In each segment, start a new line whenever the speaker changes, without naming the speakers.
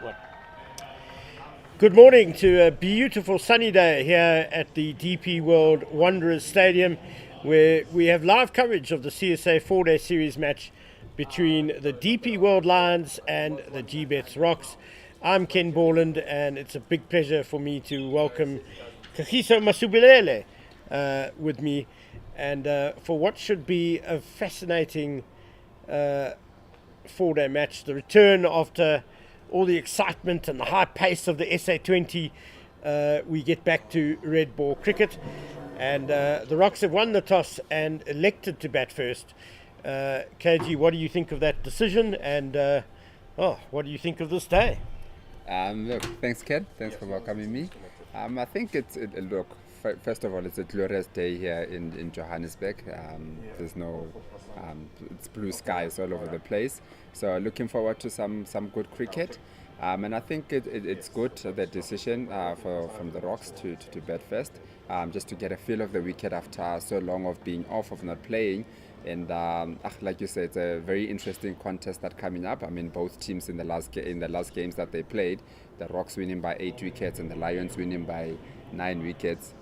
What? Good morning to a beautiful sunny day here at the DP World Wanderers Stadium, where we have live coverage of the CSA 4-day series match between the DP World Lions and the Gbets Rocks. I'm Ken Borland, and it's a big pleasure for me to welcome Kagiso Masubulele with me, and for what should be a fascinating 4-day match. The return after all the excitement and the high pace of the SA20, we get back to red ball cricket, and the Rocks have won the toss and elected to bat first. KG, what do you think of that decision, and what do you think of this day?
Look, thanks, Ken. Thanks for welcoming me. I think first of all, it's a glorious day here in Johannesburg. There's no, it's blue skies all over the place. So looking forward to some good cricket. And I think it's good, the decision from the Rocks to bat first, just to get a feel of the wicket after so long of being off, of not playing. And like you said, it's a very interesting contest that's coming up. I mean, both teams in the last games that they played, the Rocks winning by 8 wickets and the Lions winning by 9 wickets,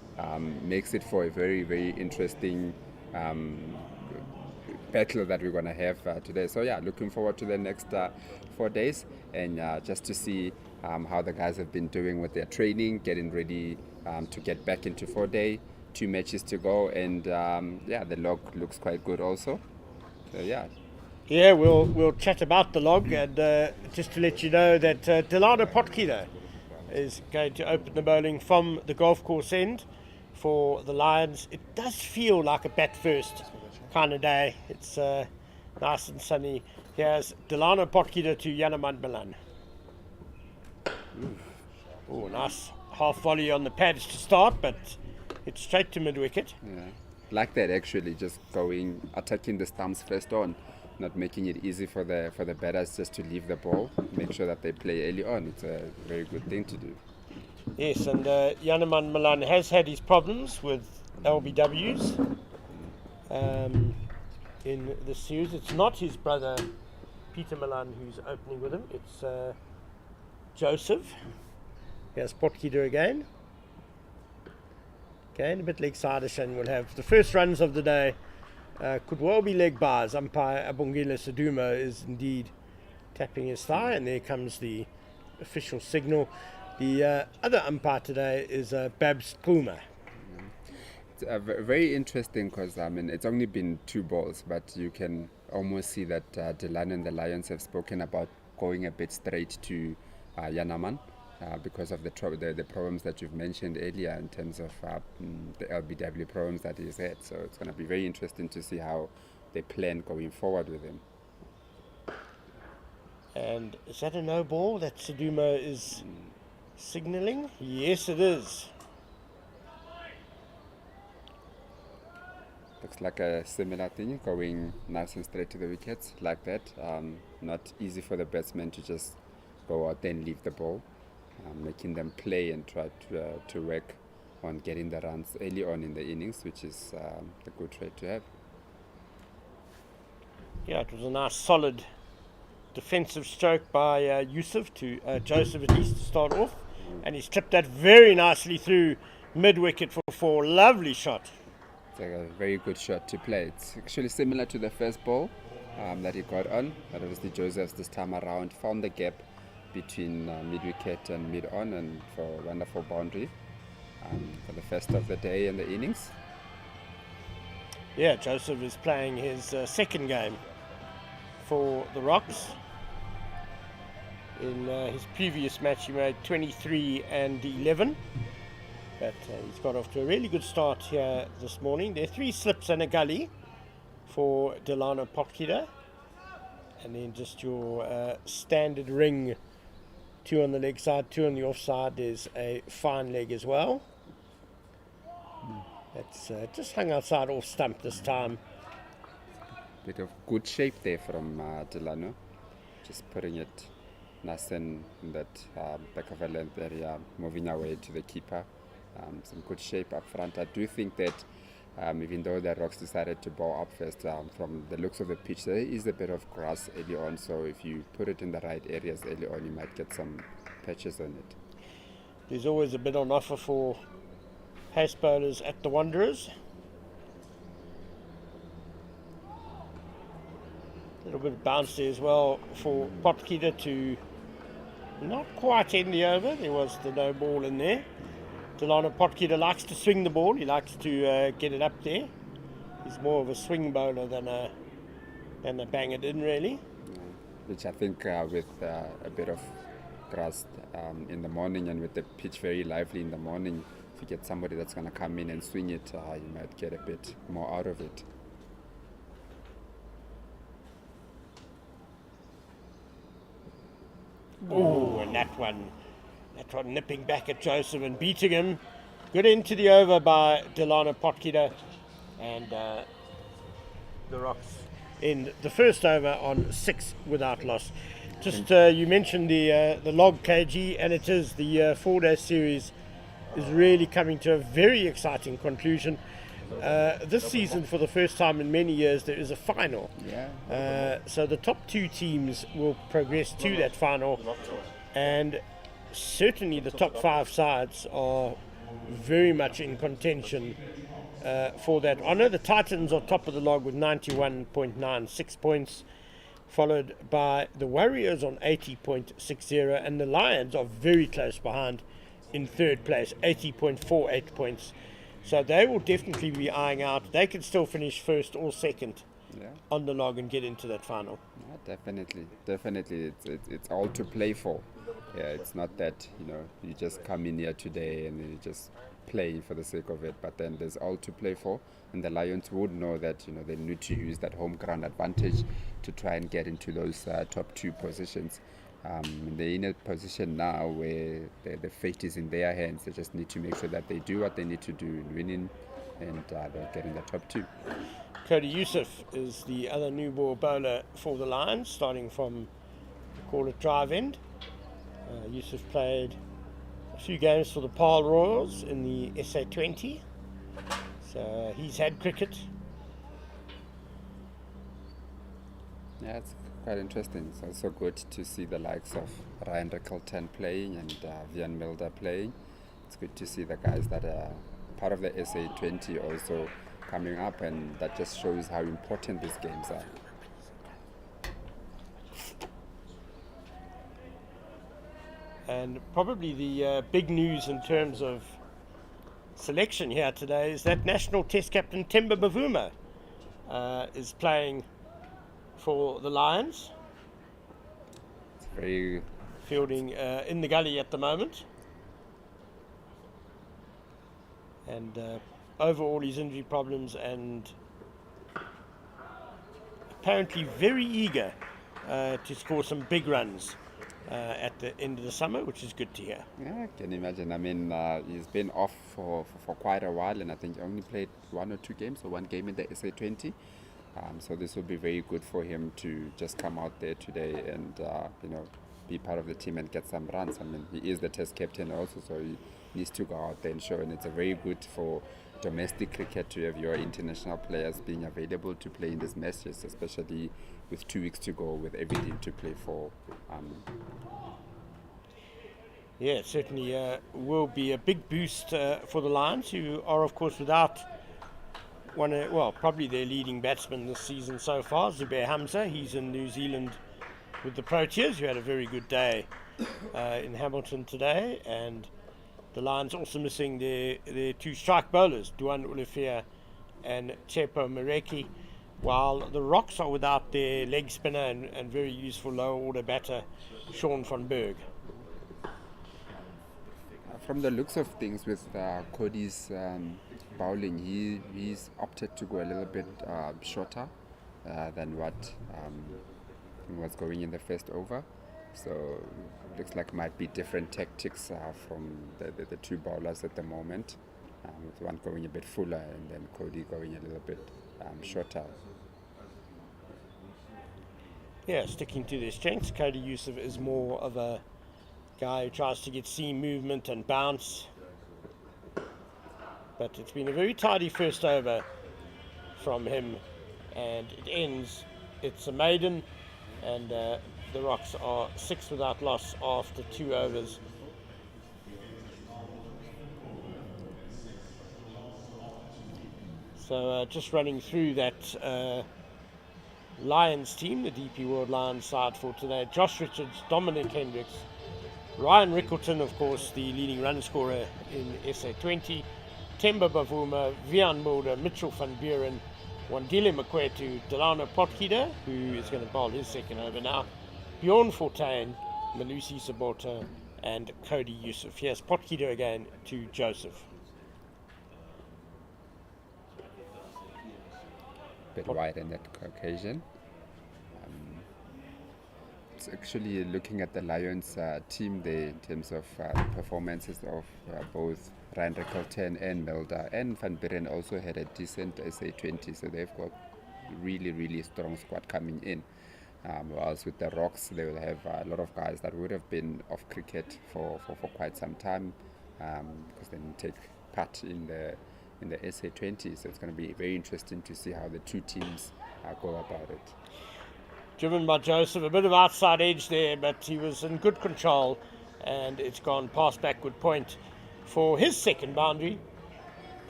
makes it for a very, very interesting battle that we're going to have today. So yeah, looking forward to the next 4 days, and just to see how the guys have been doing with their training, getting ready to get back into 4-day. 2 matches to go, and the log looks quite good also. So
Yeah, we'll chat about the log, and just to let you know that Delano Potgieter is going to open the bowling from the golf course end for the Lions. It does feel like a bat first kind of day. It's nice and sunny. Here's Delano Potgieter to Malan. Oh, nice half volley on the pads to start, but it's straight to mid-wicket.
Yeah, like that actually, just attacking the stumps first on, not making it easy for the batters just to leave the ball, make sure that they play early on. It's a very good thing to do.
Yes, and Malan has had his problems with LBWs in the series. It's not his brother Peter Malan who's opening with him, it's Joseph. Here's Potgieter again. Again, a bit leg side-ish, and we'll have the first runs of the day. Could well be leg bars. Umpire Abongile Saduma is indeed tapping his thigh, and there comes the official signal. The other umpire today is Babs Puma.
It's very interesting because it's only been 2 balls, but you can almost see that Delano and the Lions have spoken about going a bit straight to Yanaman. Because of the problems that you've mentioned earlier in terms of the LBW problems that he's had. So it's going to be very interesting to see how they plan going forward with him.
And is that a no ball that Saduma is signalling? Yes, it is.
Looks like a similar thing, going nice and straight to the wickets like that. Not easy for the batsman to just go out there and leave the ball. Making them play and try to work on getting the runs early on in the innings, which is a good trait to have.
Yeah, it was a nice solid defensive stroke by Yusuf to Joseph at least to start off, and he's clipped that very nicely through mid-wicket for 4. Lovely shot.
It's a very good shot to play. It's actually similar to the first ball that he got on, but obviously Joseph this time around found the gap between mid-wicket and mid-on, and for a wonderful boundary for the first of the day in the innings.
Yeah, Joseph is playing his second game for the Rocks. In his previous match he made 23 and 11, but he's got off to a really good start here this morning. There are 3 slips and a gully for Delano Potgieter, and then just your standard ring, 2 on the leg side, 2 on the off side. There's a fine leg as well. That's just hung outside off stump this time.
Bit of good shape there from Delano, just putting it nice and in that back of a length area, moving away to the keeper. Some good shape up front. I do think that Even though the Rocks decided to bowl up first, from the looks of the pitch, there is a bit of grass early on. So if you put it in the right areas early on, you might get some patches on it.
There's always a bit on offer for pace bowlers at the Wanderers. A little bit of bounce there as well for Potgieter to not quite end the over. There was the no ball in there. Delano Potgieter likes to swing the ball. He likes to get it up there. He's more of a swing bowler than a bang it in, really.
Which I think with a bit of grass in the morning and with the pitch very lively in the morning, if you get somebody that's going to come in and swing it, you might get a bit more out of it.
Oh, and that one nipping back at Joseph and beating him. Good into the over by Delano Potgieter, and the Rocks in the first over on 6 without loss. Just you mentioned the log KG, and it is the 4-day series is really coming to a very exciting conclusion. This season, for the first time in many years, there is a final. So the top 2 teams will progress to that final, and certainly the top 5 sides are very much in contention for that honour. The Titans are top of the log with 91.96 points, followed by the Warriors on 80.60, and the Lions are very close behind in third place, 80.48 points. So they will definitely be eyeing out. They can still finish first or second on the log and get into that final.
Definitely. It's all to play for. It's not that you just come in here today and you just play for the sake of it. But then there's all to play for, and the Lions would know that they need to use that home ground advantage to try and get into those top 2 positions. They're in a position now where the fate is in their hands. They just need to make sure that they do what they need to do in winning, and they'll get in the top 2.
Cody Yusuf is the other new ball bowler for the Lions, starting from the call it drive end. Yusuf played a few games for the Paarl Royals in the SA20, so he's had cricket.
Yeah, it's quite interesting. It's also good to see the likes of Ryan Rickelton playing and Vian Milder playing. It's good to see the guys that are part of the SA20 also coming up, and that just shows how important these games are.
And probably the big news in terms of selection here today is that National Test captain Themba Bavuma is playing for the Lions.
It's very
fielding in the gully at the moment, and over all his injury problems, and apparently very eager to score some big runs at the end of the summer, which is good to hear.
Yeah, I can imagine. I mean, he's been off for quite a while, and I think he only played 1 or 2 games, or 1 game in the SA20. So this will be very good for him to just come out there today and be part of the team and get some runs. I mean, he is the Test captain also, so he needs to go out there and show. And it's a very good for domestic cricket to have your international players being available to play in these matches, especially with 2 weeks to go, with everything to play for.
Yeah, it certainly will be a big boost for the Lions, who are, of course, without probably their leading batsman this season so far, Zubair Hamza. He's in New Zealand with the Proteas, who had a very good day in Hamilton today. And the Lions also missing their 2 strike bowlers, Duan Ulifia and Chepo Mareki, while the Rocks are without their leg spinner and very useful lower order batter, Sean van Berg.
From the looks of things with Cody's bowling, he's opted to go a little bit shorter than what was going in the first over. So looks like might be different tactics from the 2 bowlers at the moment, with one going a bit fuller and then Cody going a little bit shorter.
Yeah, sticking to their strengths. Cody Yusuf is more of a guy who tries to get seam movement and bounce. But it's been a very tidy first over from him, and it ends. It's a maiden, and the Rocks are 6 without loss after 2 overs. So just running through that Lions team, the DP World Lions side for today: Josh Richards, Dominic Hendricks, Ryan Rickleton, of course, the leading run scorer in SA20, Temba Bavuma, Vian Mulder, Mitchell van Buren, Wandile Makwetu, Delano Potgieter, who is going to bowl his second over now, Bjorn Fortuin, Malusi Sabota, and Cody Yusuf. Here's Potgieter again to Joseph.
Bit wide in that occasion. It's actually looking at the Lions team there in terms of performances of both Ryan Rickleton and Mulder, and Van Buren also had a decent SA20, so they've got really strong squad coming in. Whilst with the Rocks, they will have a lot of guys that would have been off cricket for quite some time, because they didn't take part in the SA20. So it's going to be very interesting to see how the two teams go about it.
Driven by Joseph, a bit of outside edge there, but he was in good control, and it's gone past backward point for his second boundary.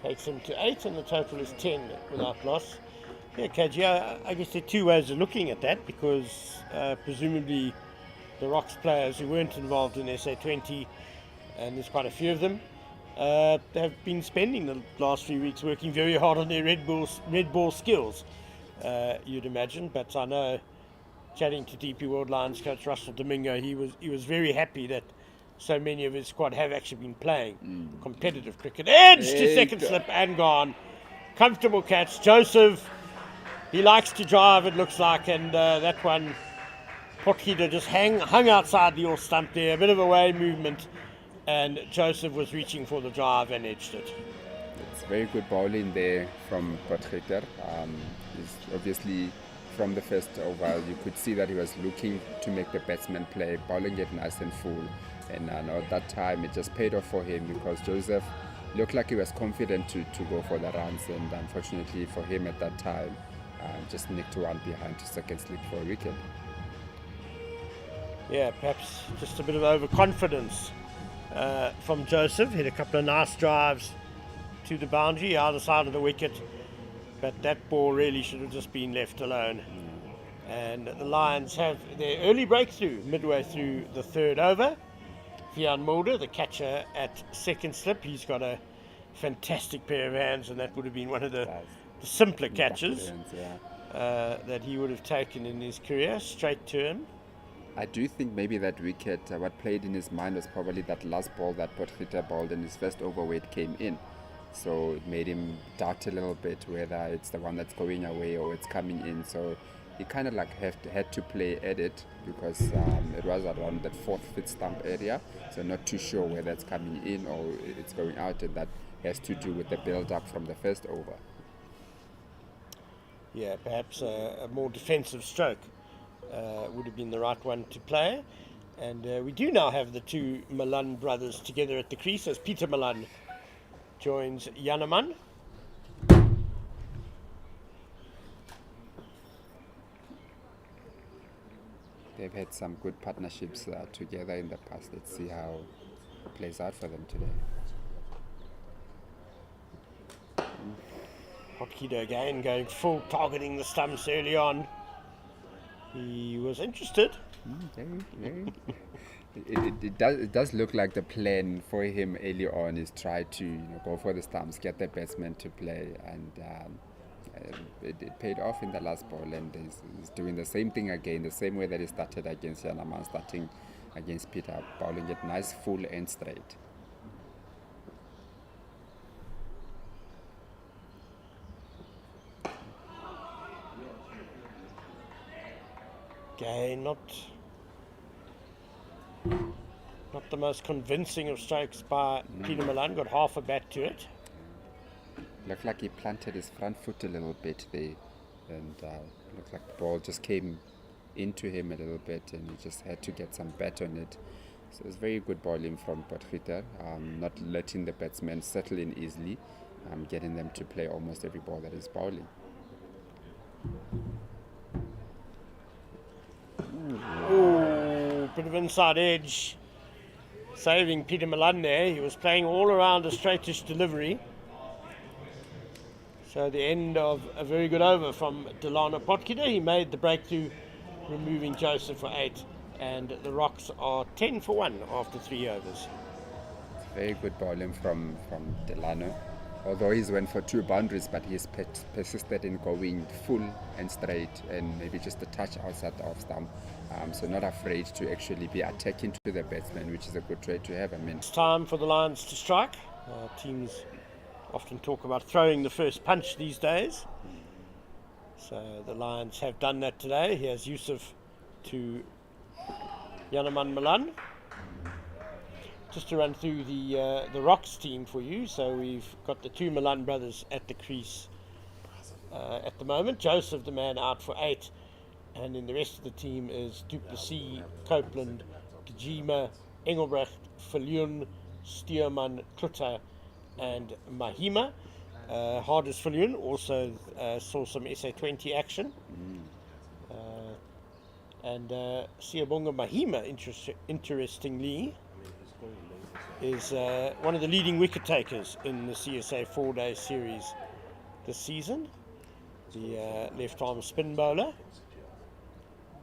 Takes him to 8, and the total is 10 without loss. Yeah, KG, I guess there are two ways of looking at that, because presumably the Rocks players who weren't involved in SA20, and there's quite a few of them, have been spending the last few weeks working very hard on their red ball skills, you'd imagine. But I know, chatting to DP World Lions coach Russell Domingo, he was very happy that so many of his squad have actually been playing competitive cricket. Edge to second slip and gone. Comfortable catch. Joseph, he likes to drive, it looks like, and that one, Potgieter just hung outside the off stump there, a bit of away movement, and Joseph was reaching for the drive and edged it.
It's very good bowling there from Potgieter. He's obviously, from the first over, you could see that he was looking to make the batsman play, bowling it nice and full. And at that time, it just paid off for him, because Joseph looked like he was confident to go for the runs. And unfortunately for him at that time, just nicked one behind to second slip for a wicket.
Yeah, perhaps just a bit of overconfidence from Joseph. Hit a couple of nice drives to the boundary, either side of the wicket. But that ball really should have just been left alone. And the Lions have their early breakthrough midway through the third over. Vian Mulder, the catcher at second slip, he's got a fantastic pair of hands, and that would have been one of the simpler catches that he would have taken in his career, straight to him.
I do think maybe that wicket, what played in his mind was probably that last ball that Potgieter bowled in his first over where it came in. So it made him doubt a little bit whether it's the one that's going away or it's coming in. So he kind of like had to play at it, because it was around that fourth fifth stump area. So not too sure whether it's coming in or it's going out, and that has to do with the build-up from the first over.
Yeah, perhaps a more defensive stroke would have been the right one to play. And we do now have the two Malan brothers together at the crease, as Peter Malan joins Yanaman.
They've had some good partnerships together in the past. Let's see how it plays out for them today.
Potgieter again going full, targeting the stumps early on. He was interested.
Very. It does look like the plan for him early on is try to go for the stumps, get the batsman to play, and it paid off in the last ball, and he's doing the same thing again, the same way that he started against Yanaman, starting against Peter, bowling it nice, full and straight.
Again, not the most convincing of strokes by Peter Malan. Got half a bat to it.
Looked like he planted his front foot a little bit there, and looked like the ball just came into him a little bit, and he just had to get some bat on it. So it was very good bowling from Potgieter, not letting the batsman settle in easily, getting them to play almost every ball that is bowling.
Ooh, bit of inside edge. Saving Peter Malan there. He was playing all around a straightish delivery. So the end of a very good over from Delano Potgieter. He made the breakthrough, removing Joseph for 8. And the Rocks are 10 for 1 after 3 overs.
Very good bowling from Delano. Although he's went for 2 boundaries, but he's persisted in going full and straight and maybe just a touch outside the off stump. So not afraid to actually be attacking to the batsman, which is a good trait to have. I mean,
it's time for the Lions to strike. Teams often talk about throwing the first punch these days. So the Lions have done that today. Here's Yusuf to Yanaman Malan. Just to run through the Rocks team for you. So we've got the 2 Malan brothers at the crease at the moment. Joseph, the man, out for 8. And then the rest of the team is Du Plessis, Copeland, Gajima, Engelbrecht, Viljoen, Stearman, Klutter, and Mahima. Hardest Viljoen also saw some SA20 action. And Siyabonga Mahima, interestingly, is one of the leading wicket takers in the CSA 4-day series this season. The left-arm spin bowler.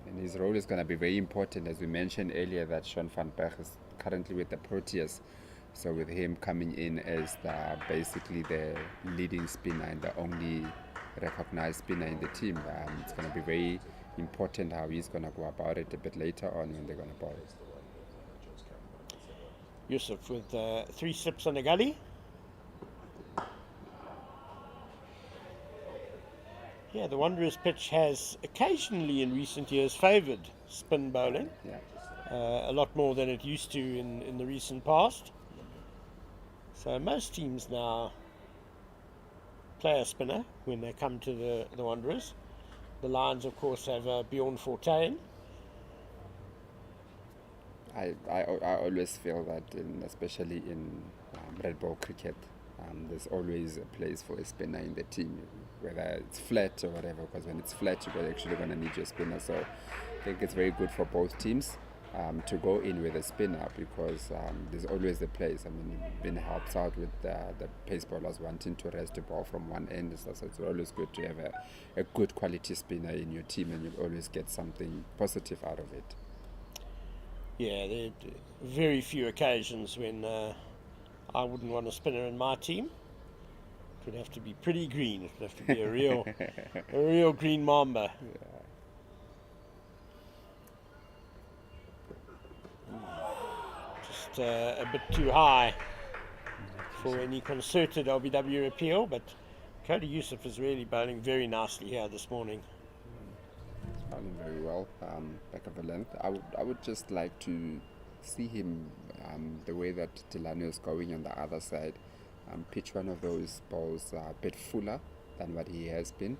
And his role is going to be very important, as we mentioned earlier, that Sean van Berg is currently with the Proteas. So with him coming in as basically the leading spinner and the only recognized spinner in the team, it's going to be very important how he's going to go about it a bit later on when they're going to bowl.
Yusuf with 3 slips on the gully. Yeah, the Wanderers pitch has occasionally in recent years favoured spin bowling.
Yeah.
A lot more than it used to in the recent past. So most teams now play a spinner when they come to the Wanderers. The Lions, of course, have Bjorn Fortuin.
I always feel that, especially in red ball cricket, there's always a place for a spinner in the team, whether it's flat or whatever, because when it's flat, you're actually going to need your spinner. So I think it's very good for both teams to go in with a spinner, because there's always a place. I mean, it helps out with the pace bowlers wanting to rest the ball from one end. So it's always good to have a good quality spinner in your team, and you'll always get something positive out of it.
Yeah, there are very few occasions when I wouldn't want a spinner in my team. It would have to be pretty green. It would have to be a real green mamba. Just a bit too high for any concerted LBW appeal, but Cody Yusuf is really bowling very nicely here this morning.
Bowling very well, back of the length. I would just like to see him, the way that Delano is going on the other side, pitch one of those balls a bit fuller than what he has been.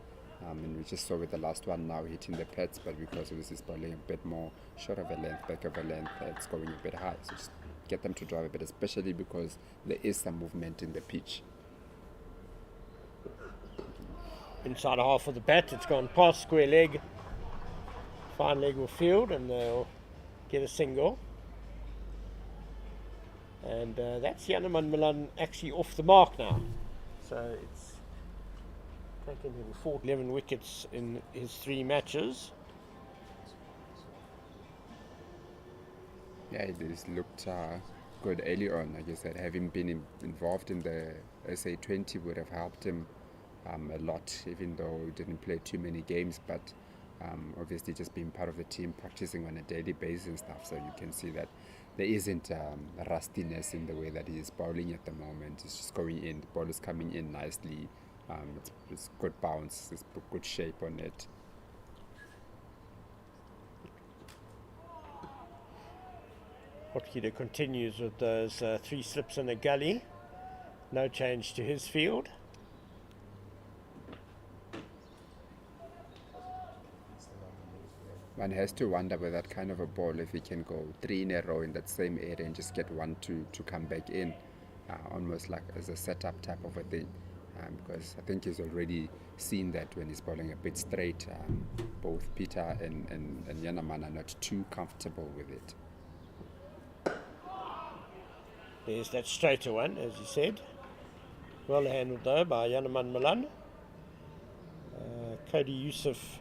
And we just saw with the last one now hitting the pads, but because this is bowling a bit more short of a length, back of a length, it's going a bit high. So just get them to drive a bit, especially because there is some movement in the pitch.
Inside half of the bat, it's gone past square leg. Fine leg will field, and they'll get a single. And that's Yanaman Malan actually off the mark now. So it's taken him 11 wickets in his 3 matches.
Yeah, it looked good early on. Like I said, having been involved in the SA20 would have helped him a lot, even though he didn't play too many games. But obviously just being part of the team, practicing on a daily basis and stuff, so you can see that there isn't rustiness in the way that he is bowling at the moment. It's just going in, the ball is coming in nicely, it's good bounce, it's good shape on it.
Potgieter continues with those 3 slips in the gully. No change to his field.
One has to wonder with that kind of a ball if he can go 3 in a row in that same area and just get 1 to come back in, almost like as a setup type of a thing. because I think he's already seen that when he's bowling a bit straight, both Peter and Yanaman are not too comfortable with it.
There's that straighter one, as you said. Well handled though by Yanaman Malan. Cody Yusuf,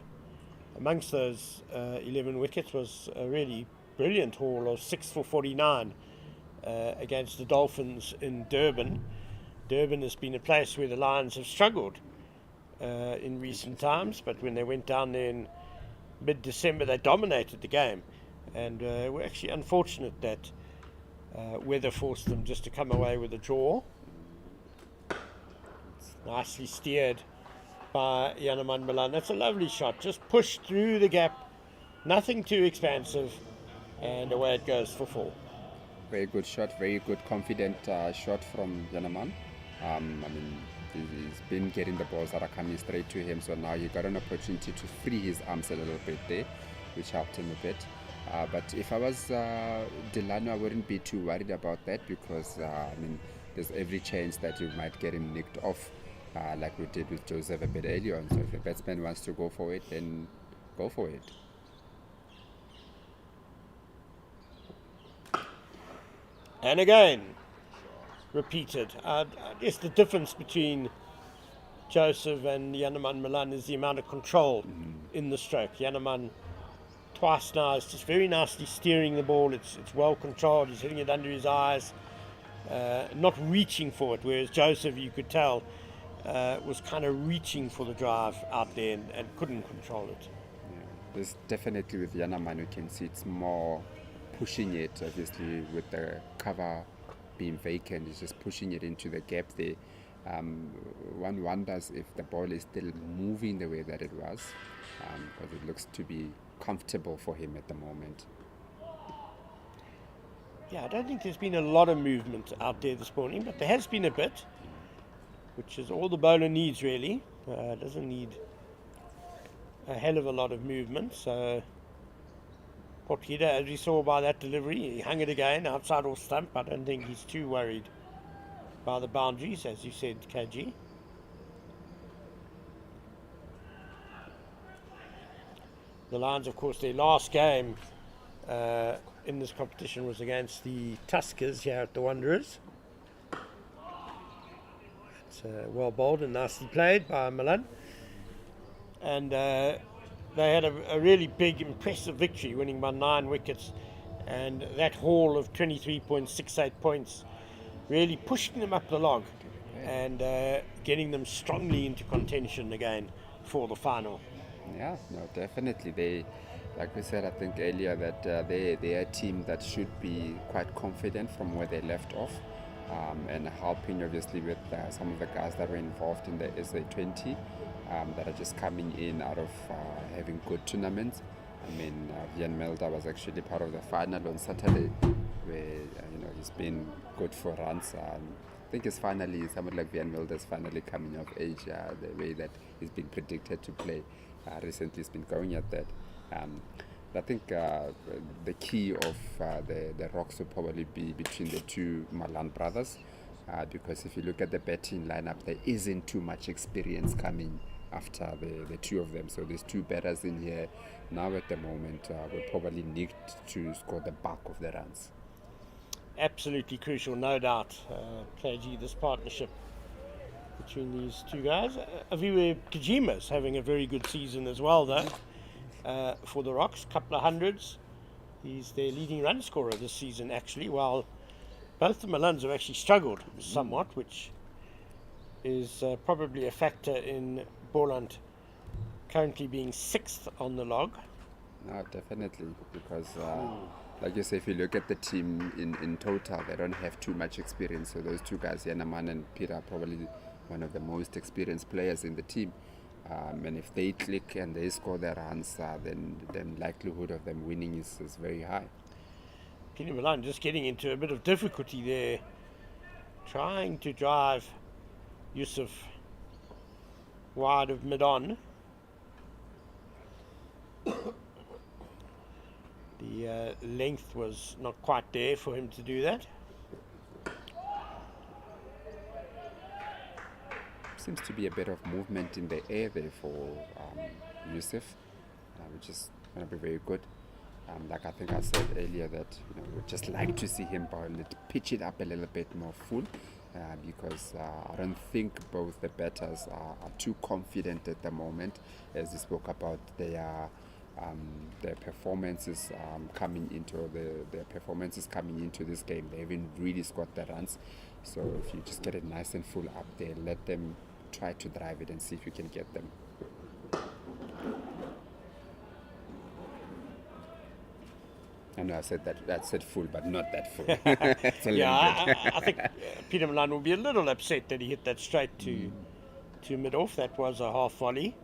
amongst those 11 wickets, was a really brilliant haul of 6 for 49 against the Dolphins in Durban. Durban has been a place where the Lions have struggled in recent times, but when they went down there in mid-December, they dominated the game, and were actually unfortunate that weather forced them just to come away with a draw. Nicely steered by Yanaman Malan. That's a lovely shot, just pushed through the gap, nothing too expansive, and away it goes for 4.
Very good shot, very good confident shot from Yanaman. I mean, he's been getting the balls that are coming straight to him, so now he got an opportunity to free his arms a little bit there, which helped him a bit. But if I was Delano, I wouldn't be too worried about that, because I mean, there's every chance that you might get him nicked off, like we did with Joseph a bit earlier on. So if the batsman wants to go for it, then go for it.
And again, repeated. I guess the difference between Joseph and Yanaman Malan is the amount of control in the stroke. Yanaman twice now is just very nicely steering the ball. It's well controlled. He's hitting it under his eyes, not reaching for it, whereas Joseph, you could tell, was kind of reaching for the drive out there and couldn't control it.
Yeah. There's definitely with Yanaman, you can see it's more pushing it, obviously, with the cover being vacant. It's just pushing it into the gap there. One wonders if the ball is still moving the way that it was, because it looks to be comfortable for him at the moment.
Yeah, I don't think there's been a lot of movement out there this morning, but there has been a bit, which is all the bowler needs, really. Doesn't need a hell of a lot of movement. So Potgieter, as we saw by that delivery, he hung it again outside off stump. I don't think he's too worried by the boundaries, as you said, KG. The Lions, of course, their last game in this competition was against the Tuskers here at the Wanderers. It's well bowled and nicely played by Malan. And they had a really big, impressive victory, winning by 9 wickets. And that haul of 23.68 points really pushing them up the log and getting them strongly into contention again for the final.
Yeah, no, definitely. They, like we said, I think earlier, that they're a team that should be quite confident from where they left off, and helping obviously with some of the guys that were involved in the SA20 that are just coming in out of having good tournaments. I mean, Vian Melda was actually part of the final on Saturday, where he's been good for runs. I think it's finally someone like Vian Melda is finally coming of age, the way that he's been predicted to play. Recently, he's been going at that. I think the key of the rocks will probably be between the two Malan brothers, because if you look at the batting lineup, there isn't too much experience coming after the two of them. So there's 2 batters in here now at the moment. Will probably need to score the bulk of the runs.
Absolutely crucial, no doubt. KG, this partnership between these two guys. Aviwe Kajima's having a very good season as well, though, for the Rocks. Couple of hundreds. He's their leading run scorer this season, actually, while both the Malans have actually struggled somewhat, which is probably a factor in Boland currently being 6th on the log.
No, definitely, because like you say, if you look at the team in total, they don't have too much experience. So those 2 guys, Yanaman and Peter, are probably one of the most experienced players in the team. And if they click and they score their runs, then likelihood of them winning is very high.
Kenny Malan just getting into a bit of difficulty there, trying to drive Yusuf wide of mid-on. The length was not quite there for him to do that.
seems to be a bit of movement in the air there for Yusuf, which is going to be very good. Like I think I said earlier that we'd just like to see him pitch it up a little bit more full, because I don't think both the batters are too confident at the moment, as we spoke about their performances coming into this game. They haven't really scored the runs, so if you just get it nice and full up there, let them try to drive it and see if you can get them. I know I said that said full, but not that full.
I think Peter Malan will be a little upset that he hit that straight to mid-off. That was a half volley.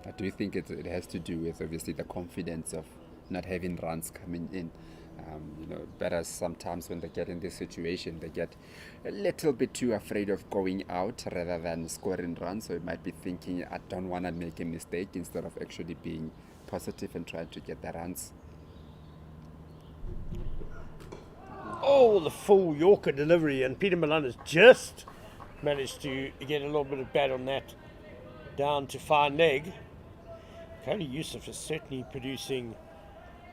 I do think it has to do with obviously the confidence of not having runs coming in. Batters sometimes when they get in this situation, they get a little bit too afraid of going out rather than scoring runs. So it might be thinking, I don't want to make a mistake, instead of actually being positive and trying to get the runs.
Oh, the full Yorker delivery, and Peter Malan has just managed to get a little bit of bat on that down to fine leg. Cody Yusuf is certainly producing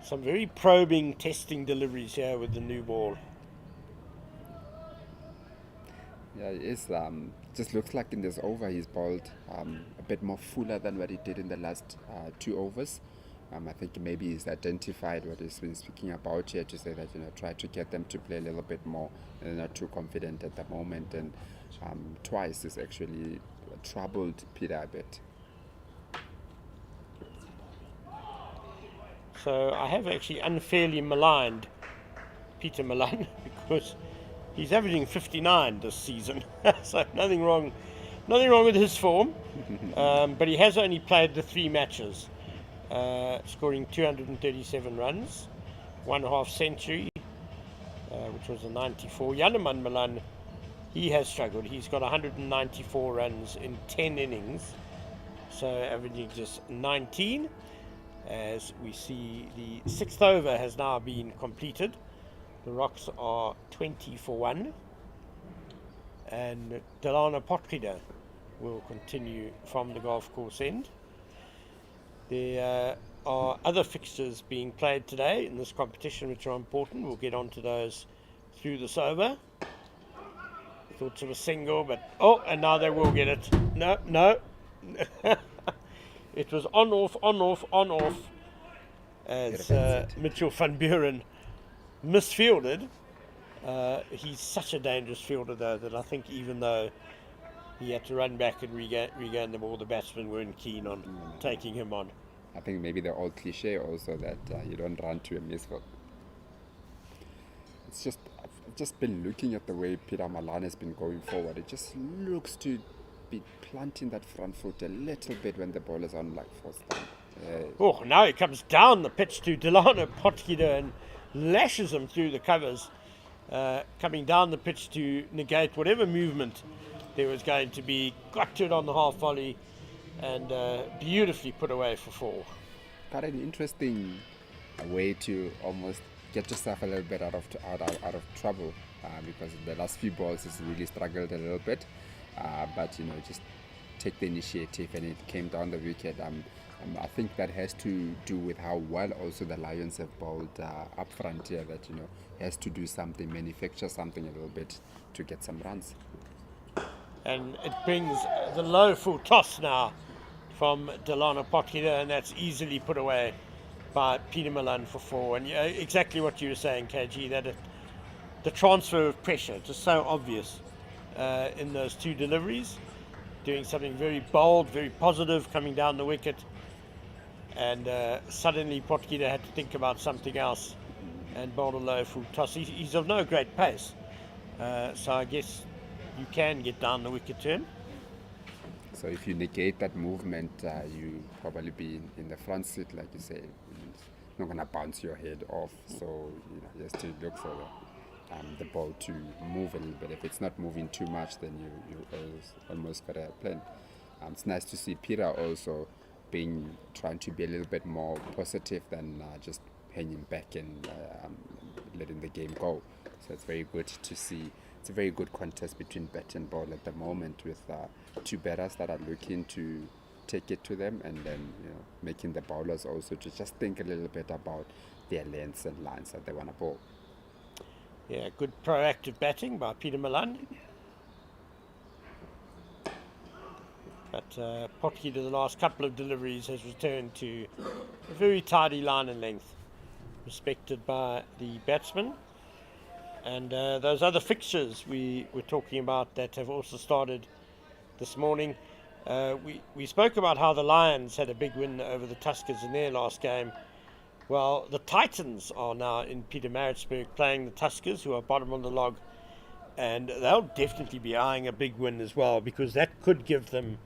some very probing, testing deliveries here with the new ball.
Yeah, it is. Just looks like in this over he's bowled a bit more fuller than what he did in the last 2 overs. I think maybe he's identified what he's been speaking about here, to say that try to get them to play a little bit more, and they're not too confident at the moment. And twice has actually troubled Peter a bit.
So I have actually unfairly maligned Peter Malan because he's averaging 59 this season. So nothing wrong with his form. But he has only played the 3 matches, scoring 237 runs, 1 half century, which was a 94. Yaneman Malan, he has struggled. He's got 194 runs in 10 innings, so averaging just 19. As we see, the 6th over has now been completed. The Rocks are 20 for 1, and Delana Potgieter will continue from the golf course end. There are other fixtures being played today in this competition which are important. We'll get onto those through this over. Thoughts of a single, but and now they will get it. No. It was on off as Mitchell van Buren misfielded. He's such a dangerous fielder, though, that I think even though he had to run back and regain the ball, the batsmen weren't keen on taking him on.
I think maybe the old cliche also that you don't run to a misfield. It's just, I've just been looking at the way Peter Malan has been going forward. It just looks to be planting that front foot a little bit when the ball is on like first down.
Now he comes down the pitch to Delano Potgieter and lashes him through the covers, coming down the pitch to negate whatever movement there was going to be. Got to it on the half volley and beautifully put away for 4.
Got an interesting way to almost get yourself a little bit out of trouble, because the last few balls has really struggled a little bit. But just take the initiative, and it came down the wicket. I think that has to do with how well also the Lions have bowled up front here, that has to do something, manufacture something a little bit to get some runs.
And it brings the low full toss now from Delano Potgieter, and that's easily put away by Peter Malan for 4. And exactly what you were saying, KG, that the transfer of pressure, just so obvious in those 2 deliveries, doing something very bold, very positive, coming down the wicket, and suddenly Potgieter had to think about something else and bowled a low full toss. He's of no great pace, so I guess you can get down the wicket to him.
So if you negate that movement, you probably be in the front seat, like you say. It's not going to bounce your head off, so you have to look for the ball to move a little bit. If it's not moving too much, then you almost got a plan. It's nice to see Peter also trying to be a little bit more positive than just hanging back and letting the game go. So it's very good to see it's a very good contest between bat and ball at the moment, with two batters that are looking to take it to them, and then making the bowlers also to just think a little bit about their lengths and lines that they want to bowl.
Yeah, good proactive batting by Peter Malan. But Potki, to the last couple of deliveries, has returned to a very tidy line and length, respected by the batsman. And those other fixtures we were talking about that have also started this morning. We spoke about how the Lions had a big win over the Tuskers in their last game. Well, the Titans are now in Pietermaritzburg playing the Tuskers, who are bottom of the log. And they'll definitely be eyeing a big win as well, because that could give them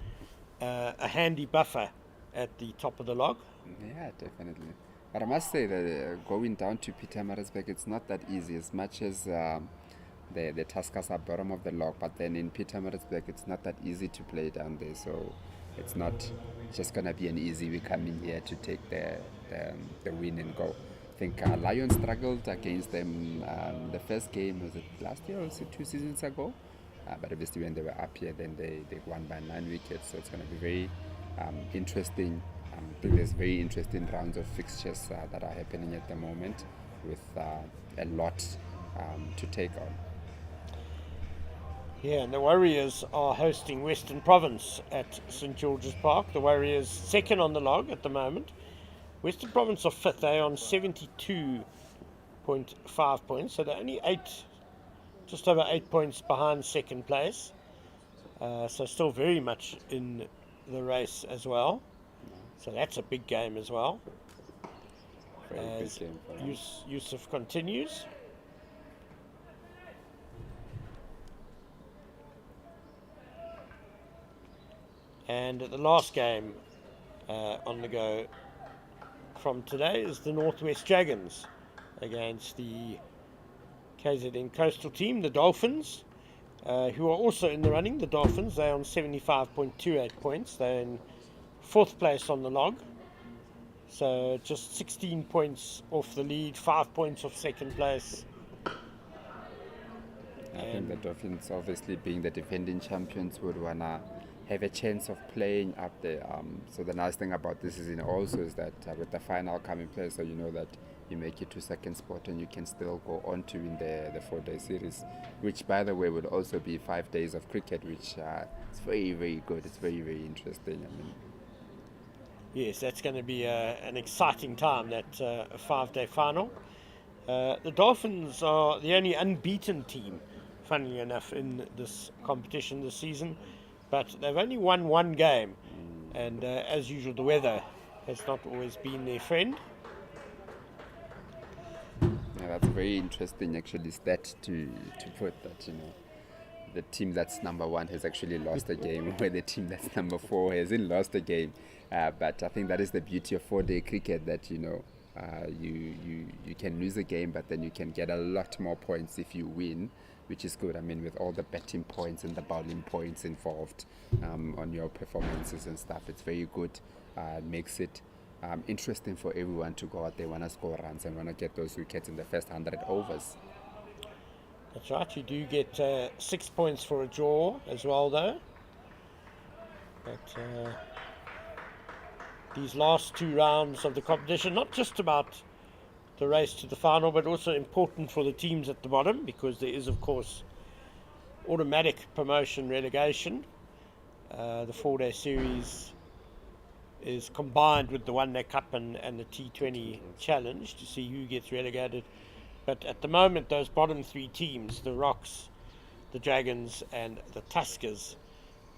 a handy buffer at the top of the log.
Yeah, definitely. But I must say that going down to Pietermaritzburg, it's not that easy. As much as the Tuskers are bottom of the log, but then in Pietermaritzburg, it's not that easy to play down there. So it's not just gonna be an easy we come in here to take the win and go. I think Lions struggled against them the first game. Was it last year or was it 2 seasons ago? But obviously when they were up here, then they won by 9 wickets. So it's going to be very interesting. I think there's very interesting rounds of fixtures that are happening at the moment, with a lot to take on.
Yeah, and the Warriors are hosting Western Province at St George's Park. The Warriors second on the log at the moment. Western Province are fifth. They're on 72.5 points. So they're only just over 8 points behind second place. So still very much in the race as well. So that's a big game as well. As Yusuf continues. And the last game on the go from today is the Northwest Dragons against the KZN Coastal team, the Dolphins, who are also in the running. The Dolphins, they're on 75.28 points. They're in fourth place on the log. So just 16 points off the lead, 5 points off second place.
I think the Dolphins, obviously being the defending champions, would want to have a chance of playing up there. So the nice thing about this season also is that with the final coming place, so you know that you make it to second spot and you can still go on to win the 4-day series, which by the way will also be 5 days of cricket, which is very, very good. It's very, very interesting. I mean,
yes, that's going to be an exciting time, that 5-day final. The Dolphins are the only unbeaten team, funnily enough, in this competition this season, but they've only won one game, and as usual the weather has not always been their friend.
Yeah, that's very interesting actually stat to put that, the team that's number one has actually lost a game, where the team that's number 4 hasn't lost a game. But I think that is the beauty of 4-day cricket, that you can lose a game, but then you can get a lot more points if you win, which is good. I mean, with all the batting points and the bowling points involved on your performances and stuff, it's very good. It makes it interesting for everyone to go out there, want to score runs and want to get those wickets in the first 100 overs.
That's right, you do get 6 points for a draw as well, though. But these last 2 rounds of the competition, not just about the race to the final, but also important for the teams at the bottom, because there is, of course, automatic promotion relegation. The 4-day series is combined with the One-Day Cup and the T20 Challenge to see who gets relegated. But at the moment, those bottom 3 teams, the Rocks, the Dragons and the Tuskers,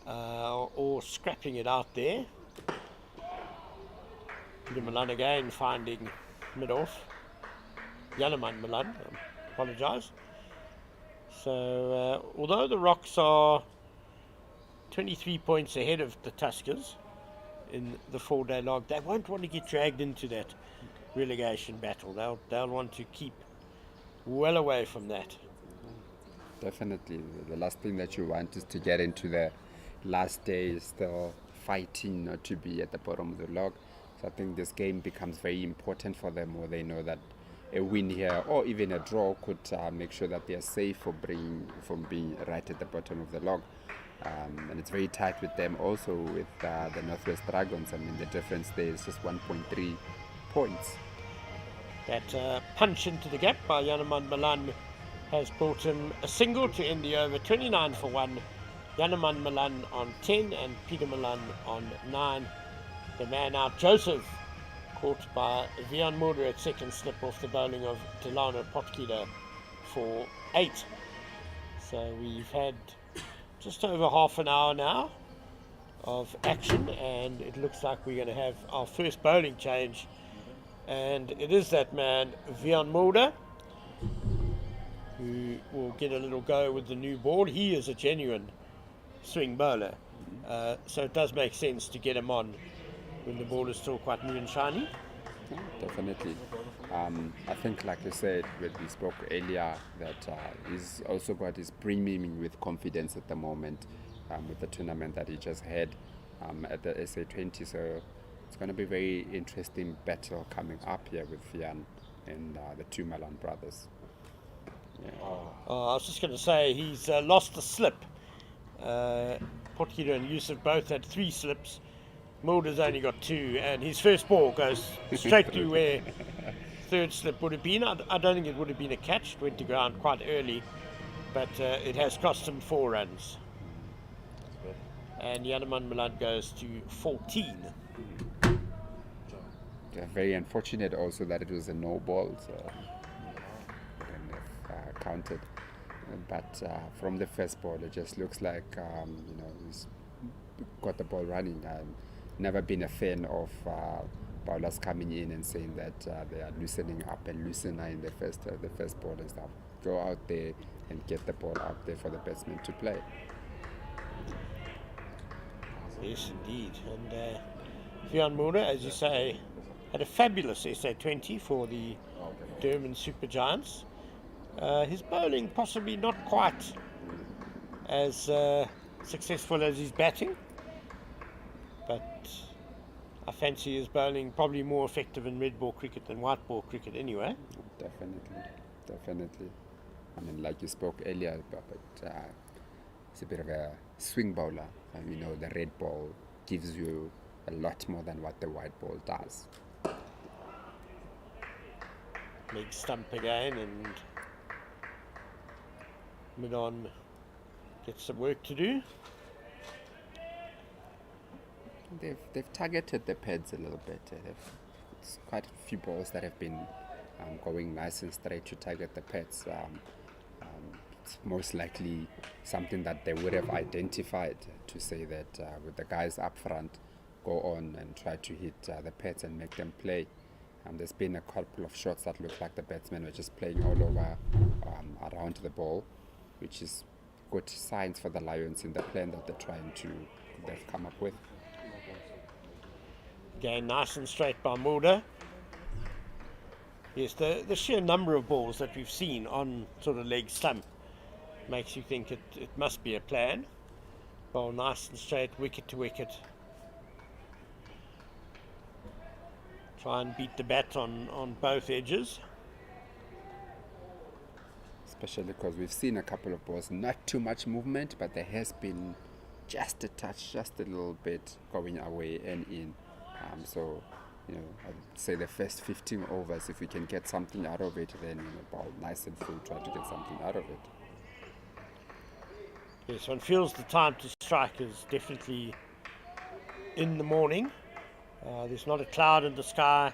are all scrapping it out there. Malan again finding mid-off. Yalaman Malan, apologise. So, although the Rocks are 23 points ahead of the Tuskers in the 4-day log, they won't want to get dragged into that relegation battle. They'll want to keep well away from that.
Definitely. The last thing that you want is to get into the last day still fighting not to be at the bottom of the log. So I think this game becomes very important for them, where they know that a win here or even a draw could make sure that they are safe from being right at the bottom of the log. And it's very tight with them also with the Northwest Dragons. I mean, the difference there is just 1.3 points.
That punch into the gap by Malan has brought him a single to end the over, 29 for 1. Malan on 10 and Peter Malan on 9. The man out, Joseph, caught by Vian Mulder at second slip off the bowling of Delano Potgieter for 8. So we've had just over half an hour now of action, and it looks like we're going to have our first bowling change, and it is that man Vian Mulder who will get a little go with the new ball. He is a genuine swing bowler, so it does make sense to get him on when the ball is still quite new and shiny.
Yeah, definitely. I think, like you said, when we spoke earlier, that he's also got his premium with confidence at the moment with the tournament that he just had at the SA20. So it's going to be a very interesting battle coming up here with Vian and the two Malan brothers. Yeah.
I was just going to say he's lost a slip. Potgieter and Yusuf both had 3 slips. Mulder's only got 2, and his first ball goes straight to where third slip would have been. I don't think it would have been a catch. It went to ground quite early, but it has cost him 4 runs. And Yaneman Malan goes to 14.
Yeah, very unfortunate also that it was a no ball, so wouldn't have counted. But from the first ball, it just looks like he's got the ball running. Never been a fan of bowlers coming in and saying that they are loosening up and loosening in the first ball and stuff. Go out there and get the ball out there for the batsman to play.
Yes, indeed. And Vian Mulder, as you say, had a fabulous SA20 for the Durban Super Giants. His bowling possibly not quite as successful as his batting, but I fancy his bowling probably more effective in red ball cricket than white ball cricket anyway.
Definitely. I mean, like you spoke earlier, but he's a bit of a swing bowler. And, the red ball gives you a lot more than what the white ball does.
Leg stump again, and Malan gets some work to do.
They've targeted the pads a little bit. It's quite a few balls that have been going nice and straight to target the pads. It's most likely something that they would have identified to say that with the guys up front, go on and try to hit the pads and make them play. There's been a couple of shots that look like the batsmen were just playing all over around the ball, which is good signs for the Lions in the plan that they've come up with.
Again, nice and straight by Mulder. Yes, the sheer number of balls that we've seen on sort of leg stump makes you think it must be a plan. Bowl nice and straight, wicket to wicket. Try and beat the bat on both edges.
Especially because we've seen a couple of balls, not too much movement, but there has been just a touch, just a little bit going away and in. So, I'd say the first 15 overs, if we can get something out of it, then ball nice and full, try to get something out of it.
Yes, one feels the time to strike is definitely in the morning. There's not a cloud in the sky.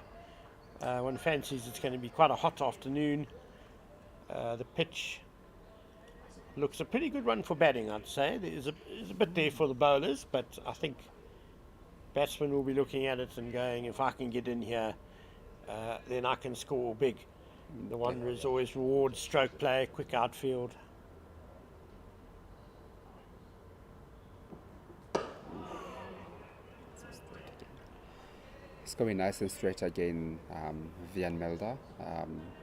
One fancies it's going to be quite a hot afternoon. The pitch looks a pretty good one for batting, I'd say. There's a bit there for the bowlers, but I think batsmen will be looking at it and going, if I can get in here, then I can score big. The Wanderers always reward stroke play, quick outfield.
It's going nice and straight again, Vian Mulder.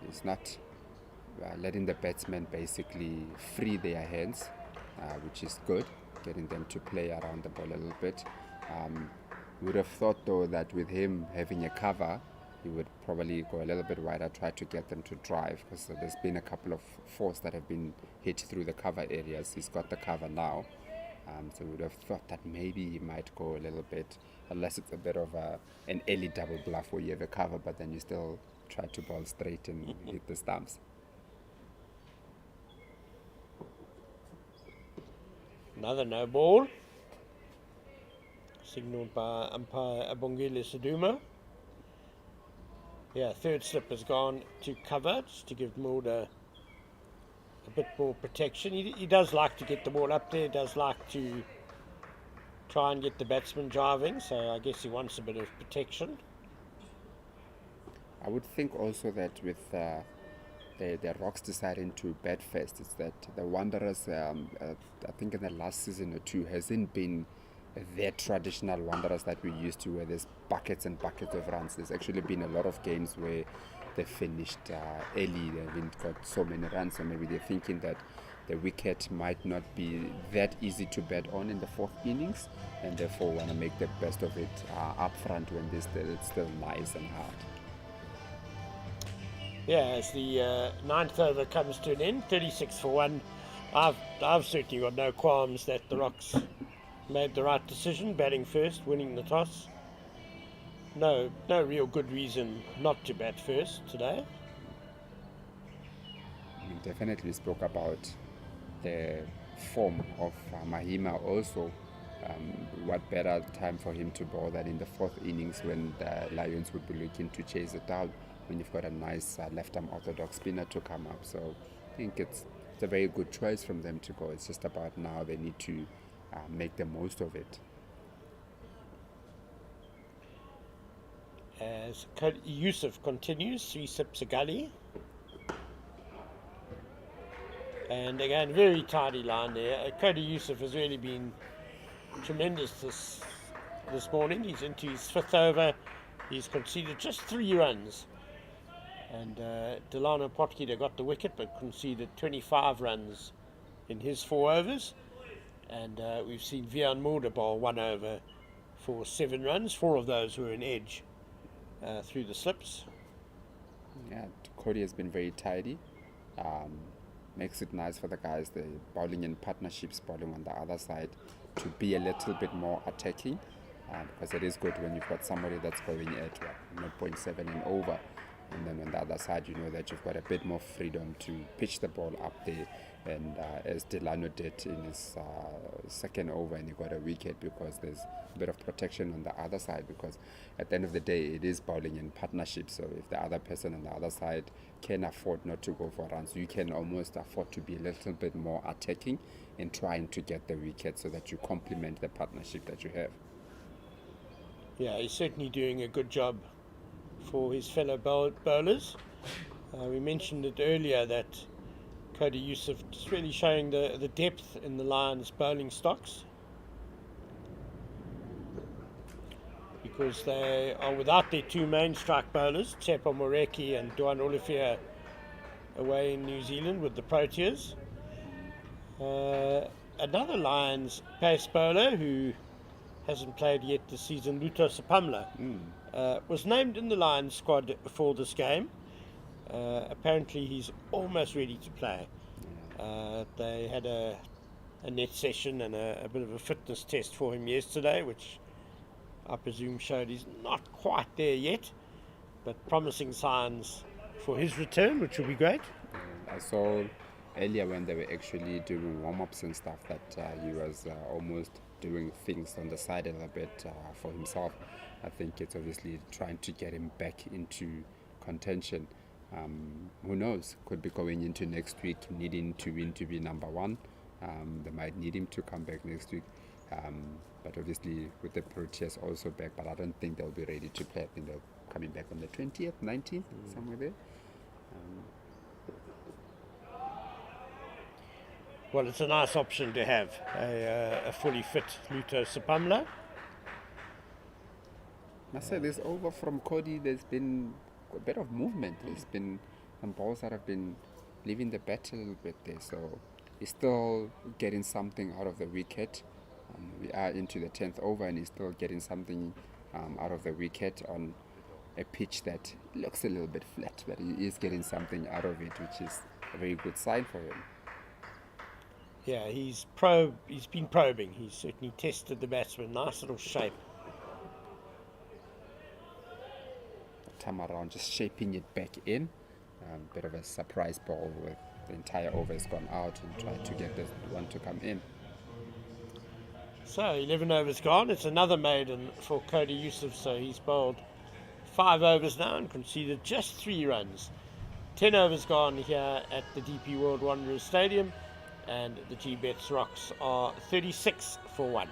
He's not letting the batsmen basically free their hands, which is good, getting them to play around the ball a little bit. Would have thought though that with him having a cover, he would probably go a little bit wider, try to get them to drive, because there's been a couple of fours that have been hit through the cover areas. He's got the cover now, so we would have thought that maybe he might go a little bit, unless it's a bit of an early double bluff where you have a cover, but then you still try to bowl straight and hit the stumps.
Another no ball, signalled by umpire Abongile Siduma. Yeah, third slip has gone to cover, just to give Mulder a bit more protection. He does like to get the ball up there, does like to try and get the batsman driving, so I guess he wants a bit of protection.
I would think also that with the Rocks deciding to bat first, it's that the Wanderers, I think in the last season or two, hasn't been their traditional Wanderers that we used to, where there's buckets and buckets of runs. There's actually been a lot of games where they finished early, they haven't got so many runs, so maybe they're thinking that the wicket might not be that easy to bat on in the fourth innings, and therefore want to make the best of it up front when it's still nice and hard.
Yeah, as the ninth over comes to an end, 36 for 1. I've certainly got no qualms that the Rocks made the right decision, batting first, winning the toss. No real good reason not to bat first today.
We definitely spoke about the form of Mahima also. What better time for him to bowl than in the fourth innings, when the Lions would be looking to chase it down, when you've got a nice left-arm orthodox spinner to come up. So I think it's a very good choice from them to go. It's just about now they need to make the most of it.
As Yusuf continues, 3 sips a gully. And again, very tidy line there. Cody Yusuf has really been tremendous this morning. He's into his 5th over. He's conceded just 3 runs. And Delano Potgieter got the wicket, but conceded 25 runs in his 4 overs. And we've seen Vian Mulder bowl 1 over for 7 runs. 4 of those were in edge through the slips.
Yeah, Cody has been very tidy. Makes it nice for the guys, the bowling in partnerships, bowling on the other side, to be a little bit more attacking, because it is good when you've got somebody that's going at 0.7 and over, and then on the other side you know that you've got a bit more freedom to pitch the ball up there, and as Delano did in his second over, and he got a wicket, because there's a bit of protection on the other side, because at the end of the day it is bowling in partnership. So if the other person on the other side can afford not to go for runs, you can almost afford to be a little bit more attacking in trying to get the wicket, so that you complement the partnership that you have.
Yeah, he's certainly doing a good job for his fellow bowlers. We mentioned it earlier that Cody Yusuf is really showing the depth in the Lions' bowling stocks, because they are without their 2 main strike bowlers, Tsepo Moreki and Duan Olivier, away in New Zealand with the Proteas. Another Lions pace bowler who hasn't played yet this season, Luto Sapamla, was named in the Lions squad for this game. Apparently he's almost ready to play. They had a net session and a bit of a fitness test for him yesterday, which I presume showed he's not quite there yet, but promising signs for his return, which will be great.
I saw earlier when they were actually doing warm-ups and stuff that he was almost doing things on the side a little bit for himself. I think it's obviously trying to get him back into contention. Who knows, could be going into next week needing to win to be number 1. They might need him to come back next week, but obviously with the Proteas also back, but I don't think they'll be ready to play. I think they're coming back on the 20th, 19th, somewhere there.
Well, it's a nice option to have, a fully fit Luto Sapamla.
I say this over from Cody, there's been a bit of movement. There's been some balls that have been leaving the bat a little bit there, so he's still getting something out of the wicket. We are into the 10th over and he's still getting something out of the wicket on a pitch that looks a little bit flat, but he is getting something out of it, which is a very good sign for him.
Yeah, he's been probing. He's certainly tested the batsman. Nice little shape.
Time around, just shaping it back in. Bit of a surprise ball with the entire over has gone out and tried to get this one to come in.
So 11 overs gone. It's another maiden for Cody Yusuf. So he's bowled 5 overs now and conceded just 3 runs. 10 overs gone here at the DP World Wanderers Stadium, and the Gbets Rocks are 36 for 1.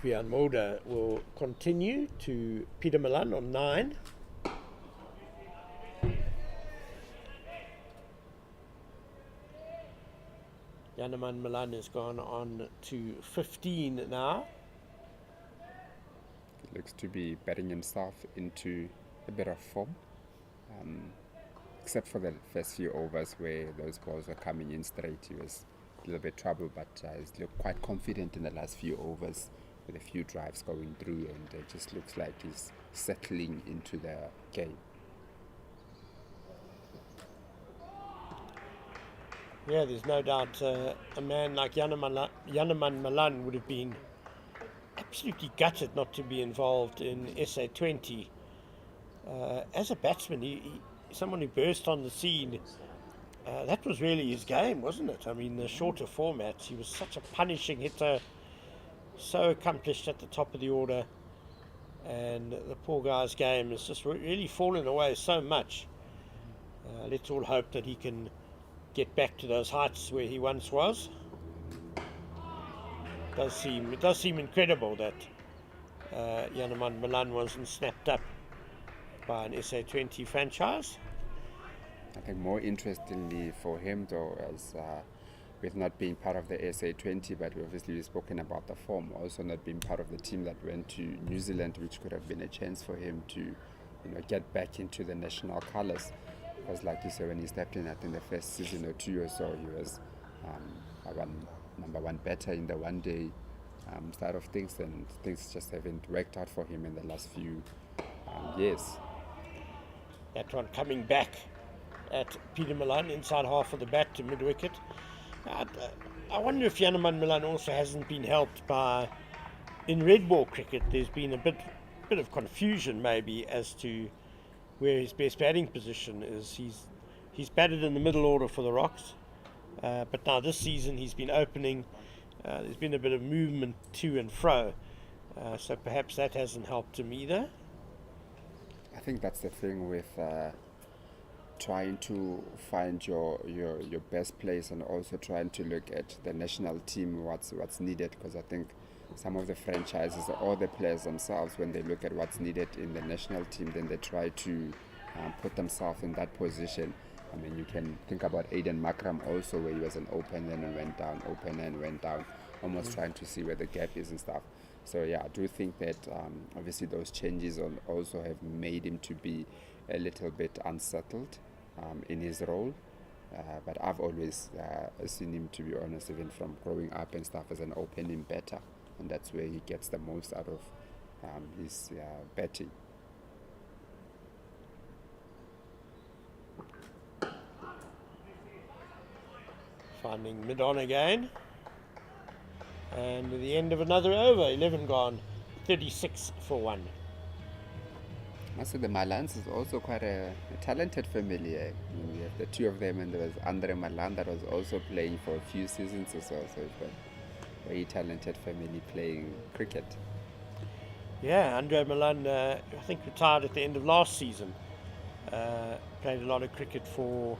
Vian Mulder will continue to Peter Malan on 9. Yanaman Malan has gone on to 15 now.
He looks to be batting himself into a bit of form, except for the first few overs where those balls were coming in straight. He was a little bit troubled, but he's looked quite confident in the last few overs, with a few drives going through, and it just looks like he's settling into the game.
Yeah, there's no doubt a man like Yanaman Malan would have been absolutely gutted not to be involved in SA20. As a batsman, someone who burst on the scene, that was really his game, wasn't it? I mean, the shorter formats, he was such a punishing hitter, so accomplished at the top of the order, and the poor guy's game has just really fallen away so much. Let's all hope that he can get back to those heights where he once was. It does seem incredible that Yanaman Malan wasn't snapped up by an SA20 franchise.
I think more interestingly for him, though, as with not being part of the SA20, but we've spoken about the form, also not being part of the team that went to New Zealand, which could have been a chance for him to, get back into the national colours. Because like you said, when he stepped in, I think the first season or 2 or so, he was number 1 batter in the one-day side of things, and things just haven't worked out for him in the last few years.
That one coming back at Peter Malan, inside half of the bat to mid-wicket. I wonder if Yanaman Malan also hasn't been helped by, in red ball cricket, there's been a bit of confusion maybe as to where his best batting position is. He's batted in the middle order for the Rocks, but now this season he's been opening. There's been a bit of movement to and fro, so perhaps that hasn't helped him either.
I think that's the thing with trying to find your best place, and also trying to look at the national team, what's needed, because I think some of the franchises or the players themselves, when they look at what's needed in the national team, then they try to put themselves in that position. I mean, you can think about Aiden Makram also, where he was an opener and went down, opener and went down, almost trying to see where the gap is and stuff. So yeah, I do think that obviously those changes also have made him to be a little bit unsettled in his role. But I've always seen him, to be honest, even from growing up and stuff, as an opening batter. And that's where he gets the most out of his batting.
Finding mid-on again. And at the end of another over, 11 gone, 36 for 1.
I say the Malans is also quite a talented family. I mean, we have the 2 of them, and there was Andre Malan that was also playing for a few seasons or so. So it's a very talented family playing cricket.
Yeah, Andre Malan, I think, retired at the end of last season. Played a lot of cricket for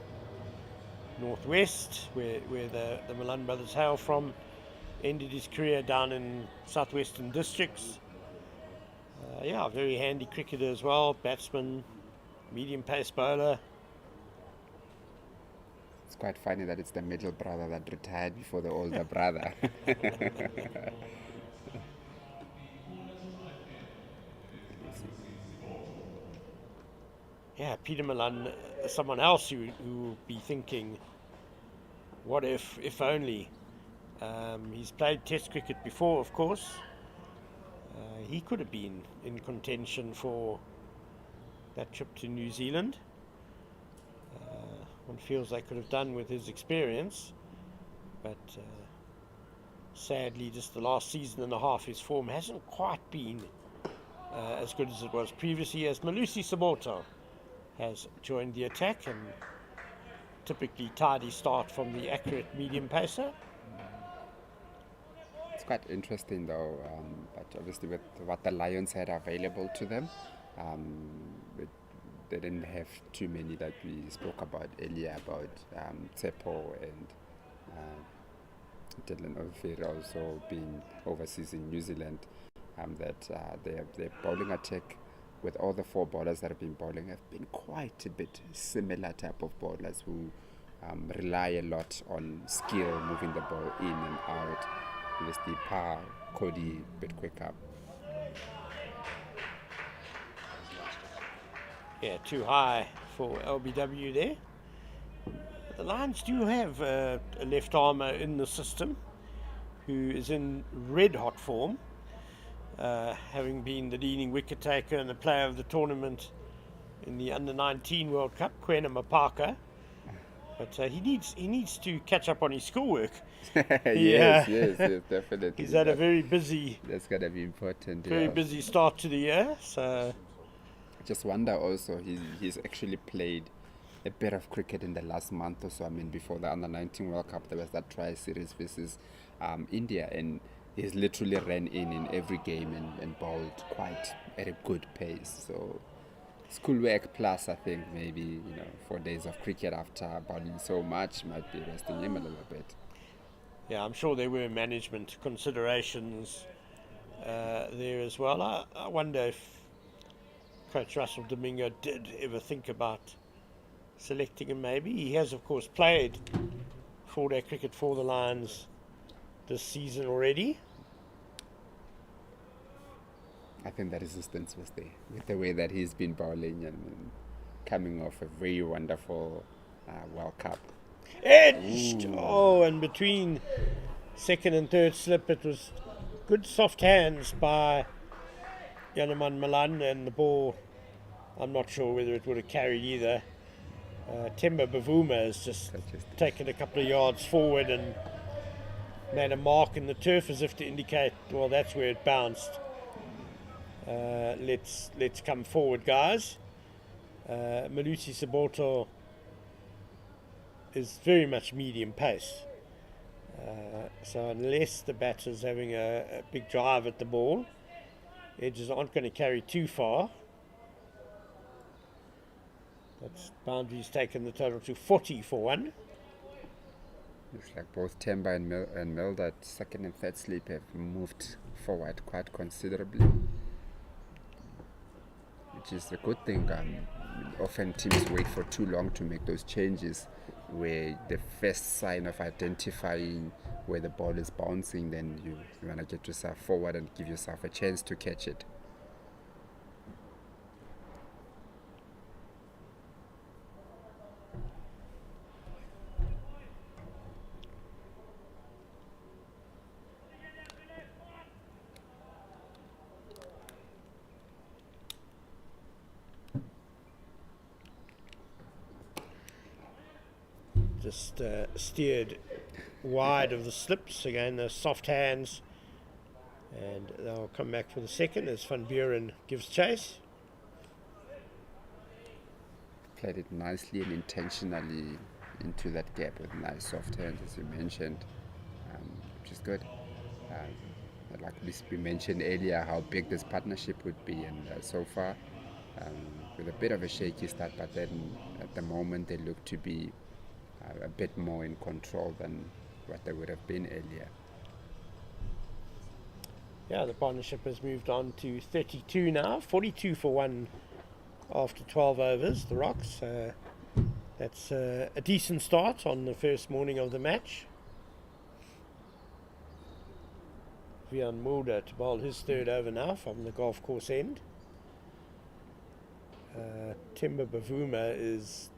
Northwest, where the Malan brothers hail from. Ended his career down in southwestern districts. Very handy cricketer as well. Batsman, medium pace bowler.
It's quite funny that it's the middle brother that retired before the older brother.
yeah, Peter Malan, someone else who will be thinking, what if only. He's played Test cricket before, of course. He could have been in contention for that trip to New Zealand. One feels they could have done with his experience, but sadly, just the last season and a half, his form hasn't quite been as good as it was previously. As Malusi Sabota has joined the attack, and typically tidy start from the accurate medium pacer.
It's quite interesting though, but obviously with what the Lions had available to them, it, they didn't have too many that we spoke about earlier about Tsepo and Dylan O'Fear also being overseas in New Zealand. That their bowling attack with all the four bowlers that have been bowling have been quite a bit similar type of bowlers who rely a lot on skill, moving the ball in and out. Obviously, Cody a bit quicker.
Yeah, too high for LBW there. The Lions do have a left armer in the system who is in red hot form, having been the leading wicket taker and the player of the tournament in the Under-19 World Cup, Kwena Mapaka. But he needs to catch up on his schoolwork.
Yes, definitely.
He's had a very busy.
That's gonna be important.
Very busy start to the year. So
I just wonder also he's actually played a bit of cricket in the last month or so. I mean, before the Under-19 World Cup, there was that tri-series versus India, and he's literally ran in every game and bowled quite at a good pace. So schoolwork plus, I think maybe 4 days of cricket after bowling so much might be resting him a little bit.
Yeah, I'm sure there were management considerations there as well. I wonder if Coach Russell Domingo did ever think about selecting him. Maybe he has, of course, played 4-day cricket for the Lions this season already.
I think the resistance was there with the way that he's been bowling and coming off a very wonderful World Cup.
Edged! Oh, and between second and third slip, it was good soft hands by Yanaman Malan, and the ball, I'm not sure whether it would have carried either. Temba Bavuma has just taken a couple of yards forward and made a mark in the turf as if to indicate, well, that's where it bounced. Let's come forward, guys. Malusi Saboto is very much medium pace. So unless the batter's having a big drive at the ball, edges aren't going to carry too far. That's boundaries taken the total to 40 for one.
Looks like both Temba and Milda at second and third slip have moved forward quite considerably, which is a good thing. Often teams wait for too long to make those changes, where the first sign of identifying where the ball is bouncing, then you want to get yourself forward and give yourself a chance to catch it.
Just steered wide of the slips. Again, the soft hands. And they'll come back for the second as Van Buren gives chase.
Played it nicely and intentionally into that gap with nice soft hands, as you mentioned, which is good. Like we mentioned earlier, how big this partnership would be, and so far, with a bit of a shaky start, but then at the moment they look to be a bit more in control than what they would have been earlier.
Yeah, the partnership has moved on to 32 now, 42 for one after 12 overs, the Rocks. That's a decent start on the first morning of the match. Vian Mulder to bowl his third over now from the golf course end. Timber Bavuma is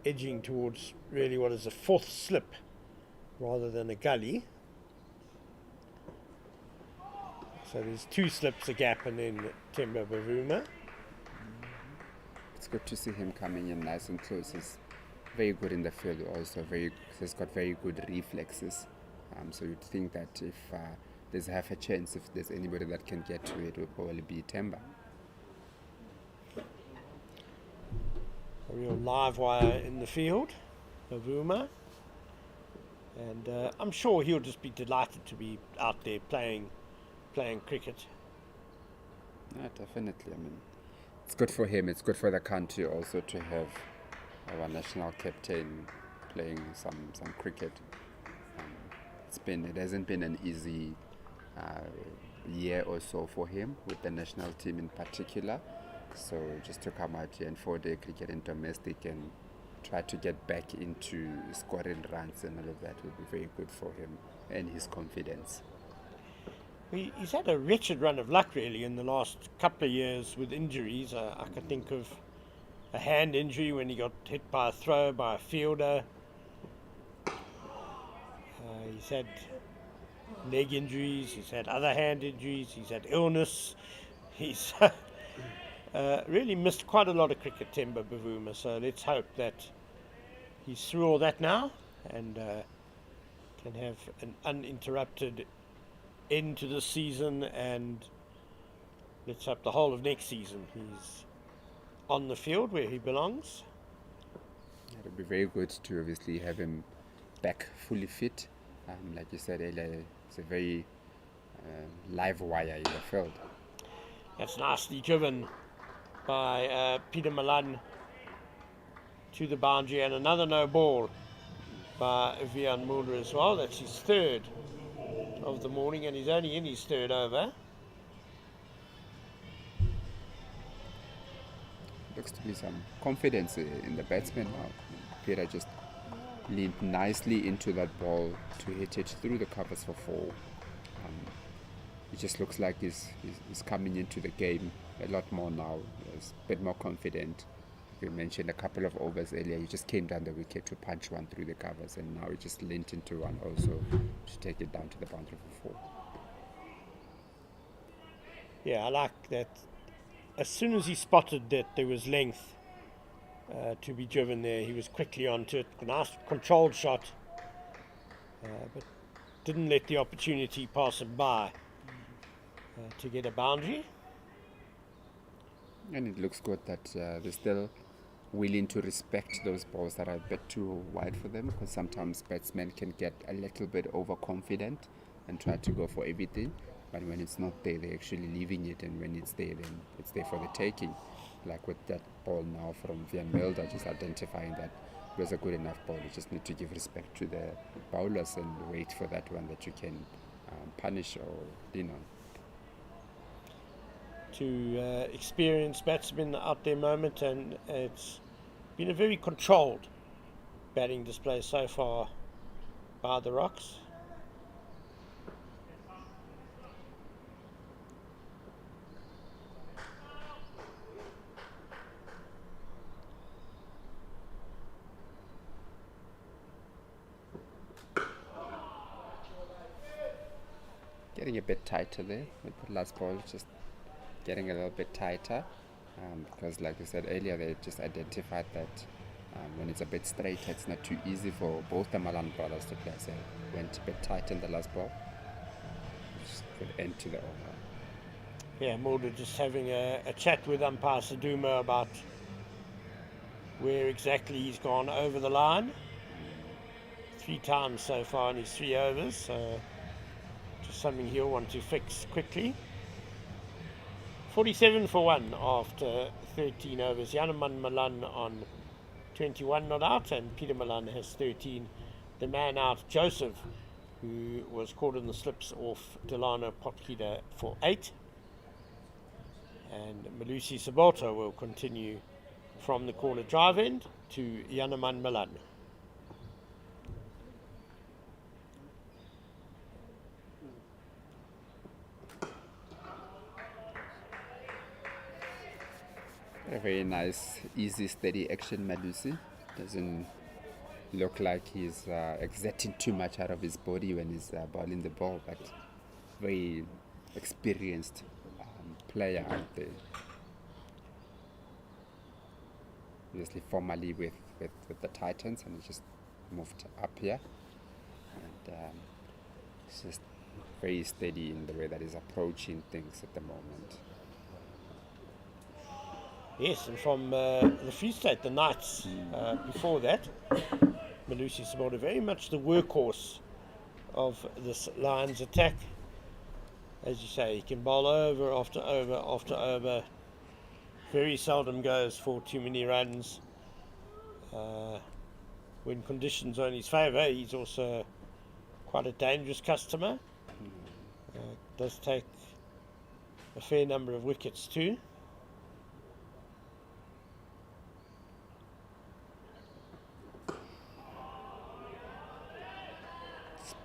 edging towards really what is a fourth slip rather than a gully. So there's 2 slips a gap and then Timber Bavuma.
It's good to see him coming in nice and close. He's very good in the field also. He's got very good reflexes. So you'd think that if there's half a chance, if there's anybody that can get to it, will probably be Temba.
A real live wire in the field, Bavuma. And I'm sure he'll just be delighted to be out there playing cricket.
Yeah, definitely. I mean, it's good for him. It's good for the country also to have our national captain playing some cricket. It hasn't been an easy year or so for him with the national team in particular. So just to come out here and 4-day cricket and domestic and try to get back into scoring runs and all of that would be very good for him and his confidence.
He's had a wretched run of luck really in the last couple of years with injuries. I can think of a hand injury when he got hit by a throw by a fielder. He's had leg injuries, he's had other hand injuries, he's had illness. He's really missed quite a lot of cricket, Temba Bavuma, so let's hope that he's through all that now and can have an uninterrupted end to the season, and let's hope the whole of next season he's on the field where he belongs.
It would be very good to obviously have him back fully fit. Like you said earlier, it's a very live wire in the field.
That's nicely driven by Peter Malan to the boundary, and another no ball by Vian Mulder as well. That's his third of the morning, and he's only in his third over.
Looks to be some confidence in the batsman now. Peter just leaned nicely into that ball to hit it through the covers for 4. It just looks like he's coming into the game a lot more now. He's a bit more confident. You mentioned a couple of overs earlier. He just came down the wicket to punch one through the covers, and now he just leaned into one also to take it down to the boundary for 4.
Yeah, I like that. As soon as he spotted that there was length to be driven there, he was quickly onto it. A nice controlled shot, but didn't let the opportunity pass him by to get a boundary.
And it looks good that they're still willing to respect those balls that are a bit too wide for them, because sometimes batsmen can get a little bit overconfident and try to go for everything. But when it's not there, they're actually leaving it, and when it's there, then it's there for the taking. Like with that ball now from Vian Mulder, just identifying that it was a good enough ball. You just need to give respect to the bowlers and wait for that one that you can punish or lean on.
2 experienced batsmen out there moment, and it's been a very controlled batting display so far by the Rocks.
Getting a bit tighter there with the last ball, just getting a little bit tighter, because like you said earlier, they just identified that when it's a bit straighter, it's not too easy for both the Malan brothers to play. So went a bit tight in the last ball, which could end to the over.
Yeah, Mulder just having a chat with umpire Saduma about where exactly he's gone over the line. 3 times so far in his 3 overs, so just something he'll want to fix quickly. 47 for 1 after 13 overs. Yanuman Malan on 21 not out, and Peter Malan has 13. The man out, Joseph, who was caught in the slips off Delano Potgieter for 8. And Malusi Saboto will continue from the corner drive end to Yanuman Malan.
A very nice, easy, steady action, Malusi. Doesn't look like he's exerting too much out of his body when he's bowling the ball, but very experienced player out there. Obviously, formerly with the Titans, and he just moved up here. And it's just very steady in the way that he's approaching things at the moment.
Yes, and from the Free State, the Knights, before that, Malusi Sabota, very much the workhorse of this Lions attack. As you say, he can bowl over after over after over. Very seldom goes for too many runs. When conditions are in his favour, he's also quite a dangerous customer. Does take a fair number of wickets too.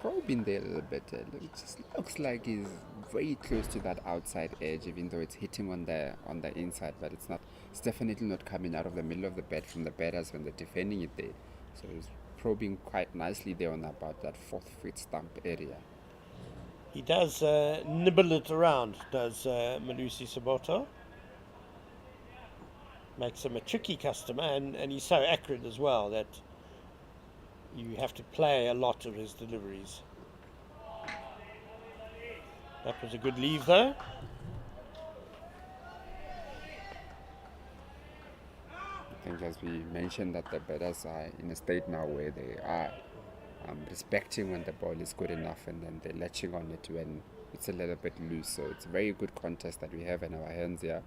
Probing there a little bit. It just looks like he's very close to that outside edge, even though it's hitting on the inside, but it's not. It's definitely not coming out of the middle of the bat from the batters when they're defending it there. So he's probing quite nicely there on about that 4th foot stump area.
He does nibble it around, does Malusi Sabota. Makes him a tricky customer, and he's so accurate as well that you have to play a lot of his deliveries. That was a good leave though.
I think, as we mentioned, that the batters are in a state now where they are respecting when the ball is good enough, and then they're latching on it when it's a little bit loose. So it's a very good contest that we have in our hands here,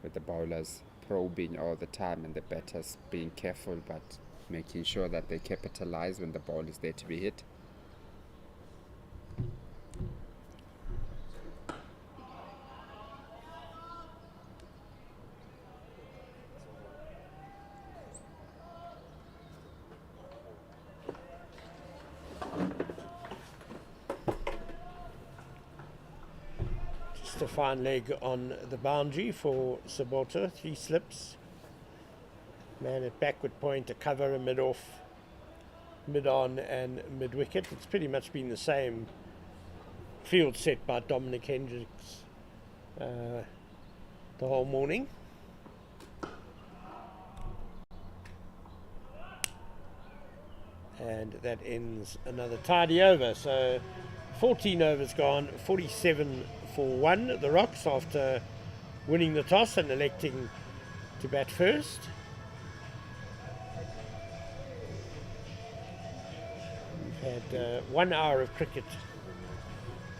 with the bowlers probing all the time and the batters being careful but making sure that they capitalize when the ball is there to be hit.
Just a fine leg on the boundary for Sabota, 3 slips. Man at backward point, a cover, a mid-off, mid-on and mid-wicket. It's pretty much been the same field set by Dominic Hendricks the whole morning. And that ends another tidy over. So 14 overs gone, 47 for 1. The Rocks, after winning the toss and electing to bat first. Had 1 hour of cricket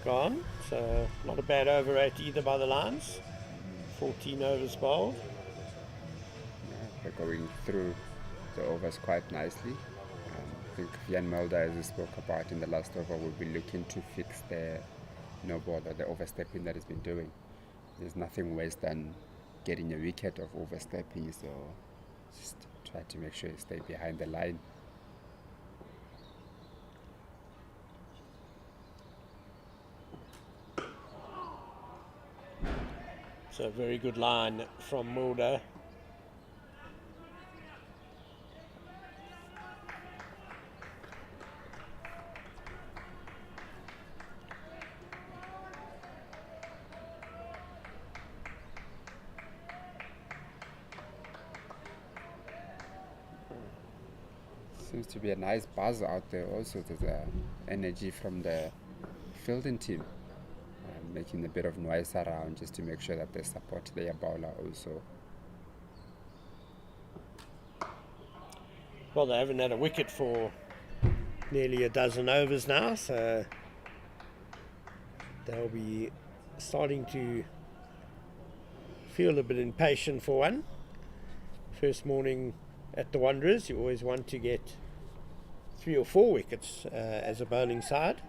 gone, so not a bad over rate either by the Lions. 14 overs bowled.
They're going through the overs quite nicely. I think Jan Mulder, as we spoke about in the last over, will be looking to fix the no ball or the overstepping that he's been doing. There's nothing worse than getting a wicket of overstepping, so just try to make sure you stay behind the line.
So a very good line from Mulder.
Seems to be a nice buzz out there also. There's energy from the fielding team, making a bit of noise around just to make sure that they support their bowler also.
Well, they haven't had a wicket for nearly a dozen overs now, so they'll be starting to feel a bit impatient for one. First morning at the Wanderers, you always want to get 3 or 4 wickets as a bowling side,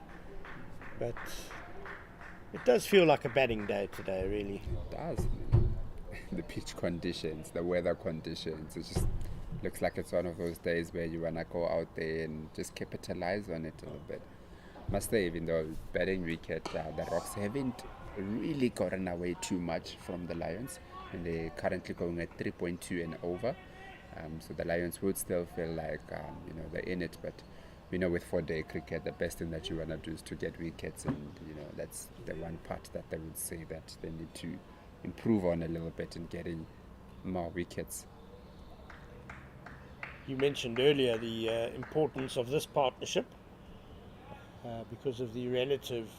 but it does feel like a batting day today, really.
It does. The pitch conditions, the weather conditions, it just looks like it's one of those days where you want to go out there and just capitalize on it a little bit. Must say, even though batting wicket, the Rocks haven't really gotten away too much from the Lions. and they're currently going at 3.2 and over. So the Lions would still feel like they're in it, but we know with 4-day cricket, the best thing that you want to do is to get wickets, and that's the one part that they would say that they need to improve on a little bit in getting more wickets.
You mentioned earlier the importance of this partnership because of the relative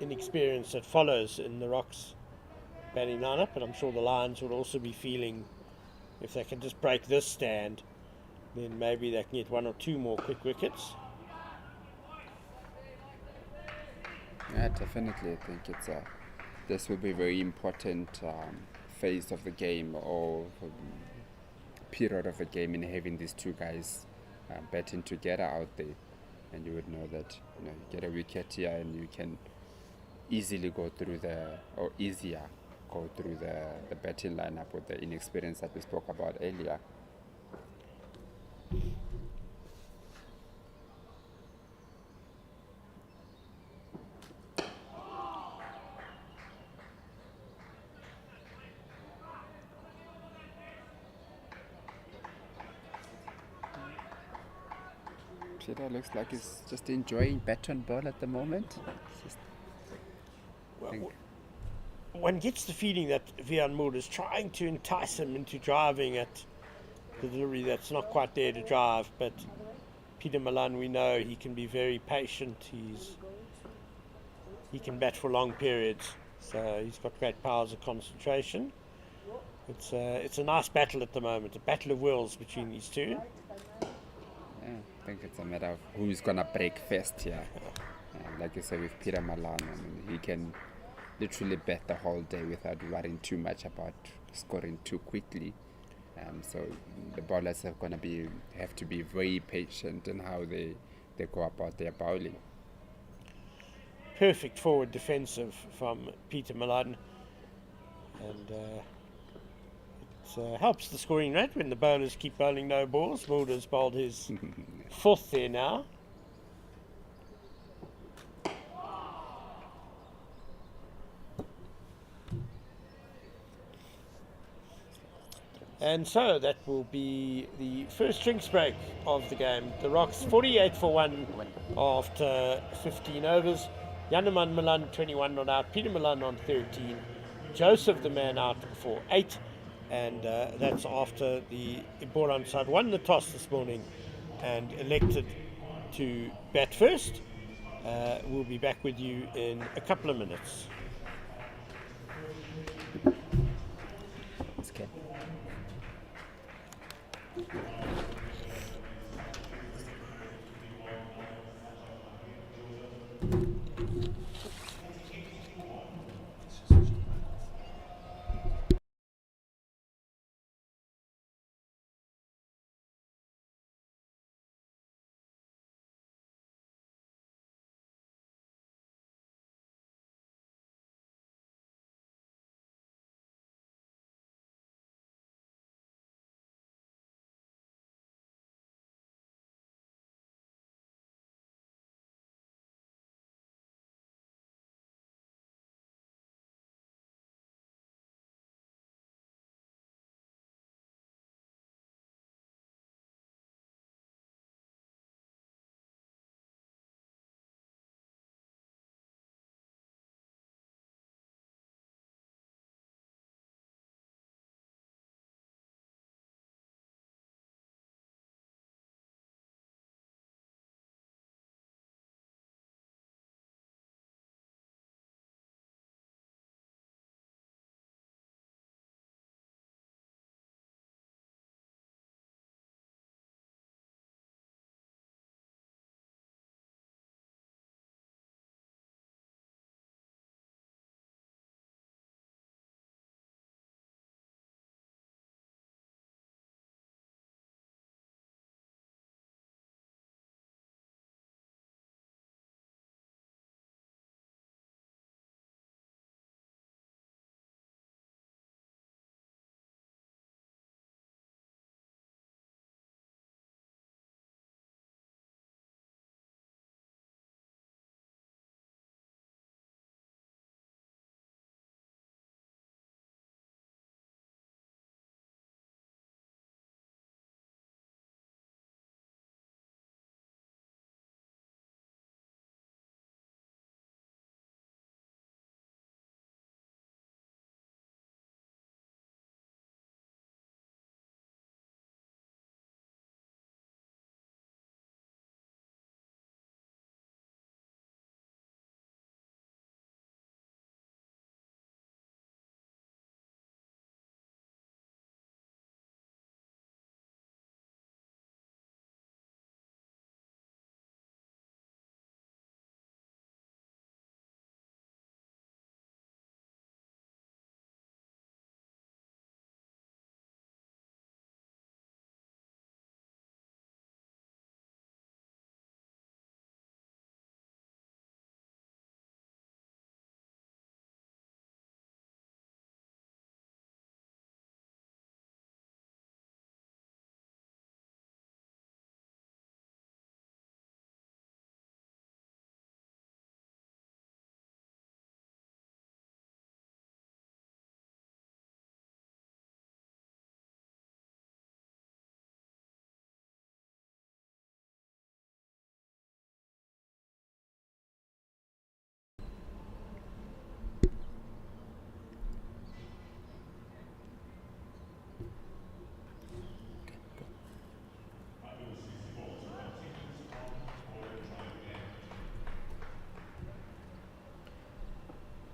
inexperience that follows in the Rocks batting lineup, but I'm sure the Lions would also be feeling if they can just break this stand, then maybe they can get one or two more quick wickets.
Yeah, definitely. I think this will be a very important phase of the game, or period of the game, in having these two guys batting together out there. And you would know that you get a wicket here, and you can easier go through the batting lineup with the inexperience that we spoke about earlier. Peter looks like he's just enjoying bat and ball at the moment.
One gets the feeling that Vian Moore is trying to entice him into driving at the delivery that's not quite there to drive, but Peter Malan, we know he can be very patient. He can bat for long periods, so he's got great powers of concentration. It's a nice battle at the moment, a battle of wills between these two.
Yeah, I think it's a matter of who's gonna break first here. Like you said, with Peter Malan, he can literally bat the whole day without worrying too much about scoring too quickly. So the bowlers have to be very patient in how they go about their bowling.
Perfect forward defensive from Peter Malan, and it helps the scoring rate when the bowlers keep bowling no balls. Mulder's bowled his fourth there now. And so that will be the first drinks break of the game. The Rocks 48 for 1 after 15 overs. Janneman Malan 21 not out. Peter Malan on 13. Joseph the man out for 8. And that's after the Boran side won the toss this morning and elected to bat first. We'll be back with you in a couple of minutes.
Okay.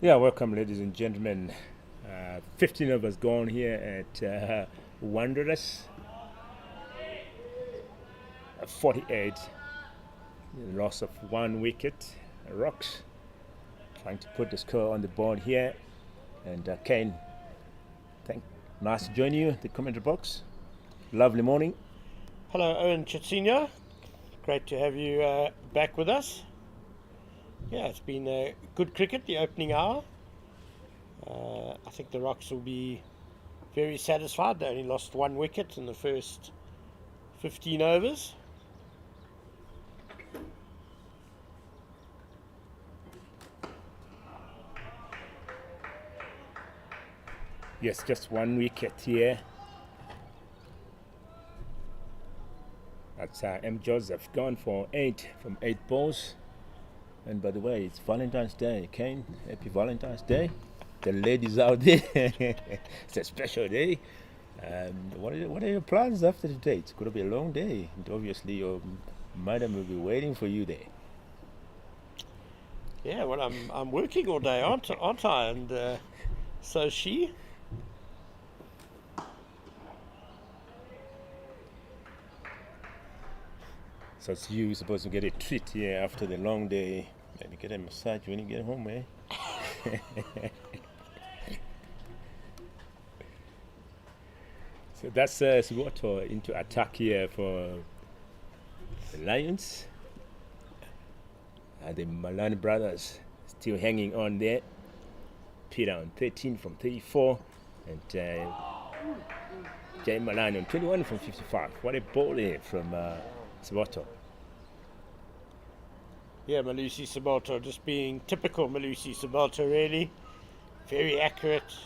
Yeah, welcome, ladies and gentlemen. 15 of us gone here at Wanderers. 48. Loss of 1 wicket. Rocks trying to put the score on the board here. And Kane, nice to join you at the commentary box. Lovely morning.
Hello, Owen Chitsina. Great to have you back with us. Yeah, it's been good cricket, the opening hour. I think the Rocks will be very satisfied. They only lost 1 wicket in the first 15 overs.
Yes, just 1 wicket here. That's M. Joseph gone for 8 from 8 balls. And by the way, it's Valentine's Day. Kane, happy Valentine's Day. The ladies out there, it's a special day. What are your plans after today? It's going to be a long day. And obviously, your madam will be waiting for you there.
Yeah, well, I'm working all day, aren't I? And so is she.
So it's you supposed to get a treat here after the long day. Maybe get a massage when you get home, eh? So that's Suboto into attack here for the Lions. The Malan brothers still hanging on there. Peter on 13 from 34. And Jay Malan on 21 from 55. What a ball here from Suboto.
Yeah, Malusi Suboto, just being typical Malusi Suboto, really. Very accurate.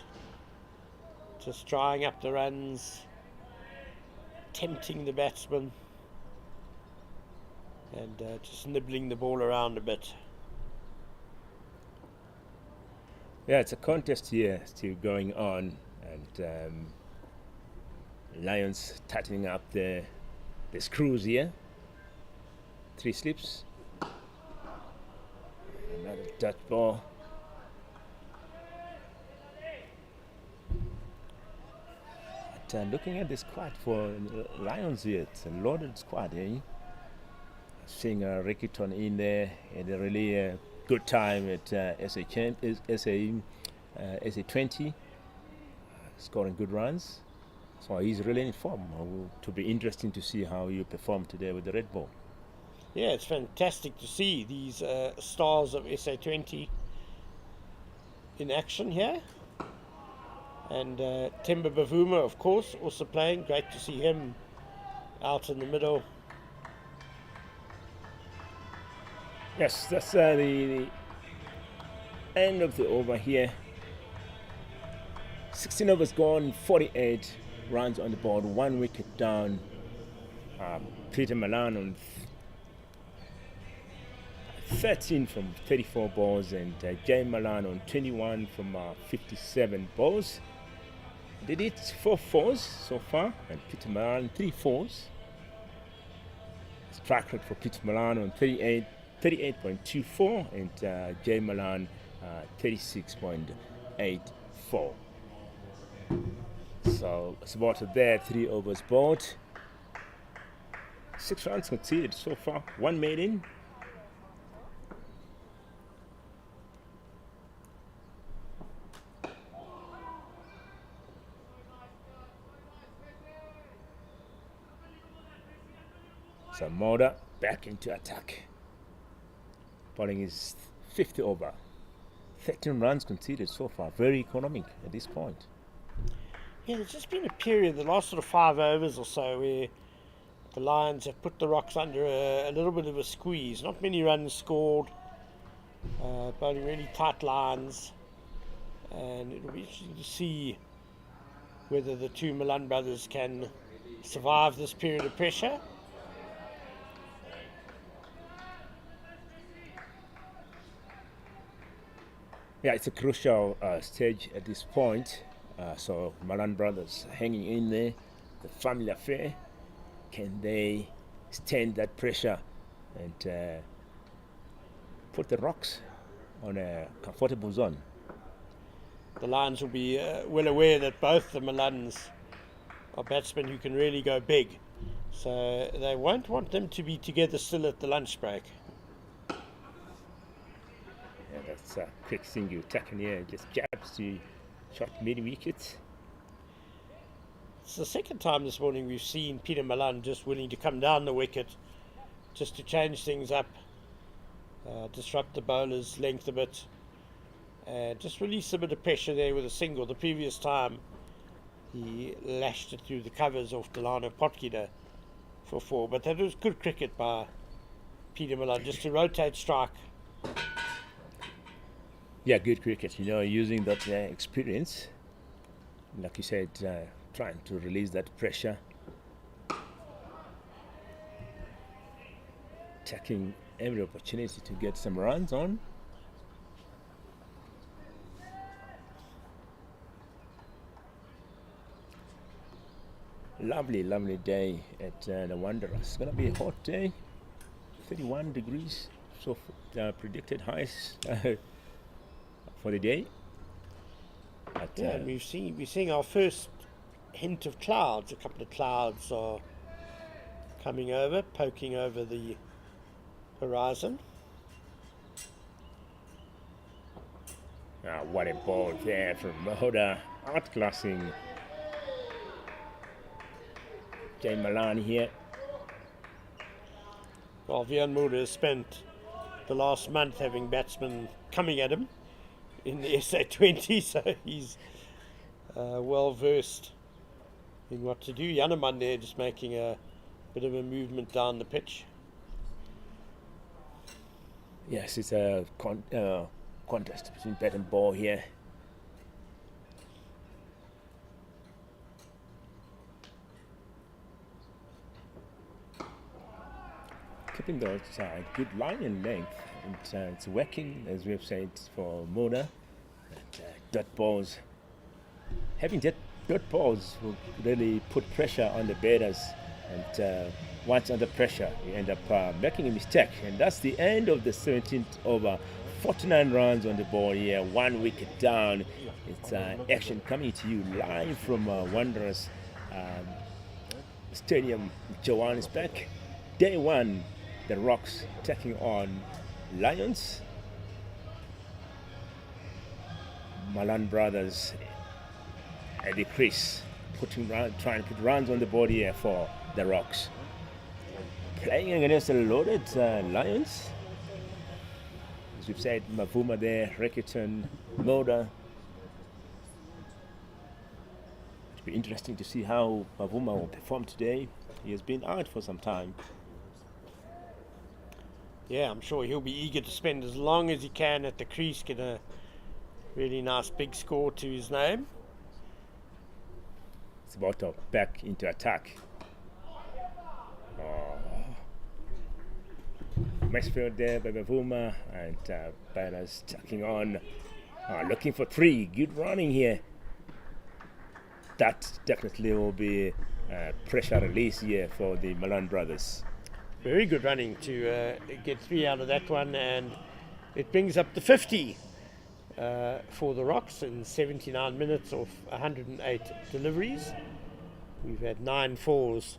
Just drying up the runs. Tempting the batsman. And just nibbling the ball around a bit.
Yeah, it's a contest here still going on. And Lions tightening up the screws here. 3 slips. Another dot ball. But looking at the squad for Lions here, it's a loaded squad, eh? Seeing Rickerton in there, had a really good time at SA20, scoring good runs. So he's really in form. To be interesting to see how you perform today with the red ball.
Yeah, it's fantastic to see these stars of SA20 in action here. And Temba Bavuma, of course, also playing. Great to see him out in the middle.
Yes, that's the end of the over here. 16 overs gone, 48 runs on the board, 1 wicket down. Peter Malan on 13 from 34 balls, and Jay Malan on 21 from 57 balls. They did 4 fours so far, and Peter Malan 3 fours. Strike rate for Peter Malan on 38.24, and Jay Malan 36.84. So it's about there, 3 overs bowled. 6 runs conceded so far, 1 made in. So Moda back into attack. Bowling his 5th over. 13 runs conceded so far. Very economic at this point.
Yeah, there's just been a period, the last sort of 5 overs or so, where the Lions have put the Rocks under a little bit of a squeeze. Not many runs scored. Bowling really tight lines. And it'll be interesting to see whether the 2 Malan brothers can survive this period of pressure.
Yeah, it's a crucial stage at this point. So Malan brothers hanging in there, the family affair. Can they stand that pressure and put the Rocks on a comfortable zone?
the Lions will be well aware that both the Malans are batsmen who can really go big. So they won't want them to be together still at the lunch break.
Yeah, that's a quick single tackle here. Just jabs to shot mid-wicket.
It's the second time this morning we've seen Peter Malan just willing to come down the wicket just to change things up, disrupt the bowler's length a bit, and just release a bit of pressure there with a single. The previous time he lashed it through the covers off Delano Potgieter for 4, but that was good cricket by Peter Malan just to rotate strike.
Yeah, good cricket, using that experience, like you said, trying to release that pressure, taking every opportunity to get some runs on. Lovely, lovely day at the Wanderers. It's going to be a hot day, 31 degrees, so predicted highs for the day. But,
yeah, and we're seeing our first hint of clouds. A couple of clouds are coming over, poking over the horizon.
What a ball there from Mahoda, outclassing Jay Malan here.
Well, Vian Mulder has spent the last month having batsmen coming at him in the SA20, so he's well versed in what to do. Janneman there just making a bit of a movement down the pitch.
Yes, it's a contest between bat and ball here. Keeping the good line and length, and it's working, as we have said, for Mona. And dot balls, having dot balls will really put pressure on the batters, and once under pressure you end up making a mistake, and that's the end of the 17th over. 49 runs on the board here, 1 wicket down. It's action coming to you live from Wanderers Stadium, Johannesburg. Day 1, the Rocks taking on Lions. Malan brothers at the crease, trying to put runs on the board here for the Rocks. Playing against the loaded Lions. As we've said, Mavuma there, Rickerton, Moda. It'll be interesting to see how Mavuma will perform today. He has been out for some time.
Yeah, I'm sure he'll be eager to spend as long as he can at the crease, get a really nice big score to his name.
It's about to back into attack. Maxfield there by Mavuma, and batters tucking on, looking for 3. Good running here. That definitely will be pressure release here for the Malan brothers.
Very good running to get 3 out of that one, and it brings up the 50 for the Rocks in 79 minutes of 108 deliveries. We've had 9 fours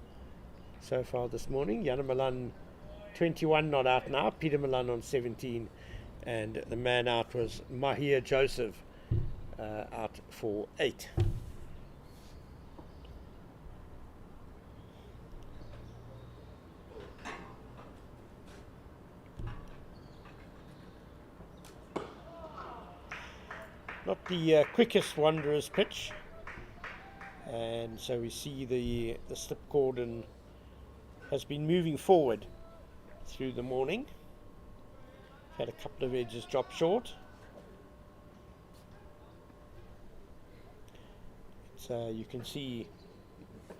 so far this morning. Yana Malan 21 not out now, Peter Malan on 17, and the man out was Mahir Joseph, out for 8. Not the quickest Wanderers pitch, and so we see the slip cordon has been moving forward through the morning. Had a couple of edges drop short. So you can see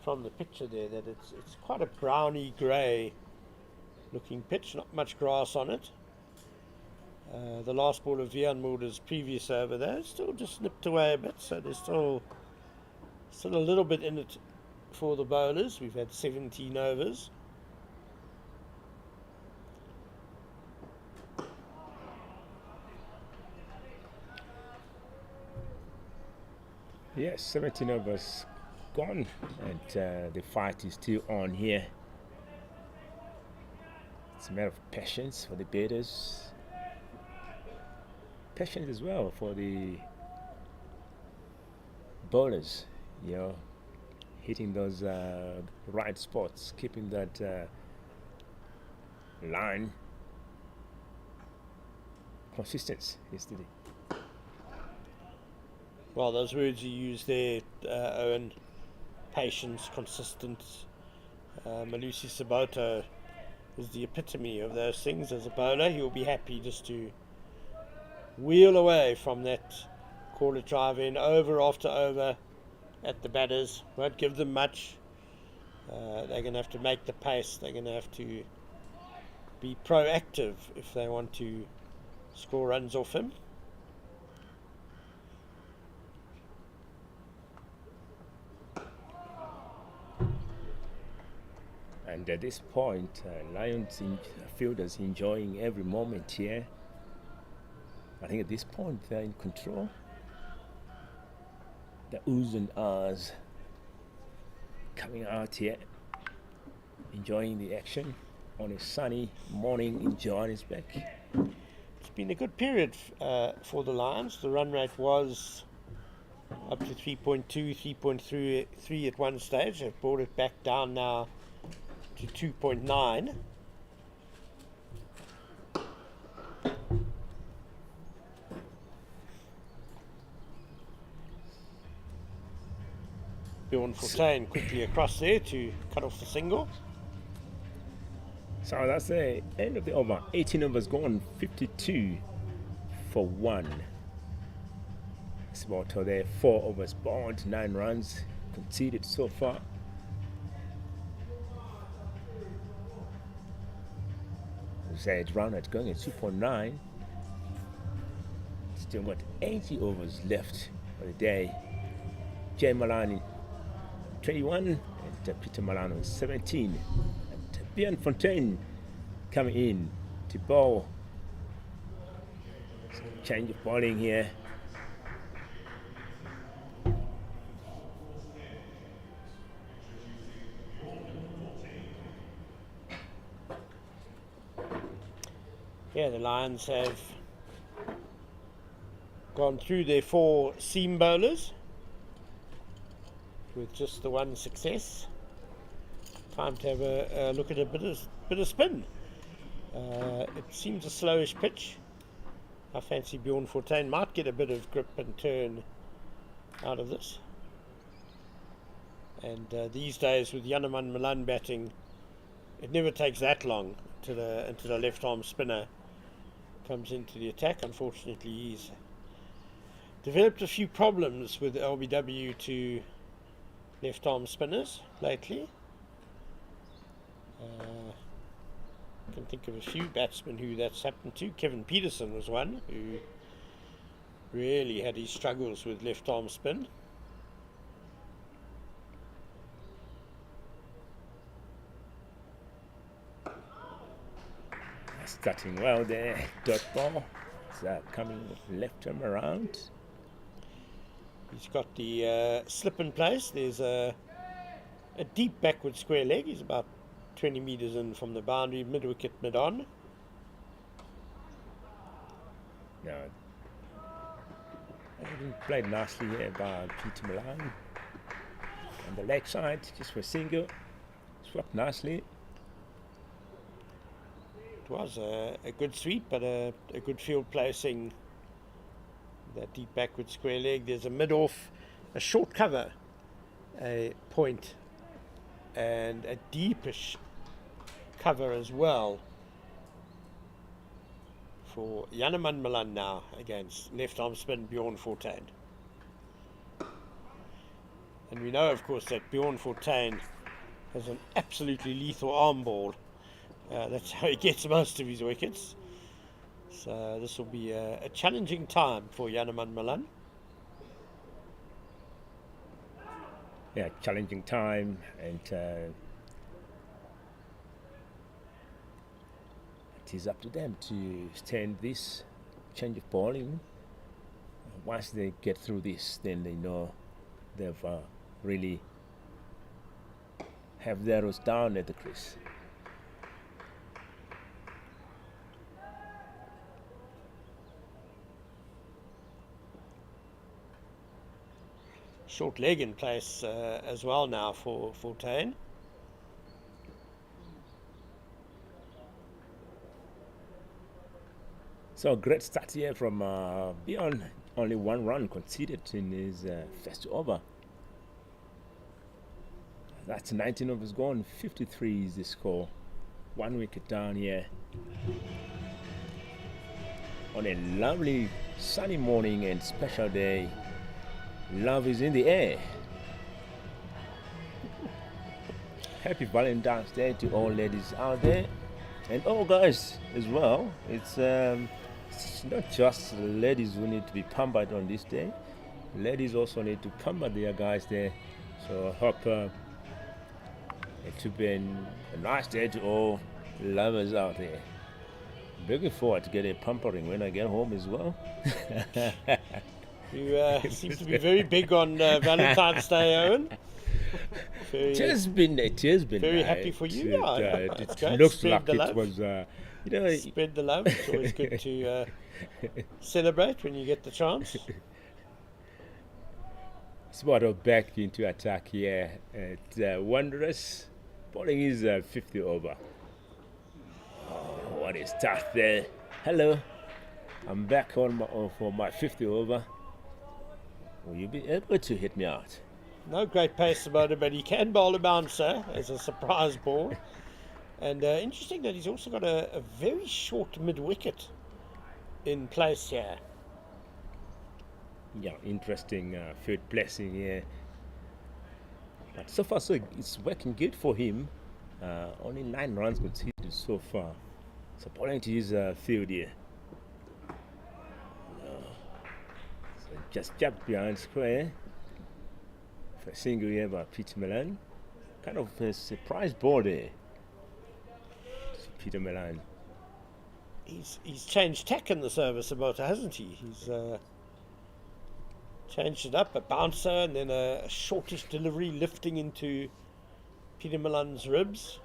from the picture there that it's quite a browny grey looking pitch, not much grass on it. The last ball of Vian Mulder's previous over there still just nipped away a bit, so there's still a little bit in it for the bowlers. We've had 17 overs.
Yes, 17 overs gone, and the fight is still on here. It's a matter of patience for the batters, patience as well for the bowlers, you know, hitting those right spots, keeping that line consistent yesterday.
Well, those words you use there, Owen, patience, consistent. Malusi Sabota is the epitome of those things as a bowler. He'll be happy just to wheel away from that call it drive in, over after over at the batters. Won't give them much. They're going to have to make the pace. They're going to have to be proactive if they want to score runs off him.
And at this point, Lions fielders enjoying every moment here. I think at this point they're in control. The oohs and ahs coming out here, enjoying the action on a sunny morning in Johannesburg.
It's been a good period for the Lions. The run rate was up to 3.2, 3.3 at one stage. They've brought it back down now to 2.9. Bjorn Fortuin quickly across there to cut off the single.
So that's the end of the over. 18 overs gone, 52 for 1. It's about there, 4 overs bowled, 9 runs conceded so far. Said run rate going at 2.9. Still got 80 overs left for the day. Malan 21 and Peter Malan on 17. And Bjorn Fontaine coming in to bowl. Some change of bowling here.
Yeah, the Lions have gone through their 4 seam bowlers with just the one success. Time to have a look at a bit of spin. It seems a slowish pitch. I fancy Bjorn Fortuin might get a bit of grip and turn out of this. And these days with Johannesburg Malan batting, it never takes that long until the left arm spinner comes into the attack. Unfortunately, he's developed a few problems with LBW to left arm spinners lately. I can think of a few batsmen who that's happened to. Kevin Peterson was one who really had his struggles with left arm spin.
Starting well there, dot ball. Coming left him around.
He's got the slip in place. There's a deep backward square leg. He's about 20 metres in from the boundary, mid wicket, mid on.
No, everything played nicely here by Peter Malan. On the leg side, just for a single, swept nicely.
It was a good sweep, but a good field placing. That deep backward square leg. There's a mid-off, a short cover, a point, and a deepish cover as well for Johannesburg Malan now against left arm spin Bjorn Fortuin. And we know, of course, that Bjorn Fortuin has an absolutely lethal arm ball. That's how he gets most of his wickets. So this will be a challenging time for Johannesburg Malan.
Yeah, challenging time, and it is up to them to stand this change of bowling. Once they get through this, then they know they've really have their arrows down at the crease.
Short leg in place as well now for Tane.
So great start here from beyond. Only one run conceded in his first over. That's 19 overs gone. 53 is the score. 1 wicket down here. On a lovely sunny morning and special day. Love is in the air. Happy Valentine's Day to all ladies out there, and all guys as well. It's not just ladies who need to be pampered on this day. Ladies also need to pamper their guys there. So I hope it to be a nice day to all lovers out there. Looking forward to getting pampering when I get home as well.
You seem to be very big on Valentine's Day, Owen.
It has been
very happy for you.
It looks
Spread
like
the
it
love.
was,
Spread the love. It's always good to celebrate when you get the chance.
Smarto back into attack here at Wanderers. Bowling is 50 over. Oh, what a start there. Hello. I'm back on for my 50 over. Will you be able to hit me out?
No great pace about it, but he can bowl a bouncer as a surprise ball. And interesting that he's also got a very short mid-wicket in place here.
Yeah, interesting third placing here. But so far, so it's working good for him. Only 9 runs conceded so far. So bowling to his field here. So just jumped behind square. For a single here by Peter Malan. Kind of a surprise ball there. Peter Malan.
He's changed tack in the service about it, hasn't he? He's changed it up, a bouncer and then a shortish delivery lifting into Peter Malan's ribs.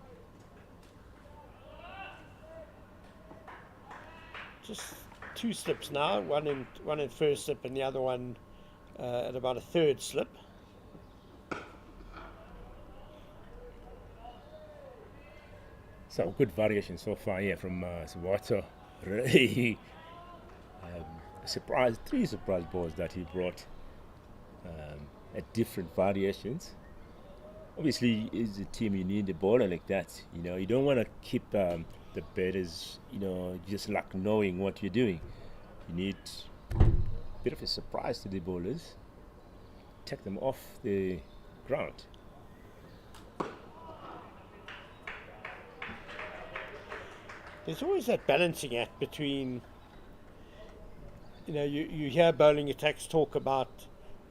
Just 2 slips now, one in first slip and the other one at about a third slip.
So good variation so far here from Swato. Really, three surprise balls that he brought at different variations. Obviously, as a team, you need a bowler like that. You don't want to keep the batters, just like knowing what you're doing. You need a bit of a surprise to the bowlers. Take them off the ground.
There's always that balancing act between, you hear bowling attacks talk about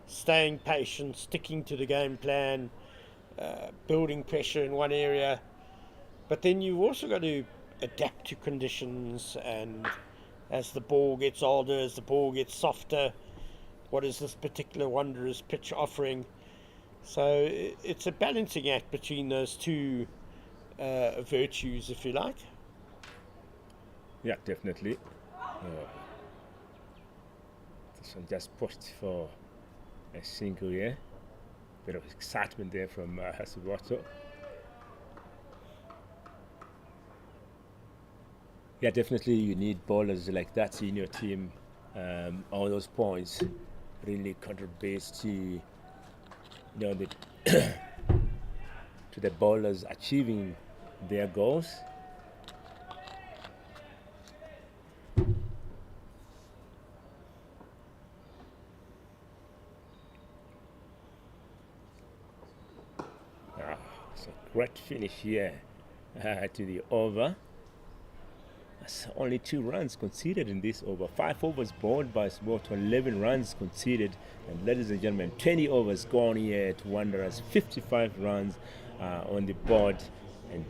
staying patient, sticking to the game plan, building pressure in one area, but then you've also got to adapt to conditions, and as the ball gets older, as the ball gets softer, what is this particular Wanderers pitch offering? So it's a balancing act between those two virtues, if you like.
Yeah, definitely. This one just pushed for a single here. Bit of excitement there from Hasuwato. Yeah, definitely you need bowlers like that in your team. All those points really contributes to the to the bowlers achieving their goals. Great finish here to the over. That's only 2 runs conceded in this over. 5 overs bowled by Swato, 11 runs conceded. And ladies and gentlemen, 20 overs gone here to Wanderers, 55 runs on the board. And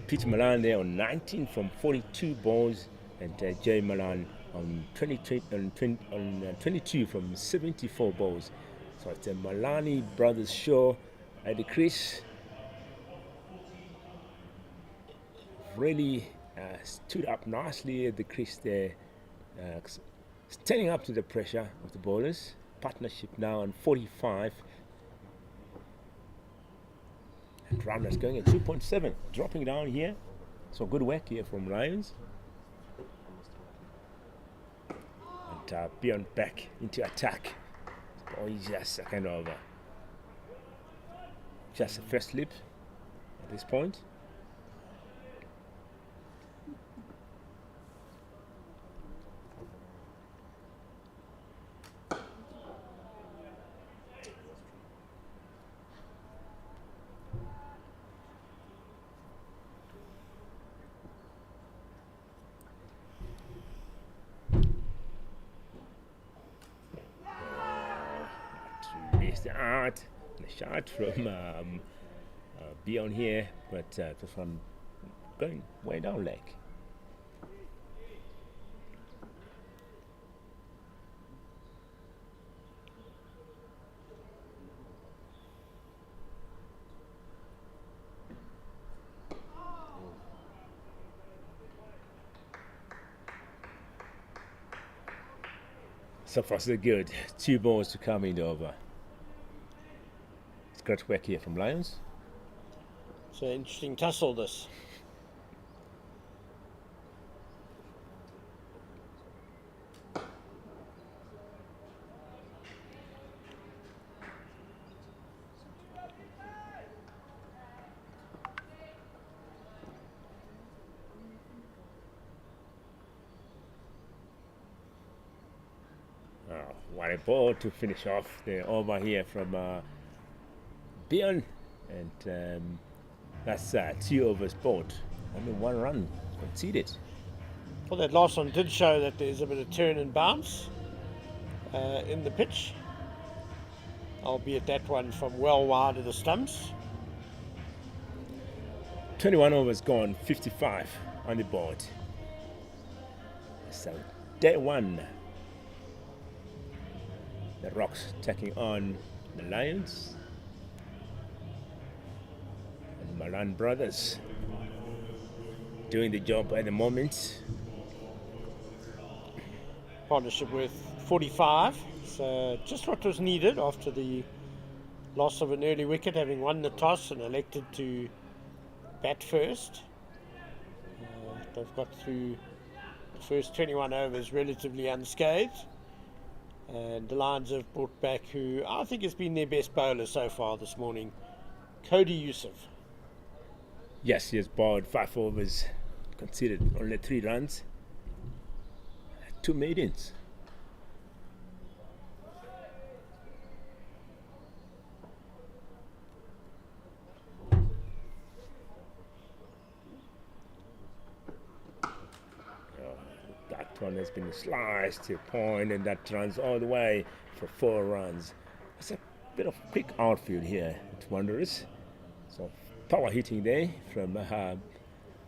Peter Malan there on 19 from 42 balls. And Jay Malan on 22 from 74 balls. So it's a Malani brothers show at the crease. Really stood up nicely at the crease there, standing up to the pressure of the bowlers. Partnership now on 45. And runners going at 2.7, dropping down here. So good work here from Lions. And beyond back into attack. Oh, he's just a kind of just a first slip at this point. The shot from beyond here, but this one going way down leg. So far so good. 2 balls to come in over. Great work here from Lions.
It's an interesting tussle, this.
Oh, what a ball to finish off the over here from Beyond, and that's 2 overs bowled. Only 1 run conceded.
Well, that last one did show that there's a bit of turn and bounce in the pitch, albeit that one from well wide of the stumps.
21 overs gone, 55 on the board. So day 1, the Rocks taking on the Lions. Malan brothers doing the job at the moment.
Partnership with 45, so just what was needed after the loss of an early wicket, having won the toss and elected to bat first. They've got through the first 21 overs relatively unscathed, and the Lions have brought back who I think has been their best bowler so far this morning, Cody Yusuf.
Yes, he has bowled 5 overs, conceded only 3 runs, 2 maidens. That one has been sliced to a point, and that runs all the way for 4 runs. It's a bit of quick outfield here at Wanderers. So power hitting there from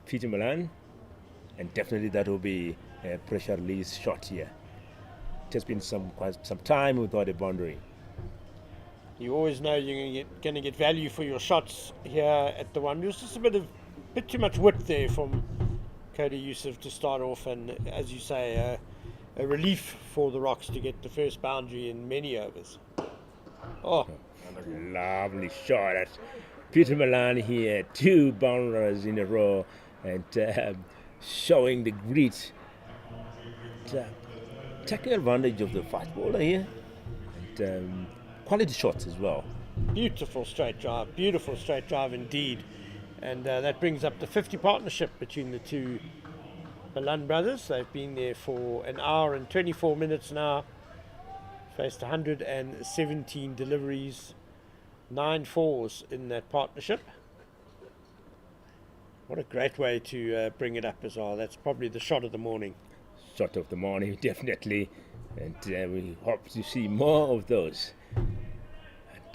Peter Malan, and definitely that will be a pressure release shot here. It has been quite some time without a boundary.
You always know you're going to get value for your shots here at the Wanderers. Just a bit too much width there from Cody Yusuf to start off, and as you say, a relief for the Rocks to get the first boundary in many overs. Oh,
lovely shot at Peter Malan here, 2 boundaries in a row, and showing the grit, taking advantage of the fast bowler here, and quality shots as well.
beautiful straight drive indeed. And that brings up the 50 partnership between the 2 Malan brothers. They've been there for an hour and 24 minutes now, faced 117 deliveries, 9 fours in that partnership. What a great way to bring it up as well. That's probably the shot of the morning.
Shot of the morning, definitely. And we hope to see more of those.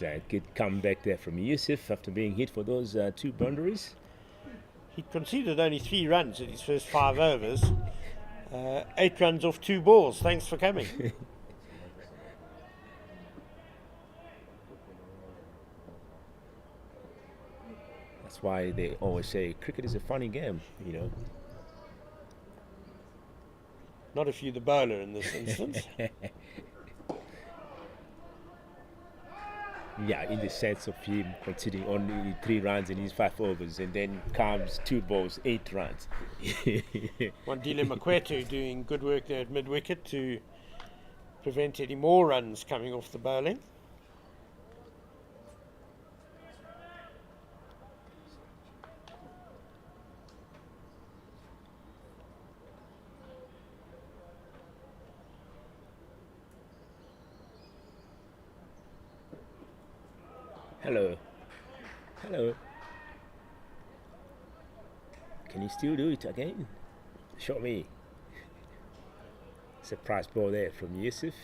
And good comeback there from Yusuf after being hit for those 2 boundaries.
He conceded only 3 runs in his first 5 overs. 8 runs off 2 balls. Thanks for coming.
That's why they always say cricket is a funny game, you know.
Not if you're the bowler in this instance.
Yeah, in the sense of him conceding only 3 runs in his 5 overs, and then comes 2 balls, 8 runs.
Wandile Makwetu doing good work there at mid-wicket to prevent any more runs coming off the bowling.
Hello. Hello. Can you still do it again? Show me. Surprise ball there from Yusuf.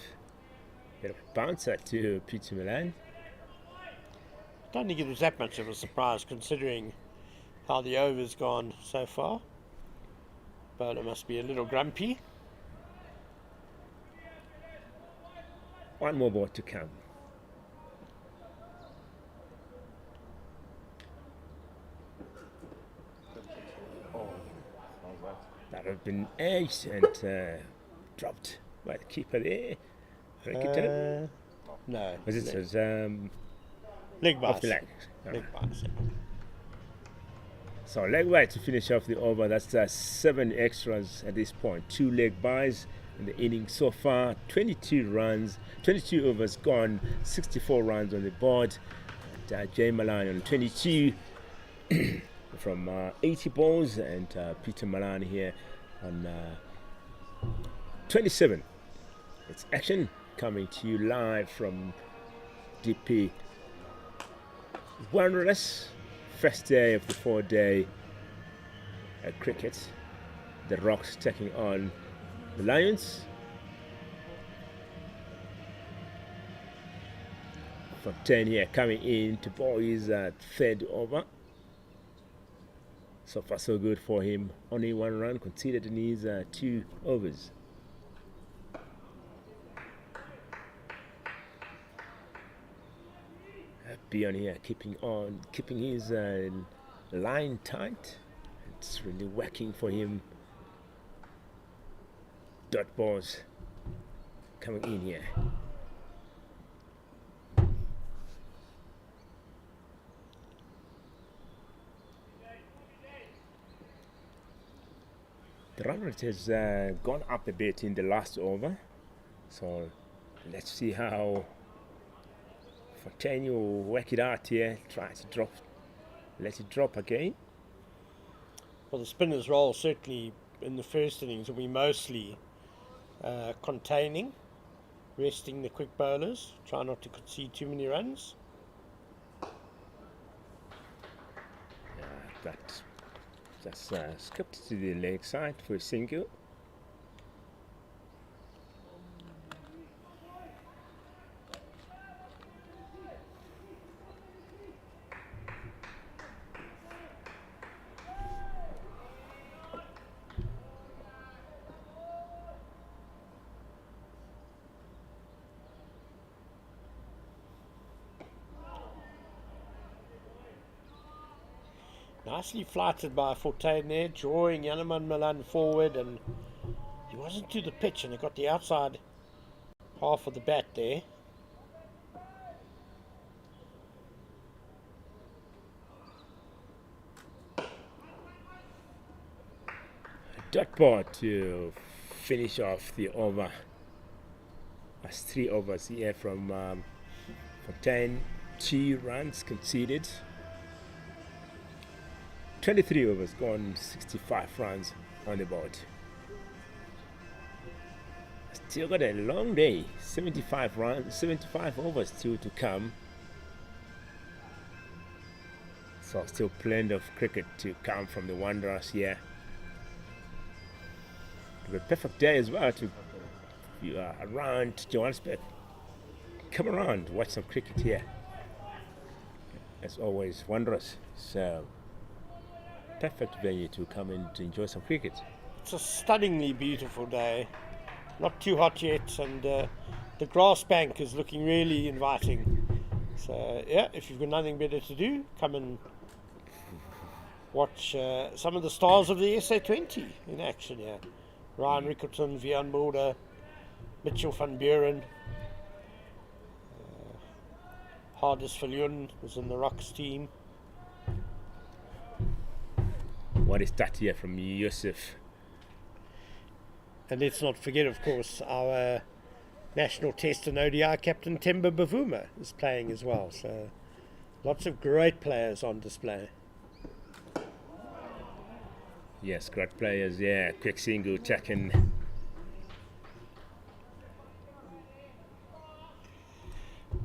Bit of a bouncer to Peter Malan.
I don't think it was that much of a surprise considering how the over's gone so far. Bowler must be a little grumpy.
One more ball to come. That would have been edged and dropped by the keeper there.
No.
Was it
leg
off
bias?
the leg?
Leg bias.
So leg bye to finish off the over. That's 7 extras at this point. 2 leg byes in the inning so far. 22 runs, 22 overs gone, 64 runs on the board. And, Jay Malan on 22 from 80 balls, and Peter Malan here on 27. It's action coming to you live from DP Wanderers. First day of the 4-day cricket. The Rocks taking on the Lions. From 10 here coming in to bowl his 3rd over. So far so good for him. Only 1 run conceded in his 2 overs. Beyond here keeping his line tight. It's really working for him. Dot balls coming in here. The run rate has gone up a bit in the last over, so let's see how Fontaine will work it out here. Try to drop, let it drop again.
Well, the spinner's role certainly in the first innings will be mostly containing, resting the quick bowlers, try not to concede too many runs.
That's skipped to the leg side for a single.
Nicely flighted by Fontaine there, drawing Yanaman Malan forward, and he wasn't to the pitch, and he got the outside half of the bat there.
Dot ball to finish off the over. That's 3 overs here from Fontaine. 2 runs conceded. 23 overs gone, 65 runs on the board. Still got a long day. 75 runs, 75 overs still to come. So still plenty of cricket to come from the Wanderers here. A perfect day as well to, if you are around Johannesburg, come around, watch some cricket here. As always, Wanderers. So perfect venue to come in to enjoy some cricket.
it's a stunningly beautiful day. Not too hot yet, and the grass bank is looking really inviting. So yeah, if you've got nothing better to do, come and watch some of the stars of the SA20 in action here. Ryan Rickerton, Vian Mulder, Mitchell van Buren, Hardis Viljoen was in the Rocks team.
What is that here from Yusuf?
And let's not forget, of course, our national test and ODI captain Temba Bavuma is playing as well. So lots of great players on display.
Yes, great players, yeah. Quick single, checking.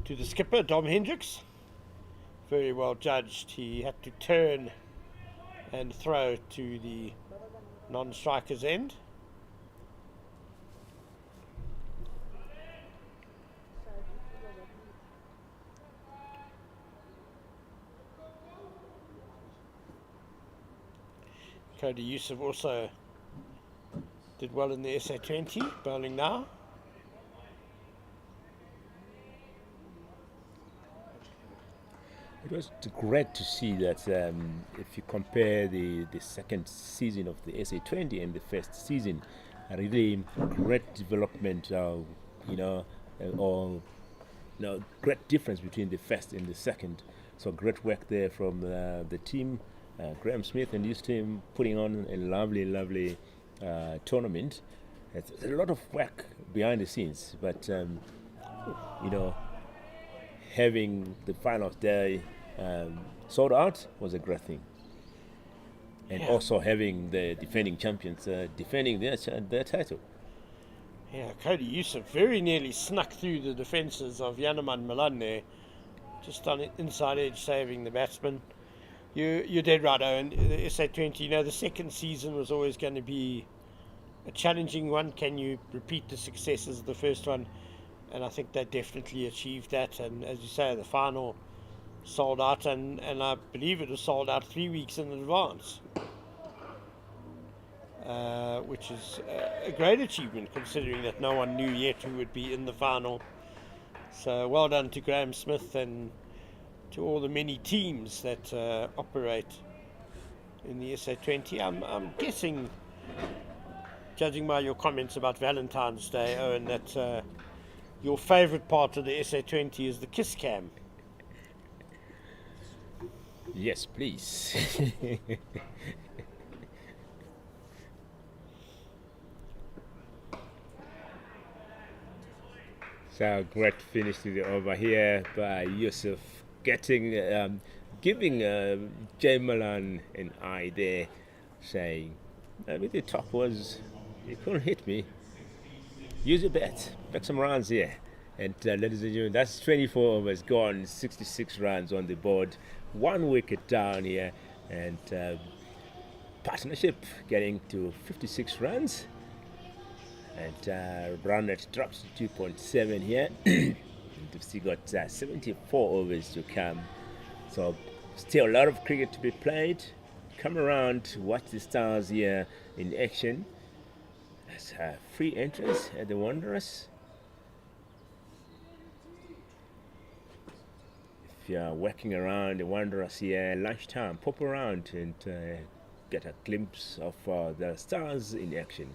To the skipper, Dom Hendricks. Very well judged. He had to turn and throw to the non-striker's end. Cody Yusuf also did well in the SA20, bowling now.
It was great to see that if you compare the second season of the SA20 and the first season, a really great development, or great difference between the first and the second. So great work there from the team. Graham Smith and his team putting on a lovely tournament. It's a lot of work behind the scenes, but having the finals day sold out was a great thing, and also having the defending champions defending their title.
Yeah, Cody Yusuf very nearly snuck through the defences of Yaneman Malan there, just on the inside edge saving the batsman. You're dead right, Owen. The SA20, the second season was always going to be a challenging one. Can you repeat the successes of the first one? And I think they definitely achieved that. And as you say, the final sold out, and I believe it was sold out 3 weeks in advance, which is a great achievement considering that no one knew yet who would be in the final. So well done to Graham Smith and to all the many teams that operate in the SA20. I'm guessing, judging by your comments about Valentine's Day, Owen, that your favourite part of the SA20 is the kiss cam.
Yes, please. So great finish to the over here by Yusuf, giving J Malan an eye there, saying, the top was, you couldn't hit me. Use your bet, back some runs here. And ladies and gentlemen, that's 24 overs gone, 66 runs on the board, 1 wicket down here, and partnership getting to 56 runs. And run rate drops to 2.7 here. We've still got 74 overs to come. So still a lot of cricket to be played. Come around, watch the stars here in action. That's free entrance at the Wanderers. If you're working around the Wanderers here lunchtime, pop around and get a glimpse of the stars in action.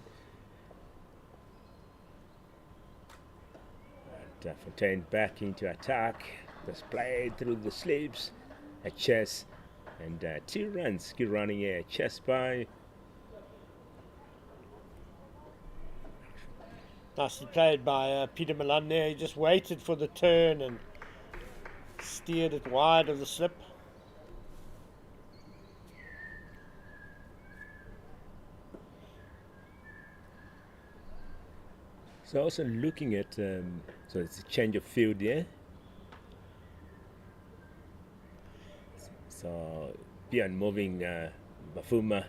Fontaine back into attack, just played through the sleeves, a chase, and 2 runs, good running a chase by.
Nicely played by Peter Malan there. He just waited for the turn and steered it wide of the slip.
So also looking at, so it's a change of field there. So beyond moving Bafuma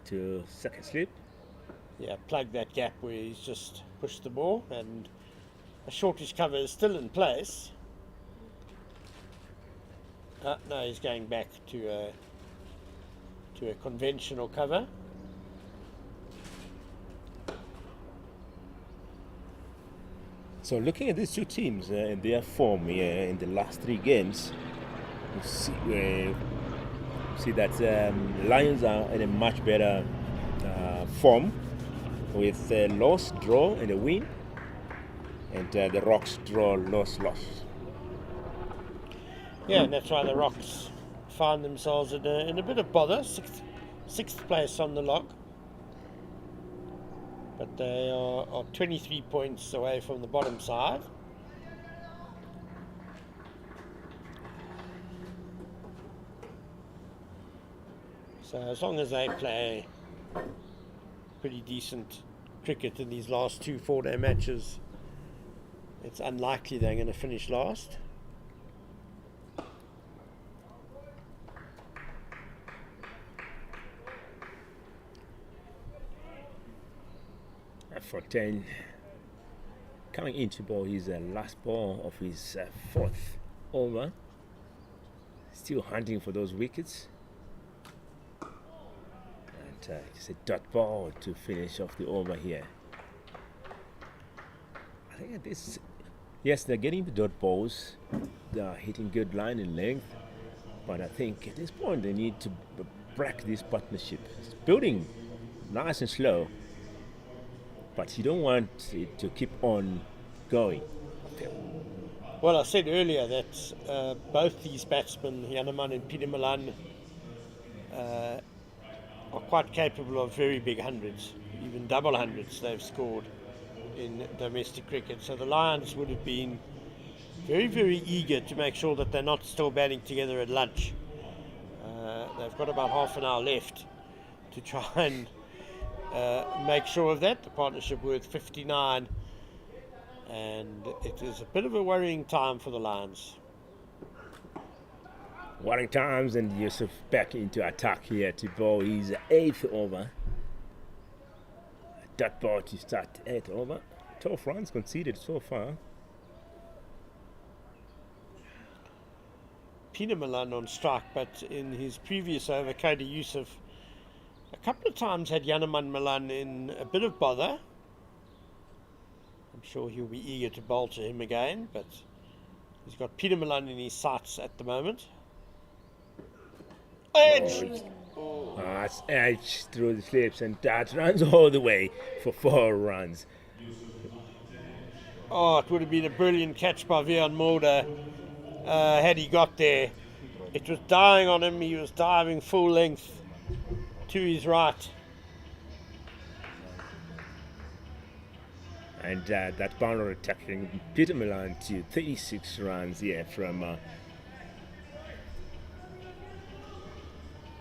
to second slip.
Yeah, plug that gap where he's just pushed the ball, and a shortish cover is still in place. No, he's going back to a conventional cover.
So looking at these two teams and their form in the last 3 games, see that Lions are in a much better form with a loss, draw, and a win, and the Rocks draw, loss, loss.
Yeah, and that's why the Rocks find themselves in a bit of bother, sixth place on the log. But they are 23 points away from the bottom side. So as long as they play pretty decent cricket in these last 2 4-day matches, it's unlikely they're going to finish last.
Fontaine coming into ball his last ball of his 4th over, still hunting for those wickets, and just a dot ball to finish off the over here. I think at this, yes, they're getting the dot balls, they're hitting good line and length, but I think at this point they need to break this partnership. It's building nice and slow, but you don't want it to keep on going.
Well, I said earlier that both these batsmen, Yanaman and Peter Malan, are quite capable of very big hundreds, even double hundreds they've scored in domestic cricket. So the Lions would have been very, very eager to make sure that they're not still batting together at lunch. They've got about half an hour left to try and make sure of that. The partnership worth 59, and it is a bit of a worrying time for the Lions.
Worrying times, and Yusuf back into attack here to bowl his 8th over. Dot ball to start 8th over. 12 runs conceded so far.
Peter Malan on strike, but in his previous over, Cody Yusuf a couple of times had Yanaman Malan in a bit of bother. I'm sure he'll be eager to bowl to him again, but he's got Peter Malan in his sights at the moment. Edge!
It's edge through the slips, and that runs all the way for 4 runs.
Oh, it would have been a brilliant catch by Vian Mulder had he got there. It was dying on him. He was diving full length to his right.
And that boundary attacking Peter Malan to 36 runs here from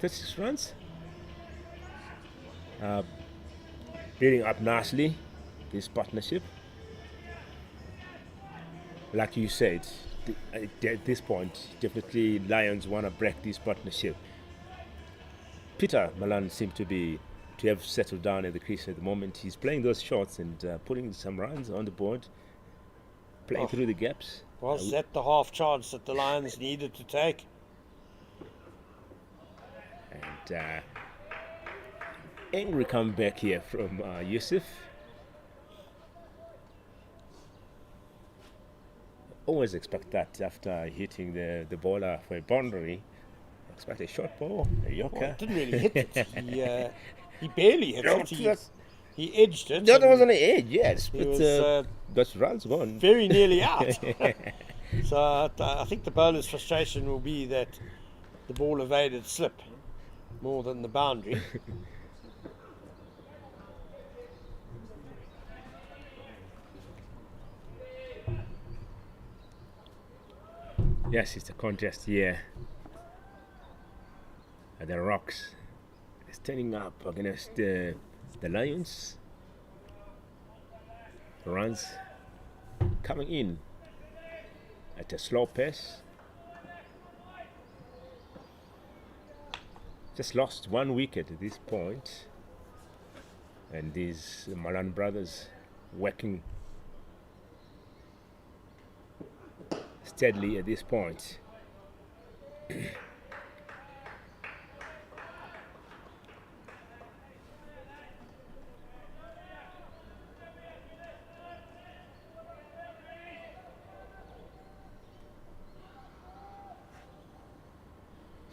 36 runs. Building up nicely, this partnership. Like you said, at this point, definitely Lions want to break this partnership. Peter Malan seems to have settled down at the crease at the moment. He's playing those shots and putting some runs on the board, playing through the gaps.
Was that the half chance that the Lions needed to take?
And angry comeback here from Yusuf. Always expect that after hitting the bowler for a boundary. Expect a short ball, a yorker.
Well, it didn't really hit it. He barely hit it. He edged it.
No, there was on the edge, yes.
He
But
was
those runs gone.
very nearly out. So I think the bowler's frustration will be that the ball evaded slip more than the boundary.
Yes, it's a contest here. At the Rocks standing up against the Lions. Runs coming in at a slow pace. Just lost 1 wicket at this point, and these Malan brothers working steadily at this point.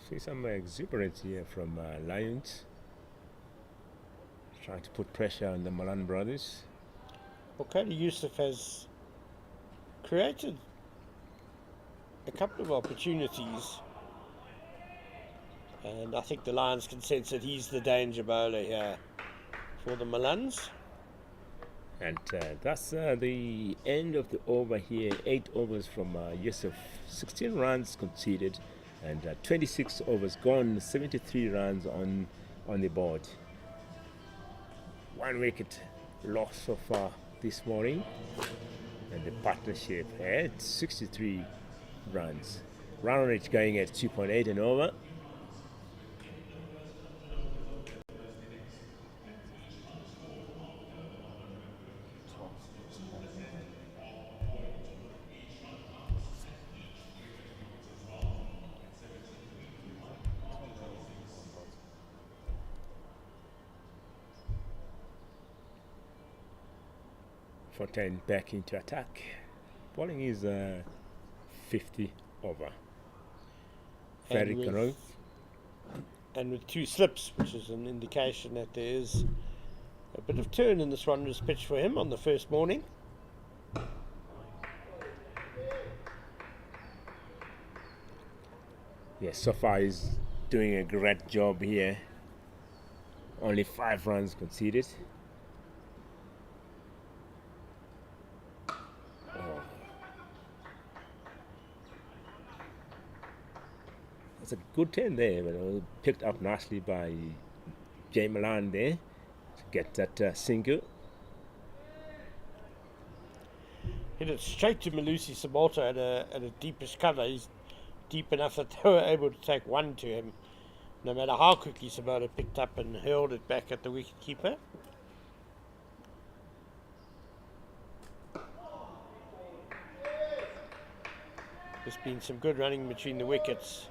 See some exuberance here from Lions. Trying to put pressure on the Malan brothers.
Well, Cody Yusuf has created a couple of opportunities, and I think the Lions can sense that he's the danger bowler here for the Malans.
And that's the end of the over here. 8 overs from Yusuf. 16 runs conceded and 26 overs gone. 73 runs on the board. 1 wicket lost so far this morning. And the partnership had 63 runs. Run rate going at 2.8 and over. Fontaine back into attack. Bowling is 50 over. Very good.
And with 2 slips, which is an indication that there is a bit of turn in this Wanderers pitch for him on the first morning.
Yes, so far he's doing a great job here. Only 5 runs conceded. It's a good turn there, but it was picked up nicely by Malan there to get that single.
Hit it straight to Malusi Sabolta at a deepish cover. He's deep enough that they were able to take 1 to him, no matter how quickly Sabolta picked up and hurled it back at the wicket keeper. There's been some good running between the wickets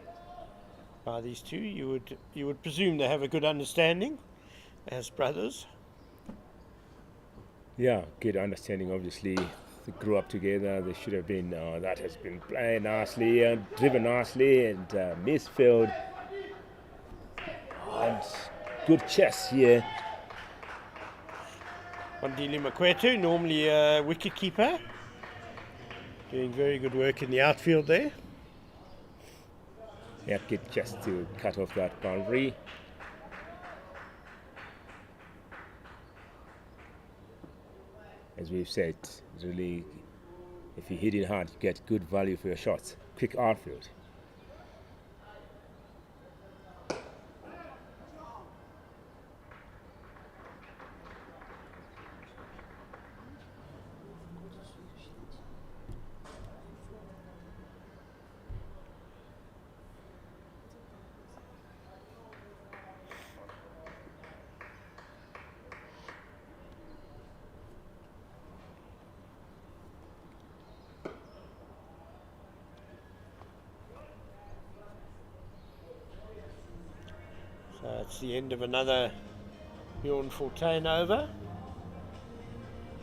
by these two. You would presume they have a good understanding as brothers.
Yeah, good understanding. Obviously, they grew up together. They should have been. That has been played nicely and driven nicely and misfield and good chess here.
Wandile Makwetu, normally a wicket keeper, doing very good work in the outfield there.
Yeah, good just to cut off that boundary. As we've said, really, if you hit it hard, you get good value for your shots. Quick outfield.
So it's the end of another Bjorn Fontaine over.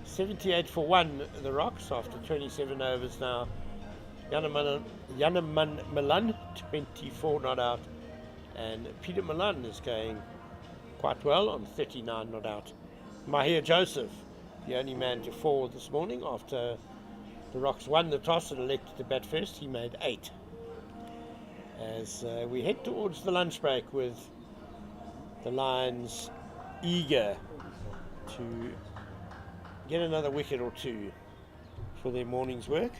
78 for 1, the Rocks, after 27 overs now. Janeman Malan, 24 not out. And Peter Malan is going quite well on 39 not out. Mahir Joseph, the only man to fall this morning after the Rocks won the toss and elected to bat first. He made 8. As we head towards the lunch break with the Lions eager to get another wicket or 2 for their morning's work.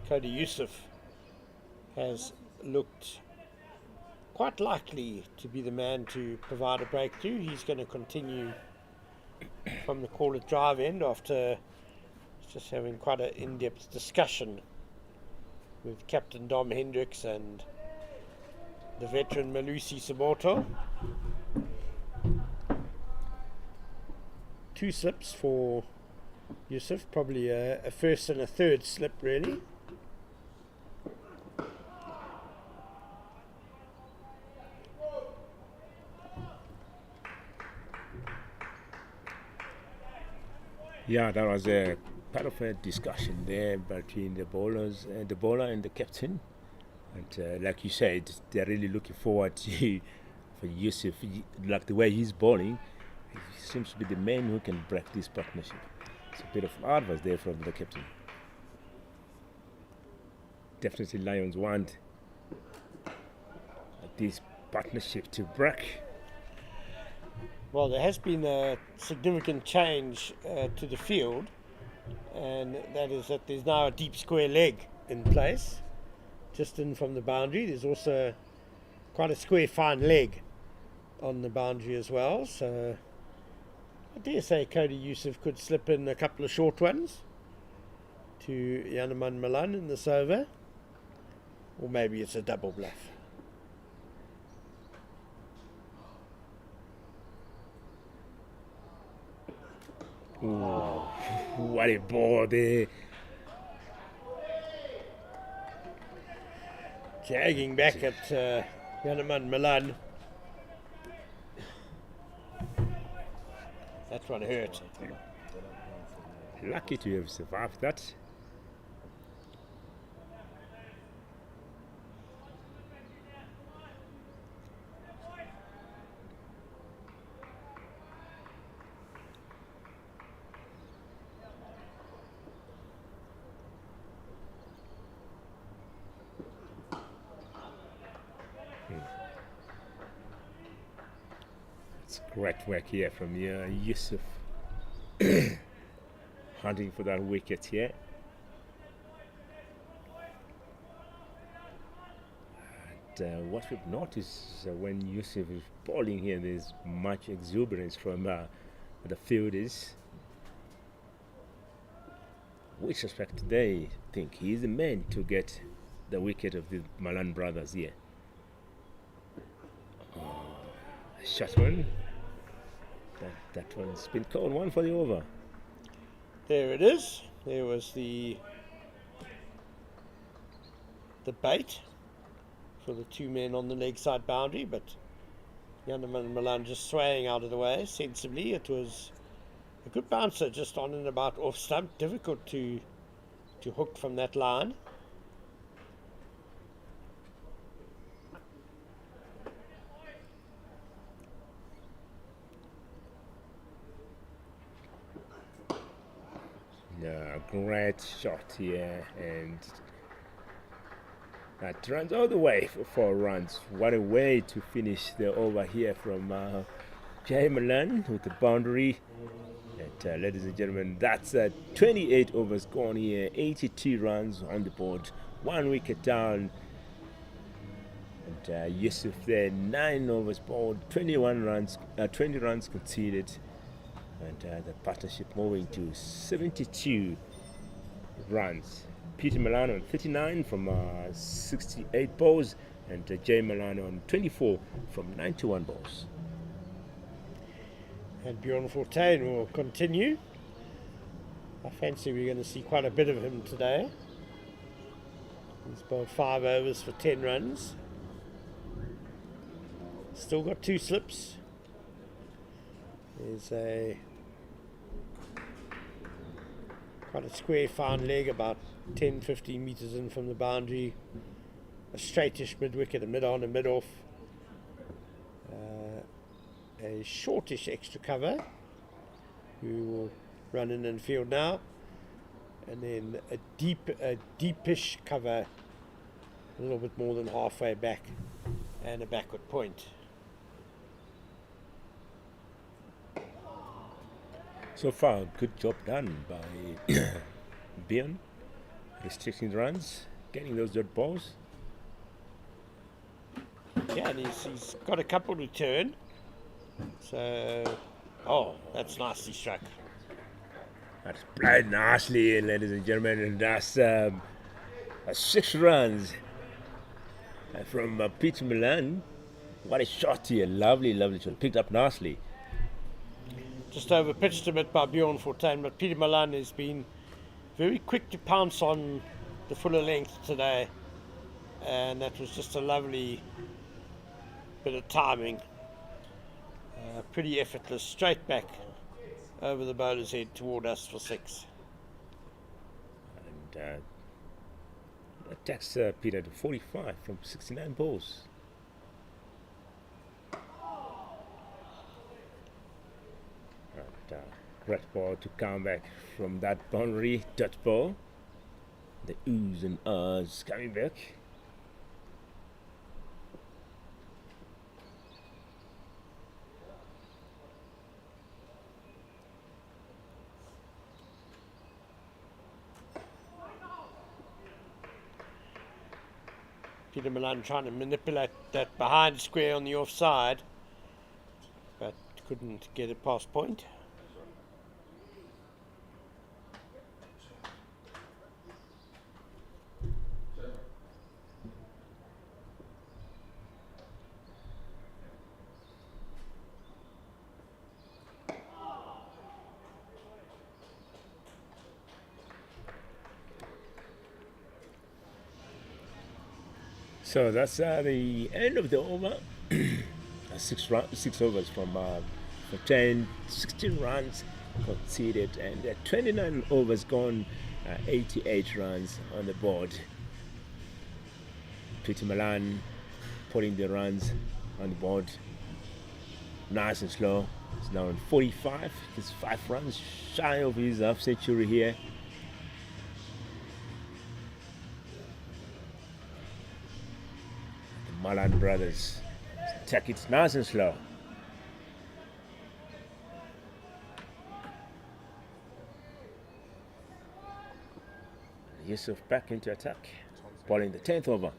Cody Yusuf has looked quite likely to be the man to provide a breakthrough. He's going to continue from the call at drive end after just having quite an in-depth discussion with Captain Dom Hendricks and the veteran Malusi Sabolta. 2 slips for Yusuf, probably a first and a third slip really.
Yeah, that was a part of a discussion there between the bowlers, the bowler and the captain. And like you said, they're really looking forward to for Yusuf. Like the way he's bowling, he seems to be the man who can break this partnership. It's a bit of advice there from the captain. Definitely Lions want this partnership to break.
Well, there has been a significant change to the field, and that is that there's now a deep square leg in place, just in from the boundary. There's also quite a square fine leg on the boundary as well, so I dare say Cody Yusuf could slip in a couple of short ones to Johannesburg Malan in this over, or maybe it's a double bluff.
Ooh, what a ball there.
Jagging back at Johannesburg Malan. That one hurt.
Lucky to have survived that. It's great work here from Yusuf. Hunting for that wicket here. And what we've noticed when Yusuf is bowling here, there's much exuberance from the fielders. Which respect they think he's the man to get the wicket of the Malan brothers here. Shot one. That one's been called, one for the over.
There it is. There was the bait for the two men on the leg side boundary, but Johannesburg Malan just swaying out of the way sensibly. It was a good bouncer, just on and about off stump. Difficult to hook from that line.
Yeah, great shot here, and that runs all the way for 4 runs. What a way to finish the over here from Malan with the boundary. And ladies and gentlemen, that's 28 overs gone here, 82 runs on the board, 1 wicket down. And Yusuf there, 9 overs bowled, 20 runs conceded. And the partnership moving to 72 runs. Peter Malan on 39 from 68 balls, and Malan on 24 from 91 balls.
And Bjorn Fortuin will continue. I fancy we're going to see quite a bit of him today. He's bowled 5 overs for 10 runs. Still got 2 slips. There's quite a square fine leg, about 10-15 metres in from the boundary. A straightish mid-wicket, a mid-on, a mid-off. A shortish extra cover, who will run in and field now. And then a deepish cover, a little bit more than halfway back, and a backward point.
So far, good job done by Bjorn, restricting the runs, getting those dirt balls.
Yeah, and he's got a couple to turn. So, that's nicely struck.
That's played nicely, ladies and gentlemen, and that's 6 runs from Peter Malan. What a shot here, lovely shot, picked up nicely.
Just over pitched a bit by Bjorn Fortuin, but Peter Malan has been very quick to pounce on the fuller length today, and that was just a lovely bit of timing. Pretty effortless, straight back over the bowler's head toward us for 6.
That takes Peter to 45 from 69 balls. Great ball to come back from that boundary, dot ball. The oohs and ahs coming back.
Peter Malan trying to manipulate that behind square on the offside, but couldn't get it past point.
So that's the end of the over. Six overs from 16 runs conceded, and 29 overs gone, 88 runs on the board. Peter Malan putting the runs on the board nice and slow. He's now on 45. He's 5 runs shy of his half century here. Malan brothers take it nice and slow. Yusuf back into attack, bowling the 10th over.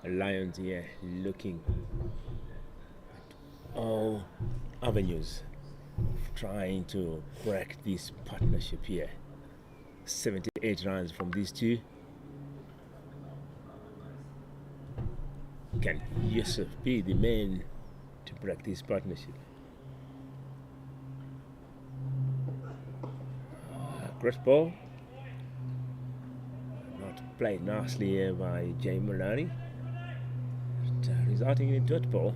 Lions here looking at all avenues of trying to break this partnership here. 78 runs from these two. Can Yusuf be the man to break this partnership? Great ball. Not played nicely here by Jay Malani. Resulting in a dot ball.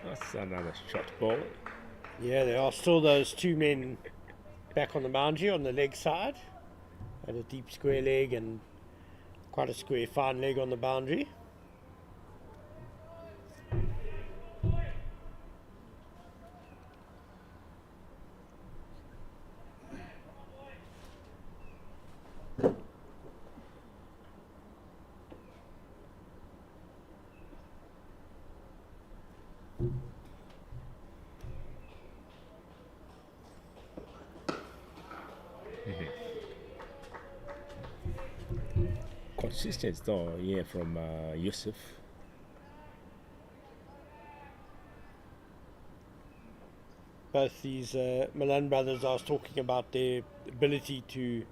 That's another shot ball.
Yeah, there are still those two men back on the boundary on the leg side. Had a deep square leg and quite a square fine leg on the boundary.
Consistent though, yeah, from Yusuf.
Both these Malan brothers, I was talking about their ability to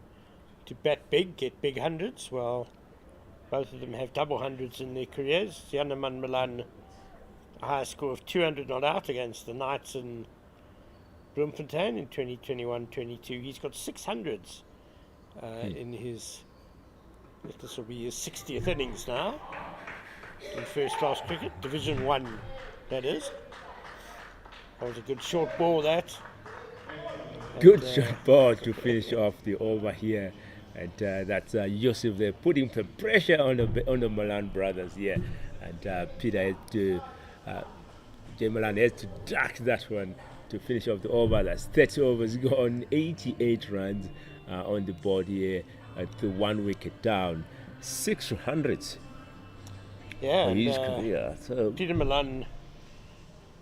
bat big, get big hundreds. Well, both of them have double hundreds in their careers. Johannesburg Malan, a high score of 200 not out against the Knights in Bloemfontein in 2021-22. He's got 600s in his... This will be his 60th innings now in first class cricket, Division 1, that is. That was a good short ball, that.
Good short ball to finish off the over here. And that's Yusuf there putting the pressure on the Malan brothers here. And Peter had to Malan has to duck that one to finish off the over. That's 30 overs gone, 88 runs on the board here at the 1 wicket down. 600s
Yeah,
for
and,
his career. So
Peter Malan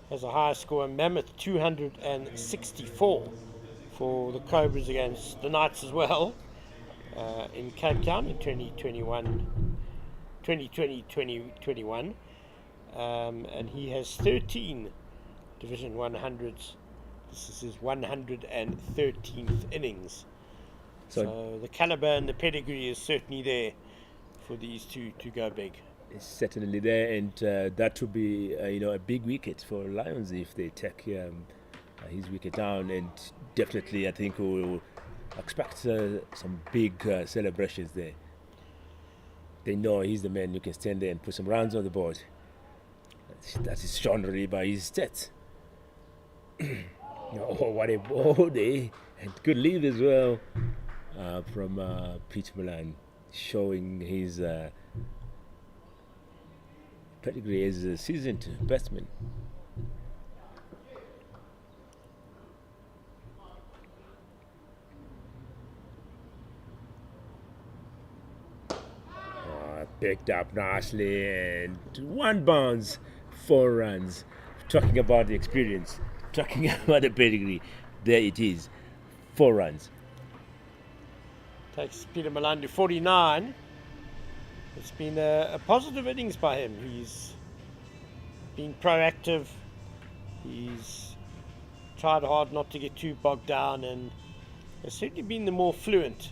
has a high score, a mammoth 264 for the Cobras against the Knights as well in Cape Town in 2020-2021. And he has 13 Division 100s. This is his 113th innings. So the caliber and the pedigree is certainly there for these two to go big.
it's certainly there, and that would be a big wicket for Lions if they take his wicket down, and definitely I think we'll expect some big celebrations there. They know he's the man who can stand there and put some runs on the board. That is shown really by his stats. Oh, what a ball there, and good lead as well from Peter Malan, showing his pedigree as a seasoned batsman. Picked up nicely, and 1 bounce, 4 runs. Talking about the experience, talking about the pedigree, there it is, 4 runs.
Takes Peter Malan to 49. It's been a positive innings by him. He's been proactive. He's tried hard not to get too bogged down, and has certainly been the more fluent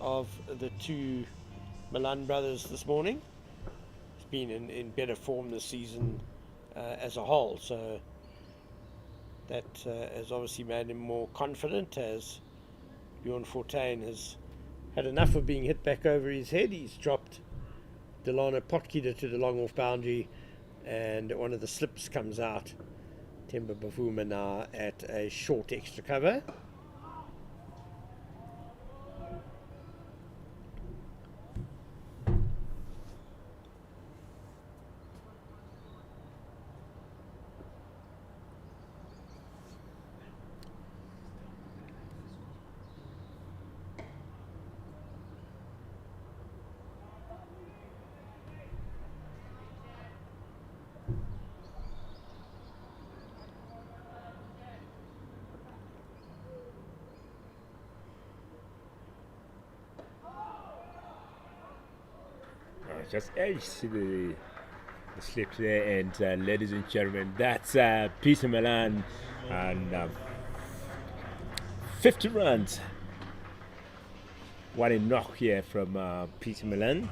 of the two Malan brothers this morning. He's been in better form this season as a whole, so that has obviously made him more confident, as Bjorn Fortuin has had enough of being hit back over his head. He's dropped Delano Potgieter to the long off boundary, and one of the slips comes out. Temba Bavuma now at a short extra cover.
Just edged the slip there, and ladies and gentlemen, that's Peter Malan, and 50 runs. What a knock here from Peter Malan.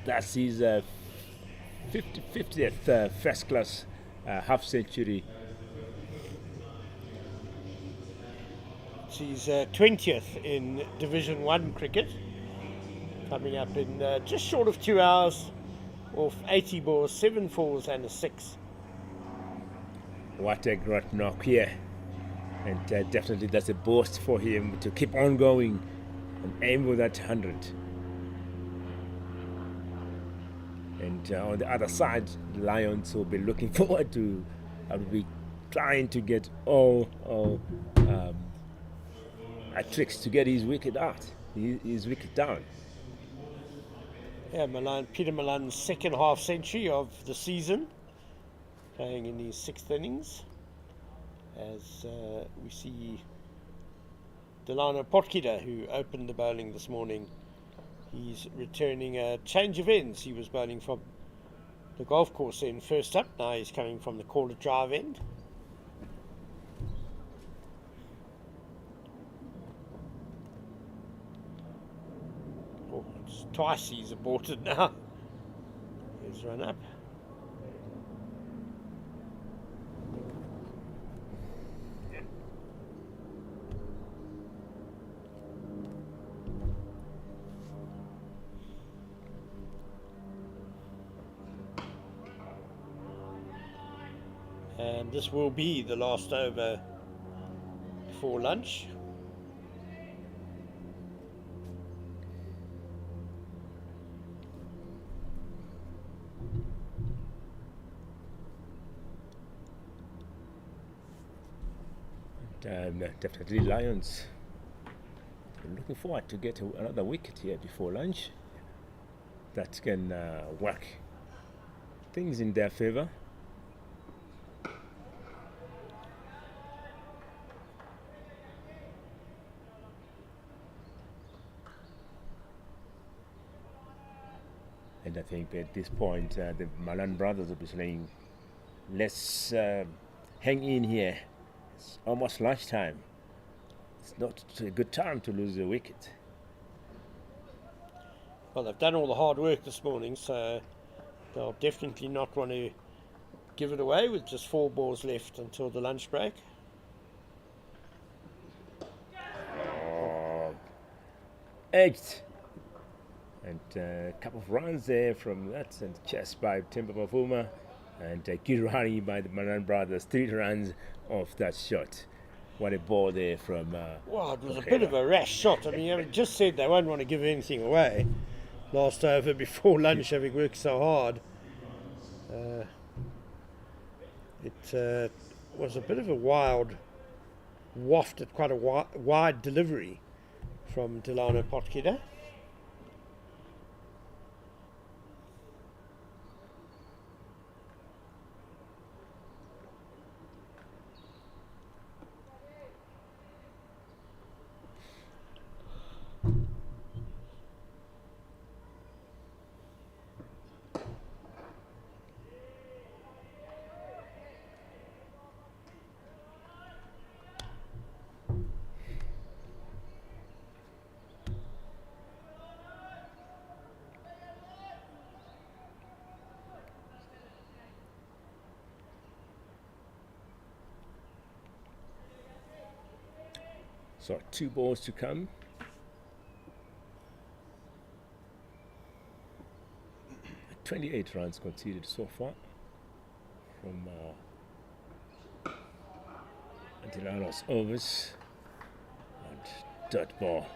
That's his 50th first class half century.
It's his 20th in Division 1 cricket. Coming up in just short of 2 hours, off 80 balls, 7 fours and a 6.
What a great knock here. And definitely that's a boost for him to keep on going and aim for that 100. And on the other side, the Lions will be looking forward to be trying to get all tricks to get his wicket out, his wicket down.
Yeah, Peter Malan's second half century of the season, playing in his 6th innings, as we see Delano Potgieter, who opened the bowling this morning. He's returning a change of ends. He was bowling from the golf course in first up. Now he's coming from the corner drive end. Oh, it's twice he's aborted now. He's run up. And this will be the last over before lunch.
Definitely Lions. I'm looking forward to get another wicket here before lunch. That can work things in their favor. And I think at this point, the Malan brothers will be saying, let's hang in here. It's almost lunchtime. It's not a good time to lose a wicket.
Well, they've done all the hard work this morning, so they'll definitely not want to give it away with just 4 balls left until the lunch break.
Edged. And a couple of runs there from that, and chest by Timber Mafuma, and Kirani by the Malan brothers. 3 runs off that shot. What a ball there from.
Well, it was a bit of a rash shot. I mean, I just said they won't want to give anything away. Last over before lunch, having worked so hard. It was a bit of a wild waft at quite a wide delivery from Delano Potgieter.
So 2 balls to come. – 28 runs conceded so far from Delano's overs, and dot ball.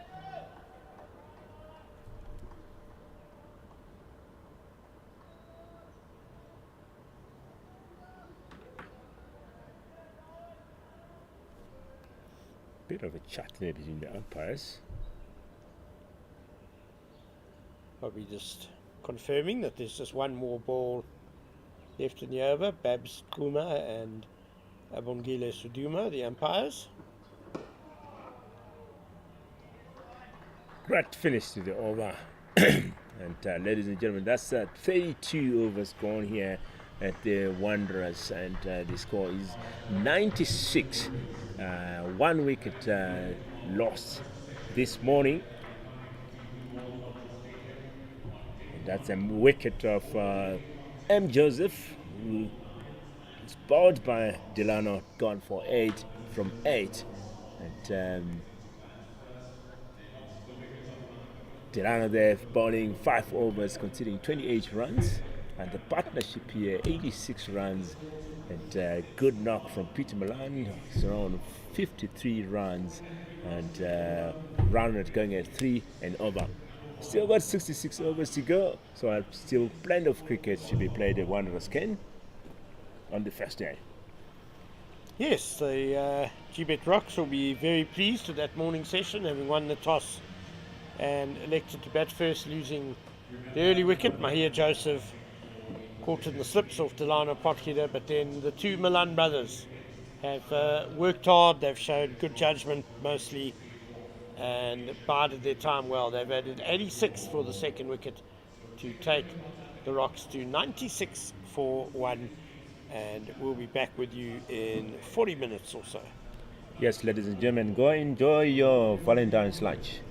Bit of a chat there between the umpires.
Probably just confirming that there's just 1 more ball left in the over. Babs Kuma and Abongile Suduma, the umpires.
Great finish to the over. And ladies and gentlemen, that's 32 overs gone here at the Wanderers, and the score is 96. 1 wicket lost this morning. And that's a wicket of M. Joseph, who is bowled by Delano, gone for 8 from 8. And Delano there bowling 5 overs, conceding 28 runs. And the partnership here, 86 runs. And good knock from Peter Malan, it's around 53 runs. And Ronald going at 3 and over. Still got 66 overs to go. So still plenty of cricket to be played at Wanderers Ken on the first day.
Yes, the Gbets Rocks will be very pleased with that morning session, having won the toss and elected to bat first, losing the early wicket. Mahia Joseph caught in the slips of Delano Potgieter, but then the 2 Malan brothers have worked hard. They've shown good judgment mostly and bided their time well. They've added 86 for the second wicket to take the Rocks to 96 for 1, and we'll be back with you in 40 minutes or so.
Yes, ladies and gentlemen, go enjoy your Valentine's lunch.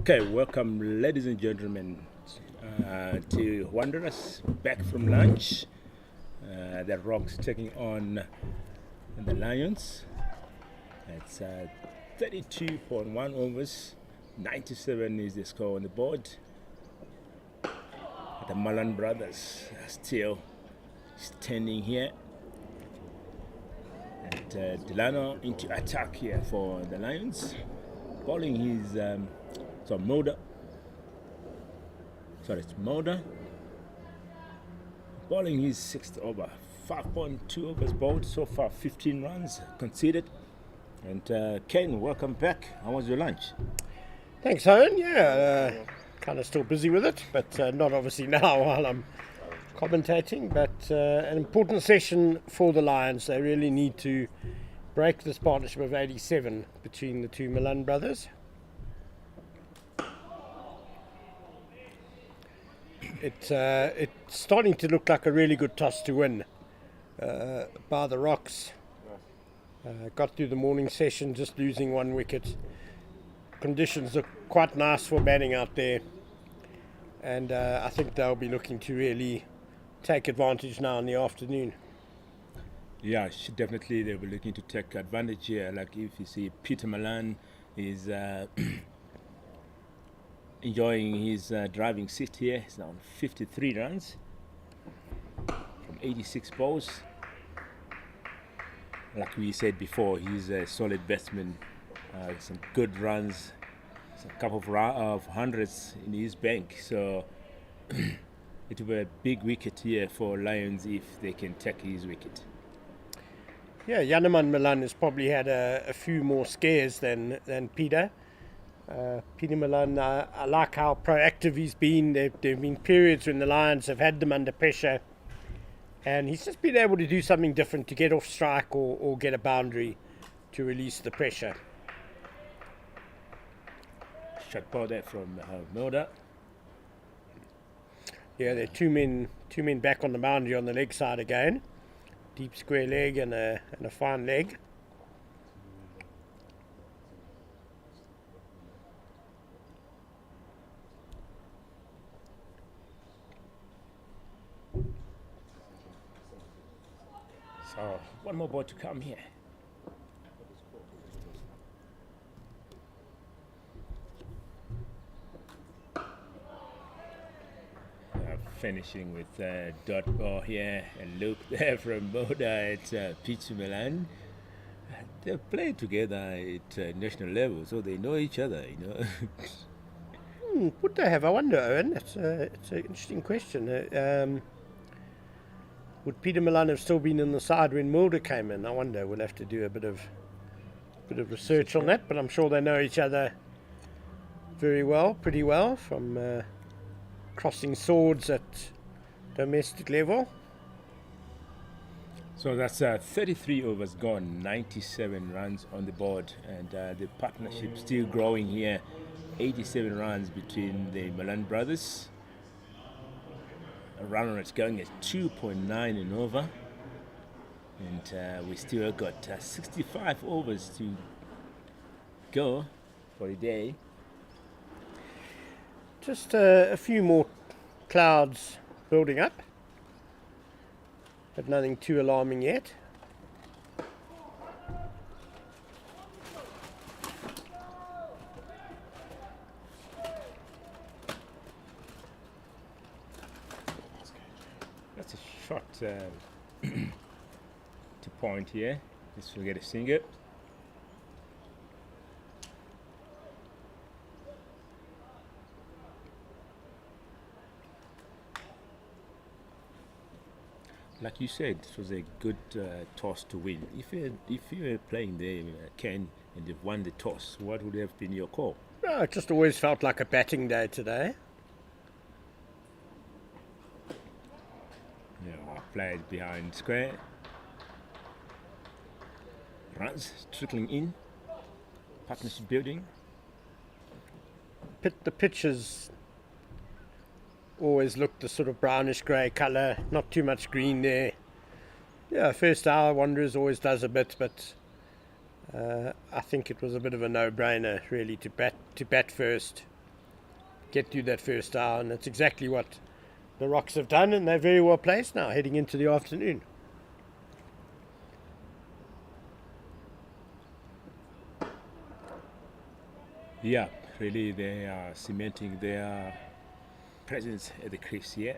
Okay, welcome, ladies and gentlemen, to Wanderers back from lunch. The Rocks taking on the Lions. It's 32.1 overs, 97 is the score on the board. The Malan brothers are still standing here. And Delano into attack here for the Lions. Bowling his it's Mulder. Bowling his sixth over. 5.2 overs bowled so far, 15 runs conceded. And Ken, welcome back. How was your lunch?
Thanks, Owen. Yeah, kind of still busy with it, but not obviously now while I'm commentating. But an important session for the Lions. They really need to break this partnership of 87 between the two Malan brothers. It's starting to look like a really good toss to win by the Rocks. Got through the morning session just losing 1 wicket. Conditions look quite nice for batting out there, and I think they'll be looking to really take advantage now in the afternoon.
Yeah, definitely they'll be looking to take advantage here. Like if you see Peter Malan is enjoying his driving seat here. He's now on 53 runs from 86 balls. Like we said before, he's a solid batsman. Some good runs, a couple of hundreds in his bank. So it will be a big wicket here for Lions if they can take his wicket.
Yeah, Janeman Malan has probably had a few more scares than Peter. Peter Malan, I like how proactive he's been. There have been periods when the Lions have had them under pressure, and he's just been able to do something different to get off strike or get a boundary to release the pressure.
Shot ball there from Mulder.
Yeah, there are two men back on the boundary on the leg side again. Deep square leg and a fine leg.
So one more ball to come here. Finishing with dot ball here and look there from Boda at Peter Malan. They've played together at national level, so they know each other, you know.
Would they have? I wonder, Owen. It's an interesting question. Would Peter Malan have still been in the side when Mulder came in? I wonder. We'll have to do a bit of research on that, but I'm sure they know each other very well, pretty well, from crossing swords at domestic level.
So that's 33 overs gone, 97 runs on the board, and the partnership still growing here. 87 runs between the Malan brothers. A run rate going at 2.9 and over, and we still got 65 overs to go for the day.
Just a few more clouds building up, but nothing too alarming yet.
That's a shot to point here. Just forget to sing it. Like you said, it was a good toss to win. If you were playing there, Ken, and you've won the toss, what would have been your call?
Oh, it just always felt like a batting day today.
Yeah, played behind square. Runs trickling in. Partnership building.
The pitches always looked the sort of brownish grey colour, not too much green there. Yeah, first hour Wanderers always does a bit, but I think it was a bit of a no-brainer really to bat first.
get through that first hour, and that's exactly what the Rocks have done, and they're very well placed now heading into the afternoon.
Yeah, really, they are cementing their presence at the crease here.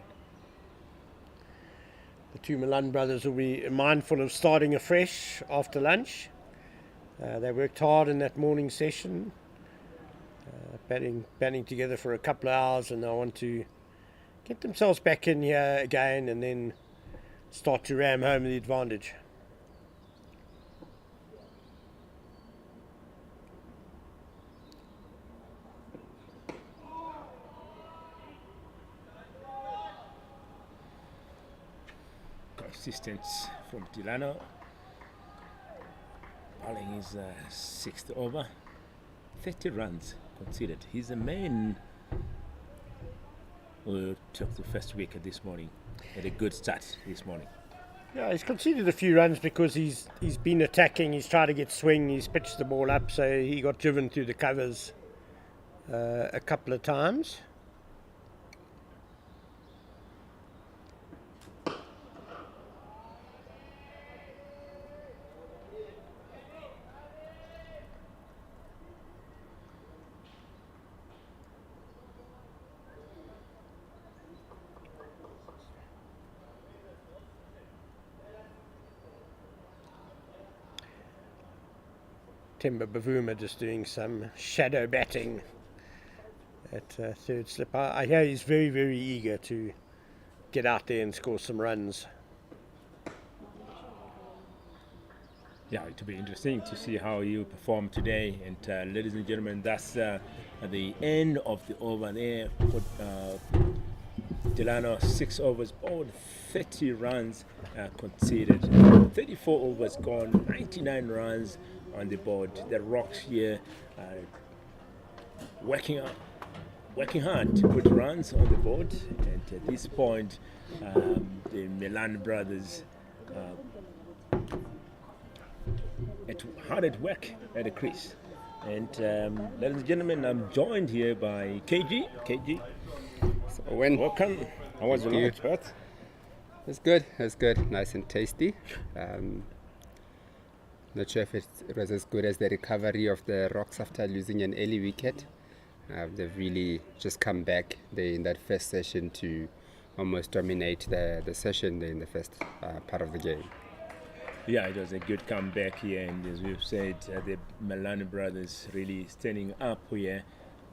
The two Malan brothers will be mindful of starting afresh after lunch. They worked hard in that morning session, batting together for a couple of hours, and they want to get themselves back in here again and then start to ram home the advantage.
Consistence from Delano. Bowling is sixth over, 30 runs conceded. He's the main who took the first wicket this morning. Had a good start this morning.
Yeah, he's conceded a few runs because he's been attacking. He's tried to get swing. He's pitched the ball up, so he got driven through the covers a couple of times. Timber Bavuma just doing some shadow batting at third slip. I hear he's very, very eager to get out there and score some runs.
Yeah, it'll be interesting to see how you perform today. And ladies and gentlemen, that's at the end of the over there. Delano 6 overs, all 30 runs conceded. 34 overs gone, 99 runs on the board. The Rocks here working hard to put runs on the board, and at this point the Malan brothers hard at work at the crease. And ladies and gentlemen, I'm joined here by KG.
So
Welcome. How was the lunch, Bert?
It's good. It's good. Nice and tasty. Not sure if it was as good as the recovery of the Rocks after losing an early wicket. They've really just come back there in that first session to almost dominate the session there in the first part of the game.
Yeah, it was a good comeback here, and as we've said, the Malan brothers really standing up here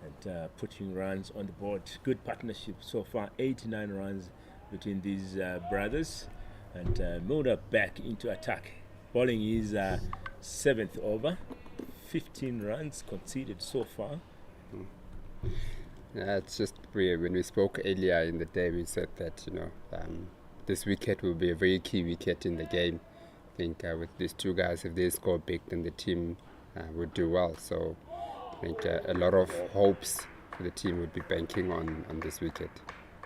and putting runs on the board. Good partnership so far, 89 runs between these brothers, and Mulder back into attack. Bowling is 7th over, 15 runs conceded so far.
Yeah, it's just weird. When we spoke earlier in the day, we said that this wicket will be a very key wicket in the game. I think with these two guys, if they score big, then the team would do well. So I think a lot of hopes for the team would be banking on this wicket.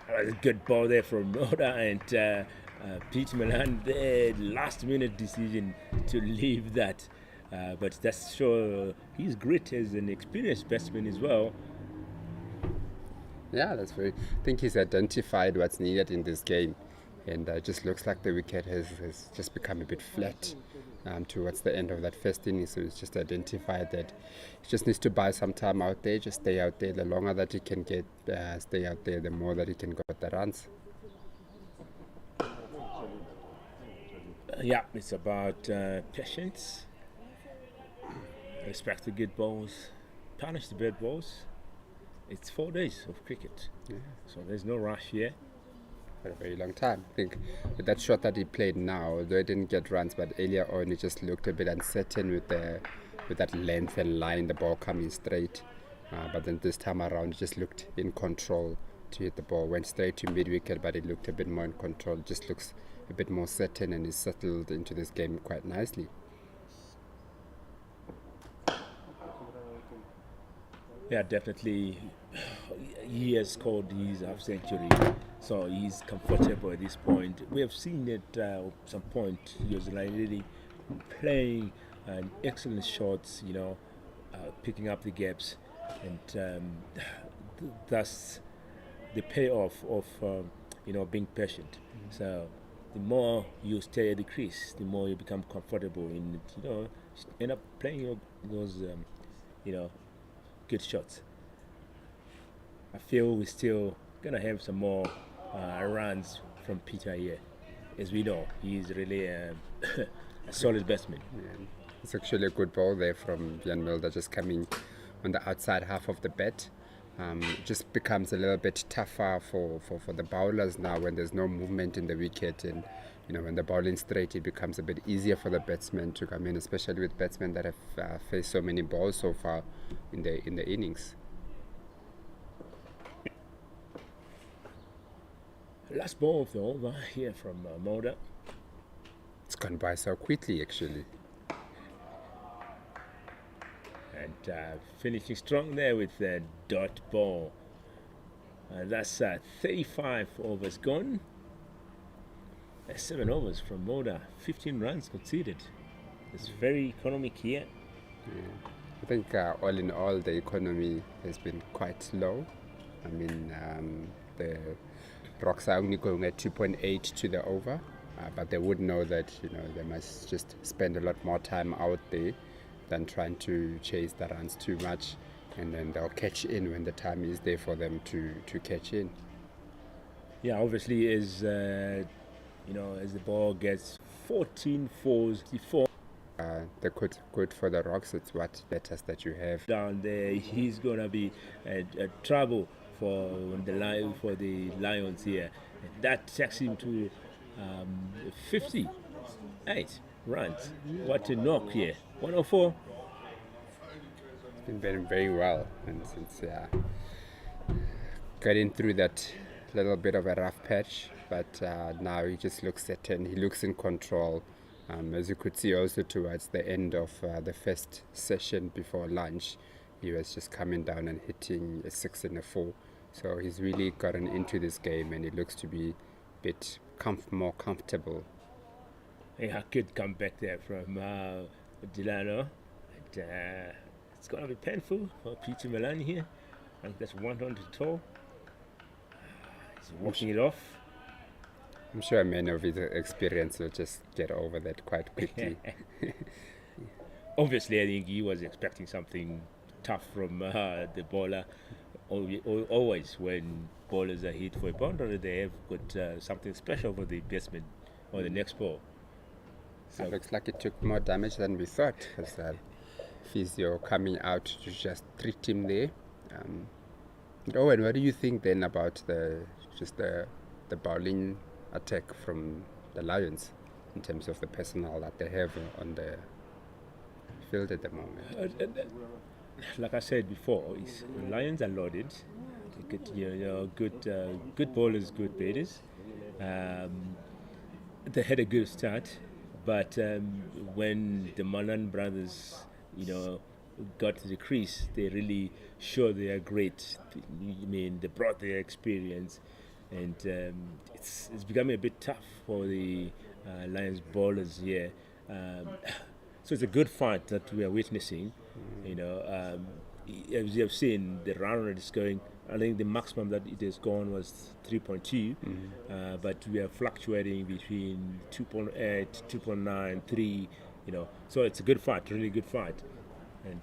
A good ball there from Mulder, and Pete Malan, the last minute decision to leave that, but that's sure he's great as an experienced batsman as well.
Yeah, I think he's identified what's needed in this game, and it just looks like the wicket has just become a bit flat towards the end of that first inning. So he's just identified that he just needs to buy some time out there, just stay out there. The longer that he can stay out there, the more that he can get the runs.
Yeah, it's about patience, respect the good balls, punish the bad balls. It's 4 days of cricket, so there's no rush here.
For a very long time. I think with that shot that he played now, though he didn't get runs, but earlier on he just looked a bit uncertain with that length and line, the ball coming straight. But then this time around, he just looked in control to hit the ball. Went straight to mid-wicket, but he looked a bit more in control. Just looks a bit more certain, and he's settled into this game quite nicely.
Yeah, definitely. He has scored his half century, so he's comfortable at this point. We have seen at some point he was like really playing excellent shots, picking up the gaps, and that's the payoff of being patient. So the more you stay at the crease, the more you become comfortable in end up playing those good shots. I feel we're still gonna have some more runs from Peter here. As we know, he's really a solid batsman.
Yeah. It's actually a good ball there from Jan Mulder, just coming on the outside half of the bat. It just becomes a little bit tougher for the bowlers now when there's no movement in the wicket, and when the bowling straight, it becomes a bit easier for the batsmen to come in, especially with batsmen that have faced so many balls so far in the innings.
Last ball of the over here from Mulder.
It's gone by so quickly, actually.
And finishing strong there with the dot ball. That's 35 overs gone. 7 overs from Mulder. 15 runs conceded. It's very economic here.
Yeah. I think all in all, the economy has been quite low. I mean, the Rocks are only going at 2.8 to the over, but they would know that they must just spend a lot more time out there than trying to chase the runs too much, and then they'll catch in when the time is there for them to catch in.
Yeah, obviously as the ball gets 14-4.
The good for the Rocks. It's what letters that you have
Down there, he's gonna be a trouble for the Lions here. That takes him to 58 runs. What a knock here. 104.
It's been very, very well, and since getting through that little bit of a rough patch, but now he just looks certain. He looks in control. As you could see also towards the end of the first session before lunch, he was just coming down and hitting a 6 and a 4. So he's really gotten into this game, and he looks to be a bit more comfortable.
Yeah, I could come back there from Delano. It's going to be painful for Peter Malan here. I think that's 100 tall. He's walking it off.
I'm sure many of his experience will just get over that quite quickly.
Obviously, I think he was expecting something tough from the bowler. Always when bowlers are hit for a boundary, they have got something special for the batsman or the next ball.
So it looks like it took more damage than we thought, because physio coming out to just treat him there. Owen, what do you think then about the bowling attack from the Lions in terms of the personnel that they have on the field at the moment?
Like I said before, the Lions are loaded. They get good bowlers, good batters. They had a good start, but when the Malan brothers, got to the crease, they really showed they are great. I mean, they brought their experience, and it's becoming a bit tough for the Lions bowlers here. So it's a good fight that we are witnessing. As you have seen, the run rate is going. I think the maximum that it has gone was 3.2, but we are fluctuating between 2.8, 2.9, 3. So it's a good fight, really good fight, and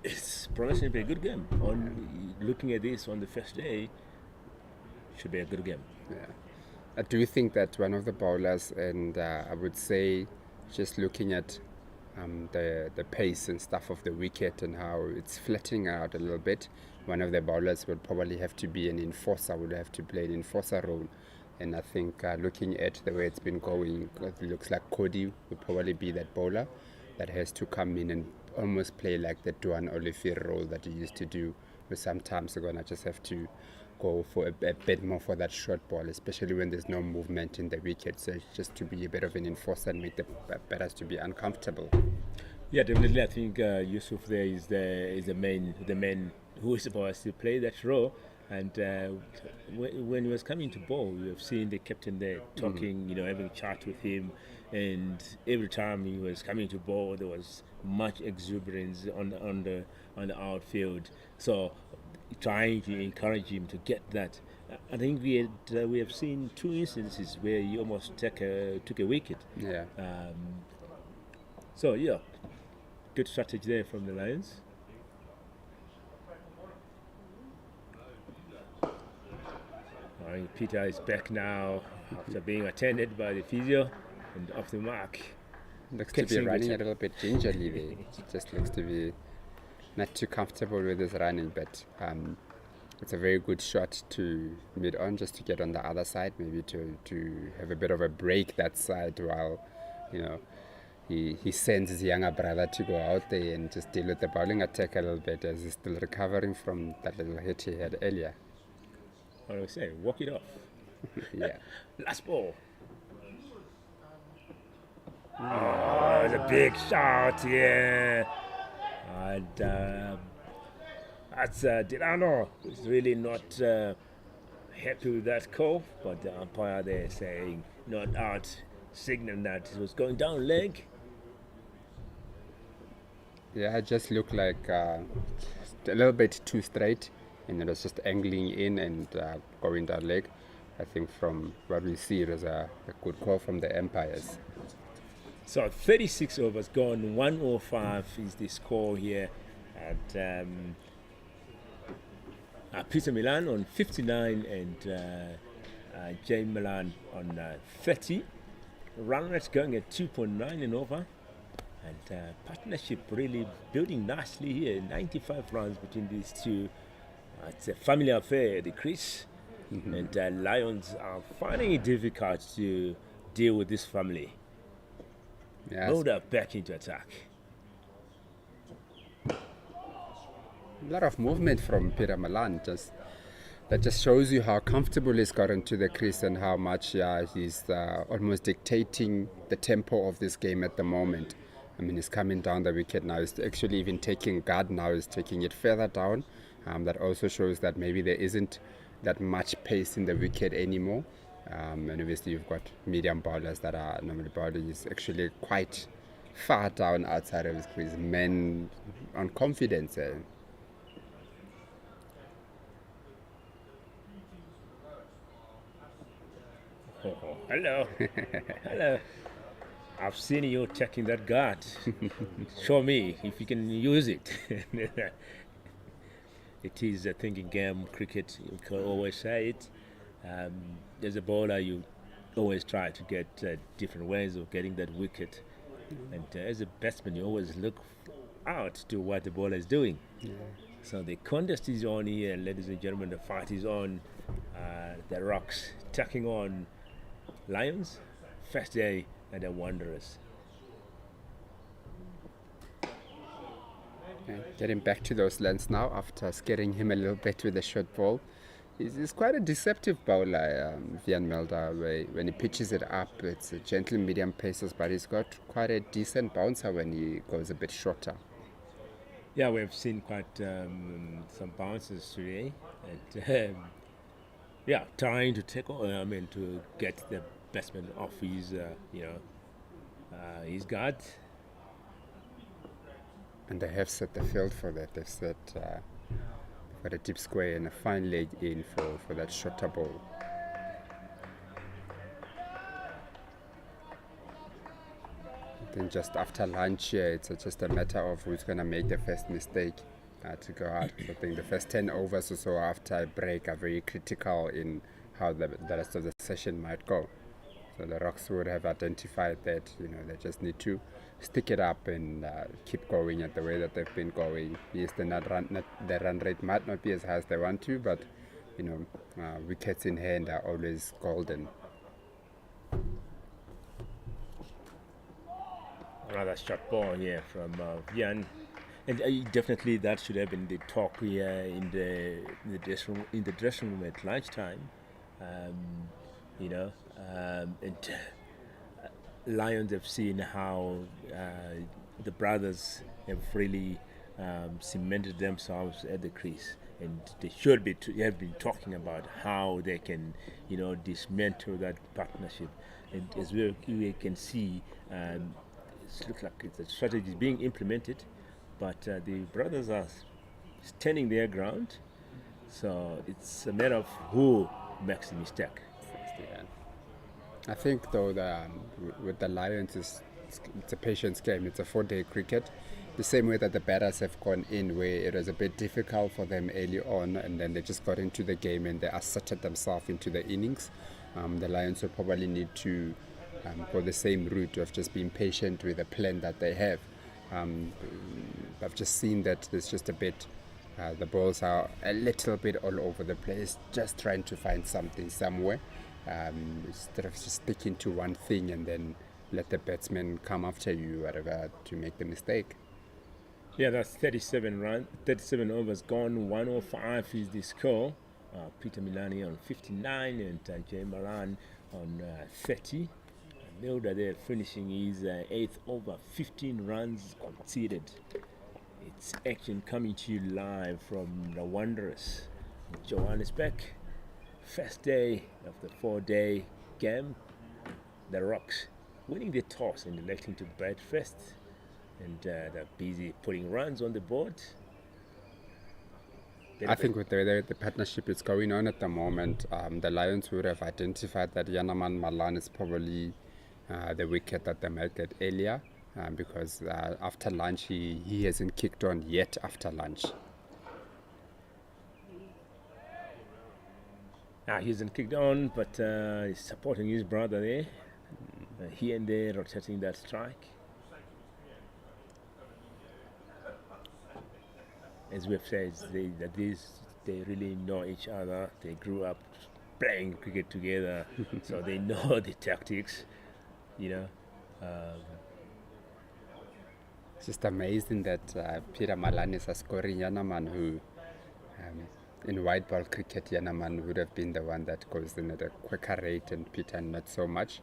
it's promising to be a good game. On looking at this on the first day, should be a good game.
Yeah, I do think that one of the bowlers, and I would say, just looking at the pace and stuff of the wicket and how it's flattening out a little bit, one of the bowlers will probably have to be an enforcer, would have to play an enforcer role. And I think looking at the way it's been going, it looks like Cody would probably be that bowler that has to come in and almost play like the Duan Olivier role that he used to do, where sometimes you're going to just have to go for a bit more for that short ball, especially when there's no movement in the wicket. So it's just to be a bit of an enforcer and make the batters to be uncomfortable.
Yeah, definitely. I think Yusuf there is the man who is supposed to play that role. And when he was coming to bowl, we have seen the captain there talking, having a chat with him. And every time he was coming to bowl, there was much exuberance on the outfield. So trying to encourage him to get that. I think we have seen two instances where he almost took a wicket.
Yeah.
So yeah, good strategy there from the Lions. Peter is back now after being attended by the physio and off the mark.
Looks to be
Catching
running
the-
a little bit gingerly there. Just looks to be not too comfortable with his running, but it's a very good shot to mid on, just to get on the other side, maybe to have a bit of a break that side while, he sends his younger brother to go out there and just deal with the bowling attack a little bit, as he's still recovering from that little hit he had earlier.
What do I say? Walk it off.
Yeah.
Last ball. Oh, it's a big shot, yeah. And that's Delano is really not happy with that call, but the umpire there saying not out, signaling that it was going down leg.
Yeah, it just looked like a little bit too straight, and it was just angling in and going down leg. I think from what we see, it was a good call from the umpires.
So 36 overs gone, 105 is the score here at Peter Malan on 59 and James Malan on 30. Run rate going at 2.9 and over. And partnership really building nicely here. 95 runs between these two. It's a family affair at the crease. And Lions are finding it difficult to deal with this family.
Yes.
Build up back into attack.
A lot of movement from Peter Malan. That just shows you how comfortable he's gotten to the crease and how much he's almost dictating the tempo of this game at the moment. I mean, he's coming down the wicket now. He's actually even taking guard now. He's taking it further down. That also shows that maybe there isn't that much pace in the wicket anymore. And obviously you've got medium bowlers that are normally bowling is actually quite far down outside of his crease. Men on confidence.
Oh, hello. Hello. I've seen you taking that guard. Show me if you can use it. It is a thinking game, cricket. You can always say it. As a bowler, you always try to get different ways of getting that wicket. And as a batsman, you always look out to what the bowler is doing.
Yeah.
So the contest is on here, ladies and gentlemen. The fight is on. The Rocks taking on Lions, First Day, and the Wanderers.
Getting back to those lands now after scaring him a little bit with the short ball. He's quite a deceptive bowler, Vian Melda. When he pitches it up, it's a gentle medium paces, but he's got quite a decent bouncer when he goes a bit shorter.
Yeah, we've seen quite some bounces today. And, trying to to get the batsman off his, his guard.
And they have set the field for that. They've set got a deep square and a fine leg in for that shorter ball. Then just after lunch here, it's just a matter of who's going to make the first mistake to go out. I think the first 10 overs or so after a break are very critical in how the rest of the session might go. So the Rocks would have identified that, they just need to stick it up and keep going at the way that they've been going. Yes, the run rate might not be as high as they want to, but wickets in hand are always golden.
Another short ball here from Vian, and definitely that should have been the talk here in the dressing room at lunchtime. Lions have seen how the brothers have really cemented themselves at the crease, and they should be have been talking about how they can, dismantle that partnership. And as we can see, it looks like the strategy is being implemented, but the brothers are standing their ground, So it's a matter of who makes the mistake.
Yeah. I think though with the Lions, it's a patience game. It's a 4-day cricket. The same way that the batters have gone in, where it was a bit difficult for them early on, and then they just got into the game and they asserted themselves into the innings. The Lions will probably need to go the same route of just being patient with the plan that they have. I've just seen that there's just a bit, the balls are a little bit all over the place, just trying to find something somewhere, instead of just sticking to one thing and then let the batsman come after you, whatever, to make the mistake.
Yeah, that's 37 overs gone. 105 is the score. Peter Milani on 59 and Jay Malan on 30. Milder there finishing his 8th over, 15 runs conceded. It's action coming to you live from the Wanderers in Johannesburg. First day of the 4-day game. The Rocks winning the toss and electing to bat first. And they're busy putting runs on the board.
I think with the partnership is going on at the moment, the Lions would have identified that Malan is probably the wicket that they might get earlier, because after lunch he hasn't kicked on yet after lunch.
He hasn't kicked on, but he's supporting his brother there. Here and there rotating that strike. As we've said, they really know each other. They grew up playing cricket together, so they know the tactics.
It's just amazing that Peter Malan is a scoring Yanaman who, in white ball cricket, Yanaman would have been the one that goes in at a quicker rate and Peter not so much.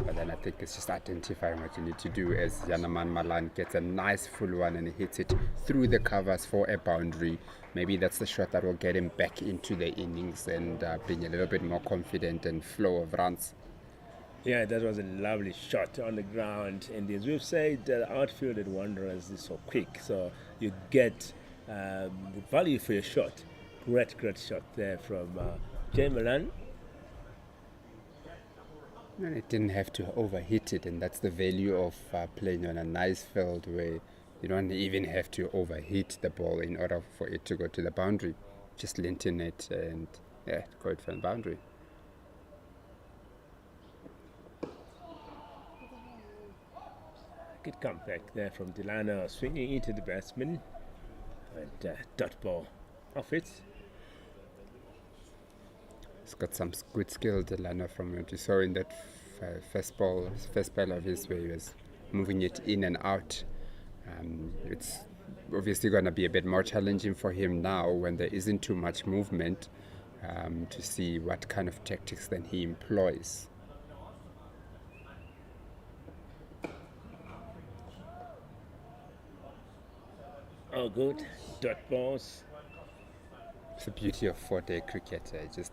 But then I think it's just identifying what you need to do as Malan gets a nice full one and he hits it through the covers for a boundary. Maybe that's the shot that will get him back into the innings and being a little bit more confident and flow of runs.
Yeah, that was a lovely shot on the ground. And as we've said, the outfield at Wanderers is so quick, so you get the value for your shot. Great shot there from Jay Malan.
And it didn't have to overhit it, and that's the value of playing on a nice field where you don't even have to overhit the ball in order for it to go to the boundary. Just lint in it and go it for the boundary.
Good comeback there from Delano, swinging into the batsman and dot ball off it.
He's got some good skill, Delano, from what you saw in that first ball of his, where he was moving it in and out. It's obviously going to be a bit more challenging for him now when there isn't too much movement, to see what kind of tactics then he employs.
Oh, good. Dot balls.
It's the beauty of 4-day cricket. Just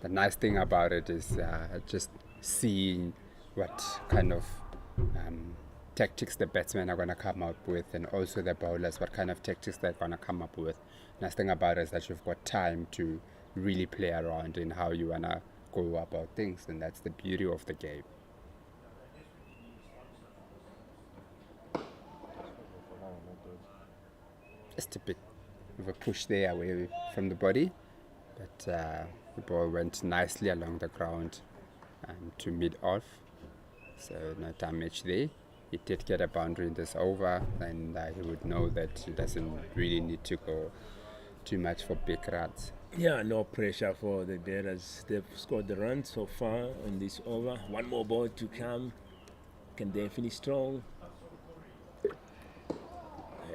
the nice thing about it is just seeing what kind of tactics the batsmen are going to come up with, and also the bowlers, what kind of tactics they're going to come up with. Nice thing about it is that you've got time to really play around in how you want to go about things, and that's the beauty of the game. Just a bit of a push there away from the body, but the ball went nicely along the ground to mid-off, so no damage there. He did get a boundary in this over, and he would know that he doesn't really need to go too much for big runs.
Yeah, no pressure for the batters. They've scored the run so far in this over. One more ball to come. Can they finish strong?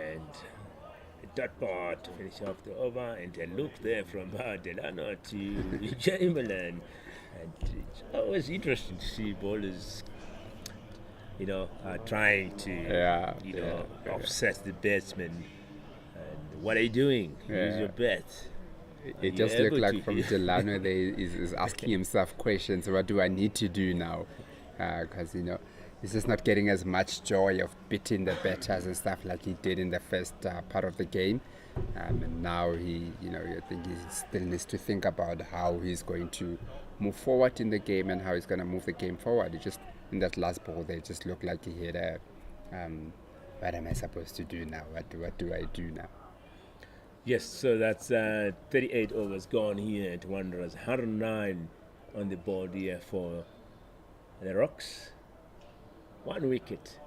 And dot ball to finish off the over, and a look there from Delano to Jay Malan. And it's always interesting to see bowlers, trying to, offset the batsman. And what are you doing? Use your bat.
It just looked like from Delano there is asking himself questions. What do I need to do now? Because he's just not getting as much joy of beating the batters and stuff like he did in the first part of the game. And now I think he still needs to think about how he's going to move forward in the game and how he's going to move the game forward. He just, in that last ball, they just looked like he had a, what am I supposed to do now? What do I do now?
Yes, so that's 38 overs gone here at Wanderers. 109 on the board here for the Rocks. 1 wicket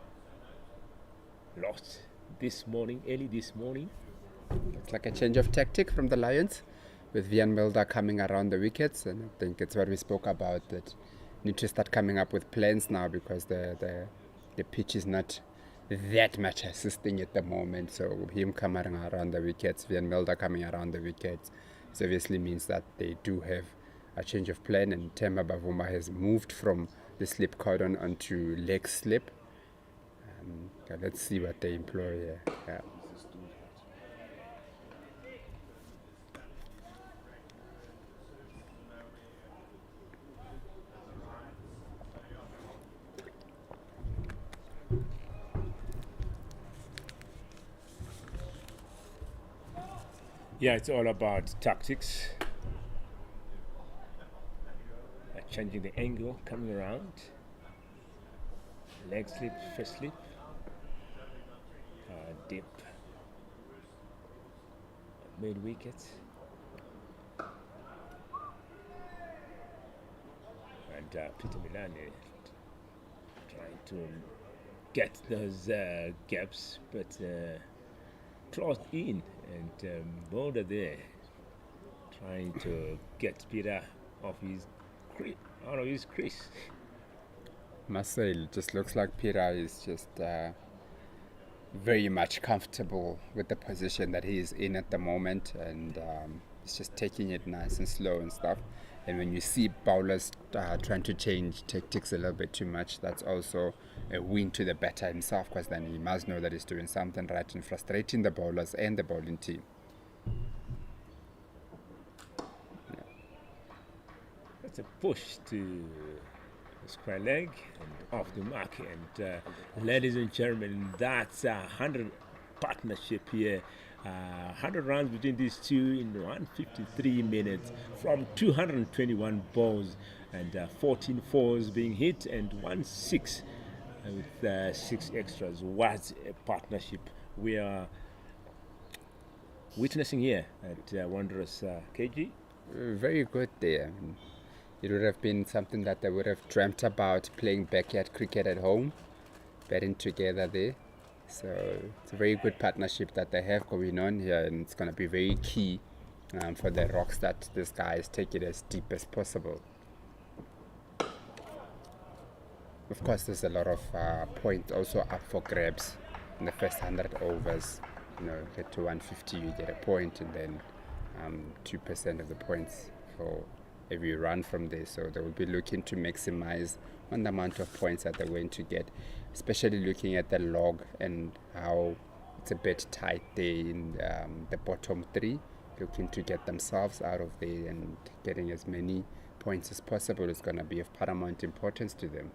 lost early this morning.
It's like a change of tactic from the Lions, with Vian Mulder coming around the wickets, and I think it's what we spoke about, that need to start coming up with plans now, because the pitch is not that much assisting at the moment. So him coming around the wickets, Vian Mulder coming around the wickets, it obviously means that they do have a change of plan, and Themba Bavuma has moved from the slip cordon onto leg slip. Let's see what they employ here. Yeah.
Yeah, it's all about tactics. Changing the angle, coming around. Leg slip, first slip. Dip. Mid wicket. And Peter Malan trying to get those gaps, but crossed in, and Boulder there trying to get Peter out of his crease.
Marcel, just looks like Peter is just very much comfortable with the position that he is in at the moment, and he's just taking it nice and slow and stuff. And when you see bowlers trying to change tactics a little bit too much, that's also a win to the batter himself, because then he must know that he's doing something right and frustrating the bowlers and the bowling team.
That's a push to the square leg and off the mark. And ladies and gentlemen, that's a 100 partnership here. 100 runs between these two in 153 minutes from 221 balls, and 14 fours being hit and 1 6 with 6 extras. Was a partnership we are witnessing here at Wanderers KG.
Very good there. It would have been something that they would have dreamt about, playing backyard cricket at home, batting together there. So it's a very good partnership that they have going on here, and it's going to be very key for the Rocks that these guys take it as deep as possible. Of course, there's a lot of points also up for grabs in the first 100 overs. Get to 150, you get a point, and then 2% of the points for every run from there. So they will be looking to maximize on the amount of points that they're going to get, especially looking at the log and how it's a bit tight there in the bottom 3, looking to get themselves out of there, and getting as many points as possible is going to be of paramount importance to them.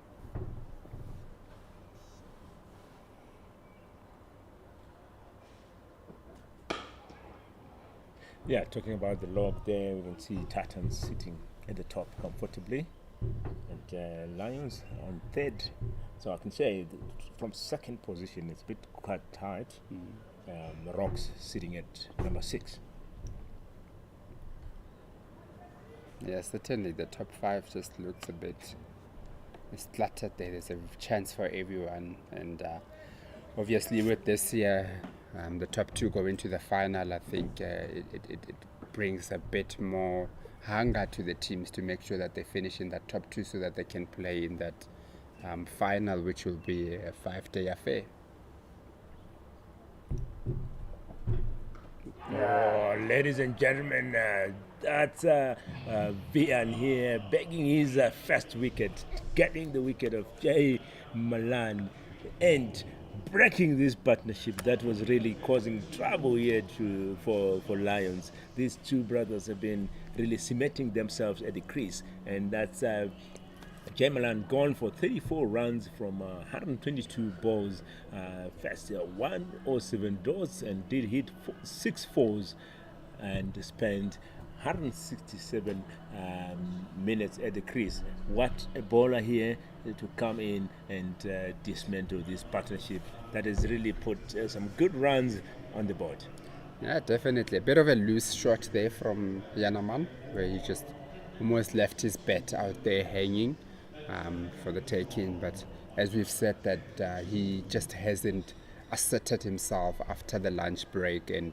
Yeah, talking about the log there, we can see Titans sitting at the top comfortably, and Lions on 3rd. So I can say that from second position it's a bit quite tight. The Rocks sitting at number 6.
Yeah, certainly the top 5 just looks a bit cluttered there. There's a chance for everyone, and obviously with this year, the top 2 going to the final, I think it brings a bit more hunger to the teams to make sure that they finish in that top 2 so that they can play in that final, which will be a 5-day affair.
Oh, ladies and gentlemen, that's Vian here begging his first wicket, getting the wicket of J. Malan, and breaking this partnership that was really causing trouble here for Lions. These two brothers have been really cementing themselves at the crease, and that's Malan gone for 34 runs from 122 balls, faced 107 dots and did hit 6 fours and spent 167 minutes at the crease. What a bowler here to come in and dismantle this partnership that has really put some good runs on the board.
Yeah, definitely. A bit of a loose shot there from Yanaman, where he just almost left his bat out there hanging for the taking. But as we've said, that he just hasn't asserted himself after the lunch break, and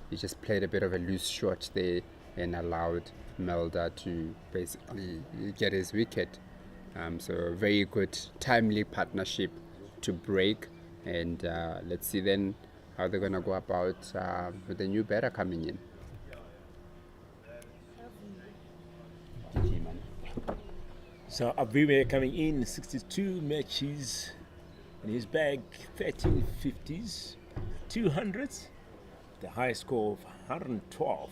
he just played a bit of a loose shot there and allowed Melda to basically get his wicket. So a very good, timely partnership to break. And let's see then how they're going to go about with the new batter coming in.
So Aviwe coming in, 62 matches in his bag, 13 50s, 200s, the highest score of 112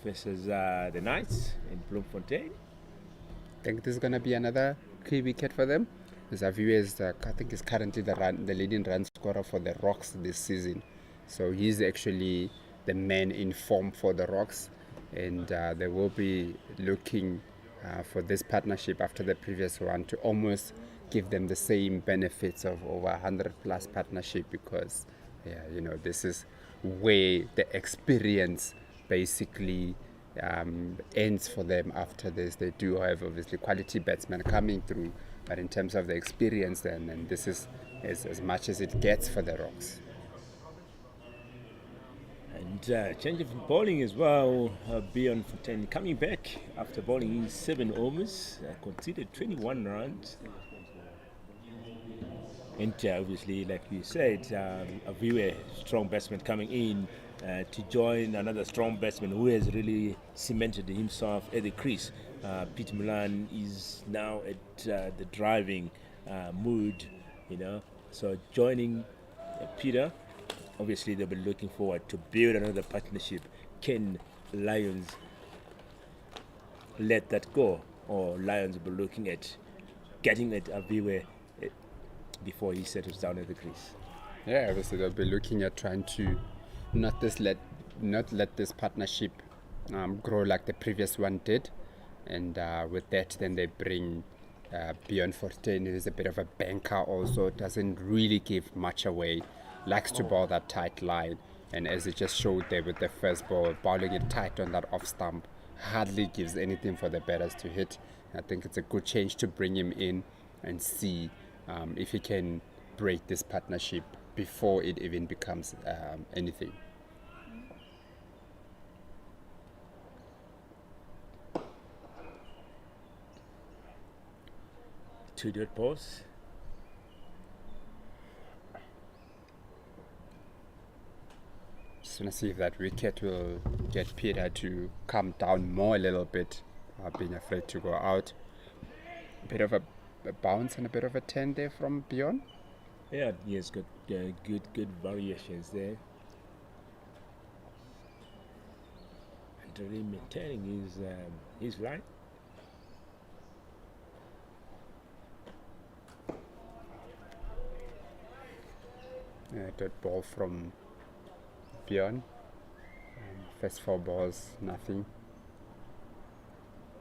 versus the Knights in Bloemfontein.
I think this is going to be another key wicket for them. Aviwe is, I think, is currently the leading run scorer for the Rocks this season. So he's actually the man in form for the Rocks, and they will be looking for this partnership after the previous one to almost give them the same benefits of over 100 plus partnership, because this is where the experience basically ends for them. After this, they do have obviously quality batsmen coming through, but in terms of the experience then, and this is as much as it gets for the Rocks.
And change of bowling as well. Beyond Fontaine coming back after bowling in 7 overs, conceded 21 runs. And obviously, like we said, Aviwe, strong batsman coming in to join another strong batsman who has really cemented himself at the crease. Peter Malan is now at the driving mood, So joining Peter, obviously they'll be looking forward to build another partnership. Can Lions let that go, or Lions will be looking at getting at Aviwe before he settles down at the crease?
Yeah, obviously they'll be looking at trying to not let this partnership grow like the previous one did, and with that then they bring Beyond Fortin, who is a bit of a banker also, doesn't really give much away, likes to bowl that tight line, and as it just showed there with the first ball, bowling it tight on that off stump hardly gives anything for the batters to hit. I think it's a good change to bring him in and see if he can break this partnership before it even becomes anything.
Two dot balls.
Just want to see if that wicket will get Peter to come down more a little bit, being afraid to go out. A bit of a bounce and a bit of a turn there from Beyond.
Yeah, yes, good variations there. And really maintaining his line.
That ball from Beyond. First 4 balls, nothing.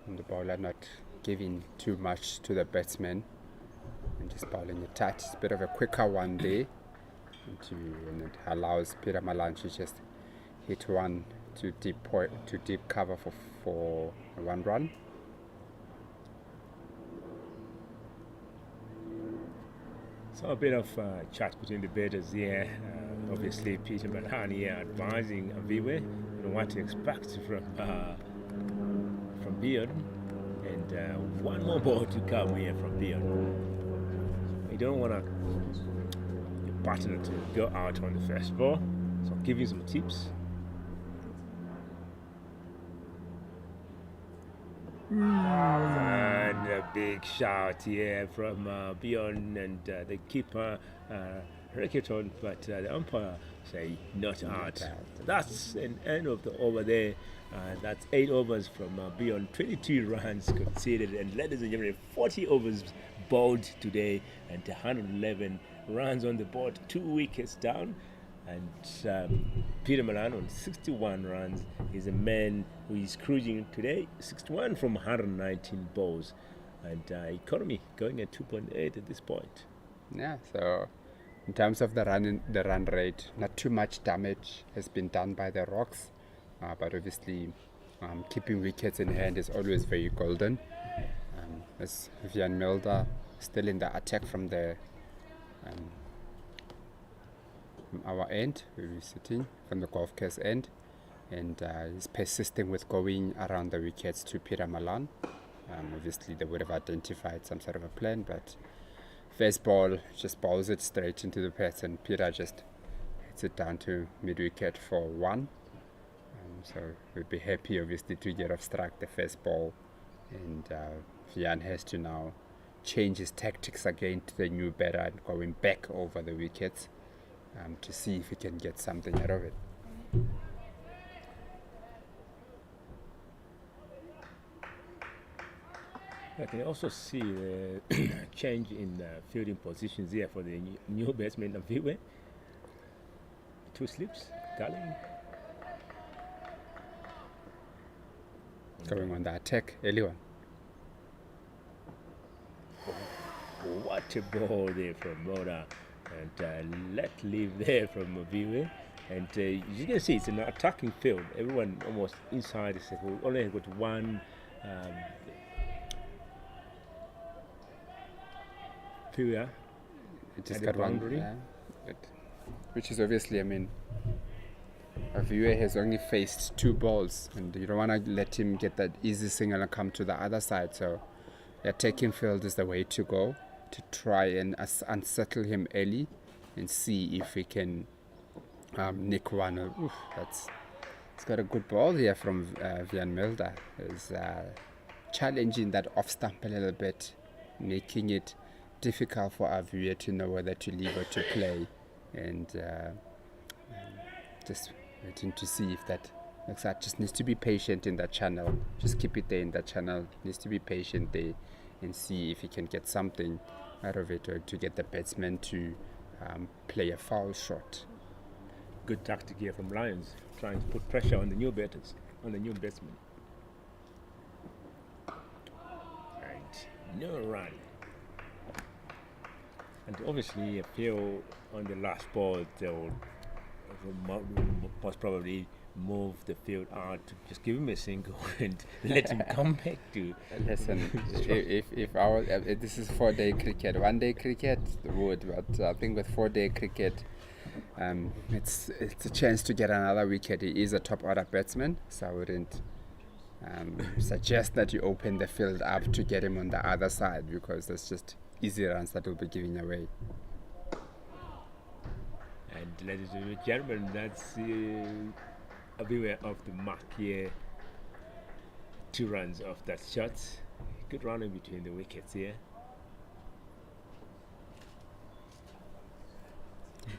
And the bowler not giving too much to the batsman and just bowling it tight. It's a bit of a quicker one there, and it allows Peter Malan to just hit one to deep cover for 1 run.
So a bit of chat between the batters here. Obviously, Peter Malan here advising Aviwe on what to expect from Beyond, and one more ball to come here from Beyond. You don't want your partner to go out on the first ball, so I'll give you some tips. And a big shout here from Beyond, and the keeper racket on, but the umpire say not out. That's an end of the over there. That's 8 overs from beyond 22 runs conceded, and ladies and gentlemen, 40 overs bowled today, and 111 runs on the board, 2 wickets down. And Peter Malan on 61 runs is a man who is cruising today, 61 from 119 balls, and economy going at 2.8 at this point.
Yeah, so in terms of the run rate, not too much damage has been done by the rocks, but obviously keeping wickets in hand is always very golden. As Vian Mulder still in the attack from the from our end, where we're sitting from the golf course end, and he's persisting with going around the wickets to Peter Malan. Obviously they would have identified some sort of a plan, but first ball just bowls it straight into the pads, and Peter just hits it down to mid wicket for 1. So we'll be happy obviously to get off strike the first ball, and Vian has to now change his tactics again to the new batter and going back over the wickets to see if he can get something out of it.
I can also see the change in fielding positions here for the new batsman of Viwe. 2 slips, Garland.
Going on the attack, early one.
What a ball there from Mona, and let leave there from Viwe. And you can see it's an attacking field. Everyone almost inside. We only got one player.
It just
at the
got one,
boundary.
which is obviously, I mean, Viwe has only faced 2 balls, and you don't want to let him get that easy single and come to the other side. So the attacking field is the way to go, to try and unsettle him early and see if we can nick one. It's got a good ball here from Vian Mulder. He's challenging that off stump a little bit, making it difficult for Viwe to know whether to leave or to play, and just waiting to see if that looks like. Just needs to be patient in that channel. Just keep it there in that channel. Needs to be patient there and see if he can get something out of it, or to get the batsman to play a foul shot.
Good tactic here from Lions, trying to put pressure on the new batters, on the new batsmen. And no run. And obviously, I feel on the last ball, they will most probably move the field out to just give him a single and let him come back to.
Listen, if our this is 4-day cricket, 1-day cricket would, but I think with 4-day cricket, it's a chance to get another wicket. He is a top order batsman, so I wouldn't suggest that you open the field up to get him on the other side, because that's just easy runs that will be giving away.
And ladies and gentlemen, that's a beware of the mark here. 2 runs off that shot. Good running between the wickets here.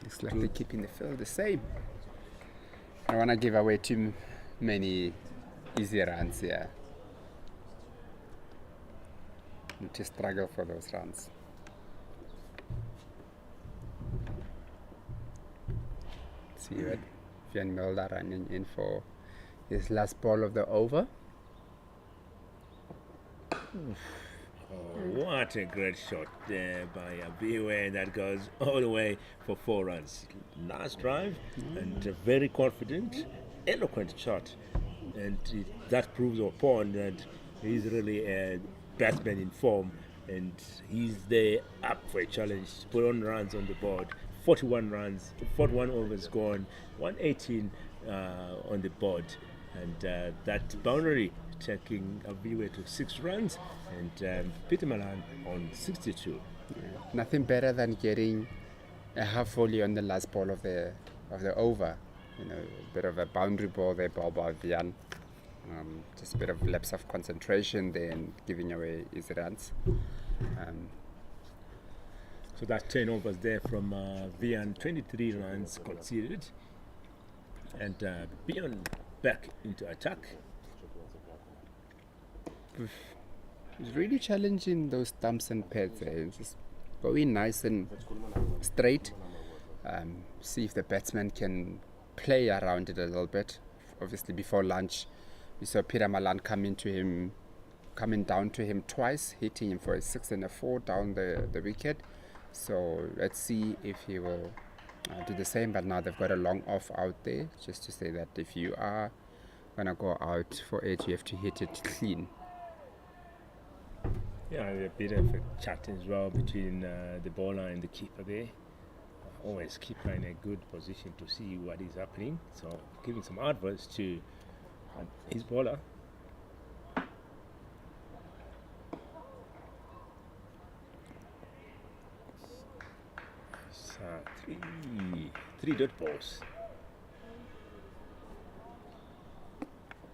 Looks like they're keeping the field the same. I don't want to give away too many easy runs here. Need to struggle for those runs. See what Vian Mulder running in for his last ball of the over.
What a great shot there by Abiwe, that goes all the way for 4 runs. Nice drive and a very confident, eloquent shot. And that proves upon that he's really a batsman in form, and he's there up for a challenge to put on runs on the board. 41 runs, 41 overs gone, 118 on the board, and that boundary taking Abiwe to 6 runs, and Peter Malan on 62.
Nothing better than getting a half volley on the last ball of the over. You know, a bit of a boundary ball there, ball by Vian. Just a bit of lapse of concentration there and giving away his runs.
So that's 10 overs there from Vian, 23 runs conceded. And Vian back into attack.
It's really challenging those stumps and pads there. Just going nice and straight. See if the batsman can play around it a little bit. Obviously, before lunch, we saw Peter Malan coming down to him twice, hitting him for a 6 and a 4 down the wicket. So let's see if he will do the same. But now they've got a long off out there, just to say that if you are gonna go out for it, you have to hit it clean.
Yeah, a bit of a chat as well between the bowler and the keeper there. Always keeper in a good position to see what is happening. So giving some advice to his bowler. Three dot balls.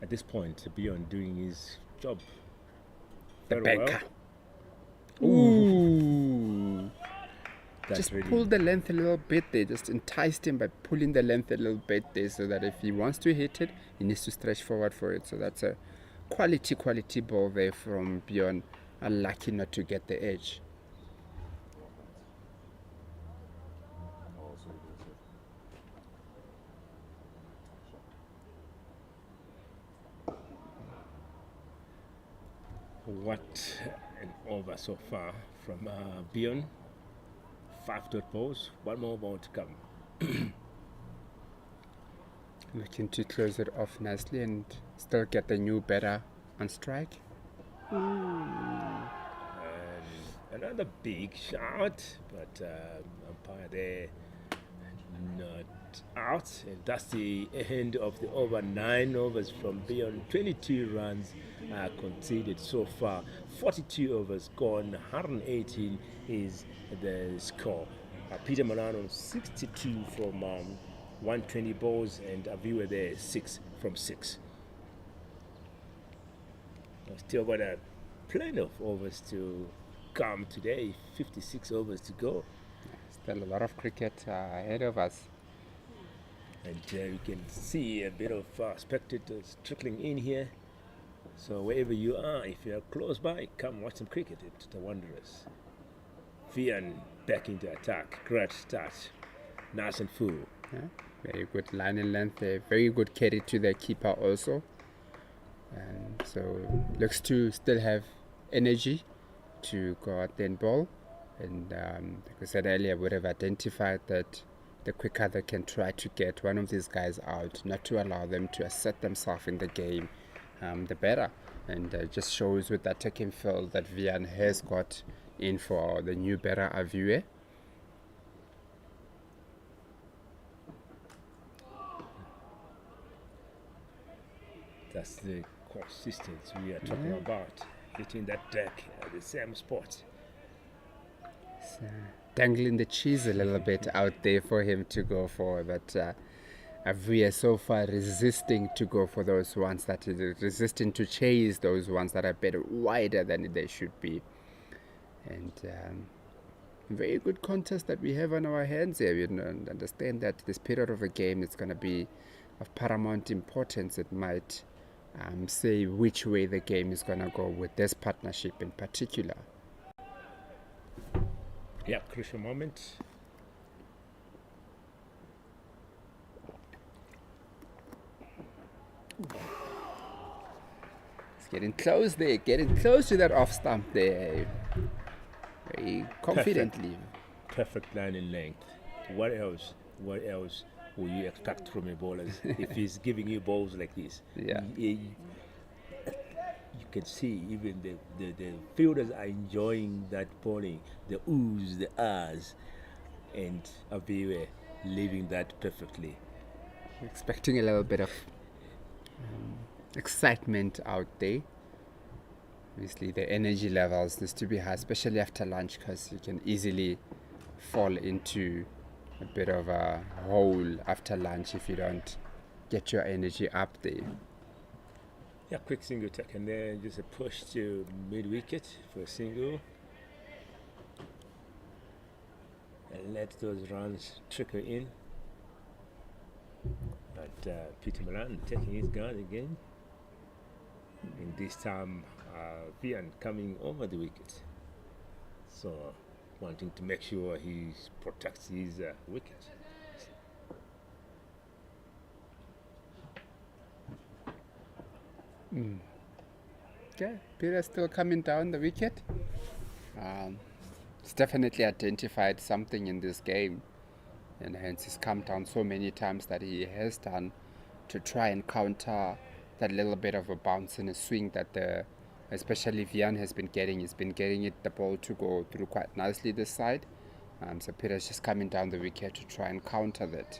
At this point, Bjorn doing his job
The
very
banker.
well.
Ooh.
That's
Just
really
pull the length a little bit there. Just enticed him by pulling the length a little bit there, so that if he wants to hit it, he needs to stretch forward for it. So that's a quality ball there from Bjorn. Unlucky not to get the edge.
What an over so far from Bjorn. 5 dot balls, one more ball to come.
Looking to close it off nicely and still get the new batter on strike.
And another big shot, but umpire there not out. And that's the end of the over. 9 overs from Bjorn. 22 runs conceded so far. 42 overs gone. 118 is the score. Peter Malan on 62 from 120 balls, and Aviwa there 6 from 6. Still got a plenty of overs to come today. 56 overs to go.
Still a lot of cricket ahead of us.
And you can see a bit of spectators trickling in here. So wherever you are, if you're close by, come watch some cricket at the Wanderers. Vian back into attack. Great start. Nice and full.
Yeah, very good line and length there. Very good carry to the keeper also. And so looks to still have energy to go out there and bowl. And like I said earlier, would have identified that the quicker they can try to get one of these guys out, not to allow them to assert themselves in the game, the better. And just shows with that attacking field that Vian has got in for the new better Aviwe.
That's the consistency we are talking about. Hitting that deck at the same spot.
Dangling the cheese a little bit out there for him to go for, but Aviwe so far resisting to go for those ones that is resisting to chase those ones that are a bit wider than they should be. And very good contest that we have on our hands here. We understand that this period of the game is going to be of paramount importance. It might say which way the game is going to go with this partnership in particular.
Yeah, crucial moment.
It's getting close there, getting close to that off stump there. Very confidently.
Perfect line and length. What else? What else will you expect from a bowler if he's giving you balls like this?
Yeah.
You can see even the fielders are enjoying that bowling, the oohs, the ahs, and Aviwe leaving that perfectly.
Expecting a little bit of excitement out there. Obviously, the energy levels needs to be high, especially after lunch, because you can easily fall into a bit of a hole after lunch if you don't get your energy up there.
Yeah, quick single take, and then just a push to mid wicket for a single. let those runs trickle in. But Peter Malan taking his guard again. And this time, Vian coming over the wicket. So, wanting to make sure he protects his wicket.
Okay, Peter still coming down the wicket. He's definitely identified something in this game, and hence he's come down so many times that he has done to try and counter that little bit of a bounce in a swing that especially Vian has been getting. He's been getting the ball to go through quite nicely this side. So Peter's just coming down the wicket to try and counter that.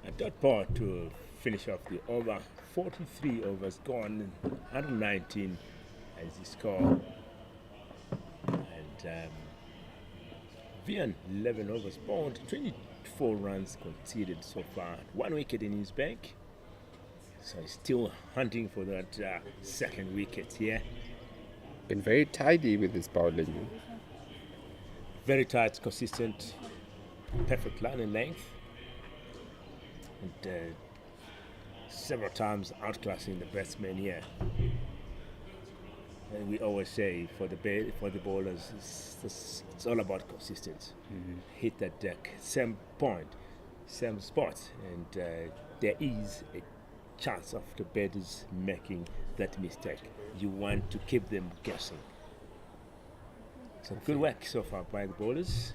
A dot ball to finish off the over. 43 overs gone, 119 as the score. And Vian, 11 overs bowled, 24 runs conceded so far. 1 wicket in his bank. So he's still hunting for that second wicket here.
Been very tidy with his bowling.
Very tight, consistent, perfect line and length. And several times outclassing the batsman here. And we always say for the bowlers, it's all about consistency. Hit that deck, same point, same spot, and there is a chance of the batters making that mistake. You want to keep them guessing. So good work so far by the bowlers.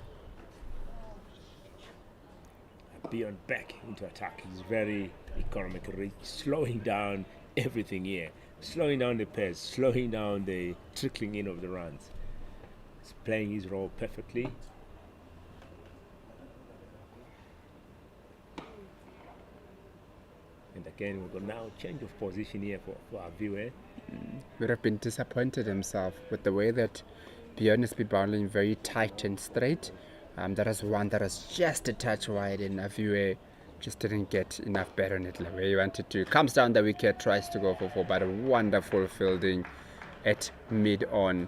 Beyond back into attack. He's very economical, slowing down everything here, slowing down the pace, slowing down the trickling in of the runs. He's playing his role perfectly. And again, we've got now change of position here for our viewer.
Would have been disappointed himself with the way that Bjorn has been bowling very tight and straight. That was one that was just a touch wide, and Aviwe just didn't get enough bat on it where he wanted to. Comes down the wicket, tries to go for 4, but a wonderful fielding at mid-on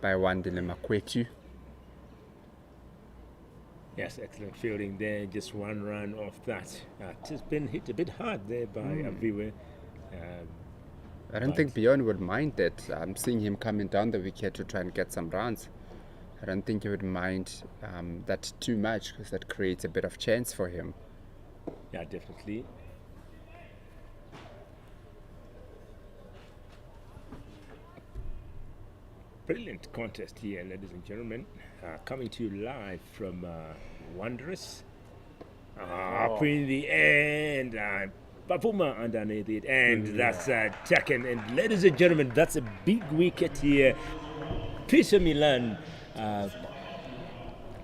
by Wandile Makwetu.
Yes, excellent fielding there. Just 1 run off that. Just been hit a bit hard there by Aviwe.
I don't think Bjorn would mind that. I'm seeing him coming down the wicket to try and get some runs. I don't think he would mind that too much, because that creates a bit of chance for him.
Yeah, definitely. Brilliant contest here, ladies and gentlemen. Coming to you live from Wanderers. Up in the end. Papuma underneath it. And that's taken. And ladies and gentlemen, that's a big wicket here. Peter Malan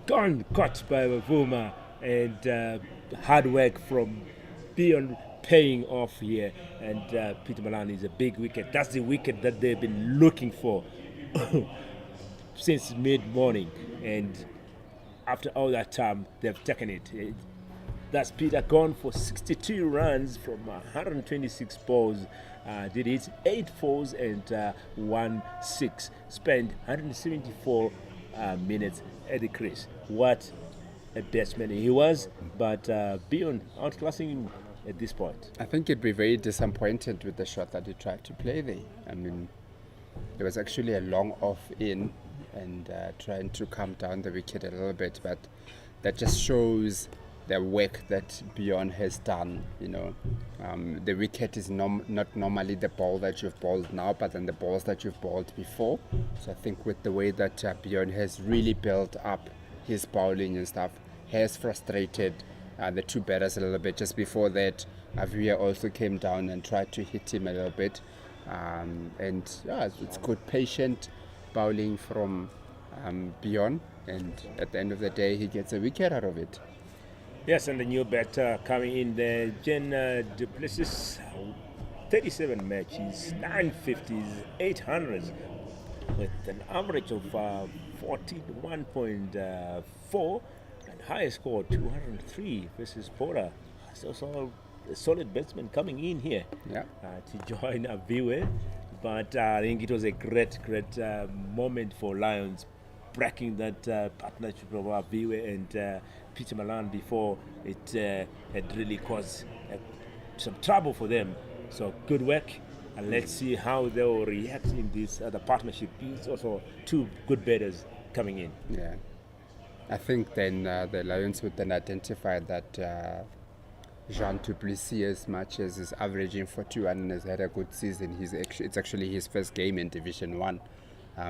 gone caught by Papuma. And hard work from Beyond paying off here. And Peter Malan is a big wicket. That's the wicket that they've been looking for since mid-morning, and after all that time they've taken it. That's Peter gone for 62 runs from 126 balls. Did hit 8 fours and 1 6. Spent 174 minutes at the crease. What a batsman he was, but beyond outclassing him at this point.
I think he'd be very disappointed with the shot that he tried to play there. I mean, there was actually a long off in and trying to come down the wicket a little bit, but that just shows the work that Bjorn has done. You know, the wicket is not normally the ball that you've bowled now, but then the balls that you've bowled before. So I think with the way that Bjorn has really built up his bowling and stuff, has frustrated the two batters a little bit. Just before that, Avia also came down and tried to hit him a little bit. And yeah, it's good patient bowling from Bjorn, and at the end of the day he gets a wicket out of it.
Yes, and the new batter coming in there, Jen Du Plessis, 37 matches, 950s, 800s, with an average of 41.4 and highest score 203 versus Porter. So a solid batsman coming in here
Yeah.
to join Aviwe. But I think it was a great moment for Lions, breaking that partnership of Aviwe and Peter Malan before it had really caused some trouble for them. So good work, and let's see how they will react in this other partnership. It's also two good batters coming in.
Yeah. I think then the Lions would then identify that Jean du Plessis, as much as he's averaging 41 and has had a good season, it's actually his first game in Division 1.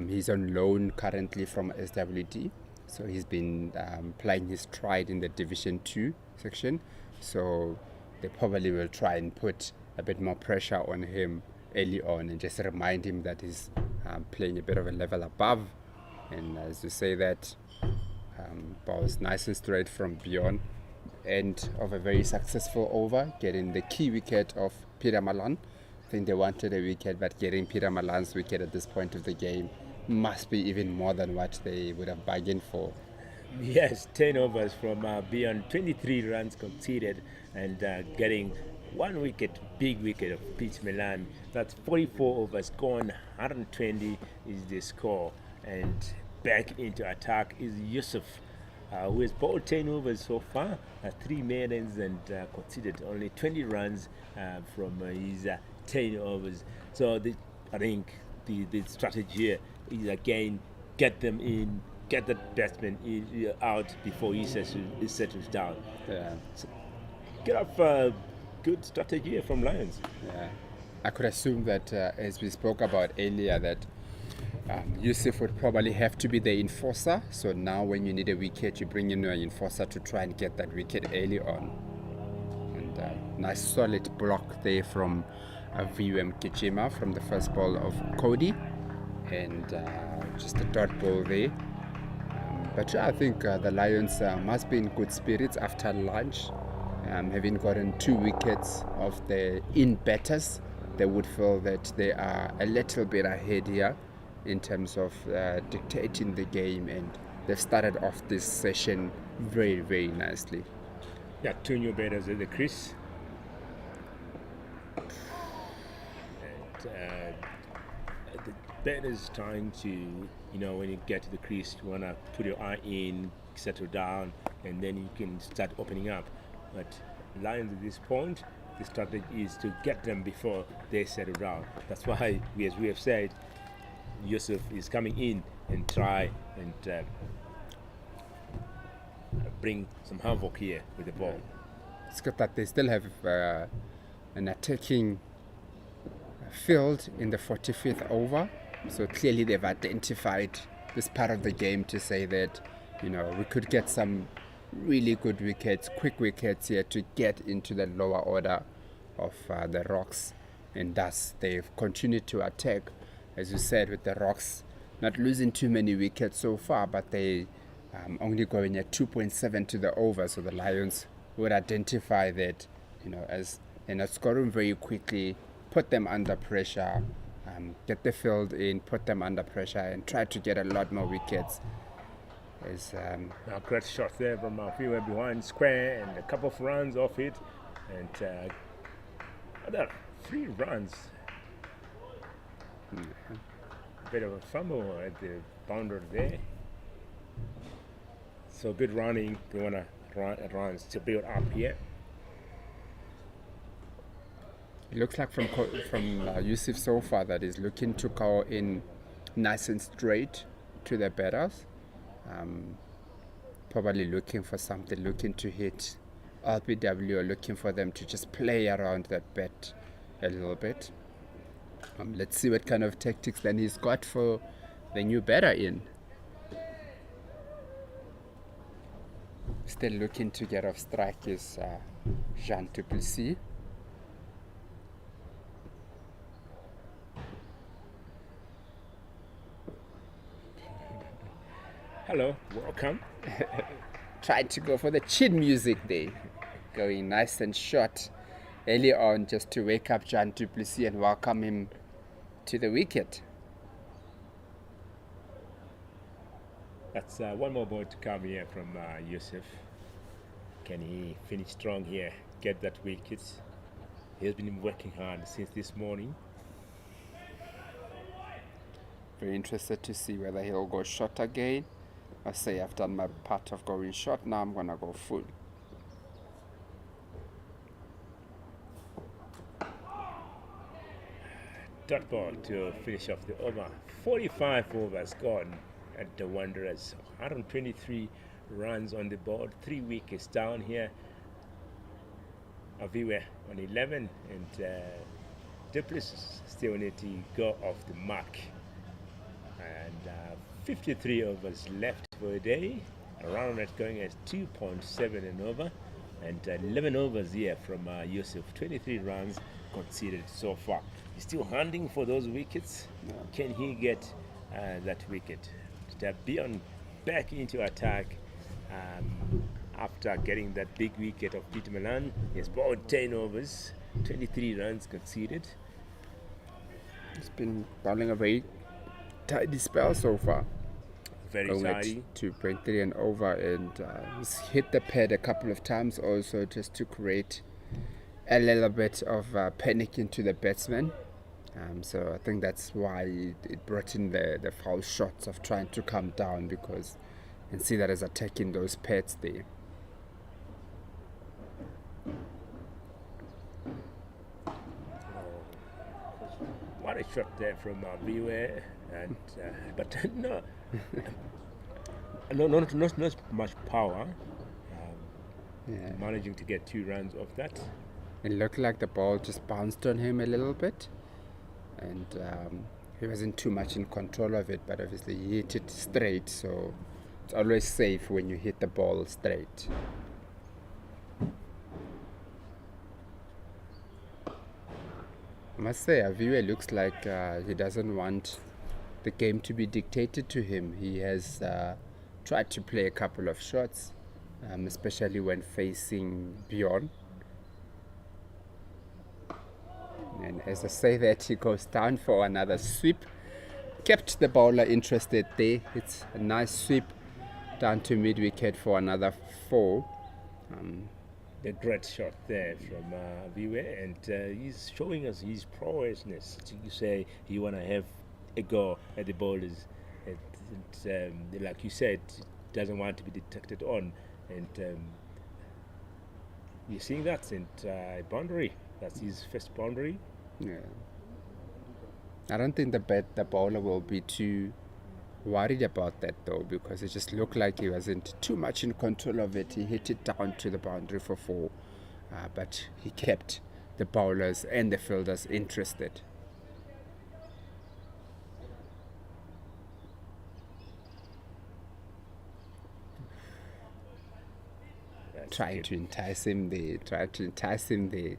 He's on loan currently from SWD, so he's been playing his stride in the Division 2 section. So they probably will try and put a bit more pressure on him early on and just remind him that he's playing a bit of a level above. And as you say that, ball was nice and straight from beyond. End of a very successful over, getting the key wicket of Peter Malan. I think they wanted a wicket, but getting Peter Malan's wicket at this point of the game must be even more than what they would have bargained for.
Yes, 10 overs from beyond, 23 runs conceded, and getting one wicket, big wicket of Peter Malan. That's 44 overs gone, 120 is the score. And back into attack is Yusuf, who has bowled 10 overs so far, 3 maidens, and conceded only 20 runs from his 10 overs. So I think the strategy here is again get them in, get the batsman out before he settles down.
Yeah.
So get off a good strategy here from Lions.
Yeah. I could assume that, as we spoke about earlier, that Yusuf would probably have to be the enforcer. So now when you need a wicket, you bring in an enforcer to try and get that wicket early on. And nice solid block there from VM Kichima from the first ball of Cody. And just a dot ball there. But yeah, I think the Lions must be in good spirits after lunch. Having gotten 2 wickets of the in-batters, they would feel that they are a little bit ahead here in terms of dictating the game, and they've started off this session very, very nicely.
Yeah, 2 new batters at the crease. And the batters trying to, when you get to the crease, you want to put your eye in, settle down, and then you can start opening up. But Lions at this point, the strategy is to get them before they settle down. That's why, as we have said, Yusuf is coming in and try and bring some havoc here with the ball.
It's good that they still have an attacking field in the 45th over. So clearly they've identified this part of the game to say that, we could get some really good wickets, quick wickets here to get into the lower order of the Rocks. And thus they've continued to attack. As you said, with the Rocks not losing too many wickets so far, but they only going at 2.7 to the over. So the Lions would identify that, as they're not scoring very quickly, put them under pressure, get the field in, put them under pressure, and try to get a lot more wickets.
A great shot there from Fiwe behind square, and a couple of runs off it, and other 3 runs. Bit of a fumble at the boundary there. So good running. They want to runs to build up here.
It looks like from Yusuf so far that he's looking to go in nice and straight to the batters. Probably looking for something, looking to hit LPW, or looking for them to just play around that bat a little bit. Let's see what kind of tactics then he's got for the new batter in. Still looking to get off strike is Jean du Plessis.
Hello, welcome.
Tried to go for the chin music there. Going nice and short early on just to wake up Jean du Plessis and welcome him to the wicket.
That's one more ball to come here from Yusuf. Can he finish strong here? get that wicket. He's been working hard since this morning.
Very interested to see whether he'll go short again. I say I've done my part of going short, now I'm gonna go full.
Dot ball to finish off the over. 45 overs gone at the Wanderers. 123 runs on the board. 3 wickets down here. Aviwe on 11 and Duplessis still need to go off the mark. And 53 overs left for a day. Around that going at 2.7 and over. And 11 overs here from Yusuf. 23 runs conceded so far. He's still hunting for those wickets.
Yeah.
Can he get that wicket? Beyond back into attack after getting that big wicket of Peter Malan. He's bowled 10 overs, 23 runs conceded.
He's been bowling a very tidy spell so far.
Very
Going at
tidy.
2.3 and over, and he's hit the pad a couple of times also just to create a little bit of panic into the batsman. So I think that's why it brought in the foul shots of trying to come down, because you can see that he's attacking those pads there.
What a shot there from Aviwe, and but no, not much power.
Yeah.
Managing to get 2 runs off that.
It looked like the ball just bounced on him a little bit, and he wasn't too much in control of it, but obviously he hit it straight, so it's always safe when you hit the ball straight. I must say, Aviwe looks like he doesn't want the game to be dictated to him. He has tried to play a couple of shots, especially when facing beyond. And as I say that, he goes down for another sweep. Kept the bowler interested there. It's a nice sweep down to mid-wicket for another 4.
The great shot there from Aviwe, and he's showing us his prowessness. You say you want to have a go at the bowlers, and like you said, doesn't want to be detected on, and you're seeing that, and boundary. That's his first boundary.
Yeah. I don't think the bowler will be too worried about that though, because it just looked like he wasn't too much in control of it. He hit it down to the boundary for 4, but he kept the bowlers and the fielders interested.
That's
Trying
good.
to entice him there.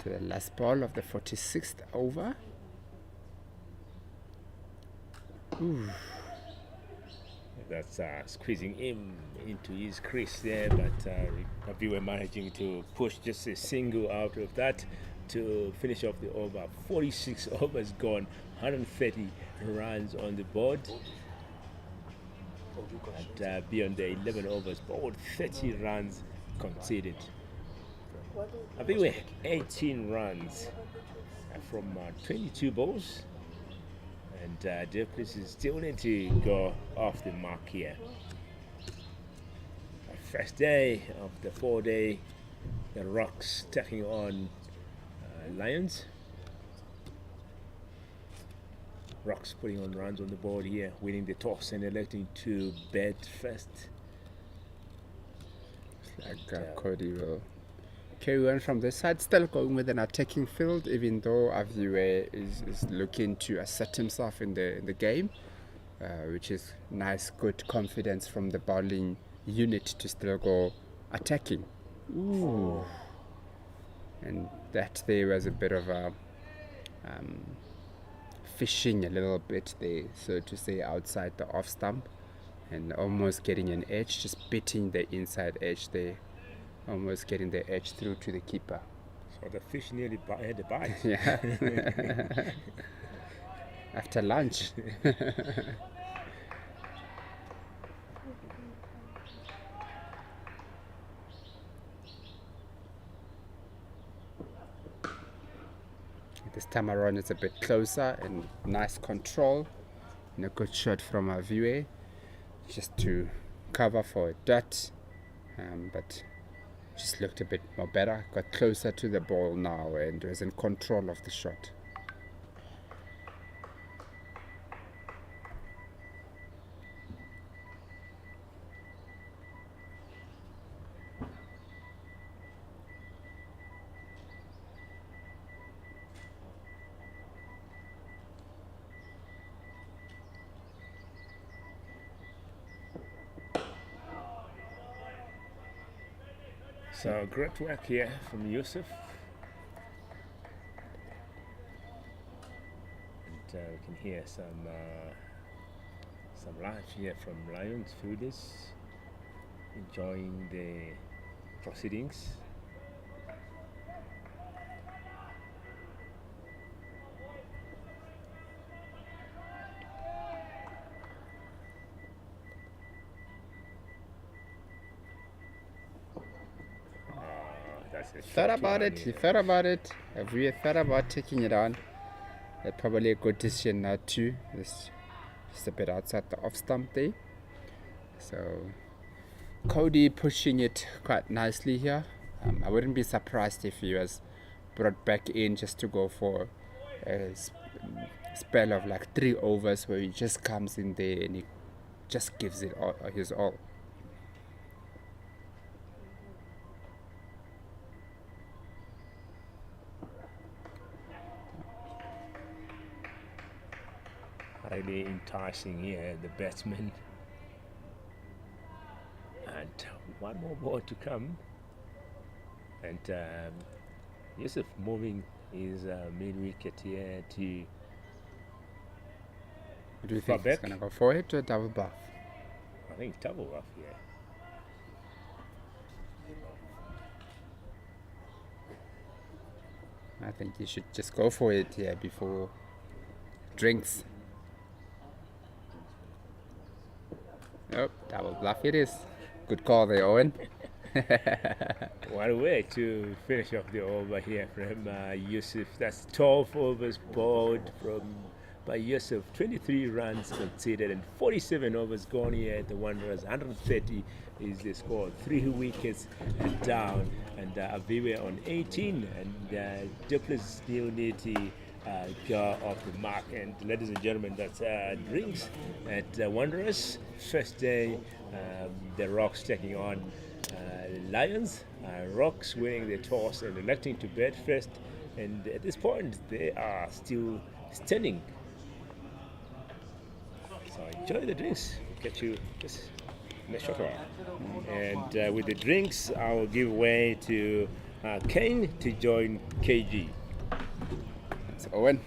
To the last ball of the 46th over. Ooh.
That's squeezing him into his crease there, but we were managing to push just a single out of that to finish off the over. 46 overs gone, 130 runs on the board. And beyond the 11 overs, bowled 30 runs conceded. We were 18 runs from 22 balls. And Duplessis still need to go off the mark here. First day of the 4-day, the Rocks taking on Lions. Rocks putting on runs on the board here, winning the toss and electing to bat first.
Like Cody will carry on from this side, still going with an attacking field, even though Aviwe is looking to assert himself in the game, which is nice, good confidence from the bowling unit to still go attacking. Ooh. And that there was a bit of a fishing a little bit there, so to say, outside the off stump, and almost getting an edge, just beating the inside edge there. Almost getting the edge through to the keeper.
So the fish nearly had a bite.
Yeah. After lunch. This time around it's a bit closer and nice control and a good shot from our viewer just to cover for a dot, but just looked a bit more better, got closer to the ball now and was in control of the shot.
So great work here from Yusuf. And we can hear some live here from Lions fielders enjoying the proceedings.
Thought about it, he thought about it. If we thought about taking it on, that's probably a good decision not to. It's just a bit outside the off stump there. So Cody pushing it quite nicely here. I wouldn't be surprised if he was brought back in just to go for a spell of like 3 overs where he just comes in there and he just gives it all, his all.
Really enticing here, the batsman. And one more ball to come. And Yusuf moving his mid wicket here to.
What do you think? He's going to go for it or double buff?
I think double buff, yeah.
I think you should just go for it here before drinks. Oh, double bluff it is. Good call there, Owen.
What a way to finish off the over here from Yusuf. That's 12 overs bowled by Yusuf. 23 runs conceded and 47 overs gone here at the Wanderers. 130 is the score. 3 wickets down, and Aviwe on 18, and Duplessis still need to go off the mark. And ladies and gentlemen, that's drinks at Wanderers. First day, the Rocks taking on Lions. Rocks winning the toss and electing to bat first, and at this point they are still standing. So enjoy the drinks. Catch you just in a short while. And with the drinks, I will give way to Kane to join KG.
It's Owen.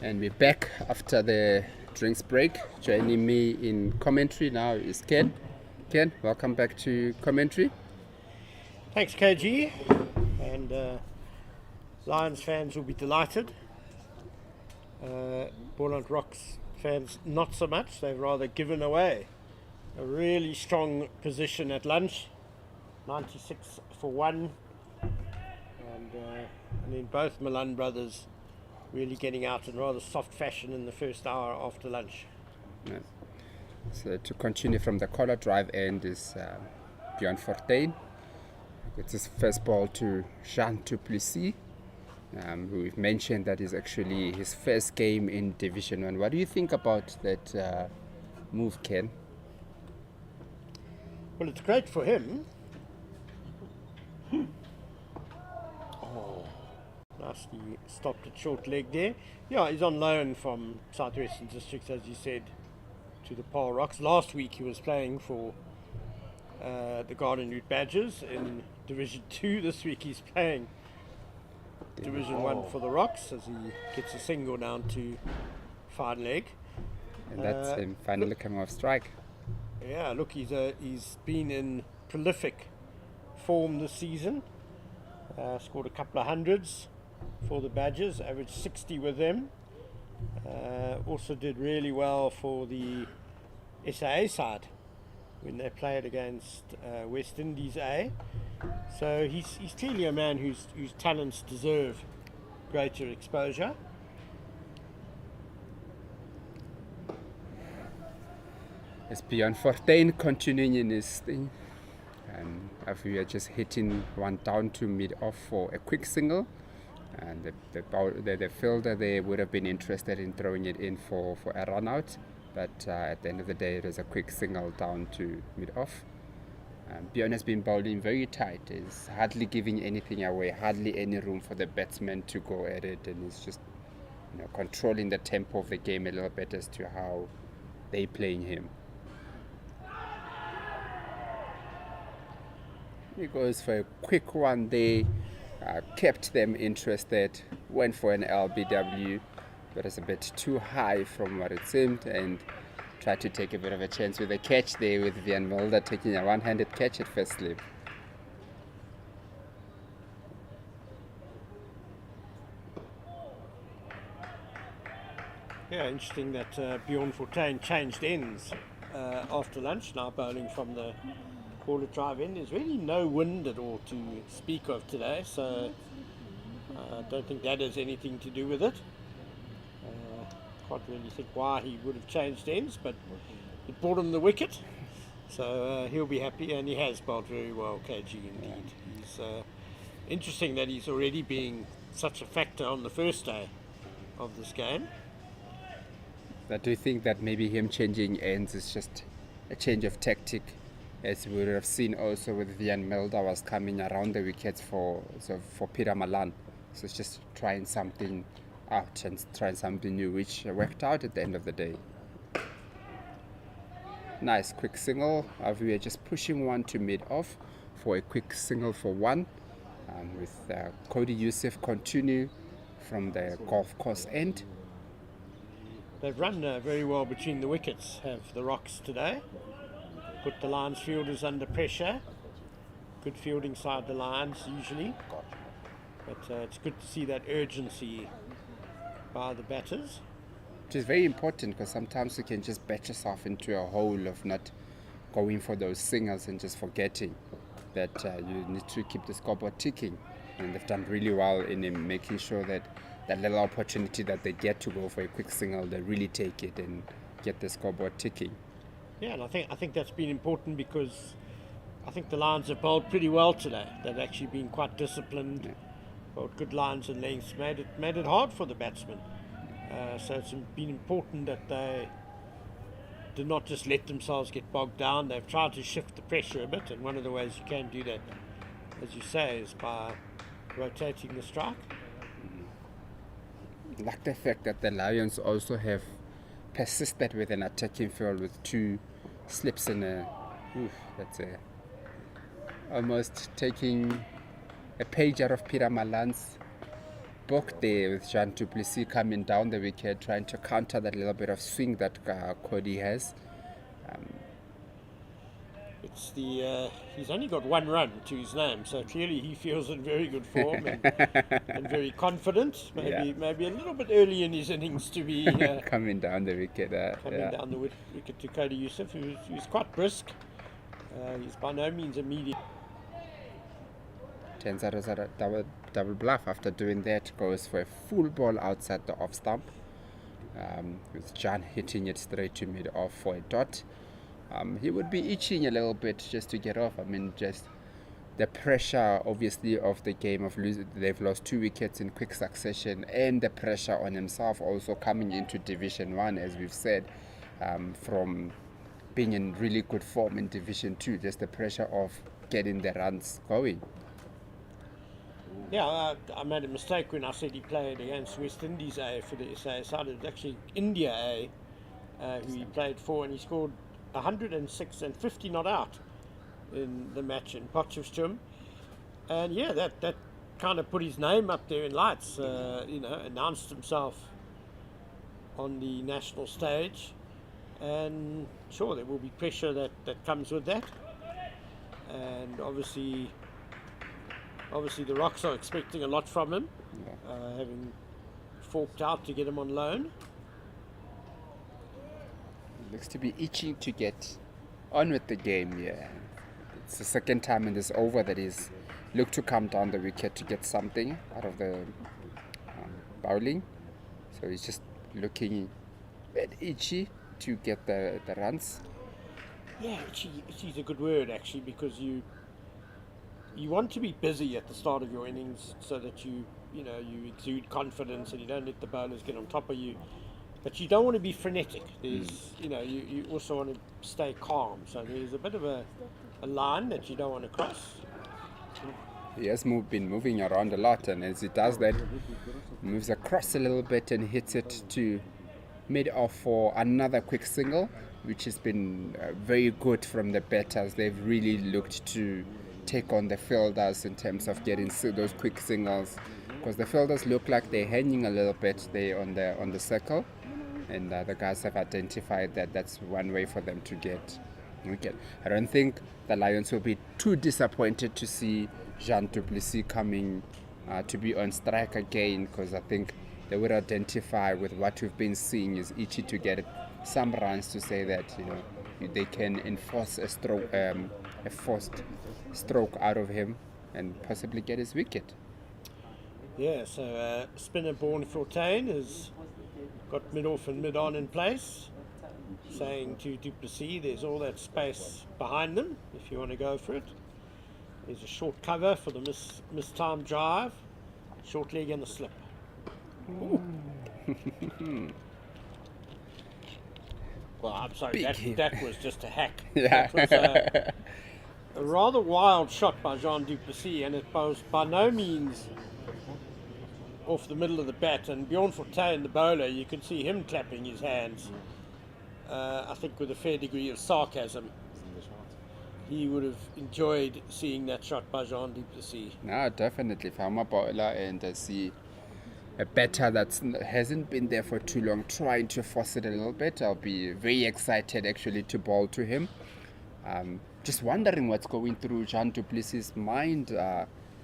And we're back after the drinks break. Joining me in commentary now is Ken. Ken, welcome back to commentary.
Thanks, KG. And Lions fans will be delighted. Buildup Rocks fans, not so much. They've rather given away a really strong position at lunch, 96 for 1. And then both Malan brothers really getting out in rather soft fashion in the first hour after lunch.
Yeah. So to continue from the collar drive end is Bjorn Fortuin. It's his first ball to Jean Duplessis, who we've mentioned that is actually his first game in Division 1. What do you think about that move, Ken?
Well, it's great for him. Nicely stopped at short leg there. Yeah, he's on loan from Southwestern Districts, as you said, to the Paarl Rocks. Last week he was playing for the Garden Route Badgers in Division 2. This week he's playing Division 1 for the Rocks as he gets a single down to fine leg.
And that's him finally coming off strike.
Yeah, look, he's been in prolific form this season. Scored a couple of hundreds for the Badgers, averaged 60 with them. Also did really well for the SAA side when they played against West Indies A. So he's clearly a man whose talents deserve greater exposure.
It's Bjorn Fortuin continuing in his thing. We are just hitting one down to mid off for a quick single. And the fielder there would have been interested in throwing it in for a run out. But at the end of the day, it was a quick single down to mid off. Bjorn has been bowling very tight. He's hardly giving anything away, hardly any room for the batsman to go at it. And he's just controlling the tempo of the game a little bit as to how they're playing him. He goes for a quick one there, kept them interested, went for an LBW, but it's a bit too high from what it seemed, and tried to take a bit of a chance with a catch there with Van Mulder taking a one-handed catch at first slip.
Yeah, interesting that Bjorn Fortuin changed ends after lunch, now bowling from the corner drive in. There's really no wind at all to speak of today, so I don't think that has anything to do with it. Can't really think why he would have changed ends, but it brought him the wicket, so he'll be happy, and he has bowled very well, KG, indeed. He's interesting that he's already being such a factor on the first day of this game.
But do you think that maybe him changing ends is just a change of tactic, as we would have seen also with Van Mulder was coming around the wickets for Peter Malan? So it's just trying something out and trying something new, which worked out at the end of the day. Nice quick single. We are just pushing one to mid off for a quick single for 1, with Cody Youssef continue from the golf course end.
They've run very well between the wickets, have the Rocks today. Put the Lions fielders under pressure. Good fielding side the Lions usually. But it's good to see that urgency by the batters.
Which is very important, because sometimes you can just bat yourself into a hole of not going for those singles and just forgetting that you need to keep the scoreboard ticking. And they've done really well in making sure that that little opportunity that they get to go for a quick single, they really take it and get the scoreboard ticking.
Yeah, and I think that's been important, because I think the Lions have bowled pretty well today. They've actually been quite disciplined, bowled good lines and lengths, made it hard for the batsmen. So it's been important that they did not just let themselves get bogged down. They've tried to shift the pressure a bit, and one of the ways you can do that, as you say, is by rotating the strike.
Like the fact that the Lions also have persisted with an attacking field with 2 slips and that's almost taking a page out of Peter Malan's book there with Jean du Plessis coming down the wicket, trying to counter that little bit of swing that Cody has.
It's he's only got 1 run to his name, so clearly he feels in very good form and very confident. Maybe a little bit early in his innings to be
coming down the wicket.
down the wicket to Cody Yusuf, who's quite brisk. He's by no means a medium.
Turns out it was a double bluff. After doing that, goes for a full ball outside the off stump, with John hitting it straight to mid off for a dot. He would be itching a little bit just to get off. I mean, just the pressure, obviously, of the game of losing. They've lost 2 wickets in quick succession, and the pressure on himself also coming into Division 1, as we've said, from being in really good form in Division 2, just the pressure of getting the runs going.
Yeah, I made a mistake when I said he played against West Indies A for the SA side. It's actually India A who he played for, and he scored 106 and 50 not out in the match in Potchefstroom. And yeah, that kind of put his name up there in lights, announced himself on the national stage. And sure, there will be pressure that comes with that. And obviously the Rocks are expecting a lot from him, having forked out to get him on loan.
Looks to be itching to get on with the game. Yeah, it's the second time in this over that he's looked to come down the wicket to get something out of the bowling. So he's just looking a bit itchy to get the runs.
Yeah, itchy's a good word actually, because you want to be busy at the start of your innings so that you exude confidence and you don't let the bowlers get on top of you. But you don't want to be frenetic. There's, you also want to stay calm. So there's a bit of a line that you don't want to cross.
He has been moving around a lot, and as he does that, moves across a little bit and hits it to mid-off for another quick single, which has been very good from the batters. They've really looked to take on the fielders in terms of getting those quick singles, because the fielders look like they're hanging a little bit there on the circle, and the guys have identified that that's one way for them to get wicket. I don't think the Lions will be too disappointed to see Jean du Plessis coming to be on strike again, because I think they would identify with what we've been seeing is itchy to get some runs to say that they can enforce a forced stroke out of him and possibly get his wicket.
Yeah, so spinner Born Fortuin has got mid-off and mid-on in place, saying to du Plessis there's all that space behind them if you want to go for it. There's a short cover for the mistimed drive, short leg and a slip. Well, I'm sorry, that was just a hack.
Yeah.
That was a rather wild shot by Jean du Plessis, and it was by no means off the middle of the bat. And Bjorn Fortuin, the bowler, you could see him clapping his hands, I think with a fair degree of sarcasm. He would have enjoyed seeing that shot by Jean du Plessis.
No, definitely. If I'm a bowler and I see a batter that hasn't been there for too long trying to force it a little bit, I'll be very excited actually to bowl to him. Just wondering what's going through Jean du Plessis' mind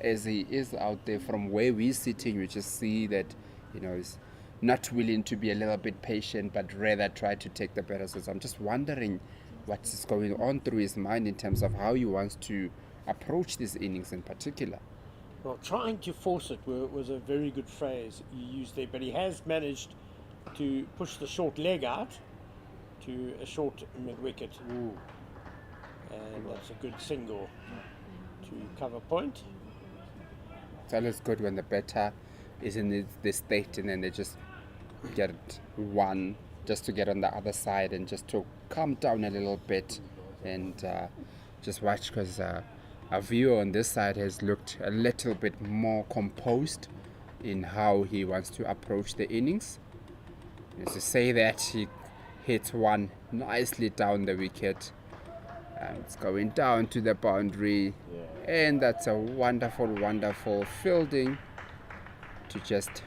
as he is out there. From where we're sitting, we just see that he's not willing to be a little bit patient, but rather try to take the better. So I'm just wondering what's going on through his mind in terms of how he wants to approach these innings in particular.
Well, trying to force it was a very good phrase you used there, but he has managed to push the short leg out to a short mid-wicket. And that's a good single to cover point.
It's always good when the batter is in this state and then they just get one just to get on the other side and just to calm down a little bit and just watch, because our viewer on this side has looked a little bit more composed in how he wants to approach the innings. As to say that he hits one nicely down the wicket, and it's going down to the boundary, and that's a wonderful fielding to just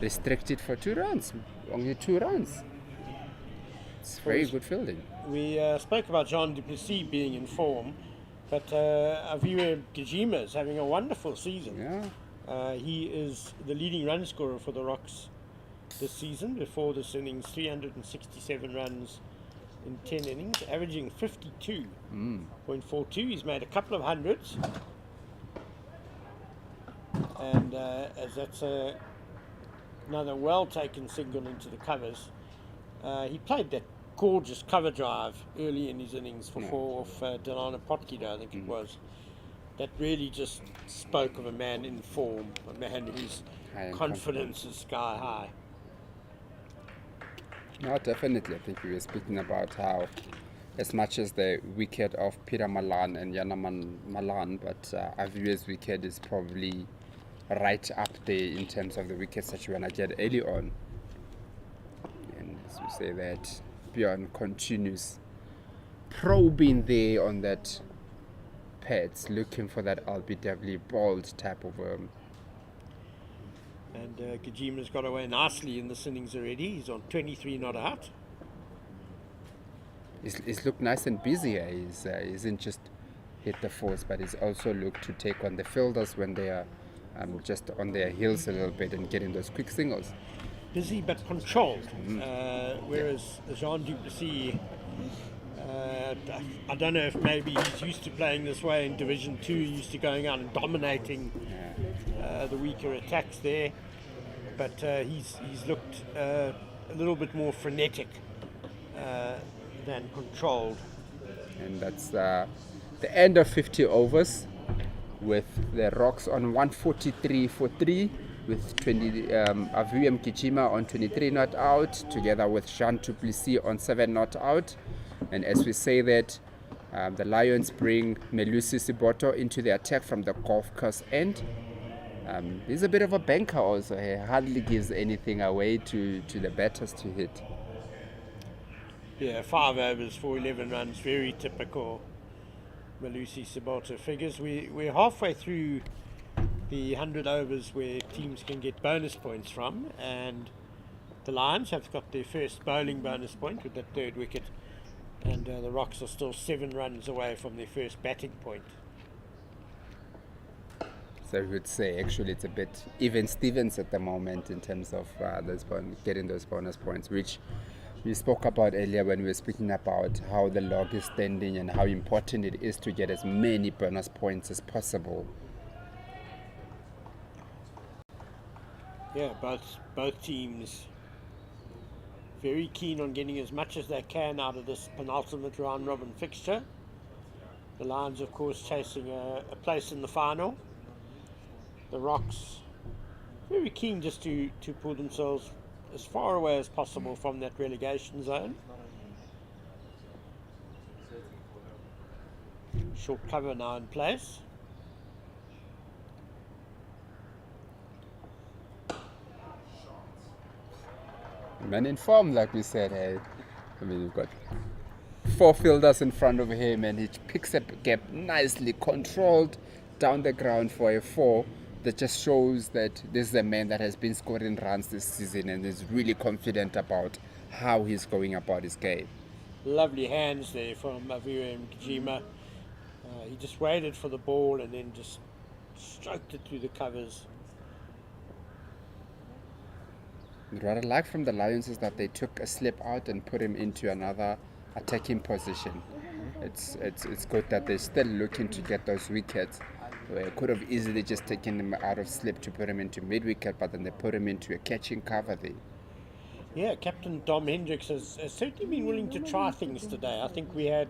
restrict it for 2 runs. Only 2 runs. It's very good fielding.
We spoke about Jean du Plessis being in form, but Aviwe Gijima is having a wonderful season.
Yeah.
He is the leading run scorer for the Rocks this season. Before this innings, 367 runs in 10 innings, averaging 52.42. He's made a couple of hundreds, and as that's another well-taken single into the covers. He played that gorgeous cover drive early in his innings for 4 off Delana Potgieter, I think it was. That really just spoke of a man in form, a man whose confidence is sky high.
No, definitely. I think we were speaking about how, as much as the wicket of Peter Malan and Malan, but Aviwe's wicket is probably right up there in terms of the wickets that you want to get early on. And as we say that, Bjorn continues probing there on that pads, looking for that LBW bold type of
And Gijima's got away nicely in this innings already. He's on 23 not out.
He's looked nice and busy here. He isn't just hit the force, but he's also looked to take on the fielders when they are just on their heels a little bit and getting those quick singles.
Busy but controlled. Whereas Jean du Plessis, I don't know if maybe he's used to playing this way in Division 2, used to going out and dominating the weaker attacks there. But he's looked a little bit more frenetic than controlled.
And that's the end of 50 overs with the Rocks on 143 for 3 with Aviwe Gijima on 23 not out, together with Jean du Plessis on 7 not out. And as we say that, the Lions bring Melusi Siboto into the attack from the golf course end. He's a bit of a banker also. He hardly gives anything away to the batters to hit.
Yeah, 5 overs for 11 runs, very typical Melusi Siboto figures. We're halfway through the 100 overs where teams can get bonus points from, and the Lions have got their first bowling bonus point with that 3rd wicket, and the Rocks are still 7 runs away from their first batting point.
So we would say actually it's a bit even Stevens at the moment in terms of getting those bonus points, which we spoke about earlier when we were speaking about how the log is standing and how important it is to get as many bonus points as possible.
Yeah, both teams very keen on getting as much as they can out of this penultimate round robin fixture. The Lions, of course, chasing a place in the final. The Rocks very keen just to pull themselves as far away as possible from that relegation zone. Short cover now in place.
Man in form, like we said. Hey, I mean, you've got 4 fielders in front of him, and he picks up a gap nicely, controlled down the ground for a 4. That just shows that this is a man that has been scoring runs this season and is really confident about how he's going about his game.
Lovely hands there from Aviwe Gijima. He just waited for the ball and then just stroked it through the covers.
What I like from the Lions is that they took a slip out and put him into another attacking position. It's good that they're still looking to get those wickets. They could have easily just taken him out of slip to put him into mid-wicket, but then they put him into a catching cover there.
Yeah, Captain Dom Hendricks has certainly been willing to try things today. I think we had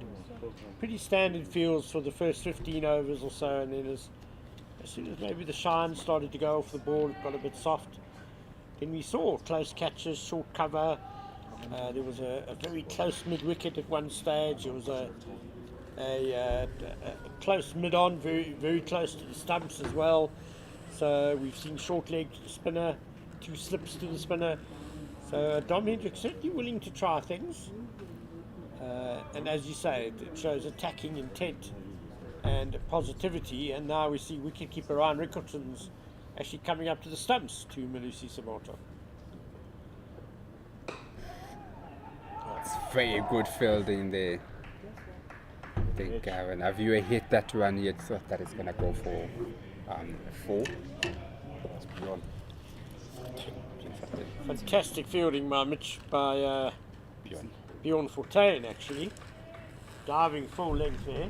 pretty standard fields for the first 15 overs or so, and then as soon as maybe the shine started to go off the ball, it got a bit soft. Then we saw close catches, short cover. There was a very close mid-wicket at one stage. There was a close mid-on, very, very close to the stumps as well. So we've seen short leg to the spinner, 2 slips to the spinner. So Dom Hendricks certainly willing to try things. And as you say, it shows attacking intent and positivity. And now we see wicketkeeper Ryan Rickleton's actually coming up to the stumps to Malusi Sabota.
It's very good fielding there. I think when a viewer hit that one, you thought that it's going to go for 4. That's beyond.
Fantastic fielding by
Beyond.
Bjorn Fortuyn, actually. Diving full length there.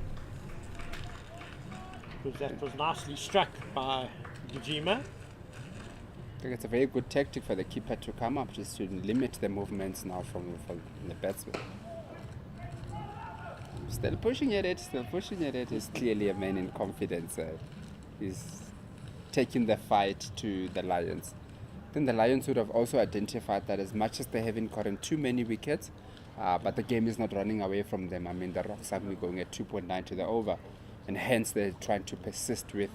Because that was nicely struck by Gajima.
I think it's a very good tactic for the keeper to come up, just to limit the movements now from the batsman. Still pushing at it. He's clearly a man in confidence. He's taking the fight to the Lions. Then the Lions would have also identified that as much as they haven't gotten too many wickets, but the game is not running away from them. I mean, the Rocks are going at 2.9 to the over, and hence they're trying to persist with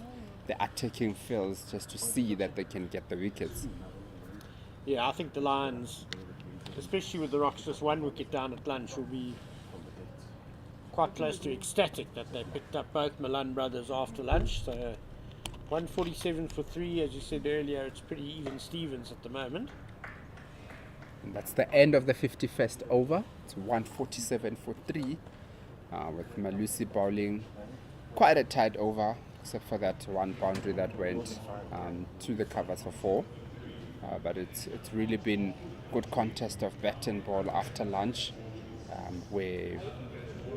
the attacking fields just to see that they can get the wickets.
Yeah, I think the Lions, especially with the Rocks just 1 wicket down at lunch, will be quite close to ecstatic that they picked up both Malan brothers after lunch. So 147 for 3, as you said earlier, it's pretty even Stevens at the moment.
And that's the end of the 51st over. It's 147 for 3, with Malusi bowling quite a tight over, except for that one boundary that went to the covers for 4. But it's really been good contest of bat and ball after lunch, where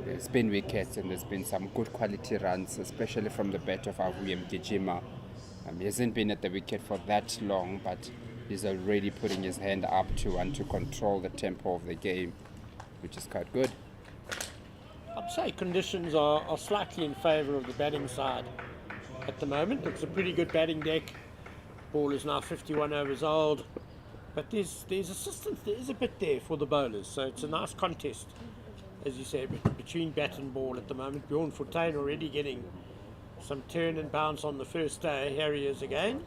there's been wickets and there's been some good quality runs, especially from the bat of Avuyem Gijima. He hasn't been at the wicket for that long, but he's already putting his hand up to want to control the tempo of the game, which is quite good.
I'd say conditions are slightly in favour of the batting side at the moment. It's a pretty good batting deck. Ball is now 51 overs old, but there's assistance, there is a bit there for the bowlers, so it's a nice contest, as you say, between bat and ball at the moment. Bjorn Fortuyn already getting some turn and bounce on the first day. Here he is again.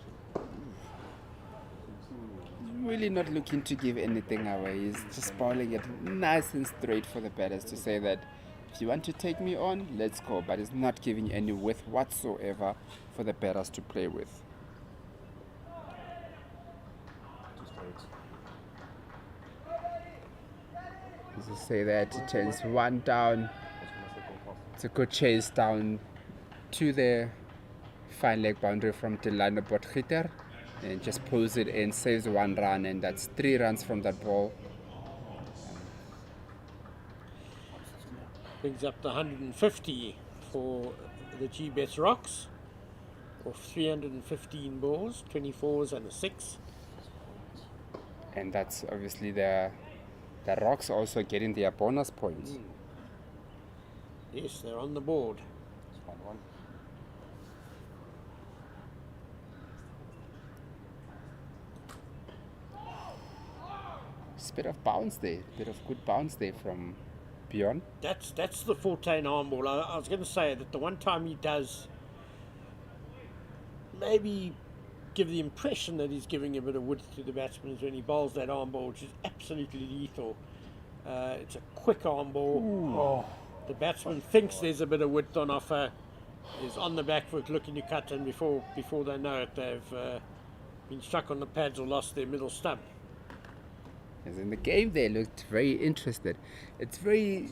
Really not looking to give anything away. He's just bowling it nice and straight for the batters to say that if you want to take me on, let's go. But he's not giving any width whatsoever for the batters to play with. As I say that, he turns 1 down. It's a good chase down to the fine leg boundary from Delano Botgieter, and just pulls it in, saves 1 run, and that's 3 runs from that ball.
Brings up the 150 for the Gbets Rocks, of 315 balls, 24s and a 6.
And that's obviously the Rocks also getting their bonus points.
Yes, they're on the board.
Just a bit of bounce there, bit of good bounce there from Bjorn.
That's the Fortuyn arm ball. I was going to say that the one time he does maybe give the impression that he's giving a bit of width to the batsmen is when he bowls that arm ball, which is absolutely lethal. It's a quick arm ball. The batsman thinks there's a bit of width on offer, is on the back foot looking to cut, and before they know it, they've been struck on the pads or lost their middle stump.
As in the game, they looked very interested. It's very,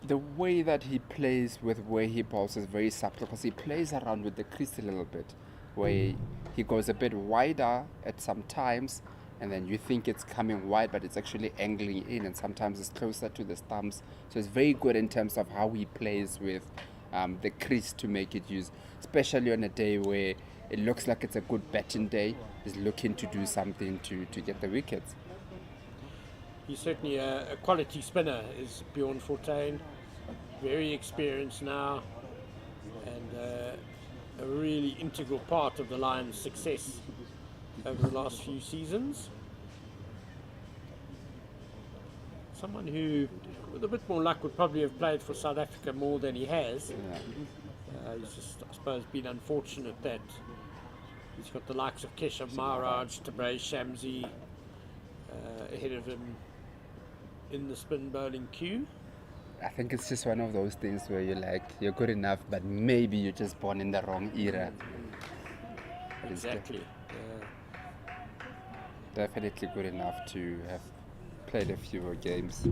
the way that he plays with where he bowls is very subtle, because he plays around with the crease a little bit, where he goes a bit wider at some times, and then you think it's coming wide, but it's actually angling in, and sometimes it's closer to the stumps. So it's very good in terms of how he plays with the crease to make it use, especially on a day where it looks like it's a good batting day. He's looking to do something to get the wickets.
He's certainly a quality spinner, is Bjorn Fortuyn. Very experienced now, and a really integral part of the Lions' success over the last few seasons. Someone who, with a bit more luck, would probably have played for South Africa more than he has. He's just, I suppose, been unfortunate that he's got the likes of Keshav Maharaj, Tabraiz Shamsi ahead of him in the spin bowling queue.
I think it's just one of those things where you're like, you're good enough, but maybe you're just born in the wrong era.
Exactly.
Definitely good enough to have played a few more games.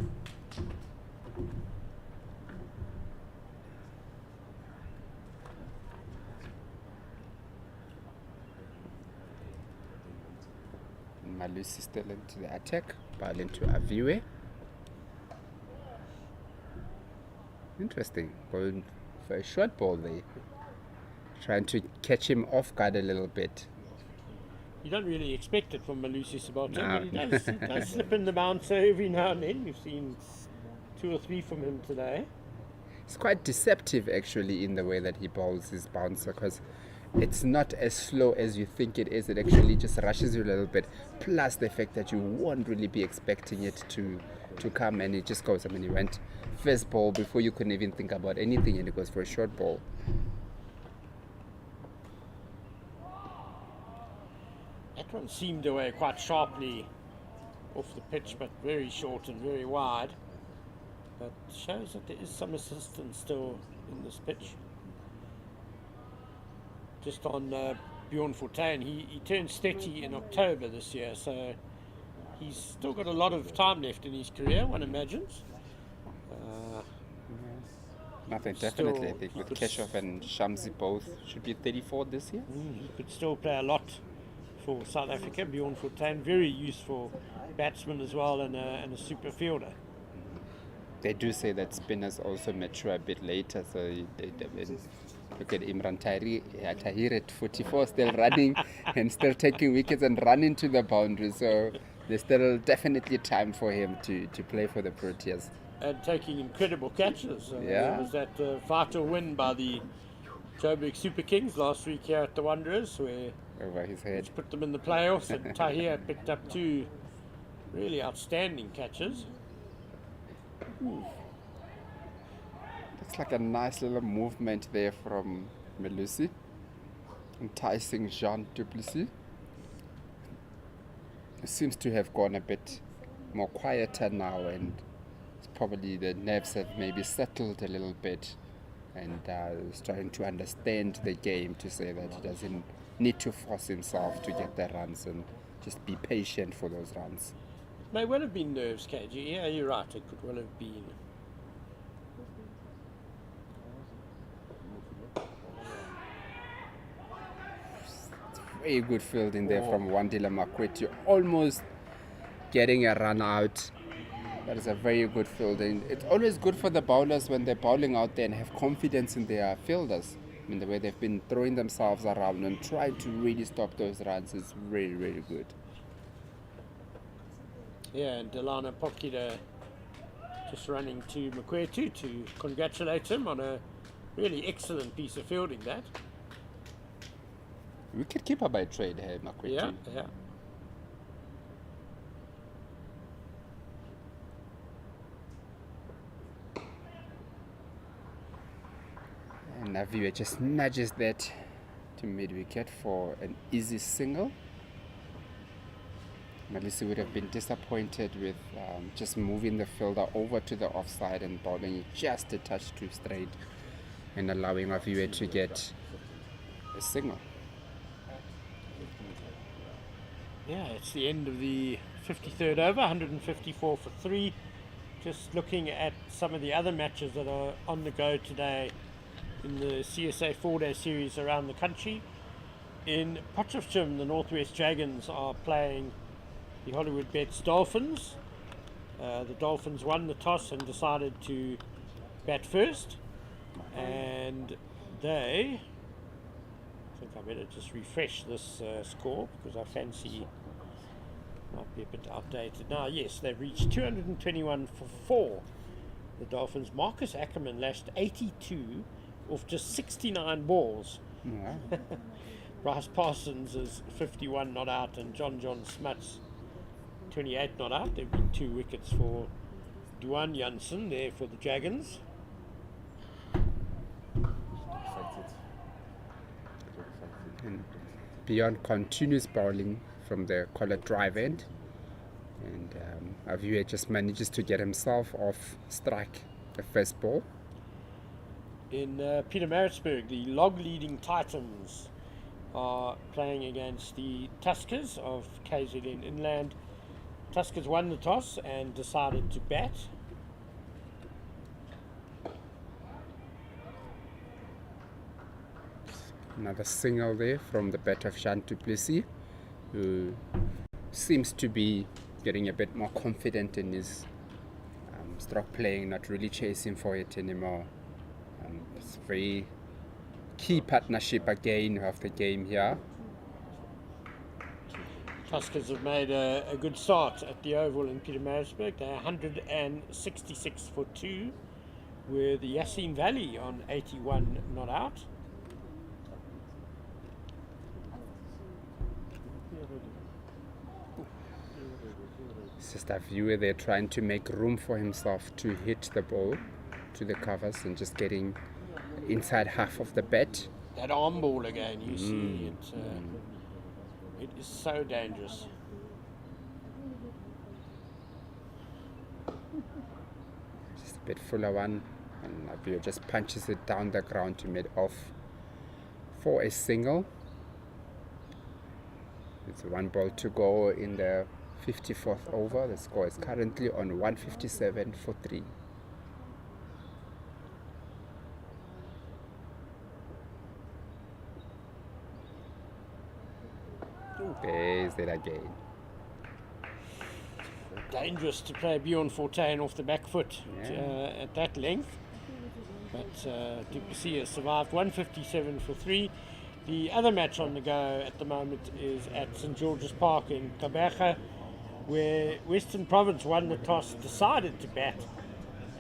Malusi still into the attack, ball into Aviwe. Interesting, going for a short ball there. Trying to catch him off guard a little bit.
You don't really expect it from Malusi Sabato,
No.
but he does slip in the bouncer every now and then. We've seen 2 or 3 from him today.
It's quite deceptive actually in the way that he bowls his bouncer, because it's not as slow as you think it is. It actually just rushes you a little bit, plus the fact that you won't really be expecting it to come, and it just goes. I mean, he went first ball before you couldn't even think about anything, and it goes for a short ball.
That one seemed away quite sharply off the pitch, but very short and very wide. But shows that there is some assistance still in this pitch. Just on Bjorn Fortuin, he turns 30 in October this year, so he's still got a lot of time left in his career, one imagines.
Nothing, definitely. I think with Keshoff and Shamsi both should be 34 this year.
He could still play a lot for South Africa. Bjorn Fortuin, very useful batsman as well, and a super fielder.
They do say that spinners also mature a bit later, so look at Imran Tahir at 44, still running and still taking wickets and running to the boundary. So there's still definitely time for him to play for the Proteas.
And taking incredible catches.
Yeah.
There was that vital win by the Joburg Super Kings last week here at the Wanderers, where
Over his head.
which put them in the playoffs, and Tahir picked up 2 really outstanding catches.
Looks like a nice little movement there from Malusi, enticing Jean Duplessis. It seems to have gone a bit more quieter now, and it's probably the nerves have maybe settled a little bit, and is trying to understand the game, to say that he doesn't need to force himself to get the runs and just be patient for those runs.
May well have been nerves, KG. Yeah, you're right. It could well have been.
Very good fielding there from Wandile Makwethu, almost getting a run out. That is a very good fielding. It's always good for the bowlers when they're bowling out there and have confidence in their fielders. I mean, the way they've been throwing themselves around and trying to really stop those runs is really, really good.
Yeah, and Delana Pokida just running to Makwethu to congratulate him on a really excellent piece of fielding, that.
Wicket keeper by trade here, Makwethu.
Yeah.
And Naviwe just nudges that to mid-wicket for an easy single. Malusi would have been disappointed with just moving the fielder over to the offside and bowling it just a touch too straight and allowing Naviwe to get a single.
Yeah, it's the end of the 53rd over, 154 for 3. Just looking at some of the other matches that are on the go today in the CSA 4-day series around the country. In Potchefstroom, the Northwest Dragons are playing the Hollywood Gbets Dolphins. The Dolphins won the toss and decided to bat first, and they, I think I better just refresh this score because I fancy it might be a bit outdated now. Yes, they've reached 221 for 4. The Dolphins. Marcus Ackerman lashed 82 off just 69 balls.
Yeah.
Bryce Parsons is 51 not out, and John Smuts 28 not out. There have been 2 wickets for Duan Janssen there for the Dragons.
And Beyond continues bowling from the collar drive end, and Aviwe just manages to get himself off strike the first ball.
In Pietermaritzburg, the log leading Titans are playing against the Tuskers of KZN Inland. Tuskers won the toss and decided to bat.
Another single there from the bat of Jean du Plessis, who seems to be getting a bit more confident in his stroke playing, not really chasing for it anymore. It's a very key partnership again of the game here.
Tuskers have made a good start at the Oval in Pietermaritzburg. They're 166 for 2, with Yassine Valley on 81 not out.
It's just a viewer there trying to make room for himself to hit the ball to the covers and just getting inside half of the bat.
That arm ball again, you see, it is so dangerous.
Just a bit fuller one, and a viewer just punches it down the ground to mid off for a single. It's 1 ball to go in the 54th over. The score is currently on 157 for 3. There's it again.
Dangerous to play Bjorn Fortuin off the back foot at that length. But Du Plessis has survived 157 for 3. The other match on the go at the moment is at St George's Park in Gqeberha, where Western Province won the toss, decided to bat,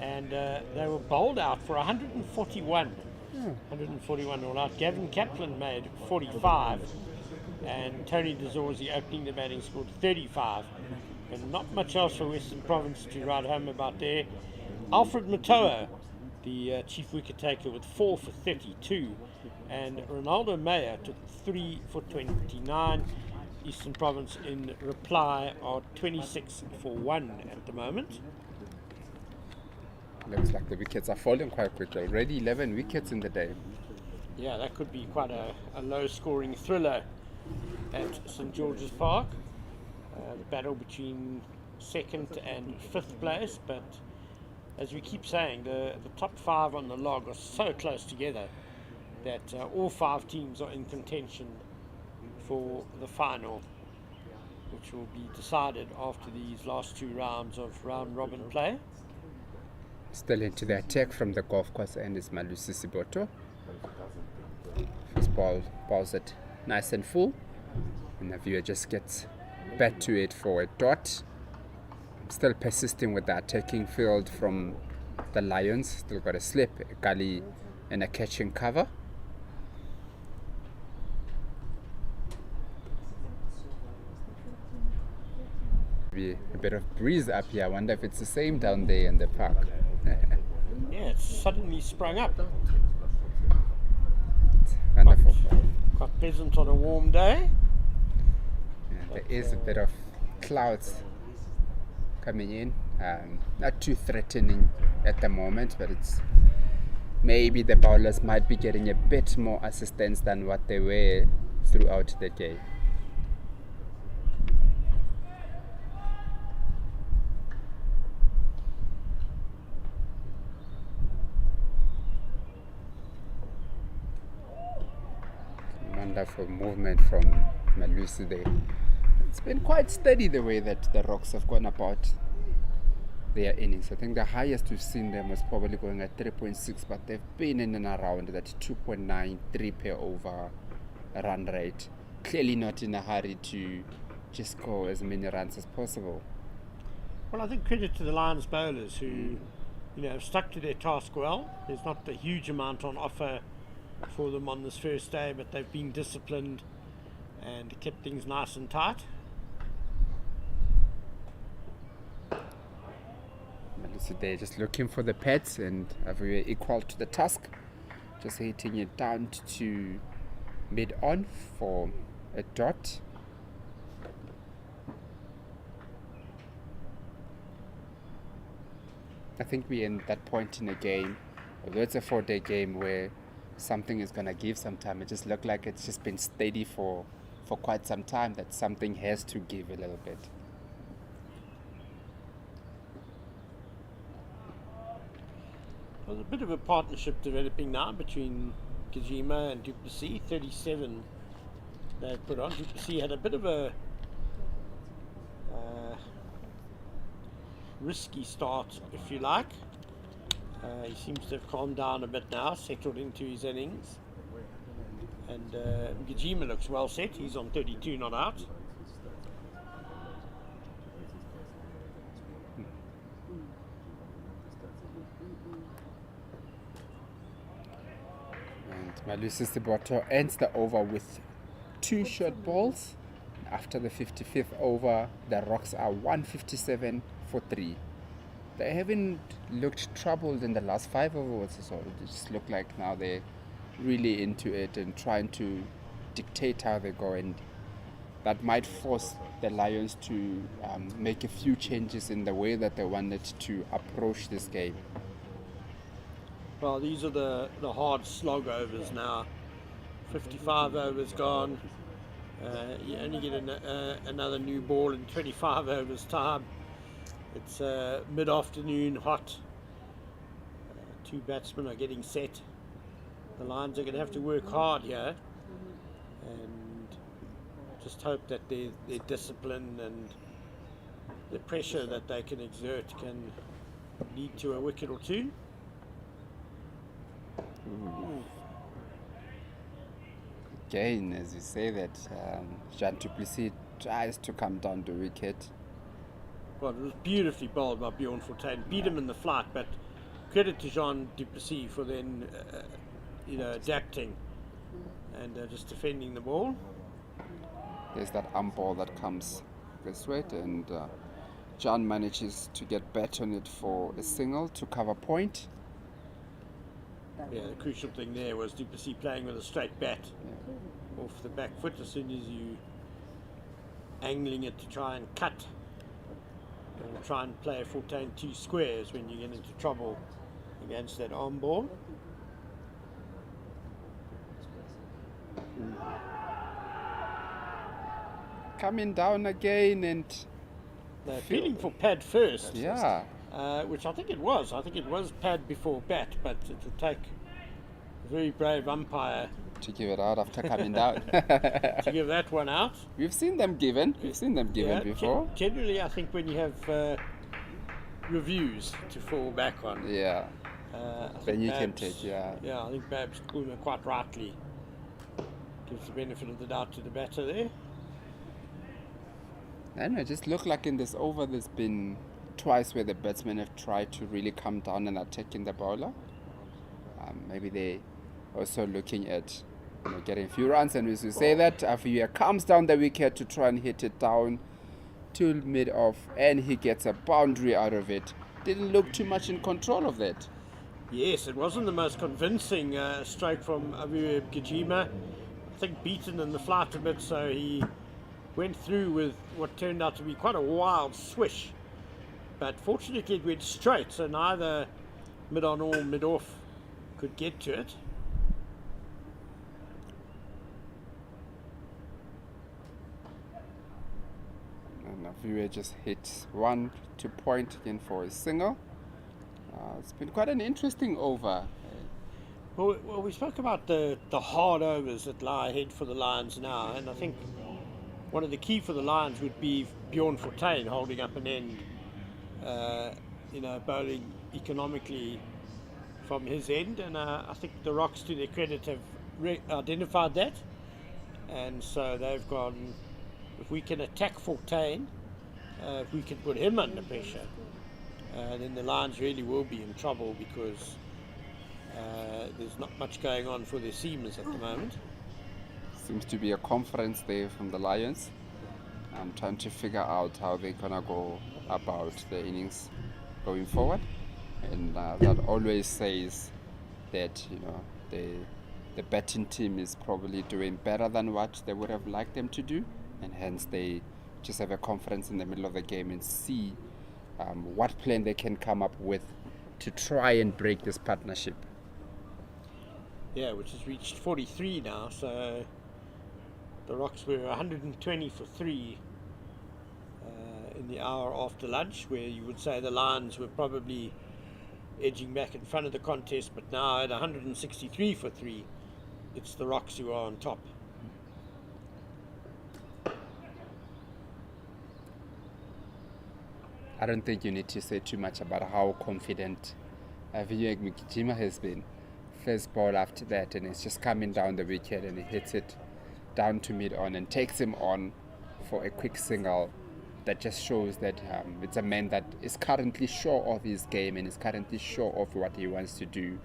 and they were bowled out for 141. 141 all out. Gavin Kaplan made 45, and Tony De Zorzi opening the batting scored 35. And not much else for Western Province to write home about there. Alfred Matoa, the chief wicket taker, with 4 for 32. And Ronaldo Meyer took 3 for 29. Eastern Province in reply are 26 for 1 at the moment.
Looks like the wickets are falling quite quickly. Already 11 wickets in the day.
Yeah, that could be quite a low scoring thriller at St George's Park. The battle between 2nd and 5th place, but as we keep saying, the top 5 on the log are so close together that all 5 teams are in contention for the final, which will be decided after these last 2 rounds of round robin play.
Still into the attack from the golf course end is Malusi Siboto. First ball balls it nice and full, and the viewer just gets back to it for a dot. Still persisting with the attacking field from the Lions. Still got a slip, a gully, and a catching cover. Be a bit of breeze up here. I wonder if it's the same down there in the park.
Yeah, it's suddenly sprung up.
Wonderful.
Quite pleasant on a warm day.
Yeah, there is a bit of clouds coming in. Not too threatening at the moment, but it's maybe the bowlers might be getting a bit more assistance than what they were throughout the game. Wonderful movement from Malusi there. It's been quite steady the way that the Rocks have gone about their innings. I think the highest we've seen them was probably going at 3.6, but they've been in and around that 2.9, 3 per over run rate. Clearly not in a hurry to just score as many runs as possible.
Well, I think credit to the Lions bowlers who, have stuck to their task well. There's not a huge amount on offer for them on this first day, but they've been disciplined and kept things nice and tight.
So they're just looking for the pets, and we were equal to the task. Just hitting it down to mid on for a dot. I think we're in that point in the game, although it's a 4-day game, where something is going to give sometime. It just looked like it's just been steady for quite some time, that something has to give a little bit.
There's a bit of a partnership developing now between Kajima and Du Plessis. 37 they've put on. Du Plessis had a bit of a risky start, if you like. He seems to have calmed down a bit now, settled into his innings. And Gajima looks well set. He's on 32, not out.
And Malusi Siboto ends the over with 2 short balls. After the 55th over, the Rocks are 157 for 3. They haven't looked troubled in the last 5 overs, so it just look like now they're really into it and trying to dictate how they go, and that might force the Lions to make a few changes in the way that they wanted to approach this game.
Well, these are the hard slog overs now. 55 overs gone. You only get another new ball in 25 overs time. It's mid-afternoon, hot. 2 batsmen are getting set. The Lions are going to have to work hard here and just hope that their discipline and the pressure that they can exert can lead to a wicket or 2.
Again, as you say that, Jean Du Plessis tries to come down the wicket.
Well, it was beautifully bowled by Bjorn Fortuin. Beat him in the flight, but credit to Jean Du Plessis for then adapting and just defending the ball.
There's that ball that comes this way, and John manages to get bat on it for a single to cover point.
Yeah, the crucial thing there was Du Plessis playing with a straight bat off the back foot. As soon as you angling it to try and cut and try and play a Fortuin 2 squares when you get into trouble against that arm ball.
Coming down again, and
they're feeling for pad first.
Yeah.
Which I think it was. I think it was pad before bat, but it would take a very brave umpire
to give it out after coming down.
to give that one out.
We've seen them given. Before.
Generally, I think when you have reviews to fall back on,
then you can take.
Yeah, I think Babs Kuma quite rightly gives the benefit of the doubt to the batter there.
I don't know, it just looked like in this over there's been twice where the batsmen have tried to really come down and attack in the bowler. Maybe they also looking at getting a few runs, and as you say that Afia comes down the wicket to try and hit it down to mid-off, and he gets a boundary out of it. Didn't look too much in control of that.
Yes, it wasn't the most convincing stroke from Abu Gajima. I think beaten in the flight a bit, so he went through with what turned out to be quite a wild swish. But fortunately it went straight, so neither mid-on or mid-off could get to it.
And Avue just hit 1 to point again for a single. It's been quite an interesting over.
Well, we spoke about the hard overs that lie ahead for the Lions now, and I think one of the key for the Lions would be Bjorn Fortuin holding up an end, bowling economically from his end, and I think the Rocks, to their credit, have identified that, and so they've gone, if we can attack Fortuin, if we can put him under pressure, then the Lions really will be in trouble, because there's not much going on for their seamers at the moment.
Seems to be a conference there from the Lions. I'm trying to figure out how they're gonna go about the innings going forward, and that always says that the batting team is probably doing better than what they would have liked them to do, and hence they just have a conference in the middle of the game and see what plan they can come up with to try and break this partnership.
Yeah, which has reached 43 now. So the Rocks were 120 for 3 in the hour after lunch, where you would say the Lions were probably edging back in front of the contest, but now at 163 for 3, it's the Rocks who are on top.
I don't think you need to say too much about how confident Gijima has been. First ball after that, and it's just coming down the wicket, and he hits it down to mid-on and takes him on for a quick single. That just shows that it's a man that is currently sure of his game and is currently sure of what he wants to do,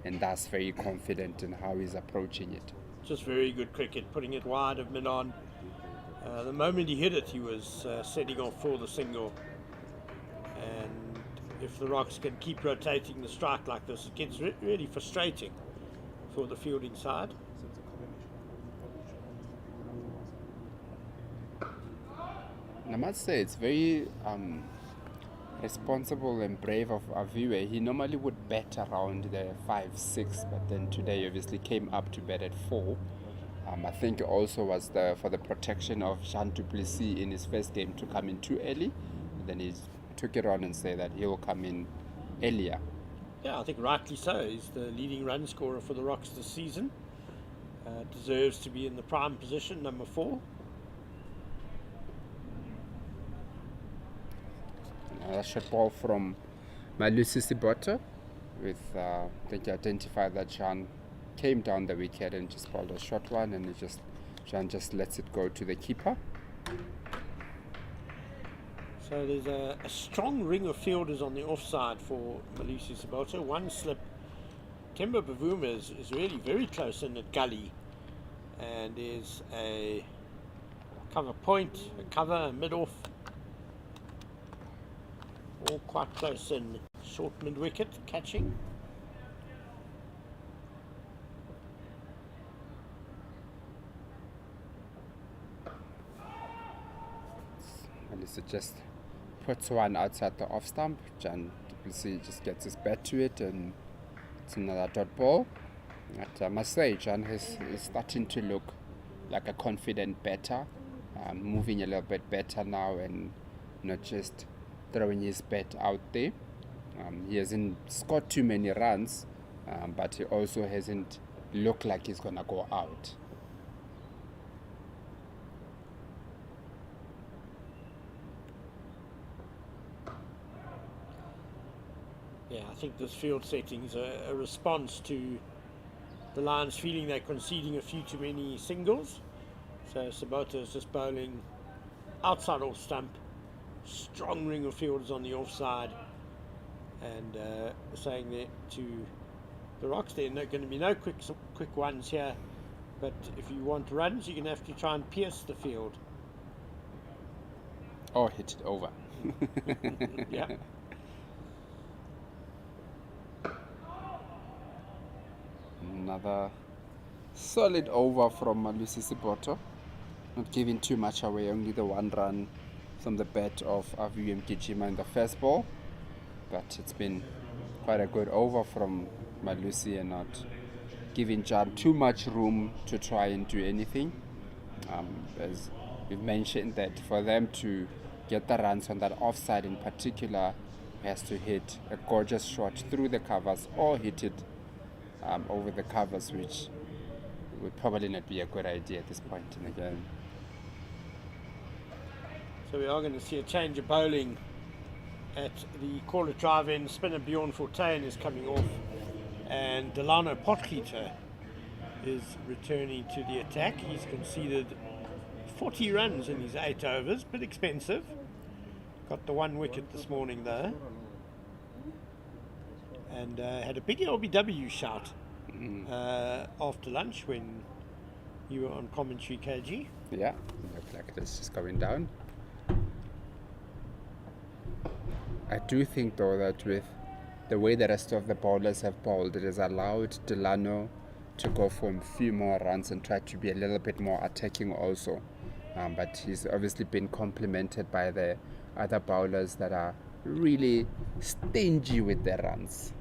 and thus very confident in how he's approaching it.
Just very good cricket, putting it wide of mid-on. The moment he hit it, he was setting off for the single. And if the Rocks can keep rotating the strike like this, it gets really frustrating for the fielding side.
I must say it's very responsible and brave of Aviwe. He normally would bat around the 5-6, but then today obviously came up to bat at 4. I think also was for the protection of Jean du Plessis in his first game to come in too early. And then he took it on and say that he will come in earlier.
Yeah, I think rightly so. He's the leading run scorer for the Rocks this season. Deserves to be in the prime position, number 4.
Another shot ball from Malusi Siboto with, I think he identified that Jean came down the wicket and just bowled a short one, and Jean just lets it go to the keeper.
So there's a strong ring of fielders on the offside for Malusi Siboto. One slip. Temba Bavuma is really very close in at gully, and there's a cover point, a cover, a mid-off. All quite close in. Short mid-wicket, catching.
Melissa just puts one outside the off stump. Jan just gets his bat to it, and it's another dot ball. But I must say, Jan is starting to look like a confident batter, moving a little bit better now, and not just throwing his bat out there. He hasn't scored too many runs, but he also hasn't looked like he's going to go out.
Yeah, I think this field setting is a response to the Lions feeling they're conceding a few too many singles. So Sabota is just bowling outside off stump. Strong ring of fielders on the offside, and saying that to the Rocks, there are going to be no quick ones here, but if you want runs, you're going to have to try and pierce the field.
Or hit it over.
Yeah.
Another solid over from Malusi Siboto, not giving too much away, only the 1 run from the bat of Aviwe Gijima in the first ball, but it's been quite a good over from Malusi and not giving Jan too much room to try and do anything. As we've mentioned, that for them to get the runs on that offside in particular, has to hit a gorgeous shot through the covers or hit it over the covers, which would probably not be a good idea at this point in the game.
So we are going to see a change of bowling at the Caller drive-in. Spinner Bjorn Fortuin is coming off, and Delano Potgieter is returning to the attack. He's conceded 40 runs in his 8 overs, bit expensive. Got the 1 wicket this morning though, and had a big LBW shout after lunch when you were on commentary, KG.
Yeah, looked like it's just going down. I do think though that with the way the rest of the bowlers have bowled, it has allowed Delano to go for a few more runs and try to be a little bit more attacking also. But he's obviously been complemented by the other bowlers that are really stingy with their runs.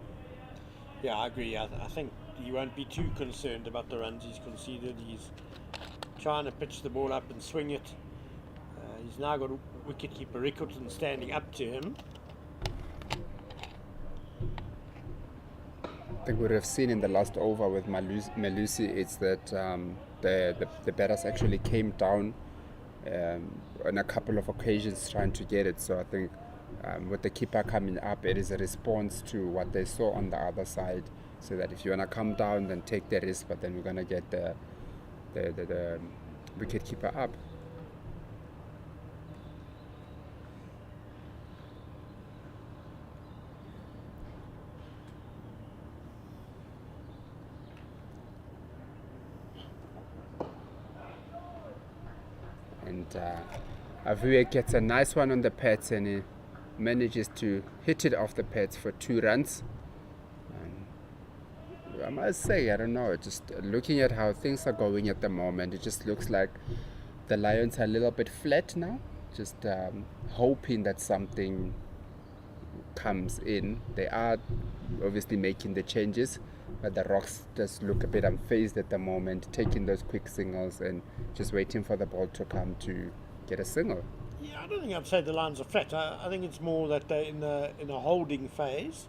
Yeah, I agree. I think he won't be too concerned about the runs he's conceded. He's trying to pitch the ball up and swing it. He's now got wicketkeeper Rickleton standing up to him.
I think we would have seen in the last over with Malusi, it's that the batters actually came down on a couple of occasions trying to get it. So I think with the keeper coming up, it is a response to what they saw on the other side. So that if you want to come down, then take the risk, but then we're going to get the wicket keeper up. And Avuye gets a nice one on the pads, and he manages to hit it off the pads for 2 runs. I must say, I don't know, just looking at how things are going at the moment, it just looks like the Lions are a little bit flat now. Just hoping that something comes in. They are obviously making the changes, but the Rocks just look a bit unfazed at the moment, taking those quick singles and just waiting for the ball to come to get a single.
Yeah, I don't think I'd say the Lions are flat. I think it's more that they're in a holding phase.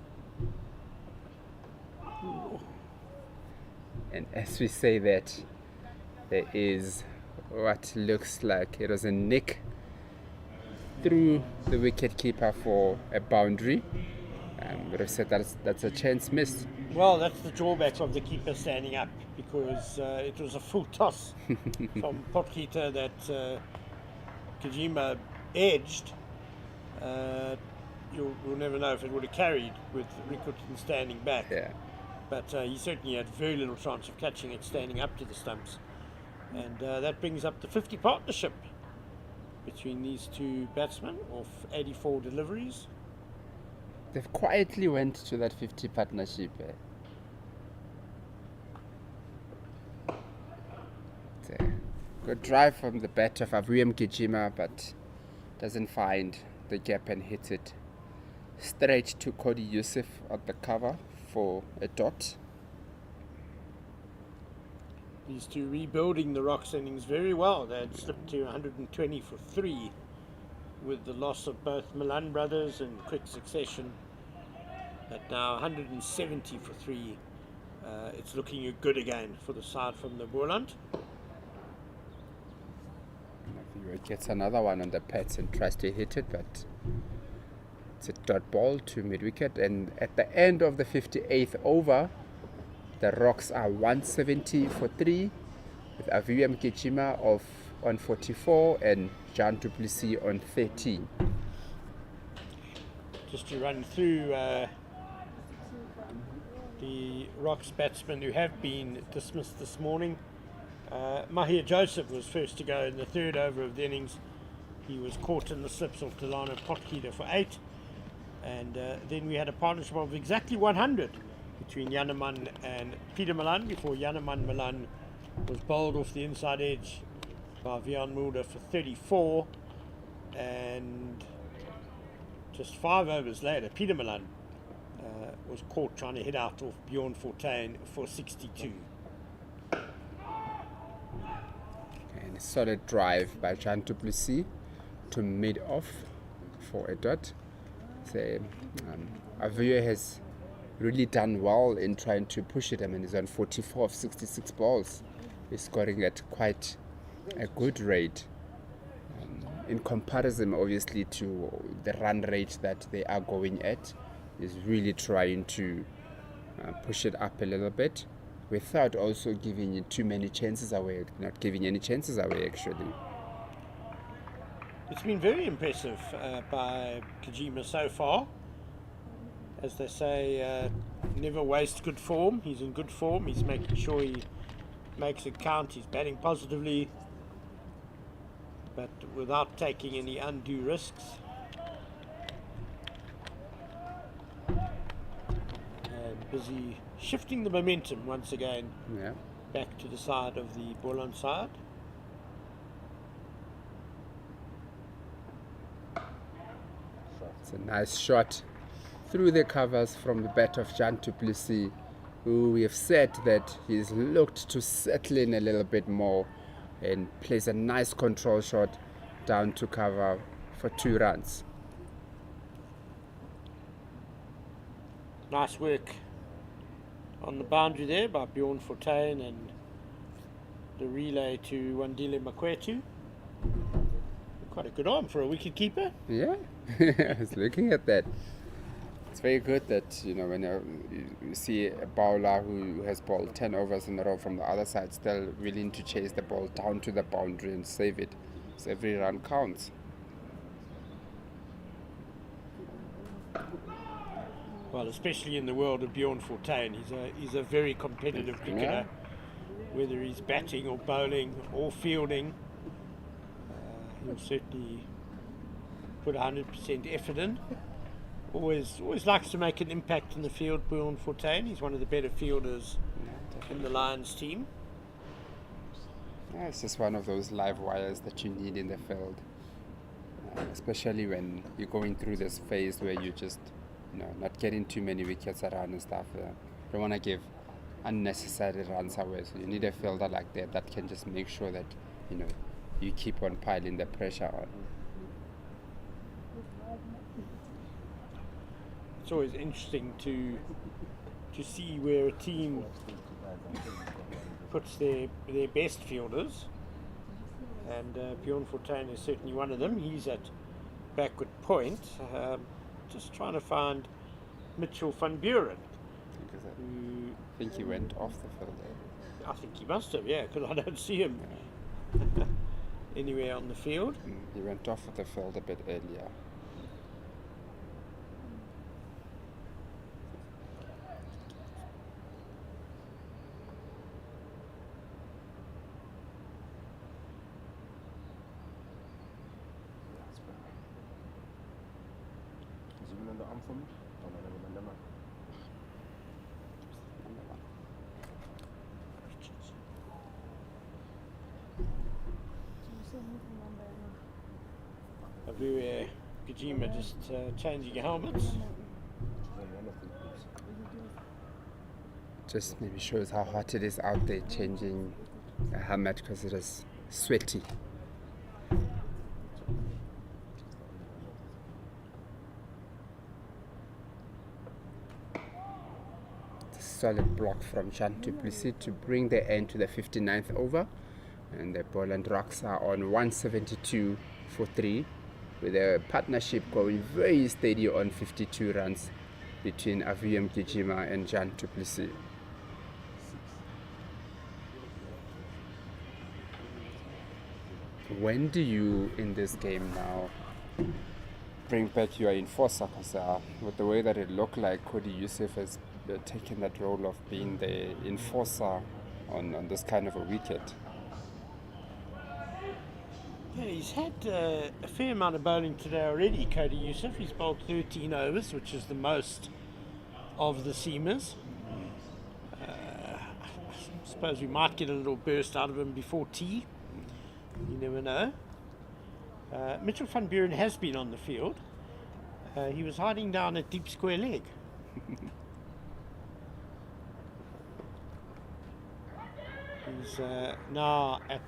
And as we say that, there is what looks like it was a nick through the wicket keeper for a boundary. Would have said that's a chance missed.
Well, that's the drawback of the keeper standing up, because it was a full toss from Potgieter that Kajima edged. You'll never know if it would have carried with Rickleton standing back.
Yeah.
But he certainly had very little chance of catching it standing up to the stumps. And that brings up the 50 partnership between these two batsmen of 84 deliveries.
They've quietly went to that 50 partnership. It's a good drive from the bat of Avuye Mgijima, but doesn't find the gap and hits it straight to Cody Yusuf at the cover for a dot.
These two rebuilding the Rocks innings very well. They had slipped to 120 for 3 with the loss of both Malan brothers in quick succession. But now 170 for 3. It's looking good again for the side from the Boerland.
He gets another one on the pads and tries to hit it, but it's a dot ball to mid-wicket. And at the end of the 58th over, the Rocks are 170 for 3 with Avuye Mgijima on 44 and Jean du Plessis on 13.
Just to run through the Rocks batsmen who have been dismissed this morning. Mahir Joseph was first to go in the 3rd over of the innings. He was caught in the slips of Delano Potgieter for 8. And then we had a partnership of exactly 100 between Janneman and Peter Malan, before Janneman Malan was bowled off the inside edge by Vian Mulder for 34. And just 5 overs later, Peter Malan was caught trying to hit out off Bjorn Fortuin for 62.
And a solid drive by Jean du Plessis to mid-off for a dot. So, Avuye has really done well in trying to push it. I mean, he's on 44 of 66 balls. He's scoring at quite a good rate. In comparison, obviously, to the run rate that they are going at, he's really trying to push it up a little bit without also giving too many chances away, not giving any chances away, actually.
It's been very impressive by Kajima so far. As they say, never waste good form. He's in good form. He's making sure he makes it count. He's batting positively, but without taking any undue risks. And busy shifting the momentum once again back to the side of the Boerland side.
It's a nice shot through the covers from the bat of Jean du Plessis who we have said that he's looked to settle in a little bit more and plays a nice control shot down to cover for 2 runs.
Nice work on the boundary there by Bjorn Fortuin and the relay to Wandile Makwetu. Quite a good arm for a wicket keeper.
Yeah, I was looking at that. It's very good that, you know, when you see a bowler who has bowled 10 overs in a row from the other side still willing to chase the ball down to the boundary and save it. So every run counts.
Well, especially in the world of Bjorn Fortuin, he's a very competitive cricketer, whether he's batting or bowling or fielding. He'll certainly put 100% effort in. Always likes to make an impact in the field, Bjorn Fortuin. He's one of the better fielders in the Lions team.
Yeah, it's just one of those live wires that you need in the field, especially when you're going through this phase where you just, you know, not getting too many wickets around and stuff. Don't want to give unnecessary runs away. So you need a fielder like that can just make sure that, you know, you keep on piling the pressure on.
It's always interesting to see where a team puts their best fielders, and Bjorn Fortuin is certainly one of them. He's at backward point, just trying to find Mitchell van Buren.
I think he went off the field.
I think he must have, yeah, because I don't see him anywhere on the field.
He went off the field a bit earlier.
Everywhere, Kajima just changing helmets.
Just maybe shows how hot it is out there changing a helmet because it is sweaty. Solid block from Jean du Plessis to bring the end to the 59th over, and the ball and rocks are on 172 for 3, with a partnership going very steady on 52 runs between Aviem Gijima and Jean du Plessis. When do you, in this game now, bring back your enforcer? Because with the way that it looked like, Cody Youssef has taken that role of being the enforcer on this kind of a wicket.
Yeah, he's had a fair amount of bowling today already, Cody Youssef. He's bowled 13 overs, which is the most of the seamers. I suppose we might get a little burst out of him before tea. You never know. Mitchell van Buren has been on the field. He was hiding down at deep square leg. He's now at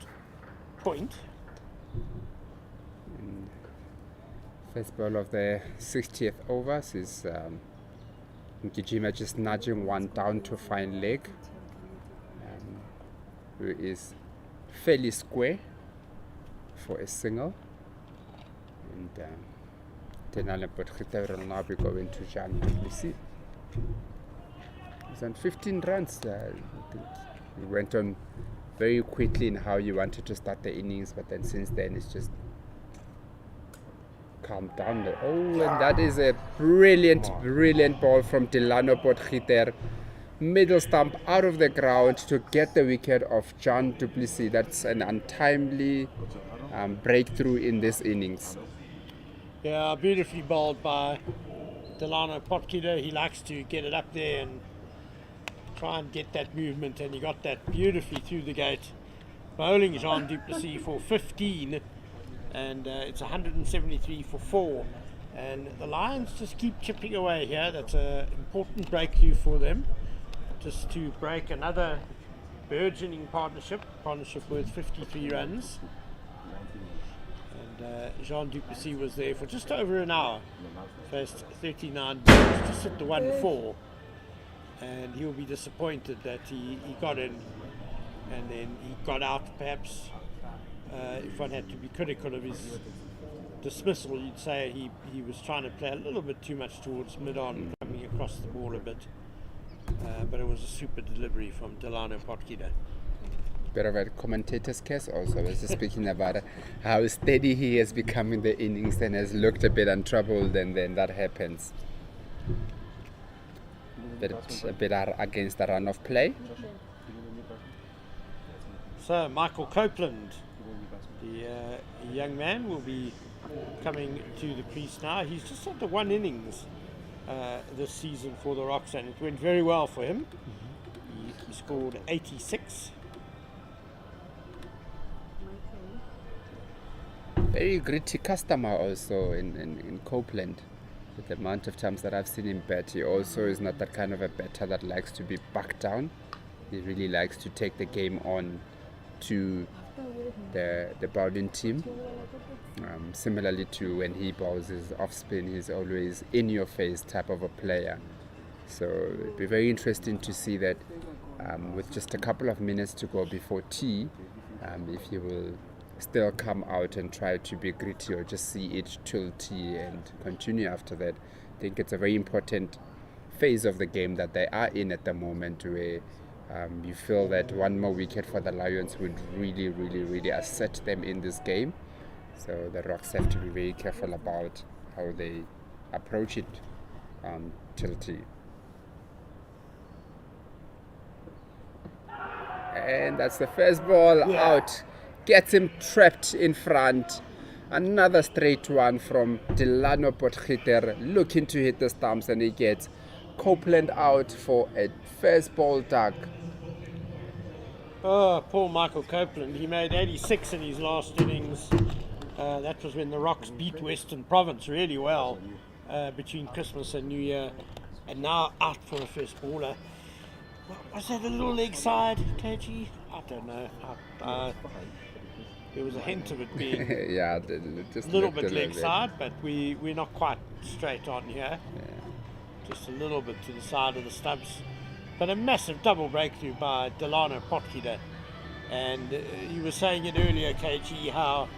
point.
First ball of the 60th overs is Gijima just nudging one down to find leg, who is fairly square for a single. And Malan will now be going to Jean du Plessis. He's on 15 runs. I think he went on very quickly in how you wanted to start the innings, but then since then it's just calmed down. Oh, and that is a brilliant ball from Delano Potgieter. Middle stump out of the ground to get the wicket of Jean du Plessis. That's an untimely breakthrough in this innings.
Yeah, beautifully bowled by Delano Potgieter. He likes to get it up there and try and get that movement, and he got that beautifully through the gate. Bowling Jean du Plessis for 15, and it's 173 for 4. And the Lions just keep chipping away here. That's an important breakthrough for them just to break another burgeoning partnership worth 53 runs. And Jean Duplessis was there for just over an hour, faced 39 balls, just hit the 1-4, and he'll be disappointed that he got in and then he got out. Perhaps if one had to be critical of his dismissal, you'd say he was trying to play a little bit too much towards mid-on, coming across the ball a bit. But it was a super delivery from Delano Potgieter.
Bit of a commentator's case also. I was just speaking about how steady he has become in the innings and has looked a bit untroubled, and then that happens. A bit against the run of play.
So Michael Copeland, the young man, will be coming to the crease now. He's just had the one innings this season for the Rocks, and it went very well for him. He scored 86.
Very gritty customer also in Copeland. With the amount of times that I've seen him bat, he also is not that kind of a batter that likes to be backed down. He really likes to take the game on to the bowling team. Similarly to when he bowls his off spin, he's always in your face type of a player. So it'd be very interesting to see that with just a couple of minutes to go before tea, if he will still come out and try to be gritty or just see it till tea and continue after that. I think it's a very important phase of the game that they are in at the moment, where you feel that one more wicket for the Lions would really, really, really assert them in this game. So the Rocks have to be very careful about how they approach it till tea. And that's the first ball out. Gets him trapped in front. Another straight one from Delano Potgieter, looking to hit the stumps, and he gets Copeland out for a first ball duck.
Oh, poor Michael Copeland. He made 86 in his last innings. That was when the Rocks beat Western Province really well between Christmas and New Year, and now out for a first baller. Was that a little leg side, KG? I don't know. There was a hint of it being
just
a little bit leg side, but we're not quite straight on here. Just a little bit to the side of the stumps. But a massive double breakthrough by Delano Potgieter. And you were saying it earlier, KG, how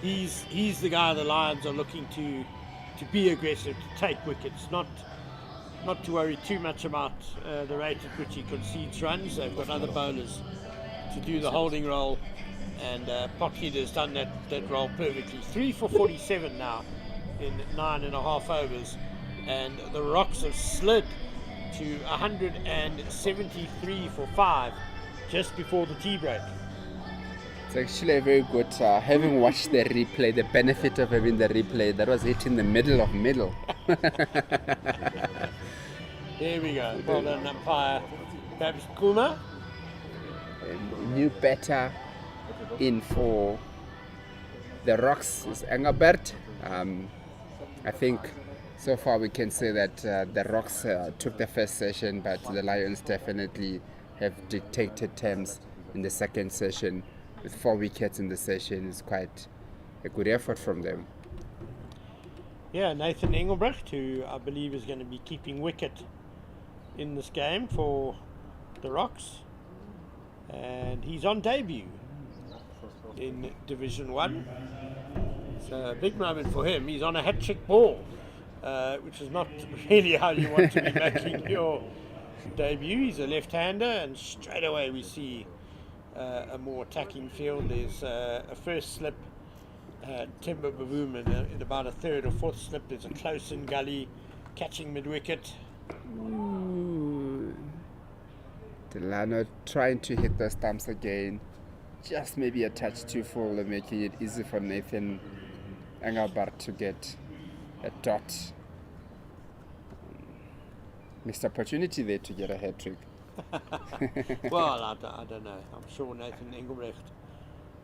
he's the guy the Lions are looking to be aggressive, to take wickets, not to worry too much about the rate at which he concedes runs. They've got other bowlers to do the holding role, and Potgieter's done that role perfectly. 3 for 47 now in 9.5 overs, and the Rocks have slid to 173 for 5 just before the tea break.
It's actually a very good, having watched the replay, the benefit of having the replay, that was hit in the middle of middle.
There we go. Well done, umpire Babs Kuma.
New batter in for the Rocks is Engelbert. I think so far we can say that the Rocks took the first session, but the Lions definitely have dictated terms in the second session. With 4 wickets in the session is quite a good effort from them.
Yeah, Nathan Engelbrecht, who I believe is going to be keeping wicket in this game for the Rocks, and he's on debut in Division 1. So a big moment for him. He's on a hat-trick ball, which is not really how you want to be making your debut. He's a left-hander, and straight away we see a more attacking field. There's a first slip, Timber Bavoom in about a third or fourth slip. There's a close-in gully, catching mid-wicket.
Delano trying to hit the stumps again, just maybe a touch too full, and making it easy for Nathan Engelbert to get a dot. Missed opportunity there to get a hat trick.
Well, I don't know. I'm sure Nathan Engelbrecht,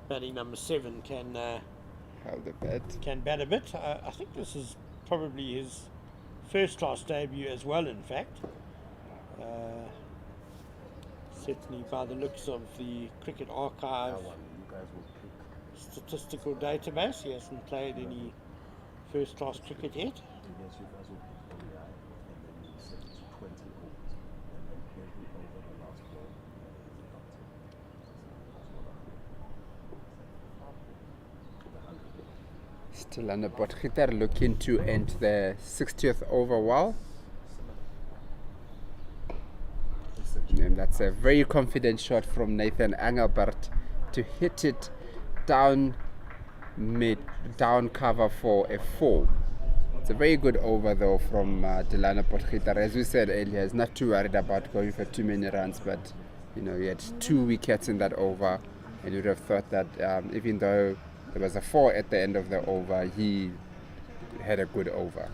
batting number 7, can
Held a bat.
Can bat a bit. I think this is probably his first class debut as well, in fact. Certainly, by the looks of the Cricket Archive statistical database, he hasn't played any first-class cricket yet.
Still on the Potgieter looking to end the 60th over well. And that's a very confident shot from Nathan Engelbert to hit it down cover for a 4. It's a very good over though from Delano Potgieter. As we said earlier, he's not too worried about going for too many runs, but he had 2 wickets in that over, and you would have thought that even though there was a 4 at the end of the over, he had a good over.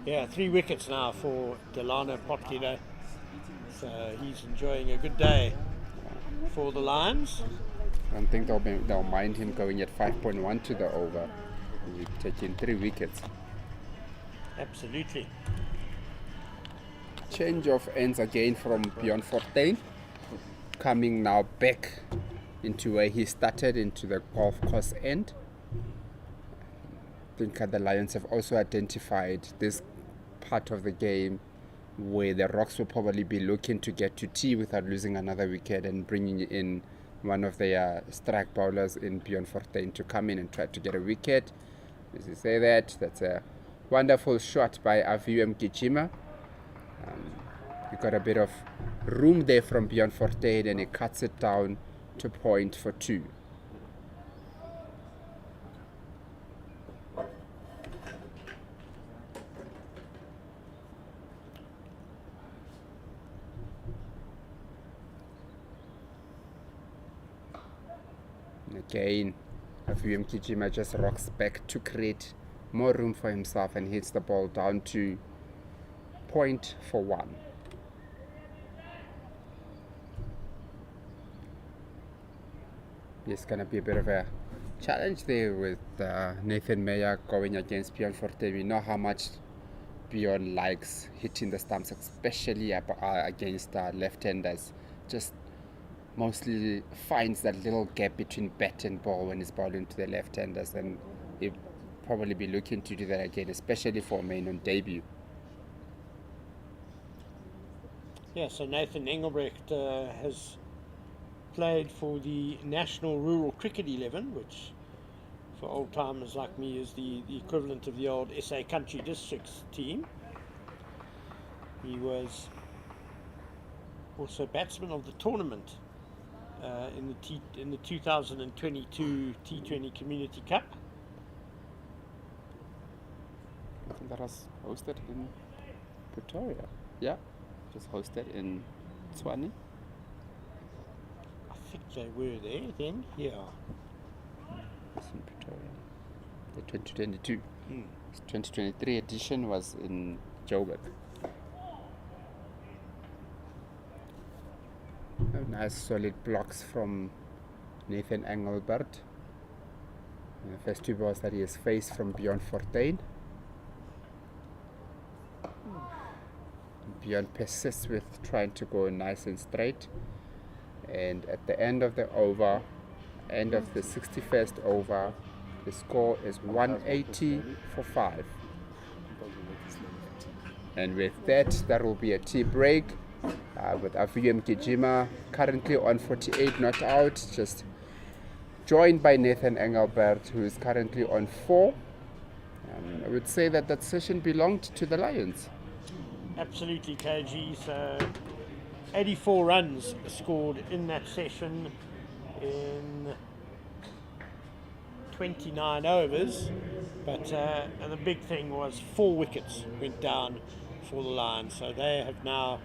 Yeah, 3 wickets now for Delano Potgieter. So he's enjoying a good day for the Lions.
I don't think they'll mind him going at 5.1 to the over. He's taking 3 wickets.
Absolutely.
Change of ends again from Bjorn Fortuin, coming now back into where he started, into the golf course end. I think the Lions have also identified this part of the game where the Rocks will probably be looking to get to tee without losing another wicket, and bringing in one of their strike bowlers in Bjorn Fortuin to come in and try to get a wicket. As you say that's a wonderful shot by Aviu Mgijima. He got a bit of room there from Bjorn Fortuin, and he cuts it down to point for 2. Again, Aviu Mgijima just rocks back to create more room for himself and hits the ball down to point for 1. It's going to be a bit of a challenge there with Nathan Meyer going against Bjorn Fortuin. We know how much Bjorn likes hitting the stumps, especially against left-handers. Just mostly finds that little gap between bat and ball when he's bowling to the left-handers, and he'll probably be looking to do that again, especially for a main on debut.
Yeah, so Nathan Engelbrecht has played for the National Rural Cricket 11, which for old timers like me is the equivalent of the old SA Country Districts team. He was also batsman of the tournament in the 2022 T20 Community Cup.
I think that was hosted in Pretoria. Yeah, just hosted in Tshwane.
I think they were there then. Yeah.
It's in Pretoria. The 2022. 2023 edition was in Joburg. Nice solid blocks from Nathan Engelbert. The first 2 balls that he has faced from Bjorn Fortuin. Bjorn persists with trying to go nice and straight. And at the end of the over, end of the 61st over, the score is 180 for 5. And with that will be a tea break. With Aviu Mgijima currently on 48 not out, just joined by Nathan Engelbert, who is currently on 4. I would say that session belonged to the Lions.
Absolutely, KG. So 84 runs scored in that session in 29 overs, but and the big thing was 4 wickets went down for the Lions, so they have now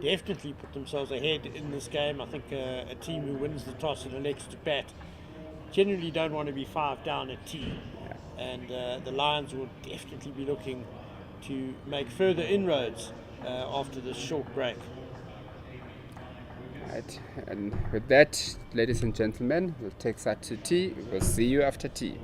definitely put themselves ahead in this game. I think a team who wins the toss and elects to bat generally don't want to be 5 down at tea, and the Lions will definitely be looking to make further inroads after this short break.
Right, and with that, ladies and gentlemen, we'll take that to tea. We'll see you after tea.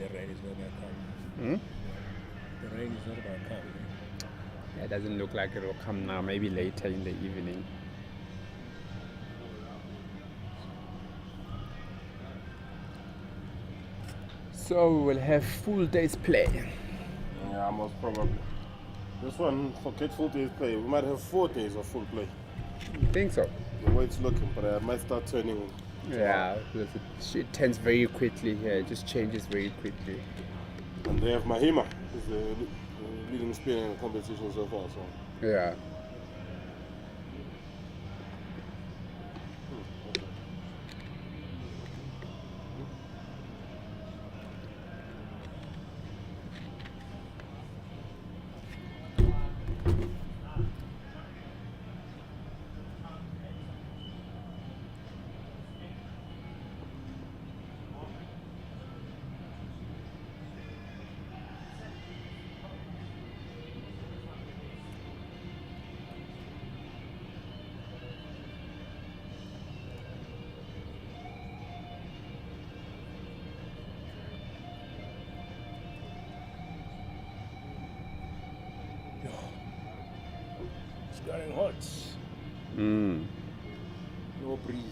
the rain is not going to come.
Hmm?
The rain is not going to come.
Yeah, it doesn't look like it will come now. Maybe later in the evening. So we will have full day's play.
Yeah, most probably. This one, forget full days play. We might have 4 days of full play.
You think so?
The way it's looking, but I might start turning.
Yeah, because it turns very quickly here. It just changes very quickly.
And they have Mahima, who's the leading spinner in the competition so far. So
Yeah.
It's getting hot.
Mm.
No breeze.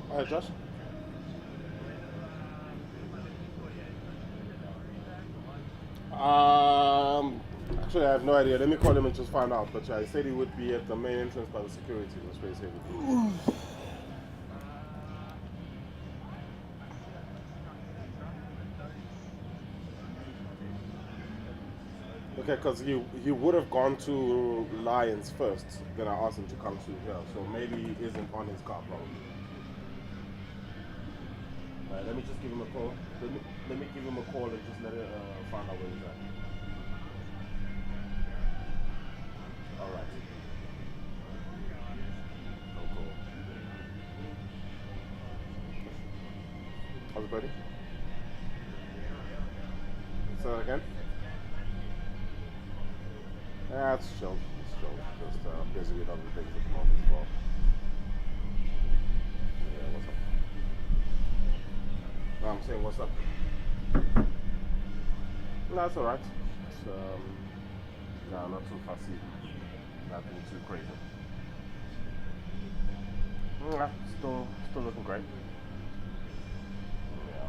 Alright, Josh. Actually, I have no idea. Let me call him and just find out. But yeah, he said he would be at the main entrance by the security. That's where he said he'd be. Okay, because he would have gone to Lions first. Then I asked him to come to here. So maybe he isn't on his car, probably. Let me just give him a call. Let me give him a call and just let it find out where he's at. All right. Cool. How's it, buddy? Say that again? Yeah, it's chill. It's chill. Just busy with other things at the moment as well. Yeah, what's up? No, I'm saying, what's up? No, that's alright. It's, no, not too fussy. Nothing too crazy. Yeah, still looking great. Yeah.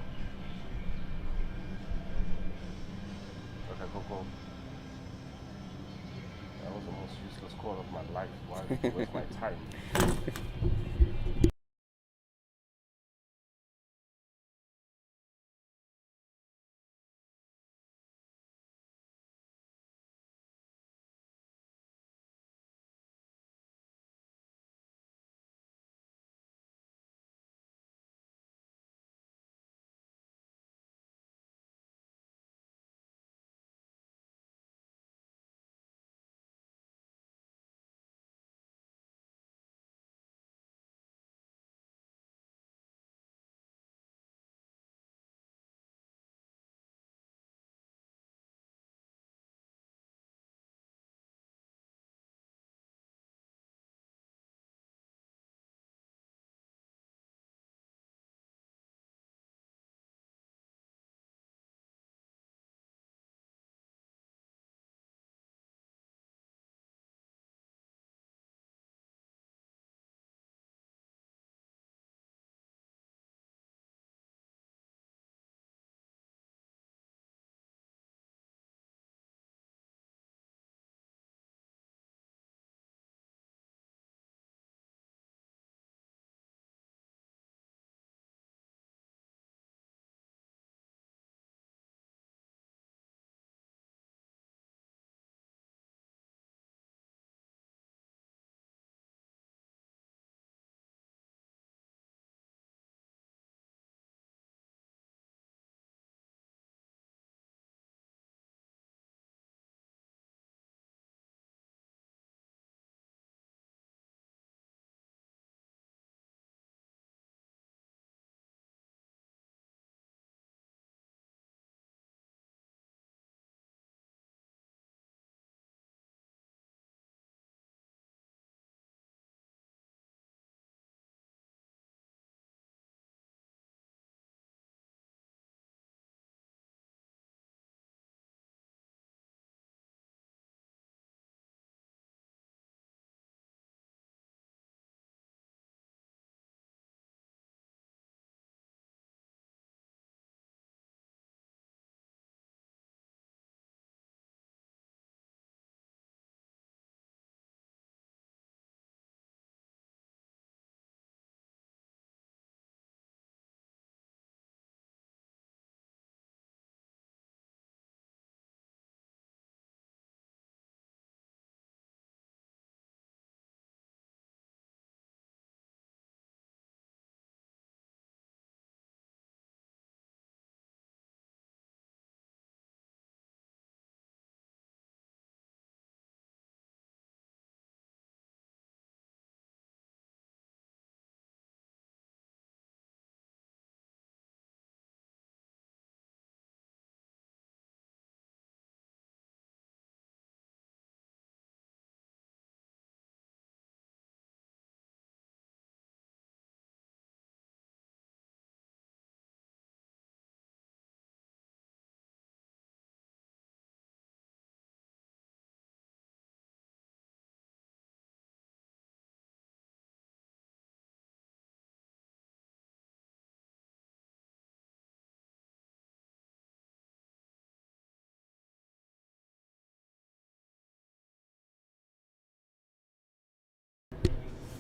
Okay, cool. That was the most useless call of my life. Why waste my time?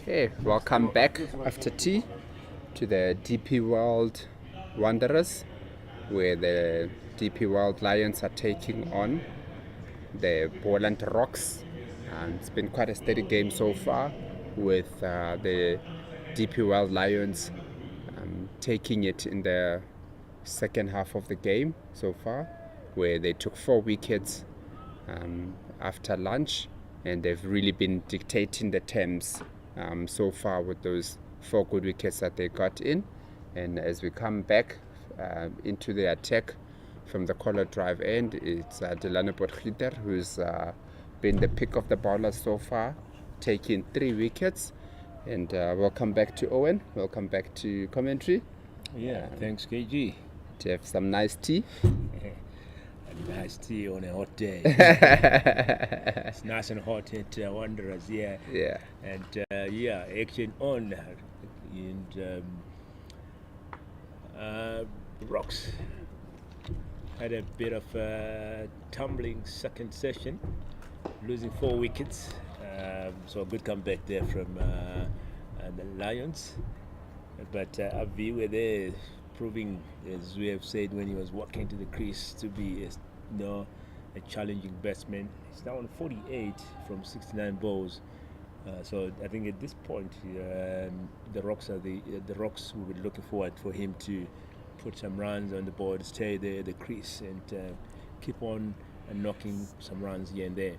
Hey, welcome back after tea to the DP World Wanderers, where the DP World Lions are taking on the Poland Rocks. It's been quite a steady game so far, with the DP World Lions taking it in the second half of the game so far, where they took 4 wickets after lunch, and they've really been dictating the terms so far with those 4 good wickets that they got in. And as we come back into the attack from the collar drive end, it's Delano Potgieter who's been the pick of the bowlers so far, taking 3 wickets. And welcome back to Owen. Welcome back to commentary.
Yeah, thanks, KG.
To have some nice tea.
A nice tea on a hot day. It's nice and hot at Wanderers, yeah.
Yeah.
And action on. And Rocks had a bit of a tumbling second session, losing 4 wickets. So a good comeback there from the Lions. But Avi were there, proving, as we have said when he was walking to the crease, to be a challenging batsman. He's now on 48 from 69 balls. So I think at this point, the Rocks are the Rocks will be looking forward for him to put some runs on the board, stay there at the crease, and keep on knocking some runs here and there.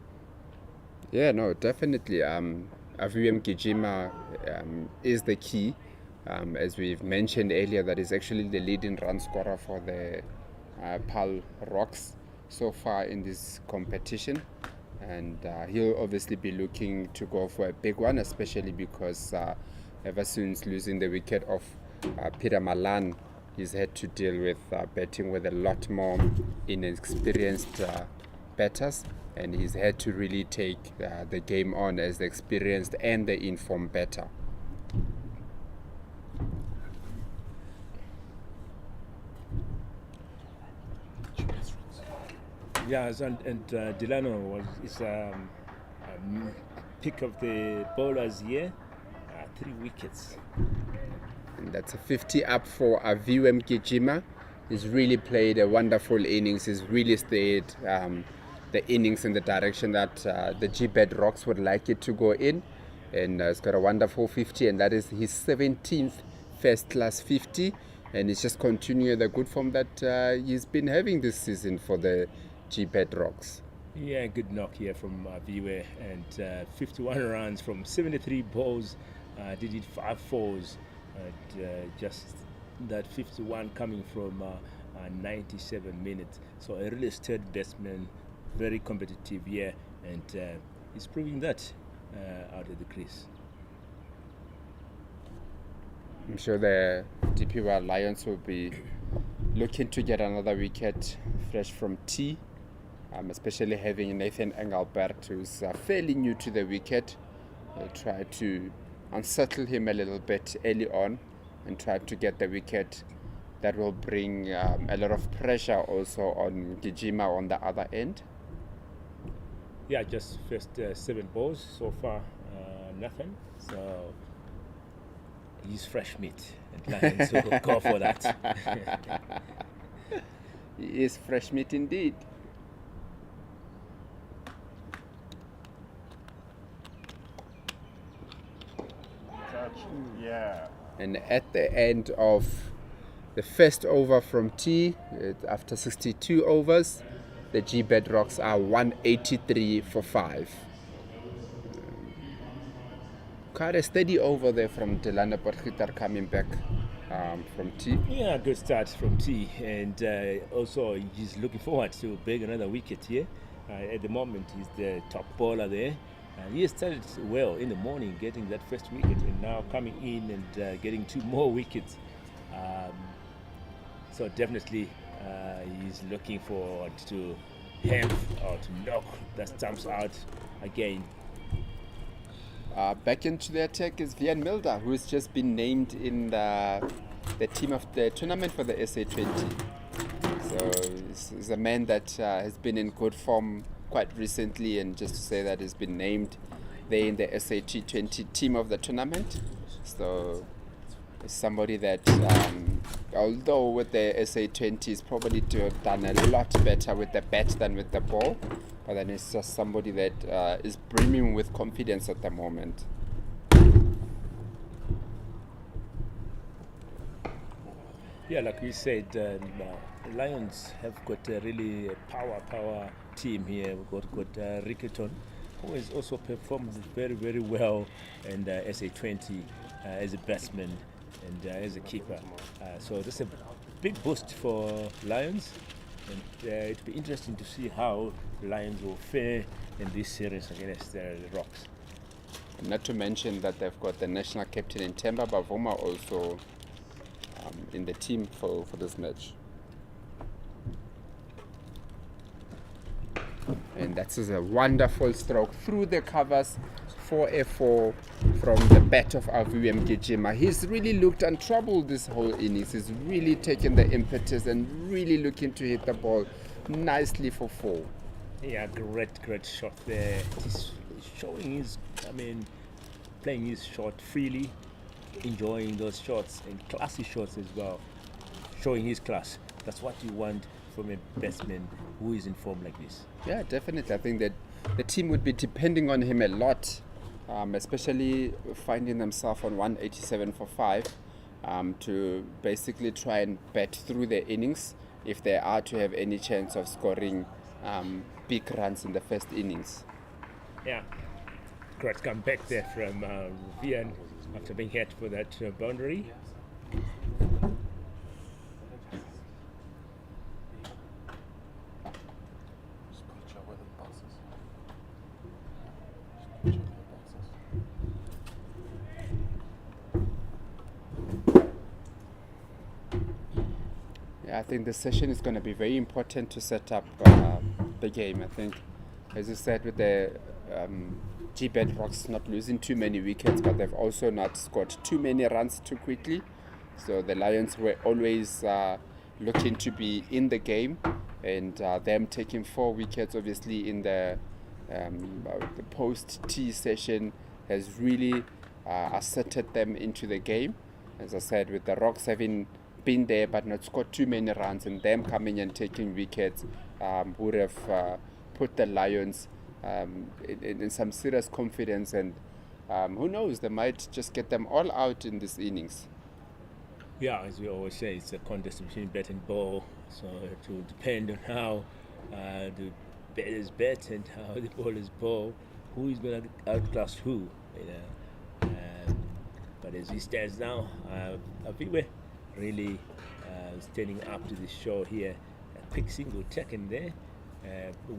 Yeah, no, definitely. Aviwem Gijima is the key. As we've mentioned earlier, that is actually the leading run scorer for the PAL Rocks so far in this competition. And he'll obviously be looking to go for a big one, especially because ever since losing the wicket of Peter Malan, he's had to deal with batting with a lot more inexperienced batters. And he's had to really take the game on as the experienced and the informed batter.
Yes, and Delano is pick of the bowlers here, 3 wickets.
And that's a 50 up for Aviwem Gijima. He's really played a wonderful innings. He's really stayed the innings in the direction that the Gbets Rocks would like it to go in. And he's got a wonderful 50, and that is his 17th first class 50. And he's just continuing the good form that he's been having this season for the Gbets Rocks.
Yeah, good knock here from Viwe, and 51 runs from 73 balls. Did it 5 fours. Just that 51 coming from 97 minutes. So a really sturdy batsman, very competitive here, and he's proving that out of the crease.
I'm sure the DP World Lions will be looking to get another wicket fresh from tea, especially having Nathan Engelbert, who's fairly new to the wicket. They'll try to unsettle him a little bit early on and try to get the wicket. That will bring a lot of pressure also on Gijima on the other end.
Yeah, just first 7 balls so far, nothing. So he's fresh meat, and Lions will go for that.
He is fresh meat indeed.
Yeah.
And at the end of the first over from T, after 62 overs, the Gbets Rocks are 183 for 5. Quite a steady over there from Delano Potgieter coming back from T.
Yeah, good start from T, and also he's looking forward to bring another wicket here. At the moment, he's the top bowler there. And he started well in the morning, getting that first wicket, and now coming in and getting 2 more wickets. So definitely, he's looking forward to have or to knock the stumps out again.
Back into the attack is Vian Milder, who's just been named in the team of the tournament for the SA20. So he's a man that has been in good form quite recently, and just to say that he's been named they're in the SA T20 team of the tournament. So it's somebody that, although with the SA20 is probably to have done a lot better with the bat than with the ball, but then it's just somebody that is brimming with confidence at the moment.
Yeah, like we said, the Lions have got a really power team here. We've got Rickerton, who has also performed very, very well and SA20 as a batsman and as a keeper. So this is a big boost for Lions, and it'll be interesting to see how the Lions will fare in this series against the Rocks.
Not to mention that they've got the national captain in Temba Bavuma also in the team for this match. And that is a wonderful stroke through the covers for a 4 from the bat of Aviu Mgijima. He's really looked untroubled this whole innings. He's really taken the impetus and really looking to hit the ball nicely for 4.
Yeah, great shot there. He's showing playing his shot freely, enjoying those shots and classy shots as well. Showing his class. That's what you want from a batsman who is in form like this.
Yeah, definitely. I think that the team would be depending on him a lot, especially finding themselves on 187 for 5 to basically try and bat through their innings if they are to have any chance of scoring big runs in the first innings.
Yeah, great comeback there from Vian after being hit for that boundary.
Yeah, I think this session is going to be very important to set up the game. I think, as you said, with the Gbets not losing too many wickets, but they've also not scored too many runs too quickly. So the Lions were always looking to be in the game, and them taking 4 wickets, obviously in the post-tea session, has really asserted them into the game. As I said, with the Rocks having been there but not scored too many runs, and them coming and taking wickets would have put the Lions in some serious confidence, and who knows, they might just get them all out in this innings.
Yeah, as we always say, it's a contest between bat and ball, so it will depend on how the batters bat and how the bowlers bowl, who is going to outclass who. But as it stands now, Aviwe really standing up to the show here. A big single taken there,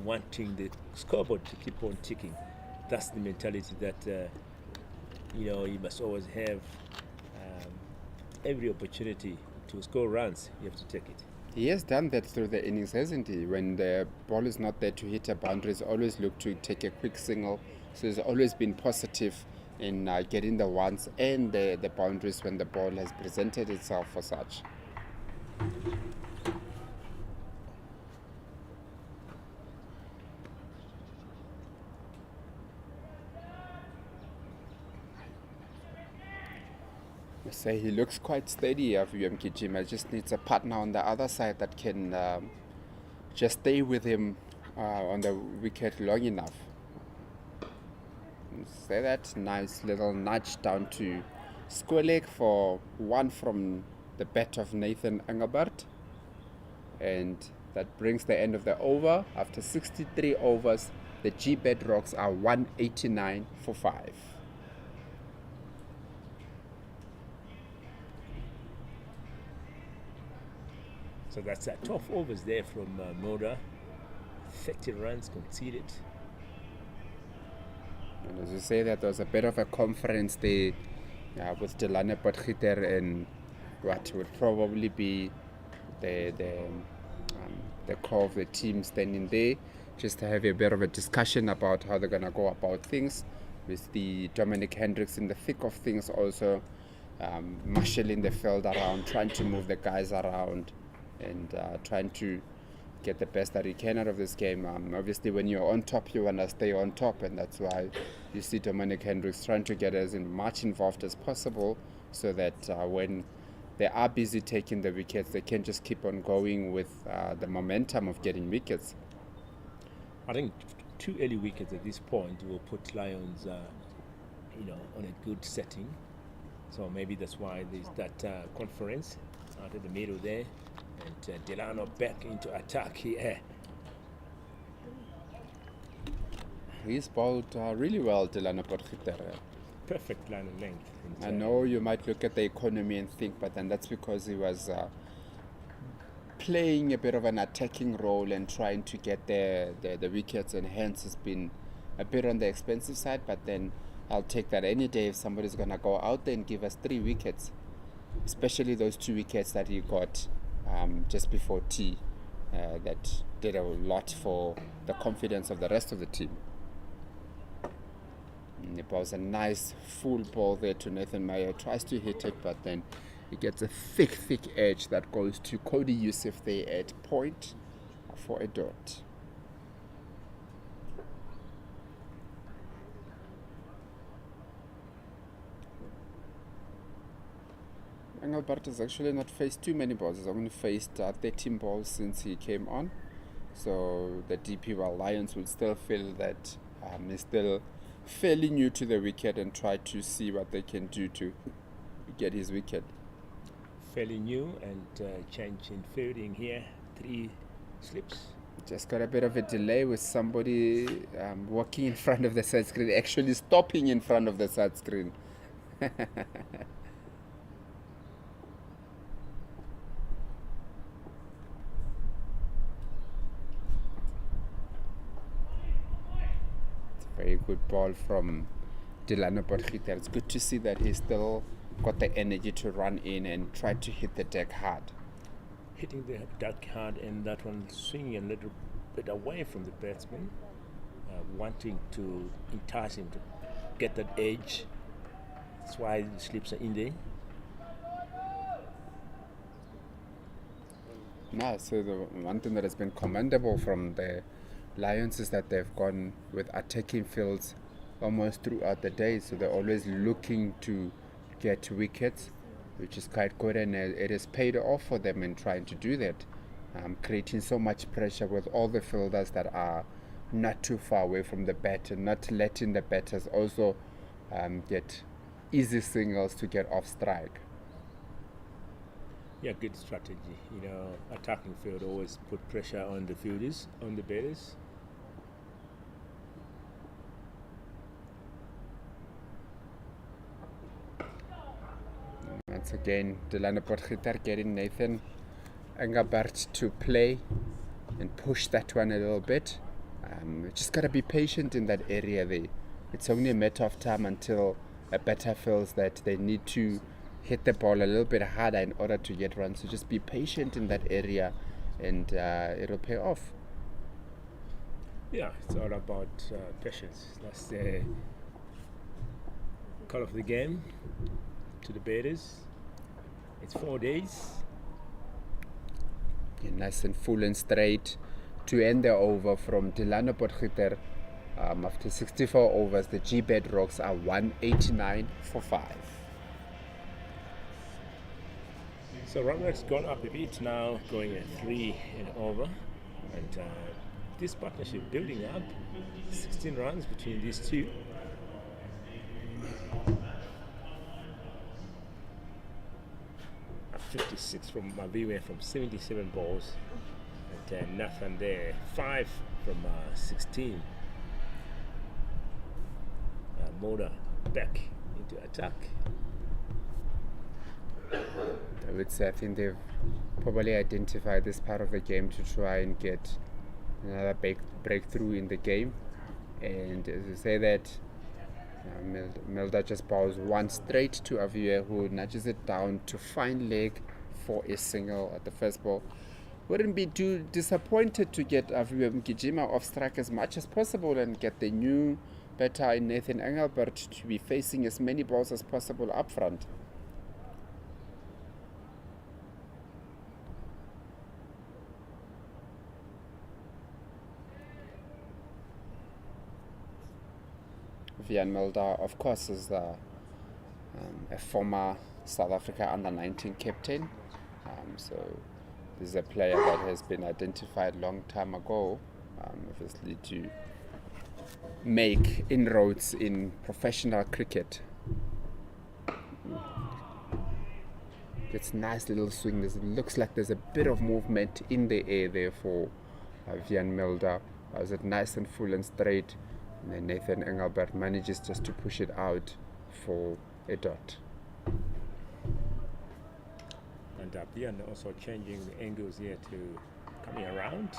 wanting the scoreboard to keep on ticking. That's the mentality that you must always have. Every opportunity to score runs, you have to take it.
He has done that through the innings, hasn't he? When the ball is not there to hit a boundary, he's always looked to take a quick single. So he's always been positive in getting the ones and the boundaries when the ball has presented itself for such. I say he looks quite steady, Aviu Mgijima. Just needs a partner on the other side that can just stay with him on the wicket long enough. Say that, nice little nudge down to square leg for 1 from the bat of Nathan Engelbert, and that brings the end of the over. After 63 overs, the Gbets Rocks are 189 for 5.
So that's 12 overs there from Moda. 30 runs conceded.
And as you say, that there was a bit of a conference there with Delane Potgieter and what would probably be the core of the team standing there, just to have a bit of a discussion about how they're going to go about things, with the Dominic Hendricks in the thick of things also, marshalling the field around, trying to move the guys around, and trying to get the best that you can out of this game. Obviously, when you're on top, you want to stay on top, and that's why you see Dominic Hendricks trying to get as much involved as possible, so that when they are busy taking the wickets, they can just keep on going with the momentum of getting wickets.
I think 2 early wickets at this point will put Lions, on a good setting. So maybe that's why there's that conference out in the middle there, and Delano back into attack here.
He's bowled really well, Delano Potgieter.
Perfect line of length.
I know you might look at the economy and think, but then that's because he was playing a bit of an attacking role and trying to get the wickets, and hence it's been a bit on the expensive side. But then I'll take that any day if somebody's going to go out there and give us 3 wickets, especially those 2 wickets that he got just before tea. That did a lot for the confidence of the rest of the team. It was a nice full ball there to Nathan Meyer. Tries to hit it, but then he gets a thick edge that goes to Cody Youssef there at point for a dot. Engelbert has actually not faced too many balls. He's only faced 13 balls since he came on. So the DP Lions will still feel that he's still fairly new to the wicket and try to see what they can do to get his wicket.
Fairly new, and change in fielding here. 3 slips.
Just got a bit of a delay with somebody walking in front of the side screen, actually stopping in front of the side screen. Very good ball from Delano Potgieter. It's good to see that he's still got the energy to run in and try to hit the deck hard.
Hitting the deck hard, and that one swinging a little bit away from the batsman, wanting to entice him to get that edge. That's why the slips are in there.
No, so the one thing that has been commendable from the Lions is that they've gone with attacking fields almost throughout the day, so they're always looking to get wickets, which is quite good, and it has paid off for them in trying to do that, creating so much pressure with all the fielders that are not too far away from the bat, and not letting the batters also get easy singles to get off strike.
Yeah, good strategy. Attacking field always put pressure on the fielders, on the batters.
Once again, Delano Potgieter getting Nathan Engelbert to play and push that one a little bit. Just got to be patient in that area there. It's only a matter of time until a batter feels that they need to hit the ball a little bit harder in order to get runs. So just be patient in that area, and it'll pay off.
Yeah, it's all about patience. That's the call of the game to the batters. It's 4 days.
Yeah, nice and full and straight to end the over from Delano Potgieter. After 64 overs, the Gbets Rocks are 189 for 5.
So run rate's gone up a bit now, going at 3 and over. And this partnership building up. 16 runs between these two. At 56 from Maviwe from 77 balls. And Nathan there, 5 from 16. Moda back into attack.
I would say I think they've probably identified this part of the game to try and get another breakthrough in the game. And as you say that, Milda just bowls one straight to Aviwe, who nudges it down to fine leg for a single at the first ball. Wouldn't be too disappointed to get Aviwe Mgijima off strike as much as possible and get the new batter in Nathan Engelbert to be facing as many balls as possible up front. Vian Mulder, of course, is a former South Africa under-19 captain. So this is a player that has been identified long time ago, obviously to make inroads in professional cricket. It's nice little swing. It looks like there's a bit of movement in the air there for Vian Mulder. Was it nice and full and straight? And then Nathan Engelbert manages just to push it out for a dot.
And Vian also changing the angles here to coming around.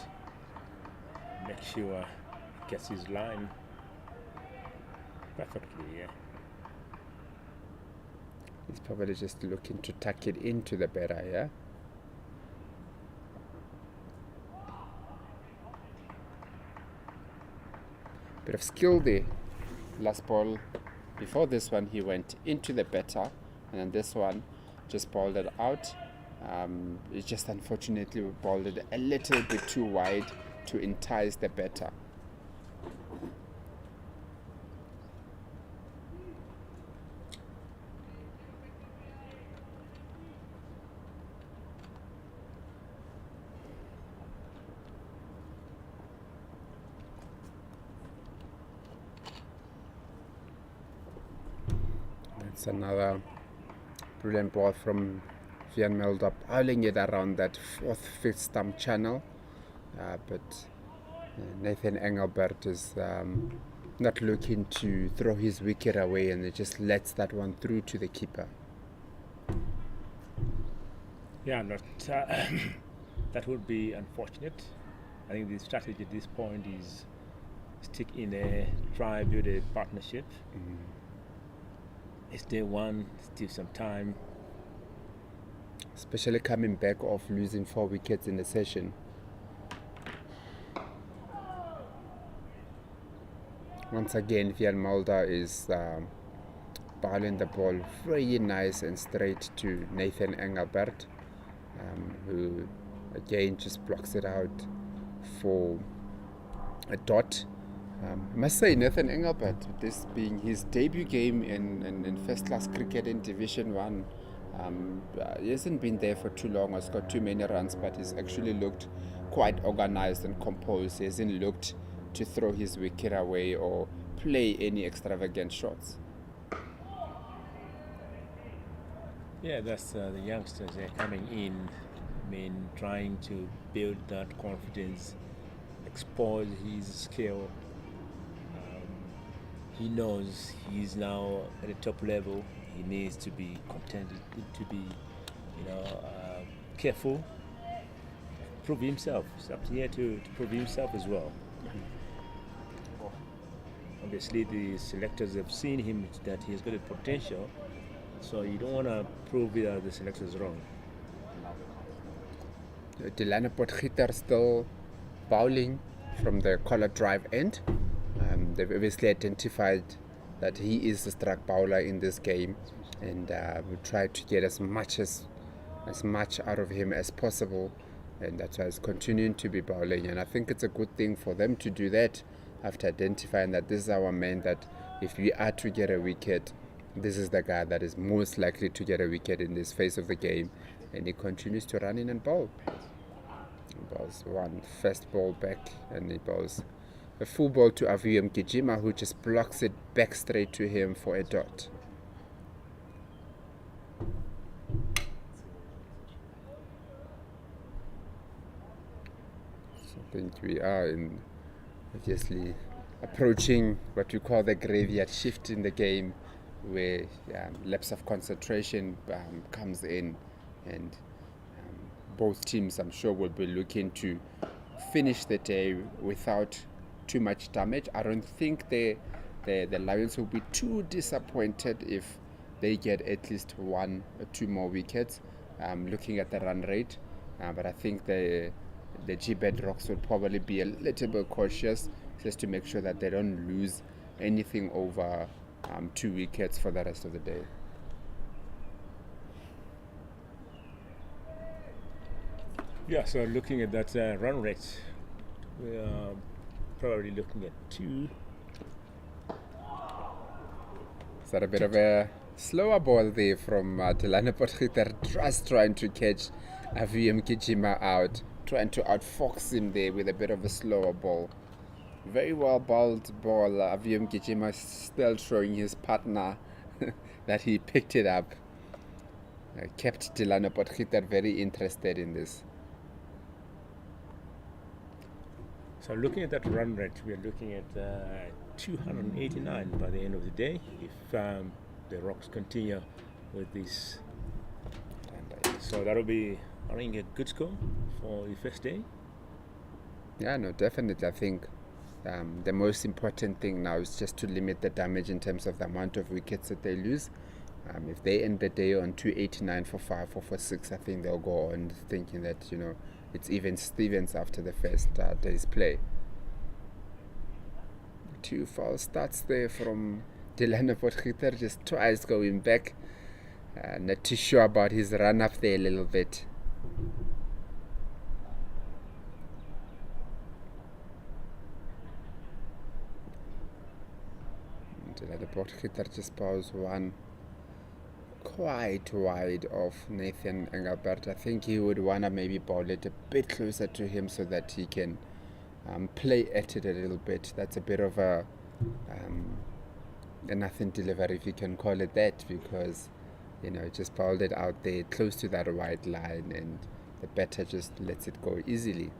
Make sure he gets his line perfectly, yeah.
He's probably just looking to tuck it into the batter, yeah? Bit of skill there. Last ball, before this one, he went into the batter, and then this one just balled it out. It just unfortunately balled it a little bit too wide to entice the batter. That's another brilliant ball from Vian Mulder, piling it around that fourth, fifth stump channel. But Nathan Engelbert is not looking to throw his wicket away, and it just lets that one through to the keeper.
Yeah, not that would be unfortunate. I think the strategy at this point is stick in a try build a partnership. It's day one, still some time.
Especially coming back off losing 4 wickets in the session. Once again, Vian Mulder is bowling the ball very nice and straight to Nathan Engelbert, who again just blocks it out for a dot. I must say, Nathan Engelbert, this being his debut game in first-class cricket in Division 1, he hasn't been there for too long or scored too many runs, but he's actually looked quite organized and composed. He hasn't looked to throw his wicket away or play any extravagant shots.
Yeah, that's the youngsters coming in. I mean, trying to build that confidence, expose his skill. He knows he's now at the top level. He needs to be contented, to be, careful, prove himself. He's up here to prove himself as well. Obviously, the selectors have seen him that he's got a potential, so you don't want to prove the selectors wrong.
Delano Potgieter still bowling from the collar drive end. They've obviously identified that he is the strike bowler in this game, and we try to get as much out of him as possible, and that's why he's continuing to be bowling. And I think it's a good thing for them to do that after identifying that this is our man, that if we are to get a wicket, this is the guy that is most likely to get a wicket in this phase of the game. And he continues to run in and bowl. He bowls one first ball back, and he bowls a full ball to Aviyam Gijima, who just blocks it back straight to him for a dot. So I think we are obviously approaching what we call the graveyard shift in the game, where lapse of concentration comes in, and both teams, I'm sure, will be looking to finish the day without too much damage. I don't think the Lions will be too disappointed if they get at least 1 or 2 more wickets, looking at the run rate. But I think the Gbets Rocks will probably be a little bit cautious, just to make sure that they don't lose anything over 2 wickets for the rest of the day.
Yeah, so looking at that run rate, we are probably looking at 2
Is that a bit of a slower ball there from Delano Potgieter, just trying to catch Avium Kijima out, trying to outfox him there with a bit of a slower ball. Very well bowled ball. Avium Kijima still showing his partner that he picked it up. Kept Delano Potgieter very interested in this.
So looking at that run rate, we are looking at 289 by the end of the day if the Rocks continue with this. So that'll be, I think, a good score for the first day.
Yeah, no, definitely. I think the most important thing now is just to limit the damage in terms of the amount of wickets that they lose. If they end the day on 289 for 5 or for 6, I think they'll go on thinking that, you know, it's even Stevens after the first day's play. 2 foul starts there from Delano Potgieter, just twice going back. Not too sure about his run up there a little bit. Delano Potgieter just bowls one quite wide of Nathan Engelbert. I think he would want to maybe bowl it a bit closer to him so that he can play at it a little bit. That's a bit of a nothing delivery, if you can call it that, because, you know, just bowled it out there close to that white line and the batter just lets it go easily.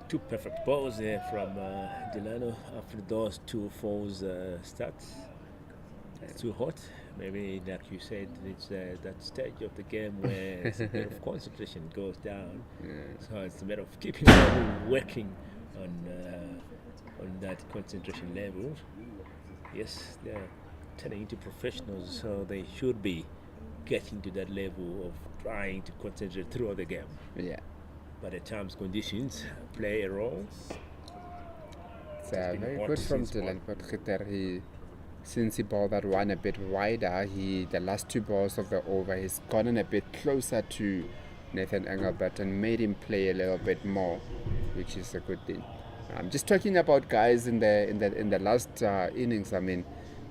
Two perfect balls there from Delano after those 2 falls starts. It's too hot. Maybe, like you said, it's that stage of the game where a bit of concentration goes down.
Yeah.
So it's a matter of keeping on working on that concentration level. Yes, they're turning into professionals, so they should be getting to that level of trying to concentrate throughout the game.
Yeah.
But at times conditions play a role.
It's very good from Delano Potgieter. Since he bowled that one a bit wider, the last 2 balls of the over, he's gotten a bit closer to Nathan Engelbert and made him play a little bit more, which is a good thing. Just talking about guys in the last innings. I mean,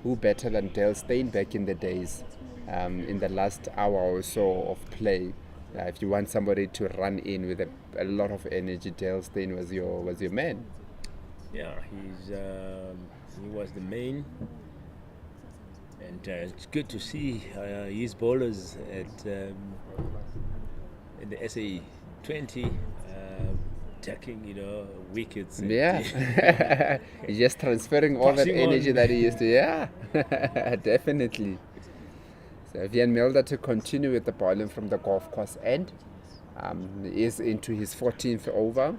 who better than Dale Steyn back in the days? In the last hour or so of play, if you want somebody to run in with a lot of energy, Dale Steyn was your man.
Yeah, he was the main, and it's good to see his bowlers in the SA 20 taking, wickets.
Yeah, he's just transferring all that energy that he used to. Yeah, definitely. So Vian Milder to continue with the bowling from the golf course end. He is into his 14th over.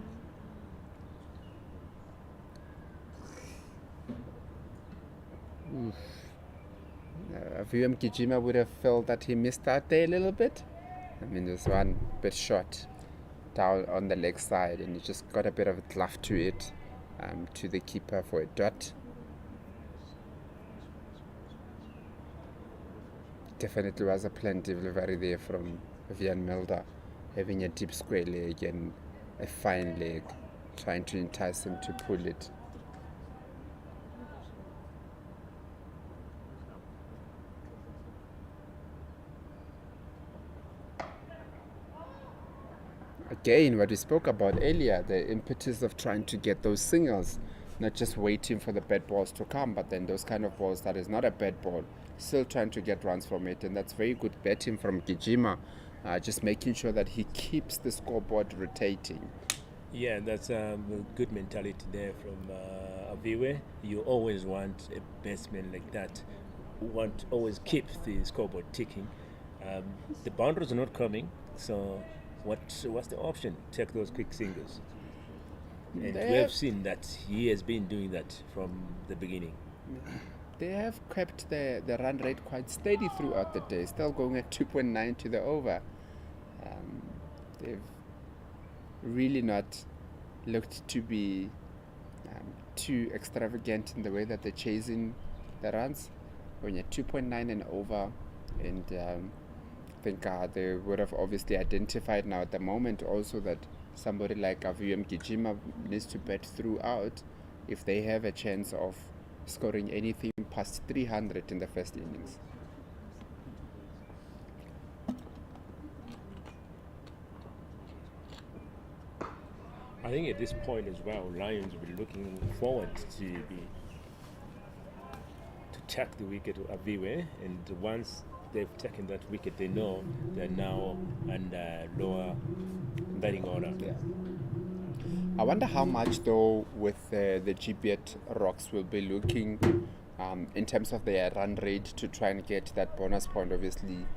Avium Kijima would have felt that he missed out there a little bit. I mean, there's one bit shot down on the leg side, and he just got a bit of a glove to it, to the keeper for a dot. Definitely was a plenty delivery there from Vian Milder, having a deep square leg and a fine leg, trying to entice him to pull it. Again, what we spoke about earlier, the impetus of trying to get those singles, not just waiting for the bad balls to come, but then those kind of balls that is not a bad ball, still trying to get runs from it. And that's very good batting from Kijima, just making sure that he keeps the scoreboard rotating.
Yeah, that's a good mentality there from Aviwe. You always want a batsman like that, who want to always keep the scoreboard ticking. The boundaries are not coming, so what's the option? Take those quick singles. And we have seen that he has been doing that from the beginning.
They have kept the run rate quite steady throughout the day, still going at 2.9 to the over. They've really not looked to be too extravagant in the way that they're chasing the runs. When you're 2.9 and over, and think they would have obviously identified now at the moment also that somebody like Gijima needs to bat throughout if they have a chance of scoring anything past 300 in the first innings.
I think at this point as well, Lions will be looking forward to take the wicket to Aviwe, and once they've taken that wicket, they know they're now under lower batting order.
Yeah. I wonder how much though with the Gbets Rocks will be looking in terms of their run rate to try and get that bonus point. Obviously,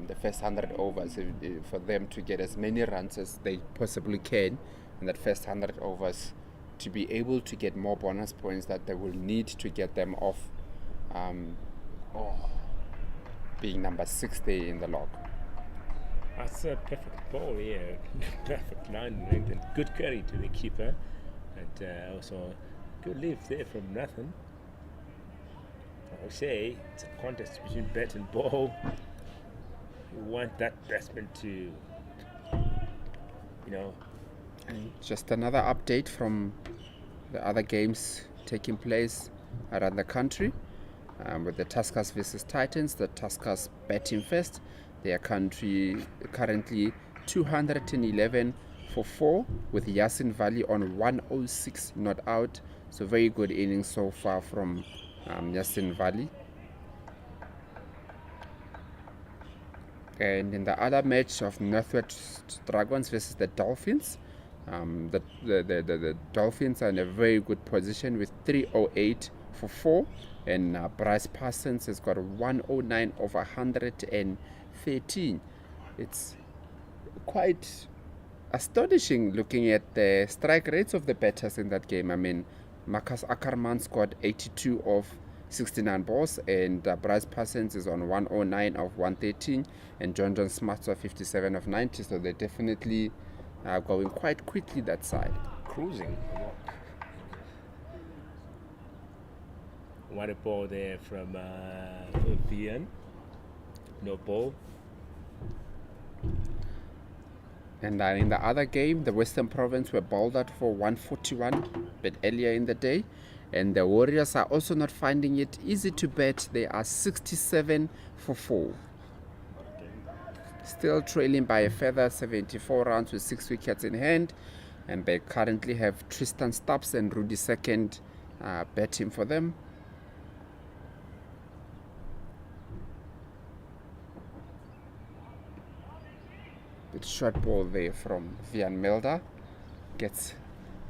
the first 100 overs for them to get as many runs as they possibly can in that first 100 overs to be able to get more bonus points that they will need to get them off being number 60 in the log.
That's a perfect ball, yeah. Perfect line length and good carry to the keeper. And also good leave there from Nathan. I would say it's a contest between bat and ball. You want that batsman to,
Just another update from the other games taking place around the country. With the Tuskers versus Titans, the Tuskers batting first. They are currently 211 for 4 with Yasin Valley on 106 not out. So very good innings so far from Yasin Valley. And in the other match of Northwest Dragons versus the Dolphins, the Dolphins are in a very good position with 308 for 4. And Bryce Parsons has got 109 over 113. It's quite astonishing looking at the strike rates of the batters in that game. I mean, Marcus Ackerman scored 82 of 69 balls, and Bryce Parsons is on 109 of 113, and John Smart are 57 of 90. So they definitely are going quite quickly that side.
Cruising. What a ball there from Vian. No ball.
And in the other game, the Western Province were bowled out for 141 a bit earlier in the day. And the Warriors are also not finding it easy to bat. They are 67 for 4. Still trailing by a further 74 runs with 6 wickets in hand. And they currently have Tristan Stubbs and Rudy Second batting for them. Bit short ball there from Vian Melda. Gets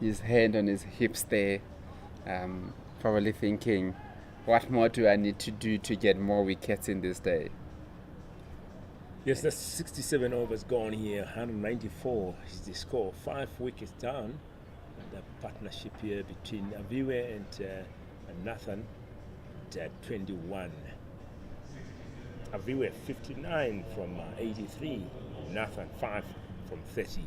his hand on his hips there. Probably thinking, what more do I need to do to get more wickets in this day?
Yes, that's 67 overs gone here. 194 is the score. 5 wickets down. The partnership here between Aviwe and Nathan at 21. Aviwe 59 from 83. Nathan 5 from 30.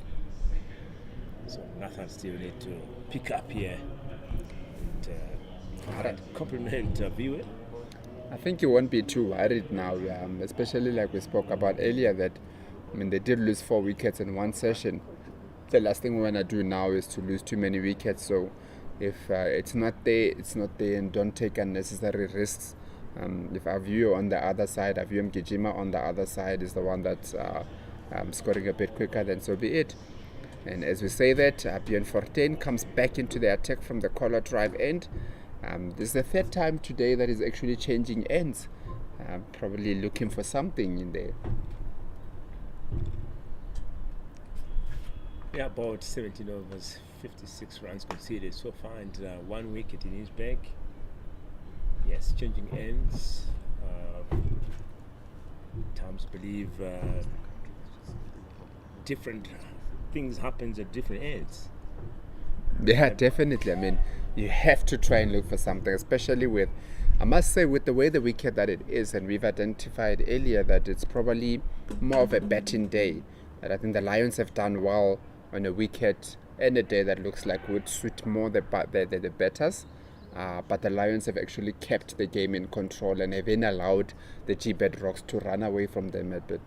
So Nathan still need to pick up here and compliment Aviwe.
I think you won't be too worried now, especially like we spoke about earlier that they did lose 4 wickets in one session. The last thing we want to do now is to lose too many wickets. So if it's not there, it's not there, and don't take unnecessary risks. If Aviwe on the other side, Aviwe Gijima on the other side is the one that's scoring a bit quicker, then so be it. And as we say that, Bjorn Fortuin comes back into the attack from the collar drive end. This is the 3rd time today that he's actually changing ends. Probably looking for something in there.
Yeah, about 17 overs, 56 runs conceded so far, and 1 wicket in his bag. Yes, changing ends. Times believe different things happens at different ends.
Yeah, definitely. I mean, you have to try and look for something, especially with, I must say, with the way the wicket that it is, and we've identified earlier that it's probably more of a batting day. And I think the Lions have done well on a wicket and a day that looks like would suit more the batters. But the Lions have actually kept the game in control and have then allowed the Gbets Rocks to run away from them a bit.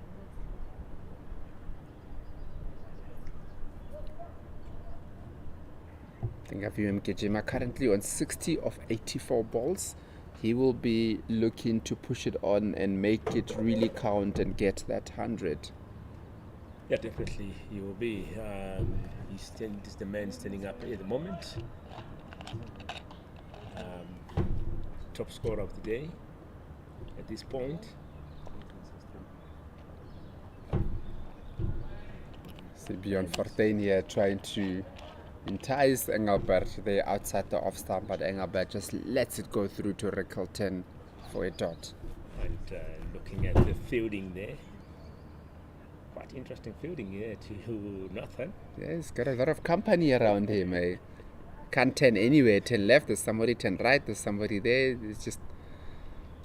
I think Avium Gijima currently on 60 of 84 balls. He will be looking to push it on and make it really count and get that 100.
Yeah, definitely he will be. He's the man standing up at the moment. Top scorer of the day at this point.
See Bjorn Fortuin here trying to entice Engelbert there outside the off stump, but Engelbert just lets it go through to Rickleton for a dot.
And looking at the fielding there, quite interesting fielding here to Nathan.
Yeah, he's got a lot of company around him. Can't turn anywhere. Turn left, there's somebody. Turn right, there's somebody there. It's just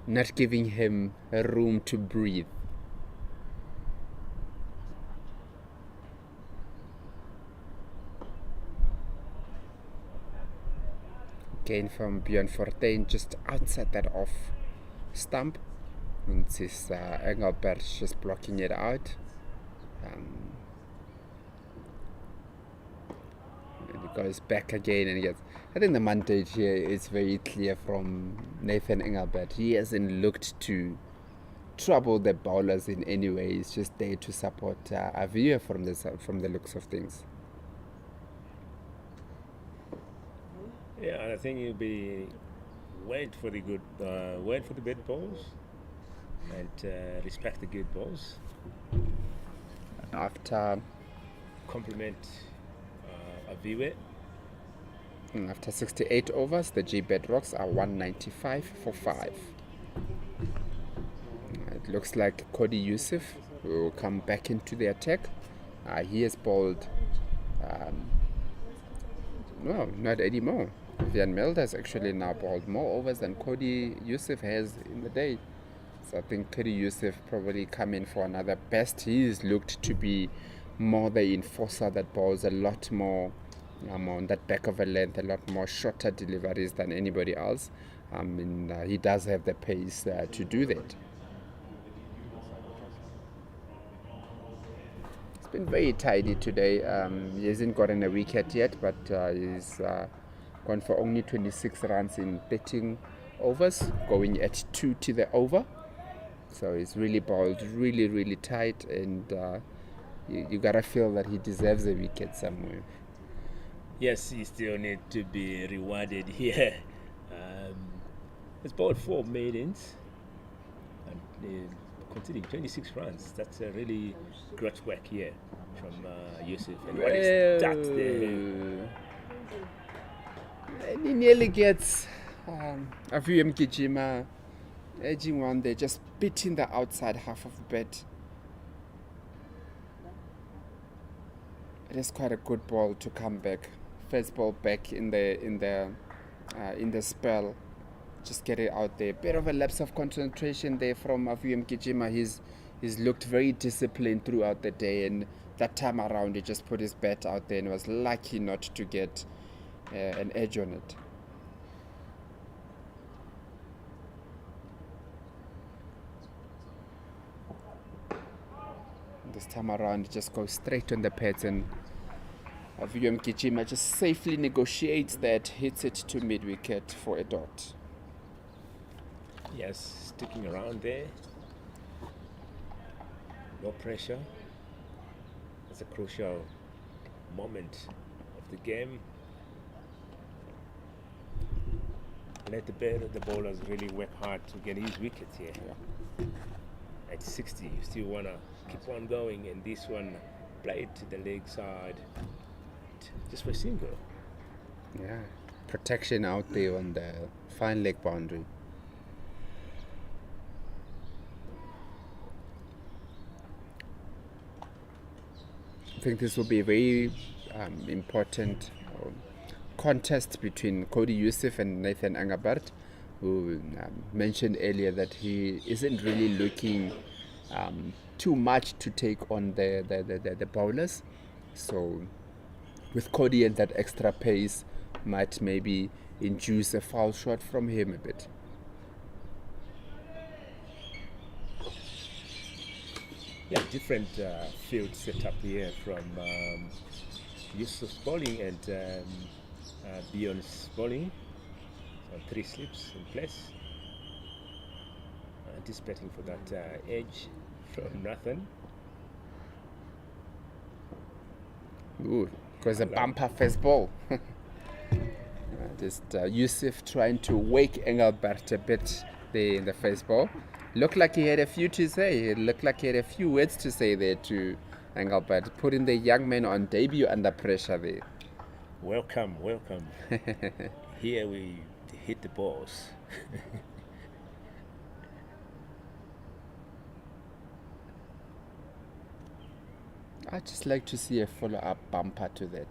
not giving him a room to breathe. Again from Bjorn Fortuin, just outside that off stump. And it's Engelbert just blocking it out. And he goes back again and gets. I think the mandate here is very clear from Nathan Engelbert. He hasn't looked to trouble the bowlers in any way. He's just there to support Avia from the looks of things.
Yeah, I think he'll be wait for the bad balls and respect the good balls.
After
Compliment Aviwe.
After 68 overs, the Gbets Rocks are 195 for 5. It looks like Cody Yusuf will come back into the attack. He has bowled. No, not anymore. Vian Melda has actually now bowled more overs than Cody Yusuf has in the day. So I think Cody Yusuf probably come in for another best. He's looked to be more the enforcer that bowls a lot more on that back of a length, a lot more shorter deliveries than anybody else. And he does have the pace to do that. It's been very tidy today. He hasn't gotten a wicket yet, but he's gone for only 26 runs in 13 overs, going at 2 to the over. So he's really bowled really, really tight, and you gotta feel that he deserves a wicket somewhere.
Yes, he still need to be rewarded here. He's bowled 4 maidens and conceding 26 runs. That's a really great work here from Yusuf. And what is that there?
And he nearly gets Avium Gijima edging one there, just beating the outside half of the bat. It is quite a good ball to come back. First ball back in the spell. Just get it out there. Bit of a lapse of concentration there from Avium Gijima. He's looked very disciplined throughout the day, and that time around he just put his bat out there and was lucky not to get an edge on it. This time around, just goes straight on the pads, and Avium Gijima just safely negotiates that, hits it to mid wicket for a dot.
Yes, sticking around there. No pressure. It's a crucial moment of the game. Let the bowlers really work hard to get his wickets here.
Yeah.
At 60, you still want to keep on going, and this one played to the leg side just for a single.
Yeah, protection out there on the fine leg boundary. I think this will be a very important contest between Cody Yusuf and Nathan Engelbert, who mentioned earlier that he isn't really looking too much to take on the bowlers. So with Cody and that extra pace might maybe induce a foul shot from him a bit.
Yeah, different field setup here from Yusuf's bowling and Beyond's bowling. So 3 slips in place. Anticipating for that edge from Nathan.
Ooh, because a bumper first ball. Just Yusuf trying to wake Engelbert a bit there in the first ball. Looked like he had a few to say. It looked like he had a few words to say there to Engelbert, putting the young man on debut under pressure there.
Welcome, welcome. Here we hit the balls.
I'd just like to see a follow-up bumper to that.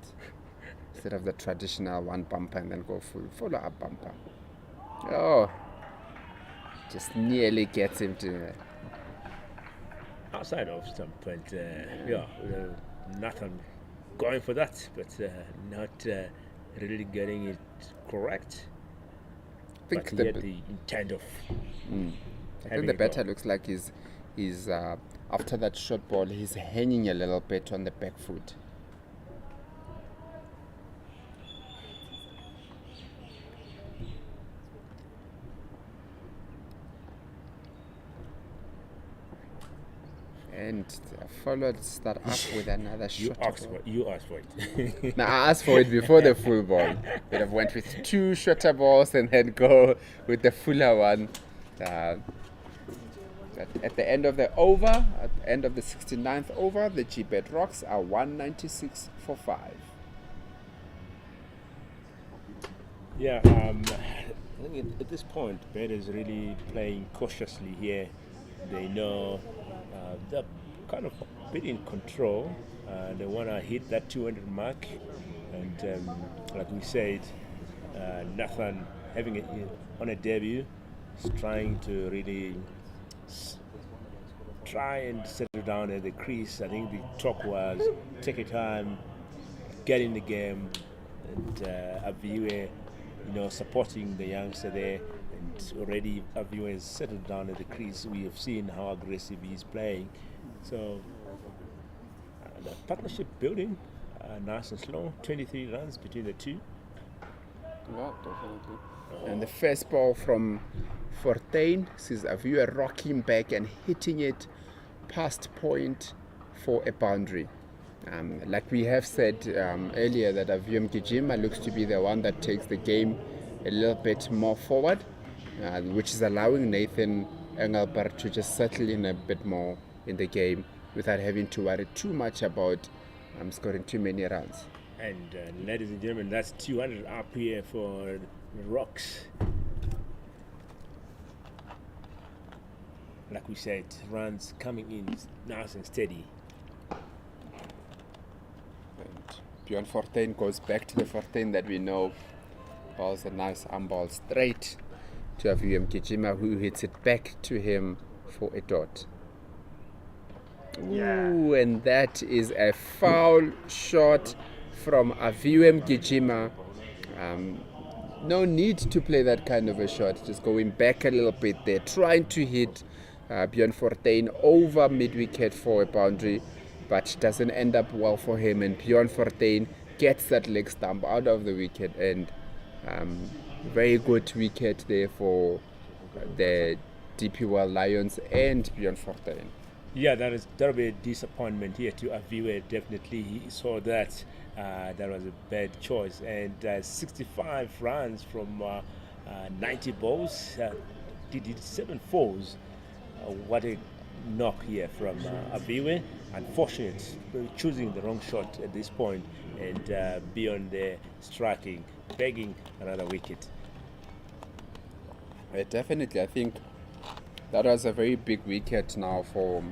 Instead of the traditional one bumper and then go full follow-up bumper. Oh, just nearly gets him to
Outside of some point, Nathan going for that, but not really getting it correct.
I think
But he had the intent of
I think the batter looks like he's after that short ball, he's hanging a little bit on the back foot. And followed that up with another shot.
You asked for it.
Now, I asked for it before the full ball. Would have went with 2 shorter balls and then go with the fuller one. At the end of the over, at the end of the 69th over, the Gbets Rocks are 196 for 5.
Yeah, I think at this point, Bet is really playing cautiously here. They know they're kind of a bit in control. They want to hit that 200 mark. And like we said, Nathan having it on a debut is trying to really try and settle down at the crease. I think the talk was take your time, get in the game, and Aviwe, supporting the youngster there. And already Aviwe has settled down at the crease. We have seen how aggressive he's playing. So the partnership building, nice and slow. 23 runs between the two.
Yeah, definitely. And the first ball from Fortuin sees Aviwe rocking back and hitting it past point for a boundary. Like we have said earlier, that Aviwe Mgijima looks to be the one that takes the game a little bit more forward, which is allowing Nathan Engelbert to just settle in a bit more in the game without having to worry too much about scoring too many runs.
And ladies and gentlemen, that's 200 up here for the Rocks. Like we said, runs coming in nice and steady.
And Bjorn Fortuin goes back to the Fortuin that we know. Balls a nice arm ball straight to Aviwe Mgijima, who hits it back to him for a dot. Ooh, and that is a foul shot from Aviwe Mgijima. No need to play that kind of a shot, just going back a little bit there, trying to hit Bjorn Fortuin over mid-wicket for a boundary, but doesn't end up well for him, and Bjorn Fortuin gets that leg stump out of the wicket, and very good wicket there for the DP World Lions and Bjorn Fortuin.
Yeah, that'll be a disappointment here to Aviwe. Definitely, he saw that. That was a bad choice. And 65 runs from 90 balls. Did 7 fours. What a knock here from Aviwe. Unfortunate, choosing the wrong shot at this point, and beyond there, striking, begging another wicket.
Definitely, I think that was a very big wicket now for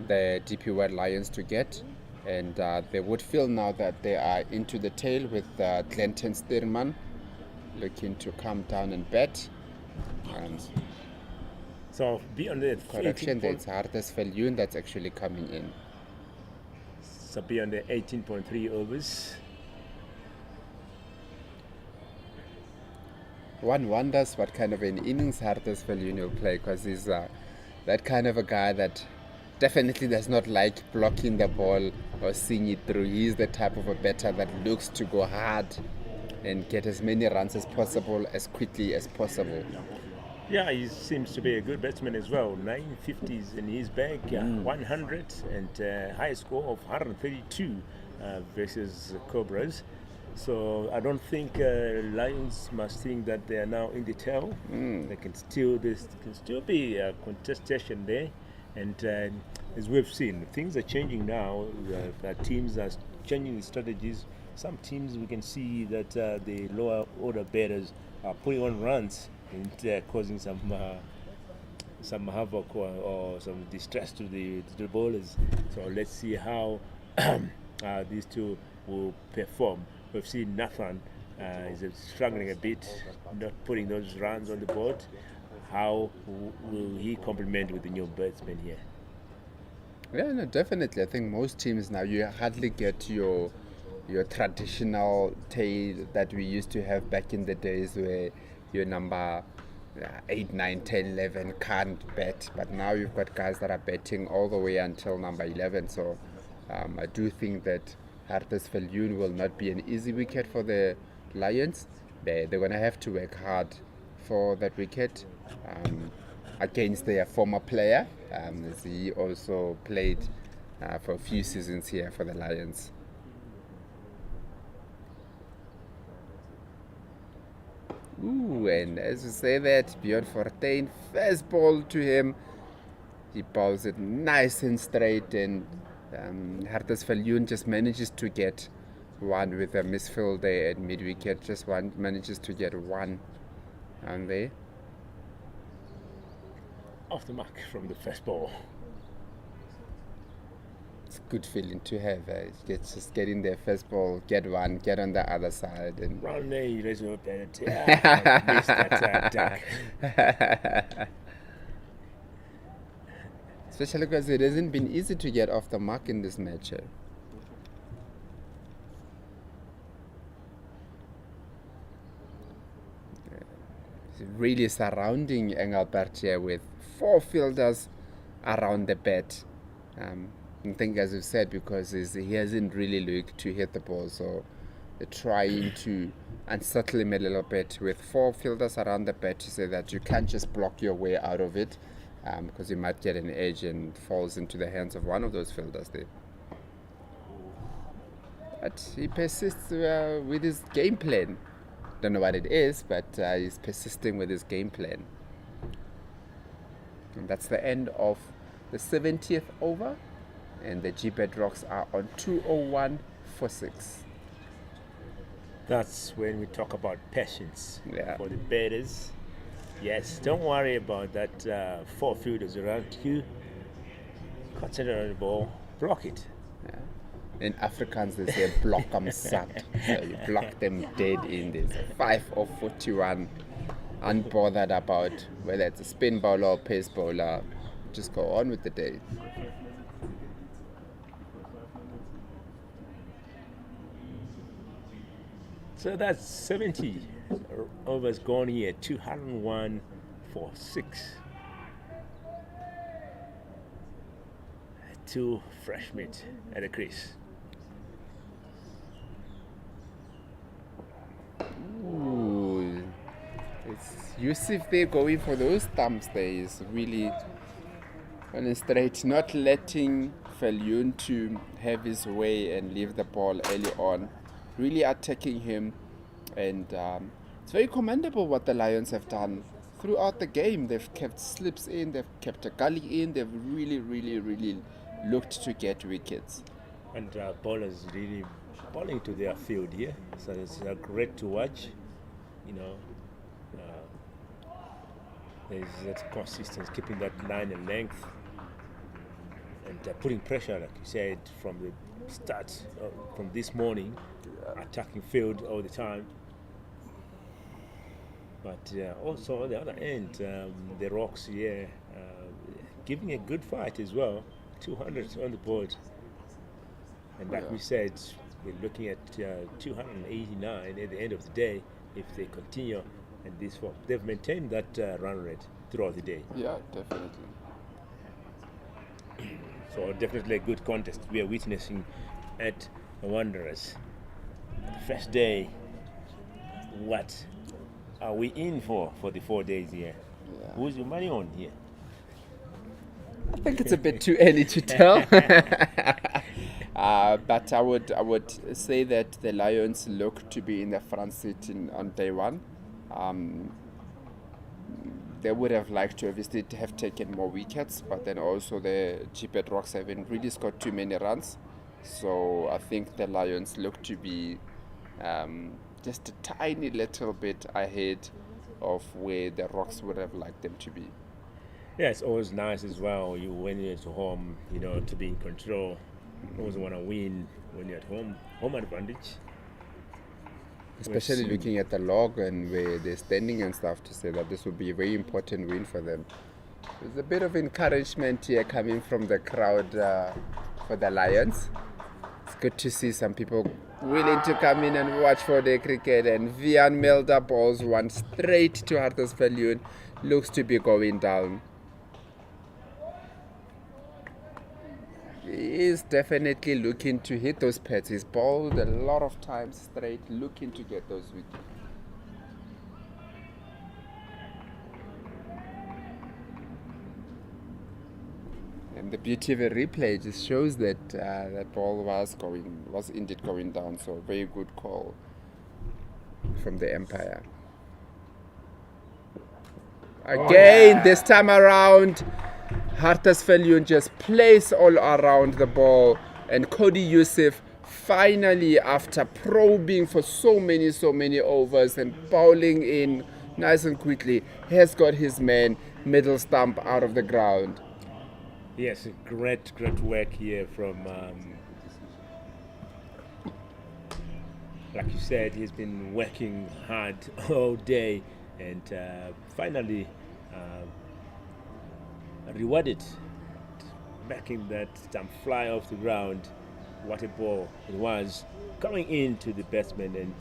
the DP World Lions to get, and they would feel now that they are into the tail with Clinton Stearman looking to come down and bat.
So beyond the
correction, it's Hartes Viljoen that's actually coming in.
So beyond the 18.3 overs.
One wonders what kind of an innings Hartes Viljoen will play, because he's that kind of a guy that definitely does not like blocking the ball or seeing it through. He's the type of a batter that looks to go hard and get as many runs as possible as quickly as possible.
Yeah, he seems to be a good batsman as well. 950s in his bag, 100 and high score of 132 versus Cobras. So I don't think Lions must think that they are now in the tail. They can still be a contestation there, and as we've seen, things are changing now. Teams are changing strategies. Some teams we can see that the lower order batters are putting on runs and causing some havoc or some distress to the bowlers. So let's see how these two will perform. We've seen Nathan is struggling a bit, not putting those runs on the board. How will he complement with the new batsman here?
Yeah, no, definitely. I think most teams now, you hardly get your traditional tail that we used to have back in the days where your number 8, 9, 10, 11 can't bat. But now you've got guys that are batting all the way until number 11. So I do think that Hartes Viljoen will not be an easy wicket for the Lions. They're going to have to work hard for that wicket against their former player, as he also played for a few seasons here for the Lions. Ooh, and as you say that, Bjorn Fortuin, first ball to him, he bowls it nice and straight, and Hartes Viljoen just manages to get one with a misfield there at mid-wicket, manages to get one on there.
Off the mark from the first ball.
It's a good feeling to have. Just get in there, first ball, get one, get on the other side. And
round there, you raise your penalty. Missed that duck.
Especially because it hasn't been easy to get off the mark in this match. Really surrounding Engelbert here with 4 fielders around the bat. I think, as we've said, because he hasn't really looked to hit the ball, so they're trying to unsettle him a little bit with 4 fielders around the bat to say that you can't just block your way out of it, because you might get an edge and falls into the hands of one of those fielders there. But he persists with his game plan. Don't know what it is, but he's persisting with his game plan. And that's the end of the 70th over, and the Gbets Rocks are on 201 for 6.
That's when we talk about patience
Yeah.
for the batters. Yes, don't worry about that 4 fielders around you. Concentrate on the ball, block it.
Yeah. In Afrikaans, they say block them sat. So you block them dead in this. 5 of 41. Unbothered about whether it's a spin bowler or pace bowler. Just go on with the day.
So that's 70 overs gone here, 201 for 6. 2 fresh meat at the crease.
Ooh. It's Yusuf there going for those thumps there. Is really on a straight, not letting Viljoen to have his way and leave the ball early on. Really attacking him, and it's very commendable what the Lions have done throughout the game. They've kept slips in, they've kept a gully in, they've really looked to get wickets.
And bowlers really bowling to their field here, so it's great to watch. You know, there's that consistency, keeping that line and length, and putting pressure, like you said, from the start, from this morning, attacking field all the time. But also on the other end, the Rocks here giving a good fight as well. 200 on the board, and like we said, we're looking at 289 at the end of the day if they continue in this form. They've maintained that run rate throughout the day.
Yeah, definitely.
So definitely a good contest we are witnessing at the Wanderers. The first day, what are we in for the 4 days here? Who's your money on here?
I think it's a bit too early to tell. But I would say that the Lions look to be in the front seat on day one. They would have liked to obviously have taken more wickets, but then also the Gbets Rocks haven't really scored too many runs. So I think the Lions look to be just a tiny little bit ahead of where the Rocks would have liked them to be.
Yeah, it's always nice as well. When you're at home, to be in control. You always want to win when you're at home. Home advantage.
Especially looking at the log and where they're standing and stuff, to say that this would be a very important win for them. There's a bit of encouragement here coming from the crowd for the Lions. It's good to see some people willing to come in and watch for their cricket. And Vian Melda balls one straight to Huddersfield. Looks to be going down. He is definitely looking to hit those pads. He's bowled a lot of times straight, looking to get those wickets. And the beauty of a replay just shows that that ball was indeed going down. So very good call from the umpire. Again, this time around, Huddersfield just plays all around the ball, and Cody Youssef finally, after probing for so many overs and bowling in nice and quickly, has got his man middle stump out of the ground.
Yes, great work here from, like you said, he's been working hard all day, and finally rewarded, making that stump fly off the ground. What a ball it was, coming into the batsman and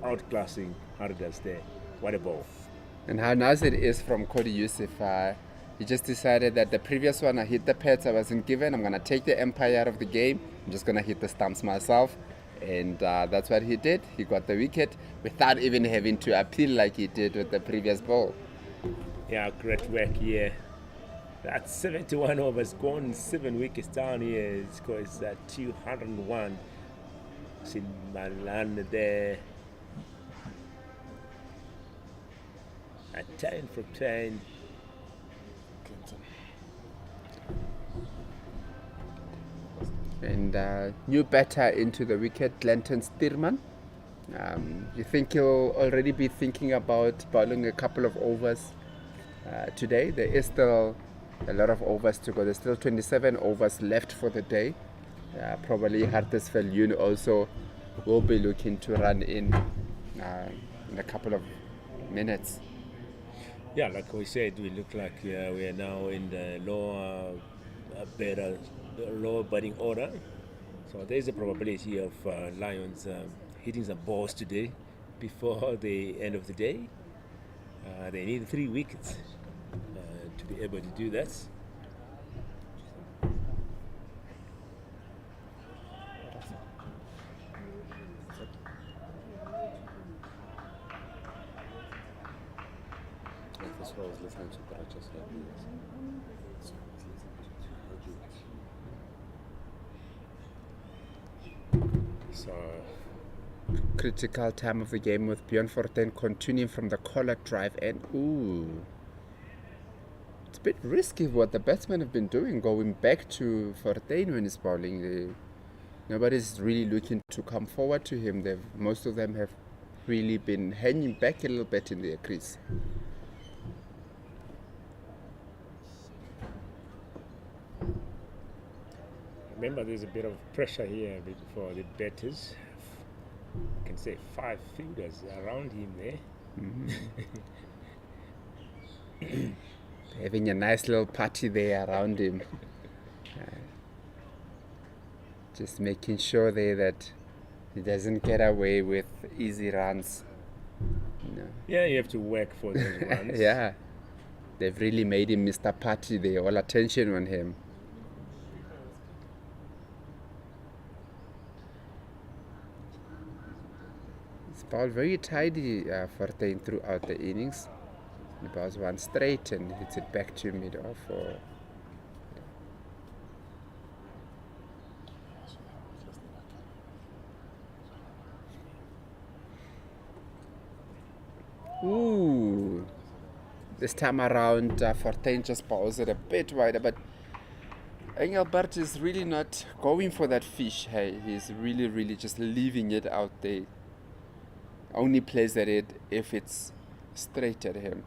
outclassing Harders there. What a ball.
And how nice it is from Cody Youssef. He just decided that the previous one I hit the pads I wasn't given. I'm going to take the umpire out of the game. I'm just going to hit the stumps myself. And that's what he did. He got the wicket without even having to appeal like he did with the previous ball.
Yeah, great work here. That's 71 overs, gone 7 wickets down here. It scores 201. See Malan there. A 10 from 10.
And new batter into the wicket, Glenton Stearman. You think he'll already be thinking about bowling a couple of overs today? There is still a lot of overs to go. There's still 27 overs left for the day. Probably Huddersfield also will be looking to run in a couple of minutes.
Yeah, like we said, we look like we are now in the lower batting order. So there's a probability of Lions hitting some balls today before the end of the day. They need 3 wickets to be able to do that. So
critical time of the game with Bjorn Fortuin continuing from the collar drive, and it's a bit risky what the batsmen have been doing, going back to Fortuin when he's bowling. Nobody's really looking to come forward to him. Most of them have really been hanging back a little bit in their crease.
remember, there's a bit of pressure here for the batters. I can say 5 fielders around him there.
Mm-hmm. Having a nice little party there around him. Just making sure there that he doesn't get away with easy runs. No.
Yeah, you have to work for those runs.
Yeah. They've really made him Mr. Party there, all attention on him. It's bowled very tidy for Tain throughout the innings. He bowls one straight and hits it back to mid-off. Ooh, this time around Fortain just bowls it a bit wider, but Engelbert is really not going for that fish. Hey, he's really just leaving it out there. Only plays at it if it's straight at him.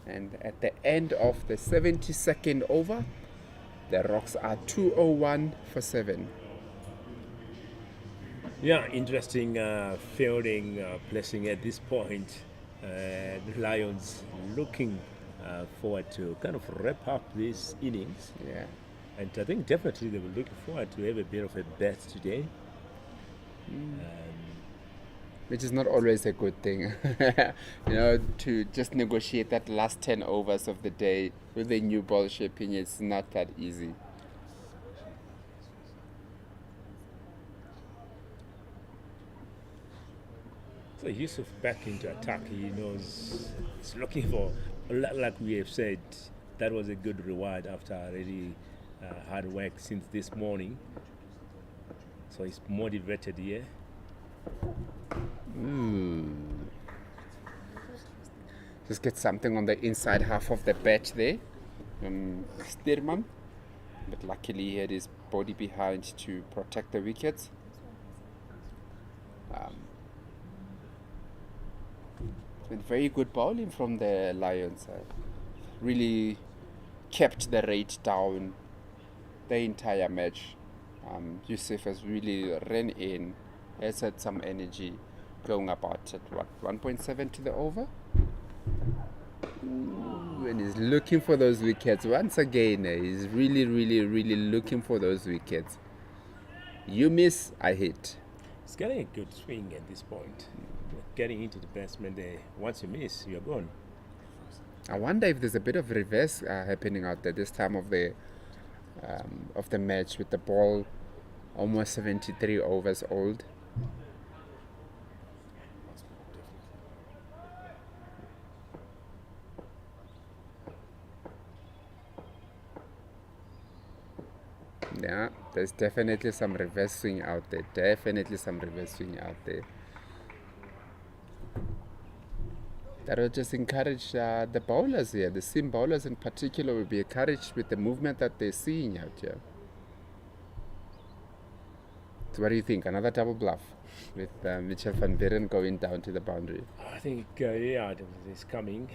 And at the end of the 72nd over, the Rocks are 201 for 7.
Yeah, interesting fielding placing at this point. The Lions looking forward to kind of wrap up this innings.
Yeah.
And I think definitely they were looking forward to have a bit of a bet today.
Which is not always a good thing. To just negotiate that last 10 overs of the day with a new ball shaping, it's not that easy.
So Yusuf back into attack. He knows he's looking for, like we have said, that was a good reward after already hard work since this morning. So he's motivated here.
Just get something on the inside half of the bat there. Steerman. But luckily he had his body behind to protect the wickets. It's been very good bowling from the Lions. Really kept the rate down the entire match. Yusuf has really ran in, has had some energy, going about at 1.7 to the over. And he's looking for those wickets once again. He's really looking for those wickets. You miss, I hit.
He's getting a good swing at this point. Getting into the batsman there. Once you miss, you're gone.
I wonder if there's a bit of reverse happening out there this time of the match, with the ball almost 73 overs old. Yeah, there's definitely some reverse swing out there. That will just encourage the bowlers here. The seam bowlers in particular will be encouraged with the movement that they're seeing out here. So what do you think? Another double bluff with Mitchell van Buren going down to the boundary?
I think, it's coming.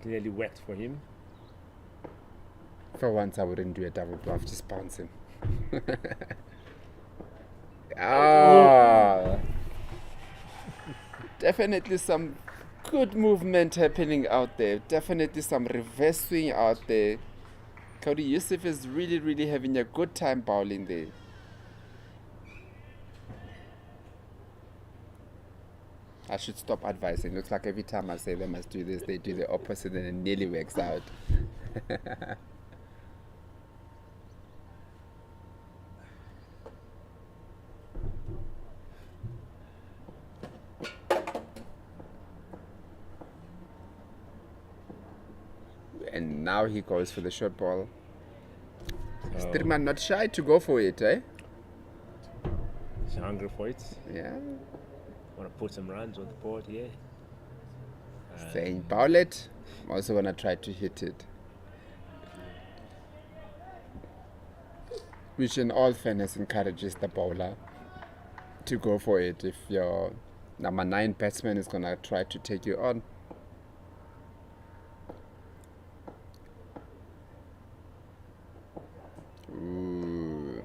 Clearly worked for him.
For once, I wouldn't do a double bluff, just bounce him. Definitely some good movement happening out there. Definitely some reverse swing out there. Cody Yusuf is really having a good time bowling there. I should stop advising. Looks like every time I say they must do this, they do the opposite and it nearly works out. And now he goes for the short ball. Stirman not shy to go for it, eh?
He's hungry for it.
Yeah.
Want to put some runs on the board here.
Saying bowl it. Also want to try to hit it. Which in all fairness encourages the bowler to go for it if your number 9 batsman is going to try to take you on. Ooh.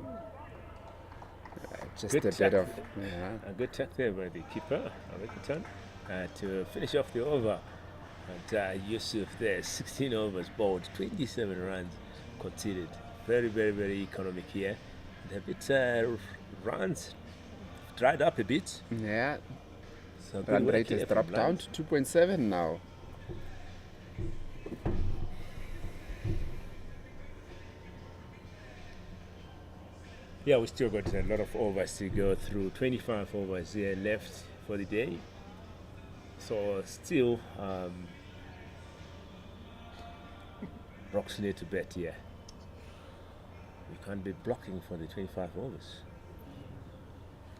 Just
Good
a bit of... Yeah.
A good check there by the keeper, Turn, to finish off the over. And Yusuf there, 16 overs bowled, 27 runs conceded. Very economic here. And a bit runs dried up a bit.
Yeah.
So
Run rate has dropped down to 2.7 now.
Yeah, we still got a lot of overs to go through. 25 overs here left for the day. So still, rocks need to bet here. We can't be blocking for the 25 overs.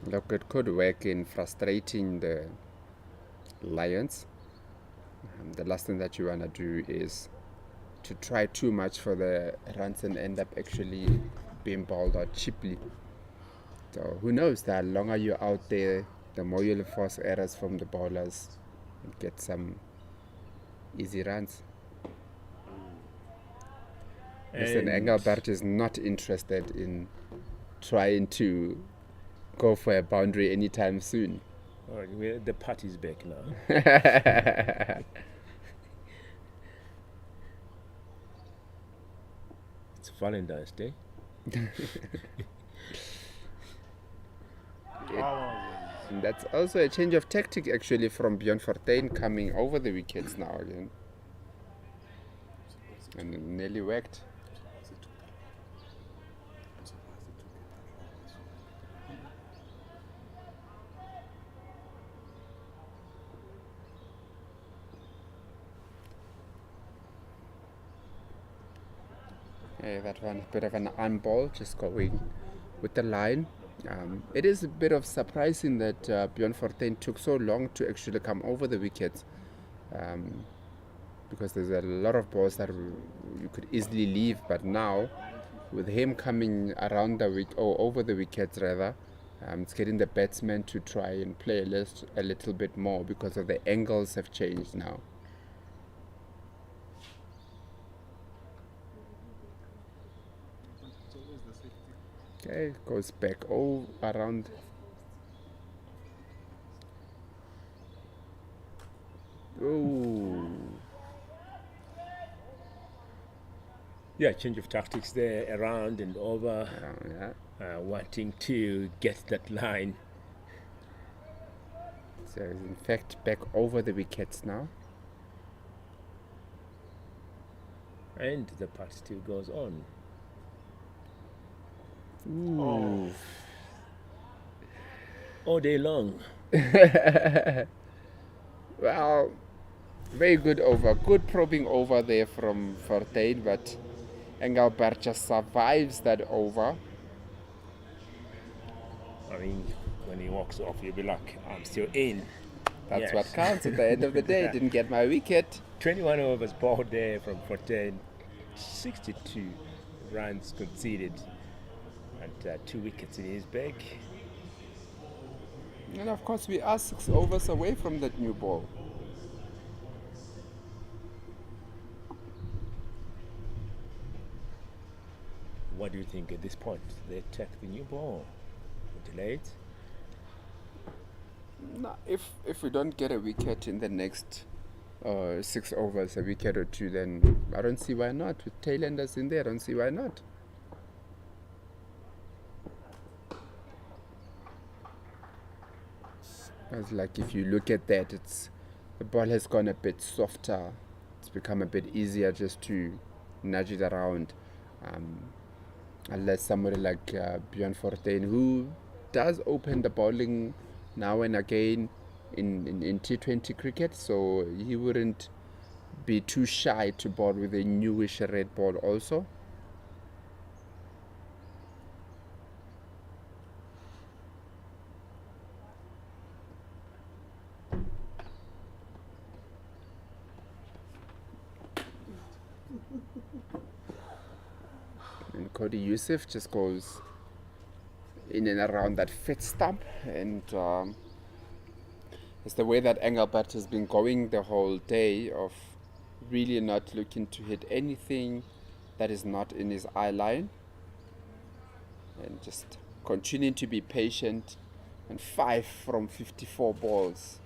Look, it could work in frustrating the Lions. The last thing that you want to do is to try too much for the runs and end up actually being bowled out cheaply. So who knows, the longer you're out there, the more you'll force errors from the bowlers and get some easy runs. Listen, Engelbert is not interested in trying to go for a boundary anytime soon.
All right, the party's back now. It's Valentine's Day.
And that's also a change of tactic actually from Bjorn Fortuin coming over the wickets now again. And it nearly worked. Yeah, that one, bit of an ball, just going with the line. It is a bit of surprising that Bjorn Fortuin took so long to actually come over the wickets, because there's a lot of balls that you could easily leave, but now with him coming around the over the wickets rather, it's getting the batsmen to try and play a little bit more because of the angles have changed now. Okay, goes back around. Oh.
Yeah, change of tactics there, around and over, wanting to get that line.
So he's in fact back over the wickets now.
And the part still goes on.
Ooh.
All day long.
Well, very good over. Good probing over there from Fortuin, but Engelbert just survives that over.
I mean, when he walks off, you'll be like, I'm still in.
That's
Yes.
what counts at the end of the day. Didn't get my wicket.
21 overs balled there from Fortuin. 62 runs conceded. And 2 wickets in his bag.
And of course, we are 6 overs away from that new ball.
What do you think at this point? They take the new ball? Delay it?
No, if we don't get a wicket in the next 6 overs, a wicket or two, then I don't see why not. With tailenders in there, I don't see why not. It's like if you look at that, the ball has gone a bit softer. It's become a bit easier just to nudge it around. Unless somebody like Bjorn Fortuin, who does open the bowling now and again in T20 cricket, so he wouldn't be too shy to bowl with a newish red ball also. And Cody Youssef just goes in and around that fit stump, and it's the way that Engelbert has been going the whole day, of really not looking to hit anything that is not in his eye line, and just continuing to be patient. And 5 from 54 balls.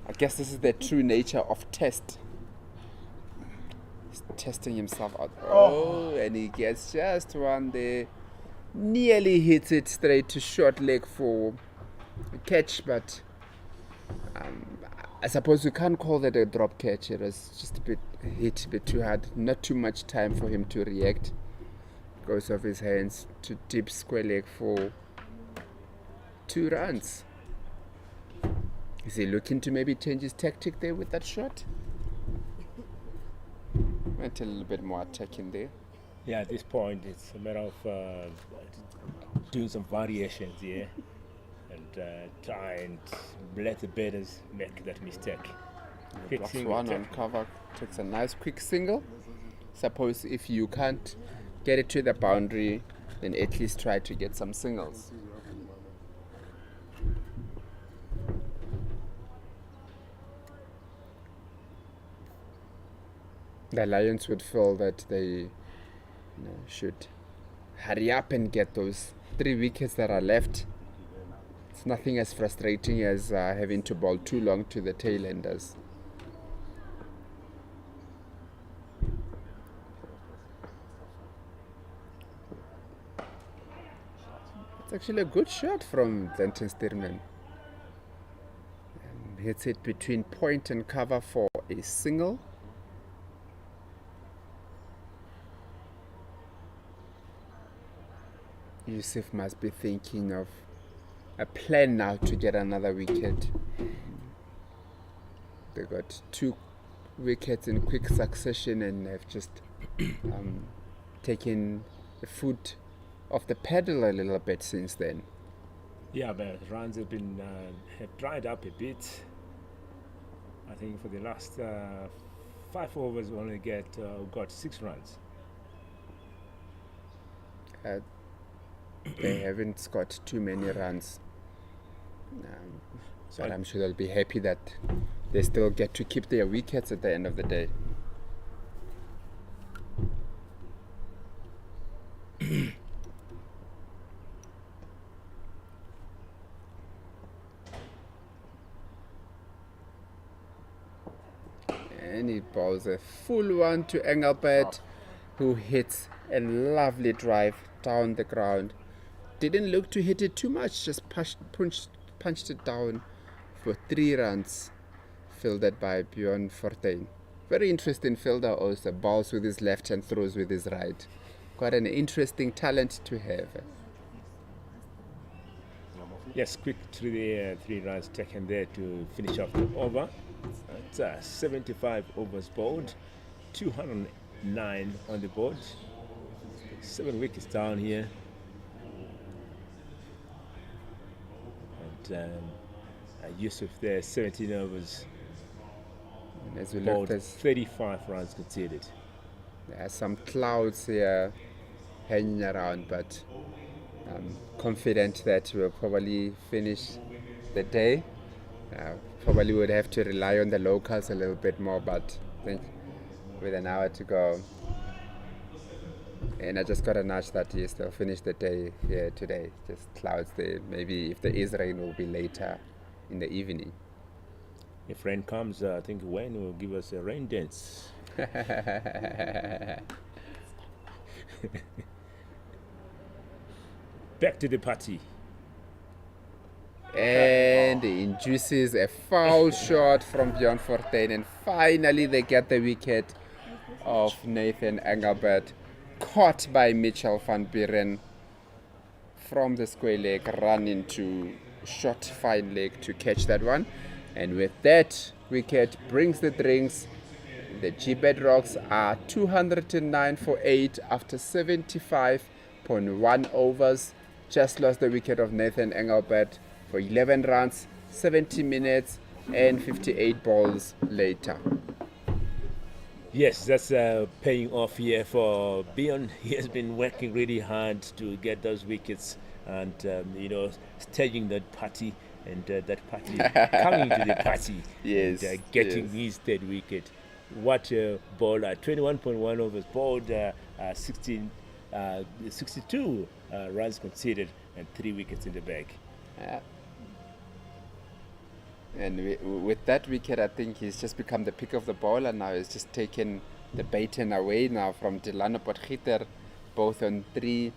I guess this is the true nature of test. He's testing himself out. Oh, and he gets just one there. Nearly hits it straight to short leg for a catch, but I suppose you can't call that a drop catch. It was just a bit hit a bit too hard. Not too much time for him to react. Goes off his hands to deep square leg for 2 runs. Is he looking to maybe change his tactic there with that shot? Went a little bit more attacking there.
Yeah, at this point, it's a matter of doing some variations here and try and let the batters make that mistake. Quick
Blocks
single,
one on cover, takes a nice quick single. Suppose if you can't get it to the boundary, then at least try to get some singles. The Lions would feel that they should hurry up and get those 3 wickets that are left. It's nothing as frustrating as having to bowl too long to the tail enders. It's actually a good shot from Denton Stearman. Hits it between point and cover for a single. Yusuf must be thinking of a plan now to get another wicket. They got 2 wickets in quick succession and have just taken the foot off the pedal a little bit since then.
Yeah, but runs have been have dried up a bit. I think for the last 5 overs, we only got 6 runs.
They haven't scored too many runs. But I'm sure they'll be happy that they still get to keep their wickets at the end of the day. And he bowls a full one to Engelbert, who hits a lovely drive down the ground. Didn't look to hit it too much, just punched it down for 3 runs, fielded by Bjorn Fortuin. Very interesting fielder also, bowls with his left and throws with his right. Quite an interesting talent to have.
Yes, quick through the 3 runs taken there to finish off the over. It's 75 overs bowled, 209 on the board, 7 wickets down here. And Yusuf there, 17 overs,
And as we
bowled,
look,
35 runs conceded.
there are some clouds here hanging around, but I'm confident that we'll probably finish the day. Probably would have to rely on the locals a little bit more, but I think with an hour to go, and I just got a nudge that yes, they'll finish the day here today. Just clouds there. Maybe if there is rain, will be later in the evening.
If rain comes, I think Wayne will give us a rain dance. Back to the party.
And he induces a foul shot from Bjorn Fortuin, and finally they get the wicket of Nathan Engelbert, caught by Mitchell van Buren from the square leg, run into short fine leg to catch that one. And with that wicket brings the drinks. The Gbets Rocks are 209 for 8 after 75.1 overs. Just lost the wicket of Nathan Engelbert for 11 runs, 70 minutes and 58 balls later.
Yes, that's paying off here for Bjorn. He has been working really hard to get those wickets and, staging that party and that party coming to the party.
Yes,
and getting
yes.
his third wicket. What a bowler, 21.1 overs bowled, 62 runs conceded and 3 wickets in the bag.
And with that wicket, I think he's just become the pick of the bowler now. He's just taken the baton away now from Delano Potgieter, both on 3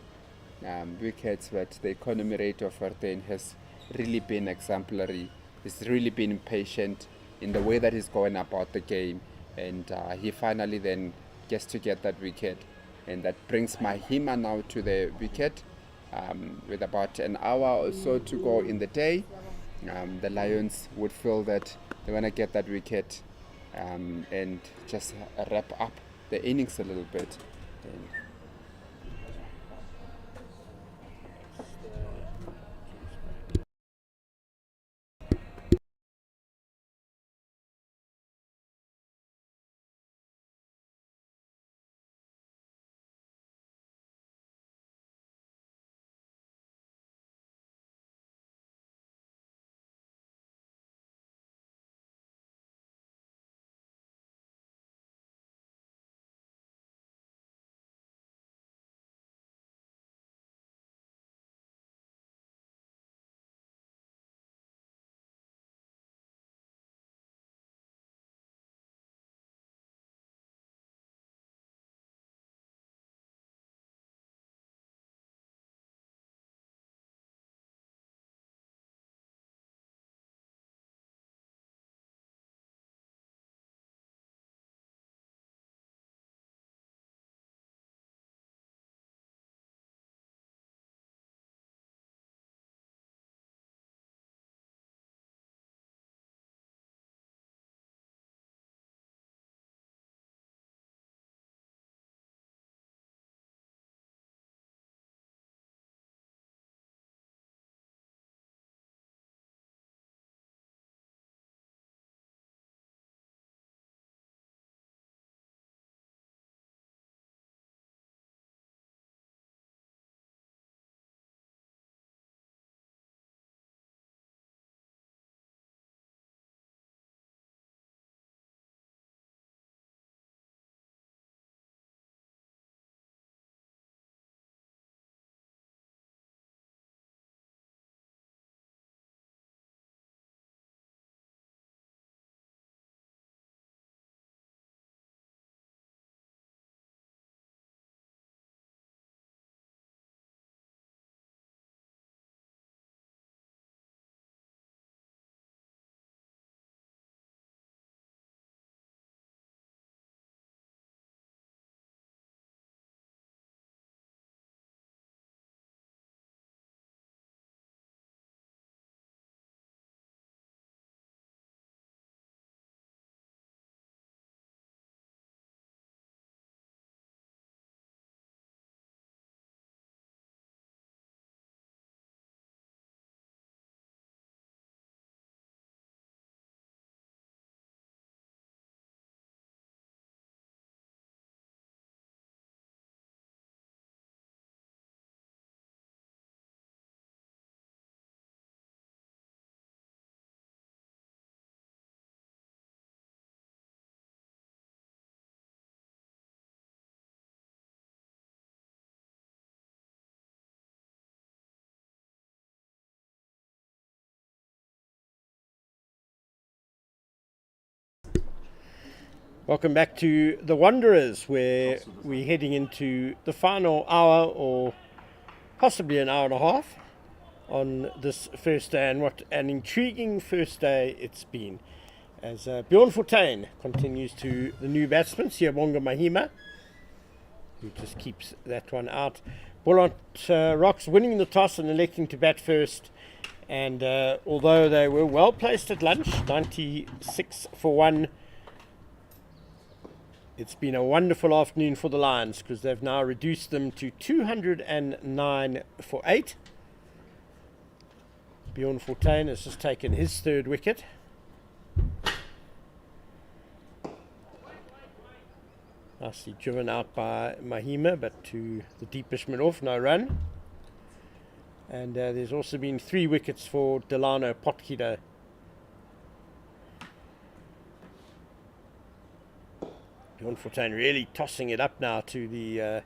wickets. But the economy rate of Fortuin has really been exemplary. He's really been patient, in the way that he's going about the game, and he finally then gets to get that wicket, and that brings Mahima now to the wicket. With about an hour or so to go in the day, the Lions would feel that they want to get that wicket and just wrap up the innings a little bit.
Welcome back to the Wanderers, where we're heading into the final hour or possibly an hour and a half on this first day, and what an intriguing first day it's been, as Bjorn Fortuin continues to the new batsman, Siyabonga Mahima, who just keeps that one out. Buildup Rocks winning the toss and electing to bat first, and although they were well placed at lunch, 96 for 1, it's been a wonderful afternoon for the Lions, because they've now reduced them to 209 for 8. Bjorn Fortuin has just taken his third wicket. Nicely driven out by Mahima, but to the deepish mid-off, no run. And there's also been 3 wickets for Delano Potgieter. Bjorn Fortuin really tossing it up now to the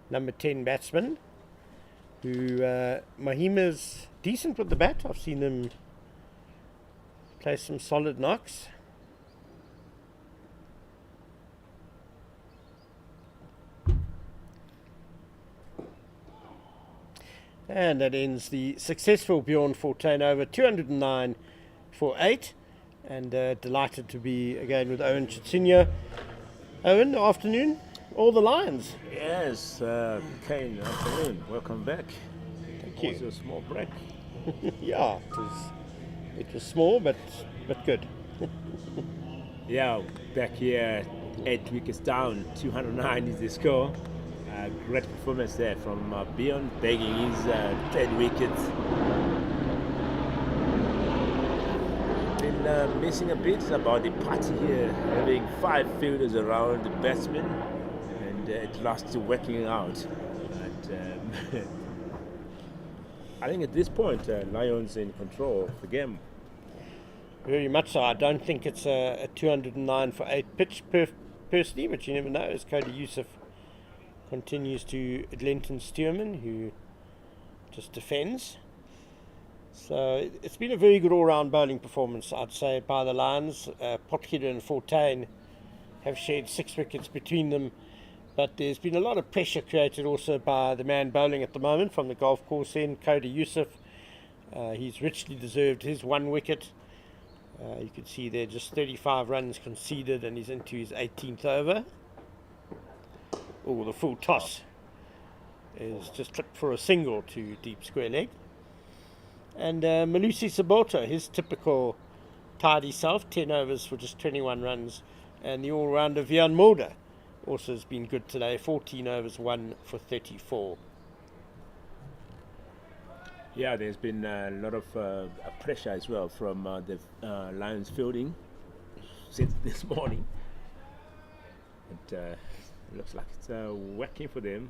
number 10 batsman, who Mahima's decent with the bat. I've seen him play some solid knocks. And that ends the successful Bjorn Fortuin over, 209 for 8.
and delighted to be again with Owen Chitsinya. Owen, afternoon, all the Lions.
Yes, Kane, afternoon. Welcome back.
Thank you.
Was a small break.
Yeah, it was small but good.
Yeah, back here, 8 wickets down, 209 is the score. Great performance there from Beyond, bagging his 10 wickets. Been missing a bit about the party here, having 5 fielders around the batsman, and at last working out. But I think at this point, Lions in control of the game.
Very much so. I don't think it's a 209 for 8 pitch personally, but you never know, as Cody Youssef continues to Glenton Stearman, who just defends. So it's been a very good all-round bowling performance, I'd say, by the Lions. Potgieter and Fortuyn have shared 6 wickets between them, but there's been a lot of pressure created also by the man bowling at the moment from the golf course end, Cody Youssef. He's richly deserved his 1 wicket. You can see there just 35 runs conceded, and he's into his 18th over. Oh, the full toss is just tripped for a single to deep square leg. And Malusi Sabota, his typical tidy self, 10 overs for just 21 runs. And the all-rounder Vian Mulder also has been good today, 14 overs, 1 for 34.
Yeah, there's been a lot of pressure as well from the Lions fielding since this morning. And looks like it's working for them.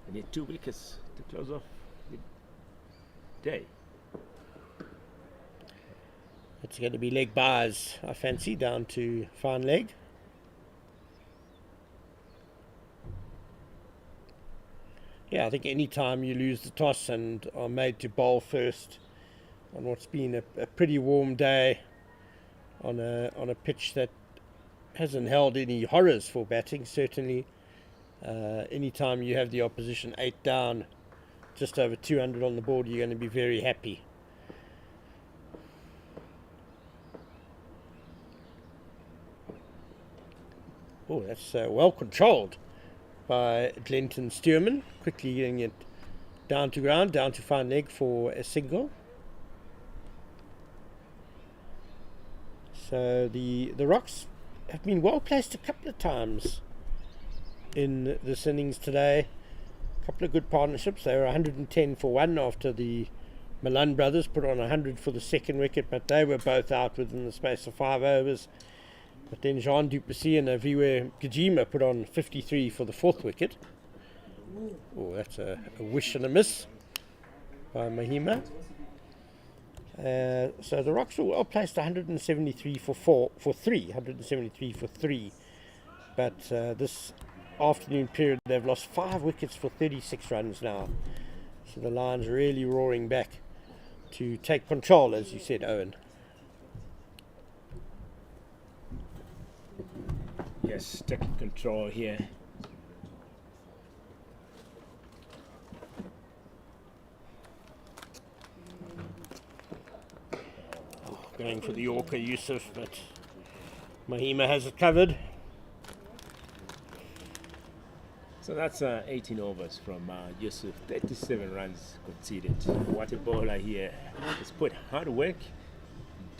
They need 2 wickets to close off the day.
It's going to be leg bars, I fancy, down to fine leg. Yeah, I think any time you lose the toss and are made to bowl first on what's been a pretty warm day on a pitch that hasn't held any horrors for batting, certainly. Any time you have the opposition 8 down, just over 200 on the board, you're going to be very happy. Oh, that's well controlled by Glenton Stearman, quickly getting it down to ground, down to fine leg for a single. So the Rocks have been well placed a couple of times in this innings today. A couple of good partnerships. They were 110 for 1 after the Malan brothers put on 100 for the second wicket, but they were both out within the space of 5 overs. But then Jean Duplessis and Aviwe Gajima put on 53 for the 4th wicket. Oh, that's a wish and a miss by Mahima. So the Rocks were well placed, 173 for 3. But this afternoon period, they've lost 5 wickets for 36 runs now. So the Lions are really roaring back to take control, as you said, Owen.
Yes, taking control here.
Going for the Yorker, Youssef, but Mahima has it covered.
So that's 18 overs from Yusuf, 37 runs conceded. What a bowler here. He's put hard work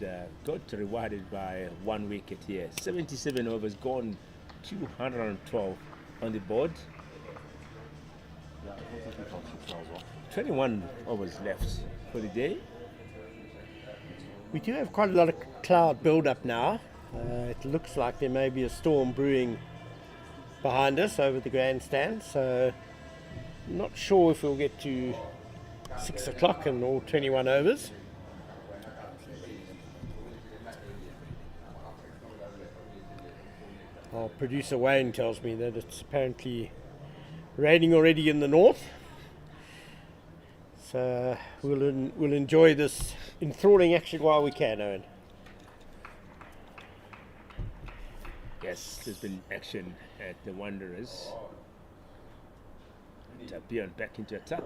and got rewarded by 1 wicket here. 77 overs gone, 212 on the board. 21 overs left for the day.
We do have quite a lot of cloud build-up now. It looks like there may be a storm brewing behind us over the grandstand, so I'm not sure if we'll get to 6 o'clock and all 21 overs. Our producer Wayne tells me that it's apparently raining already in the north. So we'll enjoy this enthralling action while we can, Owen.
Yes, there's been action at the Wanderers. Beyond back into attack.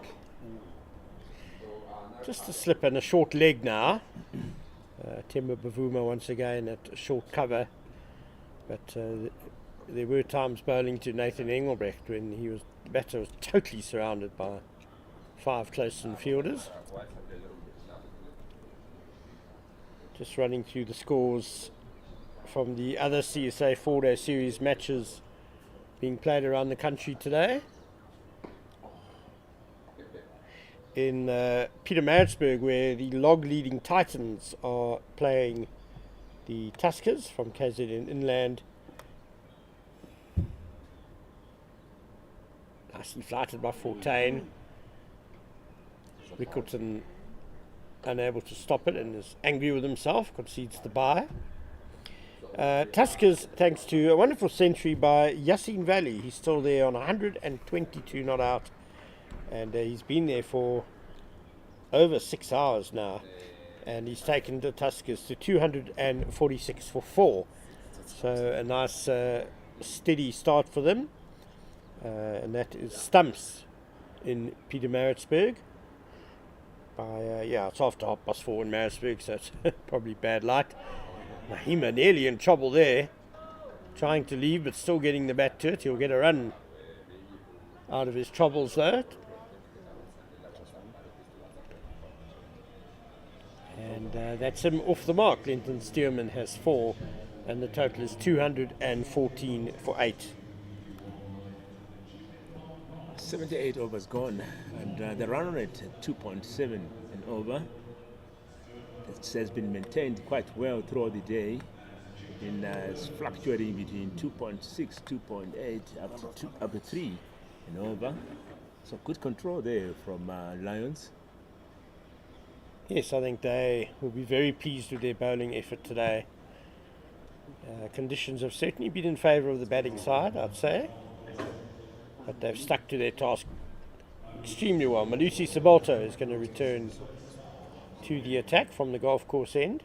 Just a slip and a short leg now. Temba Bavuma once again at short cover. But there were times bowling to Nathan Engelbrecht when the batter was totally surrounded by 5 close-in fielders. Just running through the scores from the other CSA 4-day series matches being played around the country today. In Pietermaritzburg, where the log-leading Titans are playing the Tuskers from KZN Inland. Nicely flighted by Fortain. Rickleton unable to stop it and is angry with himself, concedes the bye. Tuskers, thanks to a wonderful century by Yassine Valley. He's still there on 122 not out, and he's been there for over 6 hours now, and he's taken the Tuskers to 246 for 4. So a nice steady start for them, and that is stumps in Pietermaritzburg. It's after 4:30 in Maritzburg, so it's probably bad light. Mahima nearly in trouble there, trying to leave but still getting the bat to it. He'll get a run out of his troubles though. And that's him off the mark. Linton Stearman has 4, and the total is 214 for 8.
78 overs gone, and the run rate at 2.7 and over. It has been maintained quite well throughout the day. It's fluctuating between 2.6, 2.8 up to 3 and over. So good control there from Lions.
Yes, I think they will be very pleased with their bowling effort today. Conditions have certainly been in favour of the batting side, I'd say. But they've stuck to their task extremely well. Malusi Sabalto is going to return to the attack from the golf course end.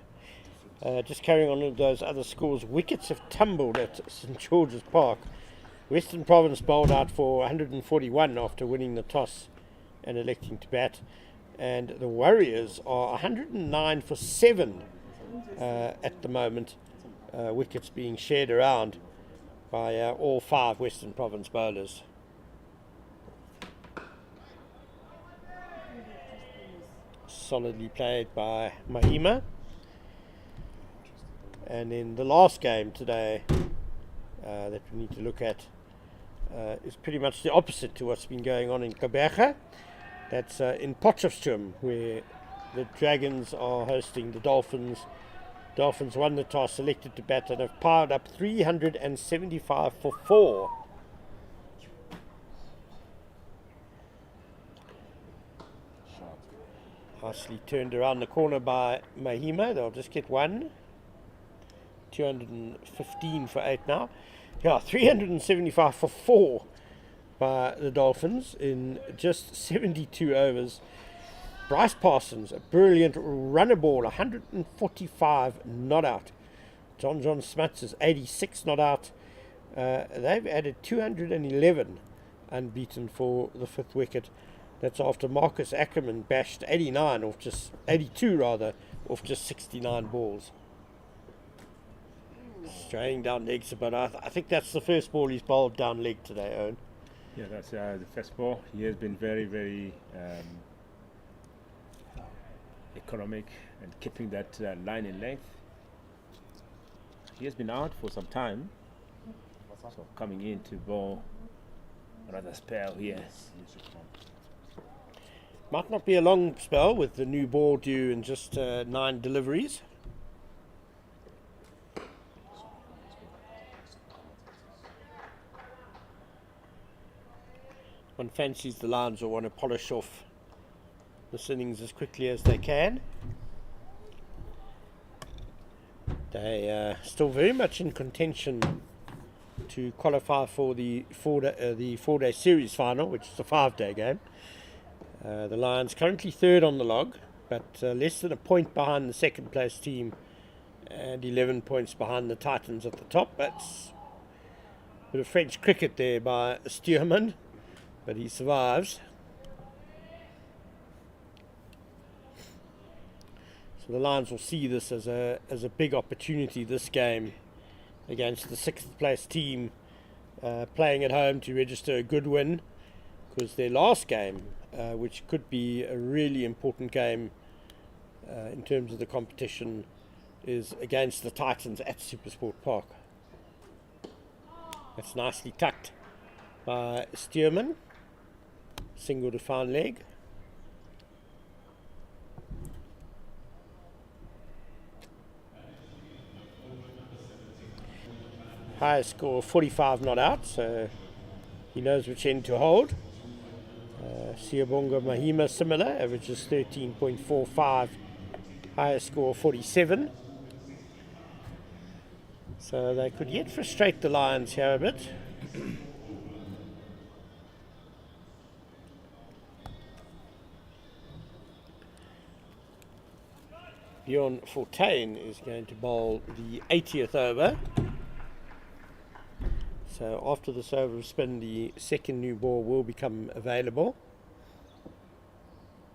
Just carrying on with those other scores, wickets have tumbled at St George's Park. Western Province bowled out for 141 after winning the toss and electing to bat. And the Warriors are 109 for 7 at the moment. Wickets being shared around by all 5 Western Province bowlers. Solidly played by Mahima. And then the last game today that we need to look at is pretty much the opposite to what's been going on in Gqeberha. That's in Potchefstroom, where the Dragons are hosting the Dolphins. Dolphins won the toss, selected to bat, and have piled up 375 for 4. Nicely turned around the corner by Mahima. They'll just get 1. 215 for 8 now. 375 for 4 by the Dolphins in just 72 overs. Bryce Parsons, a brilliant runner ball, 145 not out. John Smuts is 86 not out. They've added 211 unbeaten for the 5th wicket. That's after Marcus Ackerman bashed 82 off just 69 balls. Straying down legs, but I think that's the first ball he's bowled down leg today, Owen.
Yeah, that's the first ball. He has been very, very economic and keeping that line in length. He has been out for some time, so coming in to bowl another spell here.
Might not be a long spell with the new ball due in just 9 deliveries. One fancies the Lions will want to polish off this innings as quickly as they can. They are still very much in contention to qualify for the 4-day series final, which is a 5-day game. The Lions currently 3rd on the log, but less than a point behind the 2nd place team and 11 points behind the Titans at the top. That's a bit of French cricket there by Stearman, but he survives. So the Lions will see this as a big opportunity this game against the 6th place team, playing at home to register a good win, because their last game, which could be a really important game in terms of the competition, is against the Titans at Supersport Park. That's nicely tucked by Stearman. Single to fine leg. Highest score 45 not out, so he knows which end to hold. Siyabonga Mahima similar, averages 13.45, highest score 47. So they could yet frustrate the Lions here a bit. Bjorn Fortuin is going to bowl the 80th over. So after this over of spin, the second new ball will become available.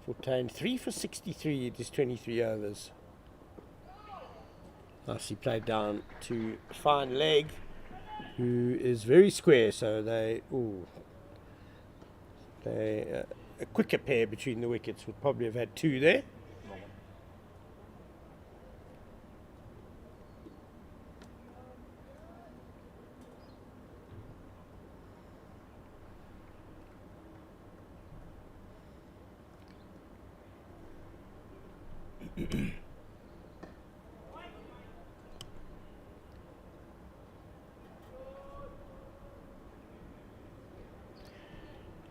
Fortuin 3 for 63, it is 23 overs. Nicely played down to fine leg, who is very square, so a quicker pair between the wickets would probably have had 2 there.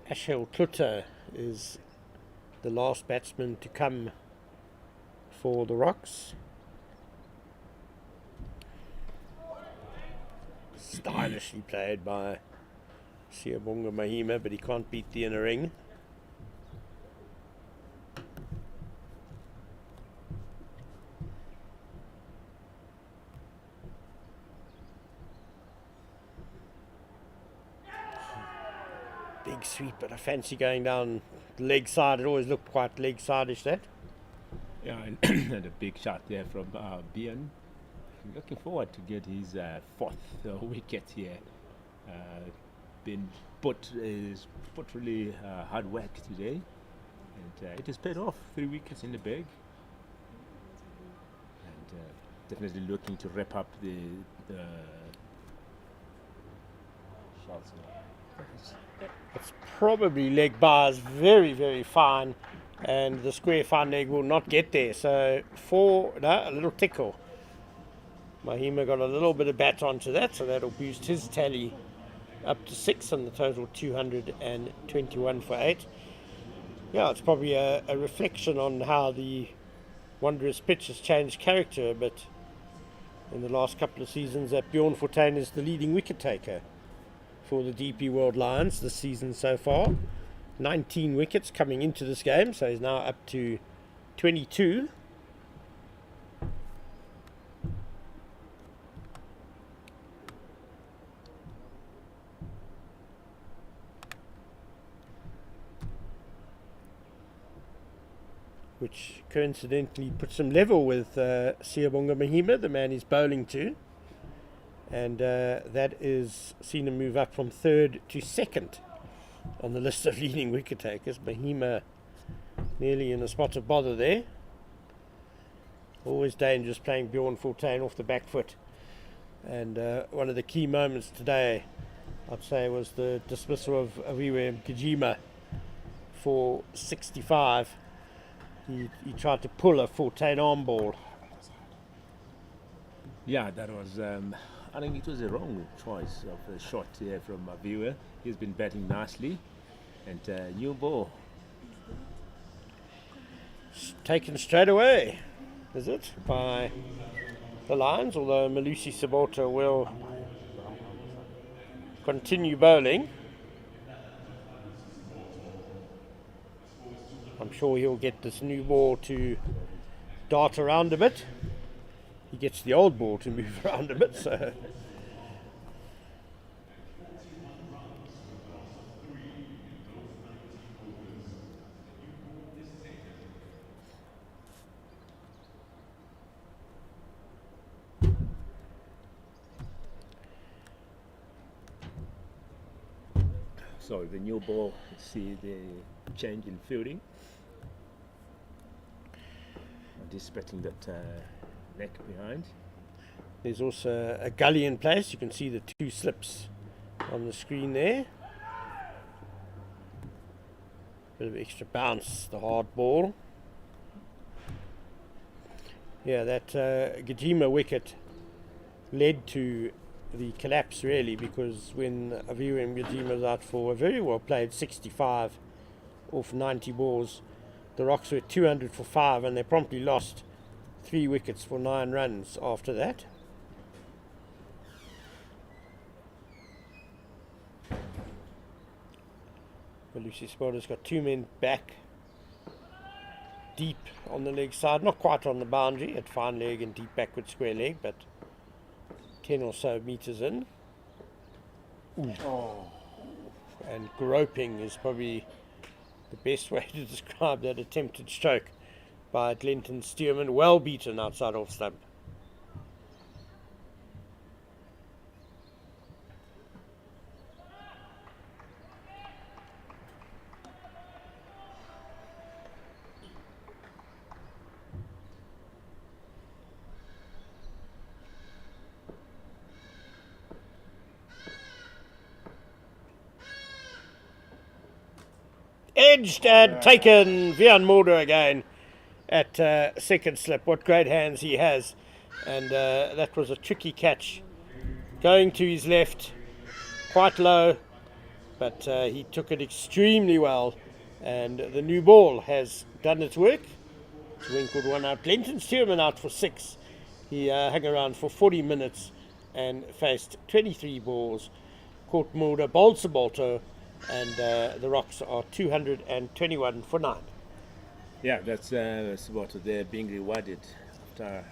Ashel Klutter is the last batsman to come for the Rocks. Stylishly played by Siyabonga Mahima, but he can't beat the inner ring. Big sweep, but I fancy going down the leg side. It always looked quite leg side-ish, that.
Yeah, and a big shot there from Bjorn. Looking forward to get his 4th wicket here. Been put really hard work today, and it has paid off. 3 wickets in the bag, and definitely looking to wrap up the shots.
It's probably leg bars, very, very fine, and the square fine leg will not get there. So a little tickle. Mahima got a little bit of bat onto that, so that'll boost his tally up to 6 and the total 221 for 8. Yeah, it's probably a reflection on how the Wanderers pitch has changed character a bit in the last couple of seasons, that Bjorn Fortuin is the leading wicket taker for the DP World Lions this season so far. 19 wickets coming into this game, so he's now up to 22. Which coincidentally puts him level with Siyabonga Mahima, the man he's bowling to. And that is seen him move up from 3rd to 2nd on the list of leading wicket takers. Mahima nearly in a spot of bother there. Always dangerous playing Bjorn Fortuin off the back foot. And one of the key moments today, I'd say, was the dismissal of Aviwe Gajima for 65. He tried to pull a Fortuin arm ball.
Yeah, that was. I think it was a wrong choice of a shot here from a viewer. He's been batting nicely, and new ball
Taken straight away, is it, by the Lions? Although Malusi Sabota will continue bowling. I'm sure he'll get this new ball to dart around a bit. He gets the old ball to move around a bit, so
So the new ball, see the change in fielding. Anticipating that neck behind.
There's also a gully in place. You can see the 2 slips on the screen there. Bit of extra bounce, the hard ball. Yeah, that Gajima wicket led to the collapse really, because when Aviu Gajima was out for a very well played 65 off 90 balls, the Rocks were 200 for 5 and they promptly lost 3 wickets for 9 runs after that. Well, Lucy Spoder's got 2 men back deep on the leg side, not quite on the boundary at fine leg and deep backward square leg, but 10 or so meters in. And groping is probably the best way to describe that attempted stroke by Glenton Stearman, well beaten outside off stump. Edged and taken. Vian Mulder again at second slip. What great hands he has. And that was a tricky catch. Going to his left, quite low, but he took it extremely well. And the new ball has done its work. Winkled one out. Glenton Stearman out for 6. He hung around for 40 minutes and faced 23 balls. Caught Mulder, bowled Sabolto, and the Rocks are 221 for 9.
Yeah, that's what they're being rewarded after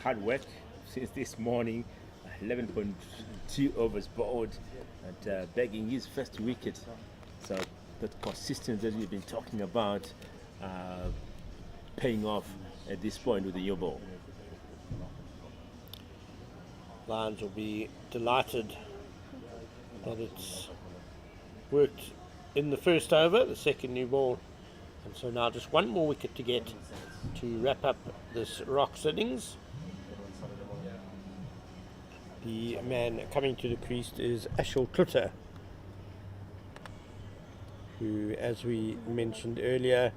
hard work since this morning. 11.2 overs bowled and bagging his first wicket. So that consistency that we've been talking about paying off at this point with the new ball.
Lions will be delighted that it's worked in the first over, the second new ball, and so now just one more wicket to get to wrap up this Rocks innings. The man coming to the crease is Ashil Klutter, who, as we mentioned earlier,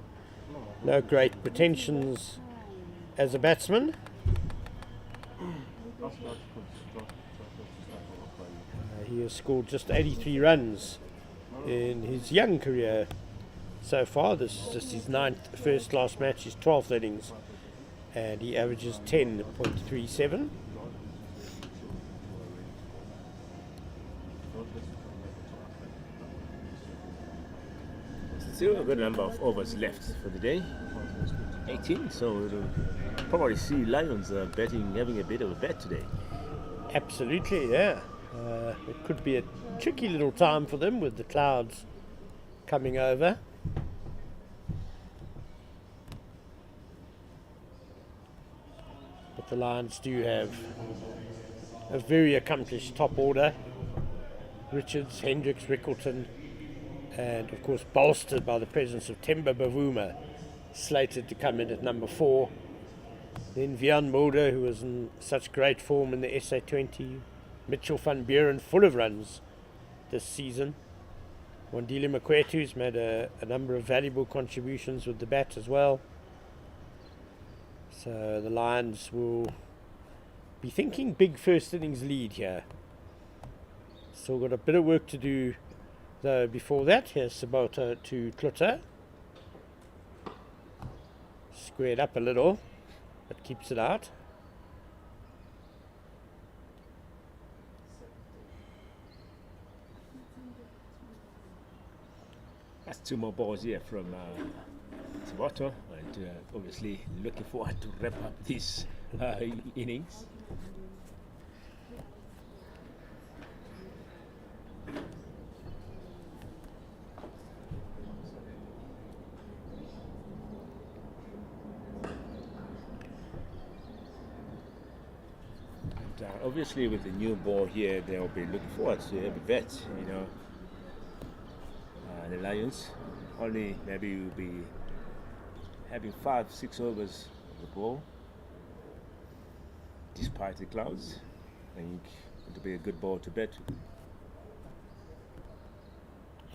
no great pretensions as a batsman. He has scored just 83 runs in his young career so far. This is just his 9th first class match, his 12th innings, and he averages 10.37.
Still a good number of overs left for the day, 18, so we'll probably see Lions having a bit of a bet today.
Absolutely, yeah. It could be a tricky little time for them with the clouds coming over. But the Lions do have a very accomplished top order. Richards, Hendricks, Rickleton, and of course bolstered by the presence of Temba Bavuma, slated to come in at number 4. Then Vian Mulder, who was in such great form in the SA20. Mitchell van Buren, full of runs this season. Wandile Makwetu, who's made a number of valuable contributions with the bat as well. So the Lions will be thinking big first innings lead here. Still got a bit of work to do though before that. Here's Sabota to Klutter. Squared up a little, but keeps it out.
That's 2 more balls here from Sabota, and obviously looking forward to wrap up this innings. Obviously with the new ball here, they'll be looking forward to every bet, you know. the Lions. Only maybe will be having 5-6 overs of the ball. Despite the clouds, I think it'll be a good ball to bet.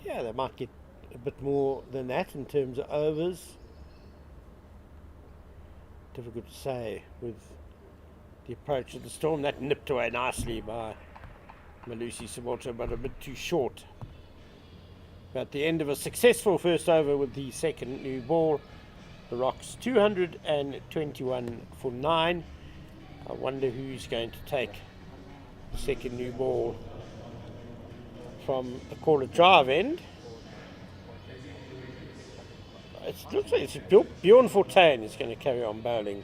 Yeah, they might get a bit more than that in terms of overs. Difficult to say with the approach of the storm. That nipped away nicely by Malusi Samoto, but a bit too short. At the end of a successful first over with the second new ball, the Rocks 221 for 9. I wonder who's going to take the second new ball from the corner drive end. It looks like it's Bjorn Fortuin is going to carry on bowling,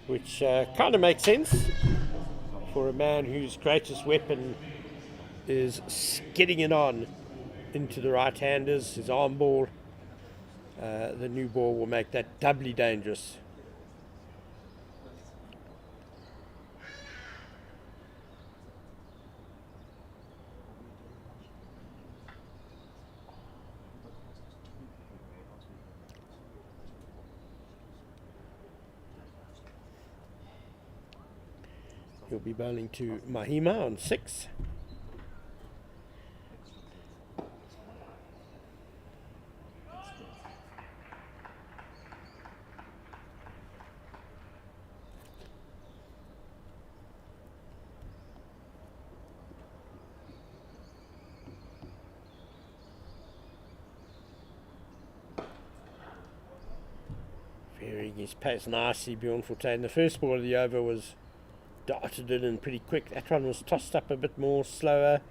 which kind of makes sense for a man whose greatest weapon is getting it on into the right-handers, his arm ball. The new ball will make that doubly dangerous. He'll be bowling to Mahima on 6. Varying his pace nicely, Bjorn Fortuin. The first ball of the over was darted it in pretty quick. That one was tossed up a bit more slower.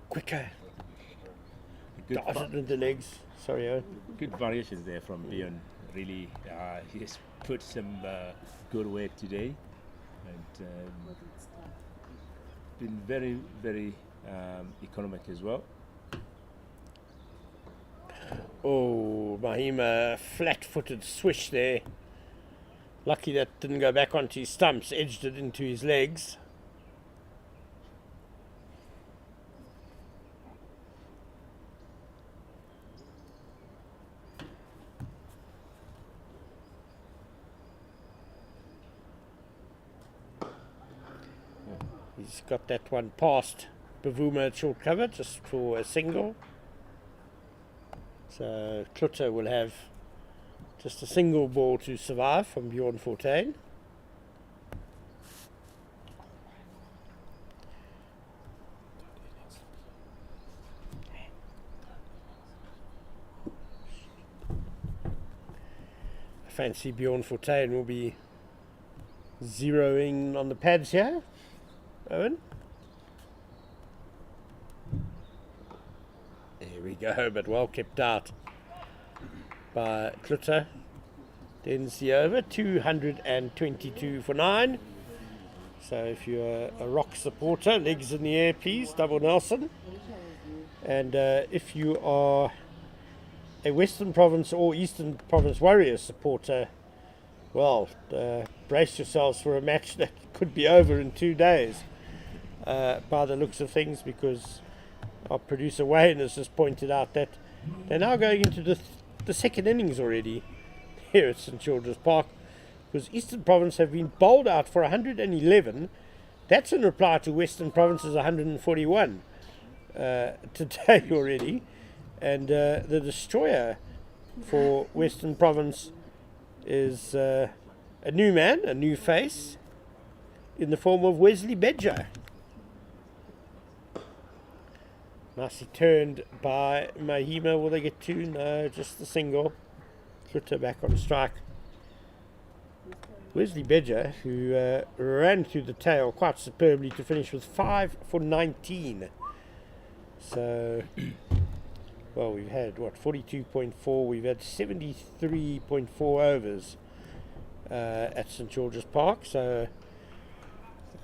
Quicker. Darted into the legs. Sorry, Owen.
Good variations there from Bjorn. Really, he has put some good work today, and been very, very economic as well.
Oh, Mahima, flat-footed swish there. Lucky that didn't go back onto his stumps, edged it into his legs. He's got that one past Bavuma at short cover, just for a single. So Klutter will have just a single ball to survive from Bjorn Fortuin. I fancy Bjorn Fortuin will be zeroing on the pads here. Owen? There we go, but well kept out by Klutter. Ends the over, 222 for 9. So if you're a Rock supporter, legs in the air please, double Nelson. And if you are a Western Province or Eastern Province Warriors supporter, well, brace yourselves for a match that could be over in 2 days by the looks of things, because our producer Wayne has just pointed out that they're now going into the second innings already here at St George's Park, because Eastern Province have been bowled out for 111. That's in reply to Western Province's 141 today already. And the destroyer for Western Province is a new man, a new face, in the form of Wesley Bedger. Nicely turned by Mahima. Will they get 2? No, just the single. Klutter back on strike. Wesley Bedger, who ran through the tail quite superbly to finish with 5 for 19. So, well, we've had, 42.4. We've had 73.4 overs at St George's Park. So,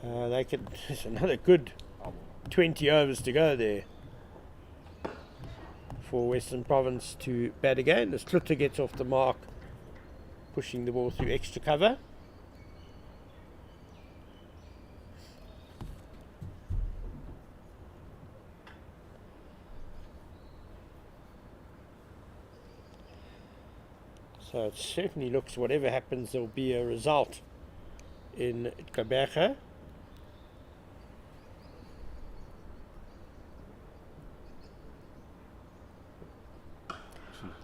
they could, there's another good 20 overs to go there for Western Province to bat again. As Klutter gets off the mark, pushing the ball through extra cover. So it certainly looks, whatever happens, there'll be a result in Gbets.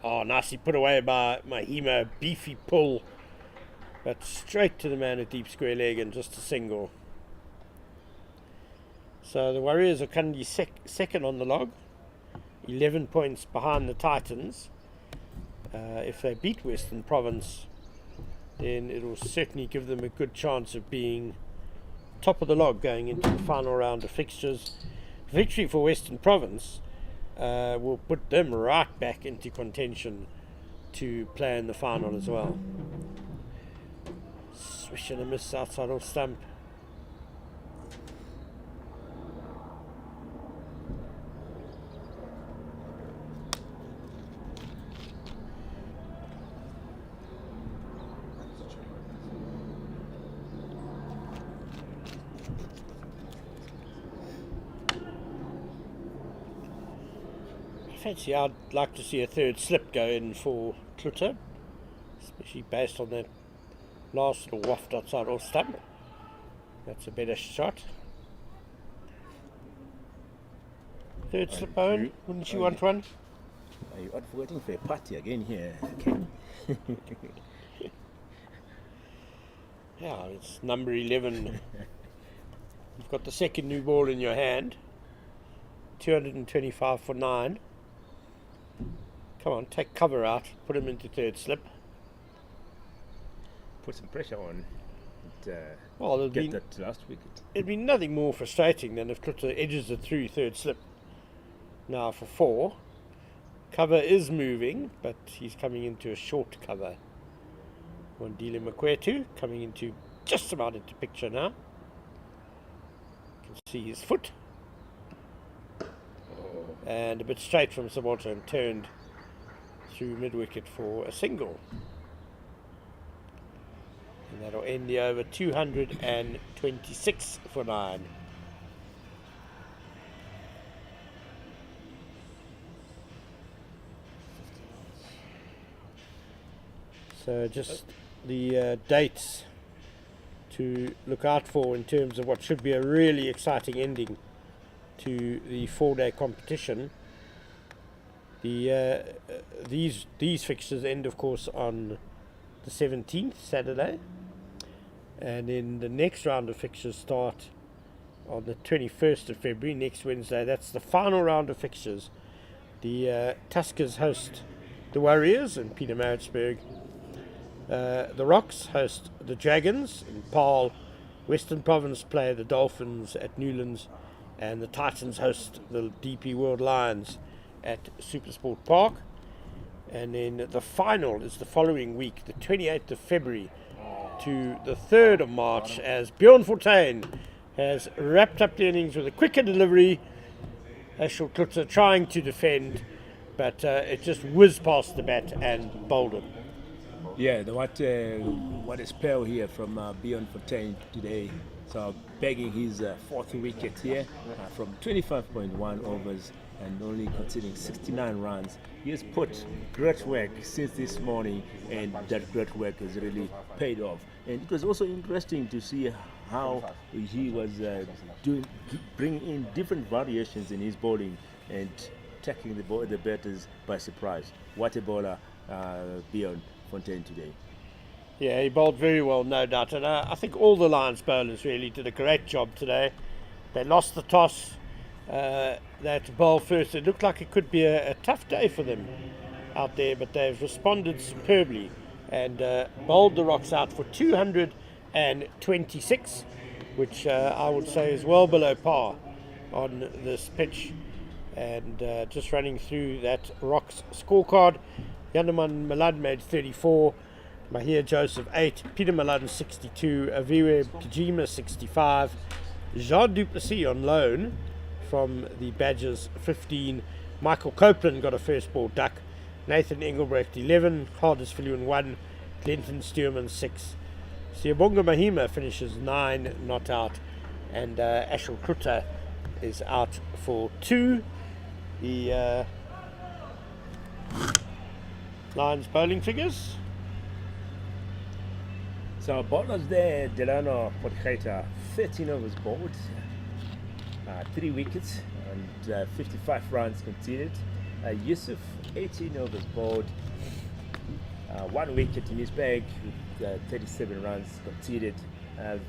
Oh, nicely put away by Mahima. Beefy pull, but straight to the man with deep square leg and just a single. So the Warriors are currently second on the log, 11 points behind the Titans. If they beat Western Province, then it will certainly give them a good chance of being top of the log going into the final round of fixtures. Victory for Western Province will put them right back into contention to play in the final as well. Swish and a miss outside off stump. I'd like to see a third slip go in for Klutter, especially based on that last little waft outside off stump. That's a better shot. Third slip, Owen, wouldn't you want one?
Are you advocating for a party again here, Ken?
Yeah, it's number 11. You've got the second new ball in your hand. 225 for 9. Come on, take cover out, put him into third slip.
Put some pressure on.
Well,
Get that last wicket.
it'd be nothing more frustrating than if Klutter edges it through third slip. Now for 4. Cover is moving, but he's coming into a short cover. Wandile Makwetu coming into just about into picture now. You can see his foot. And a bit straight from Samoto and turned through mid-wicket for a single. And that'll end the over 226 for 9. So just the dates to look out for in terms of what should be a really exciting ending to the 4-day competition. These fixtures end, of course, on the 17th, Saturday, and then the next round of fixtures start on the 21st of February, next Wednesday. That's the final round of fixtures. The Tuskers host the Warriors in Pietermaritzburg. The Rocks host the Dragons in Paarl. Western Province play the Dolphins at Newlands, and the Titans host the DP World Lions at Supersport Park. And then the final is the following week, the 28th of February to the 3rd of March, as Bjorn Fortuin has wrapped up the innings with a quicker delivery. Ashel Klutzer trying to defend, but it just whizzed past the bat and bowled it.
Yeah, what a spell here from Bjorn Fortuin today. So bagging his 4th wicket here from 25.1 overs and only conceding 69 runs. He has put great work since this morning, and that great work has really paid off. And it was also interesting to see how he was bringing in different variations in his bowling and taking the batters by surprise. What a bowler, Bjorn Fortuin today.
Yeah, he bowled very well, no doubt. And I think all the Lions bowlers really did a great job today. They lost the toss. They had to bowl first. It looked like it could be a tough day for them out there, but they've responded superbly and bowled the Rocks out for 226, which I would say is well below par on this pitch. And just running through that Rocks scorecard, Yandaman Malan made 34, Mahir Joseph 8, Peter Malan 62, Aviwe Pijima 65, Jean Duplessis on loan from the Badgers 15, Michael Copeland got a first ball duck, Nathan Engelbrecht 11, Hardisfield 1, Clinton Stearman 6, Siyabonga Mahima finishes 9 not out, and Ashel Kruta is out for 2. The Lions bowling figures.
So bowlers there, Delano Potgeta, 13 overs bowled, 3 wickets and 55 runs conceded. Yusuf, 18 overs bowled, 1 wicket in his bag with 37 runs conceded.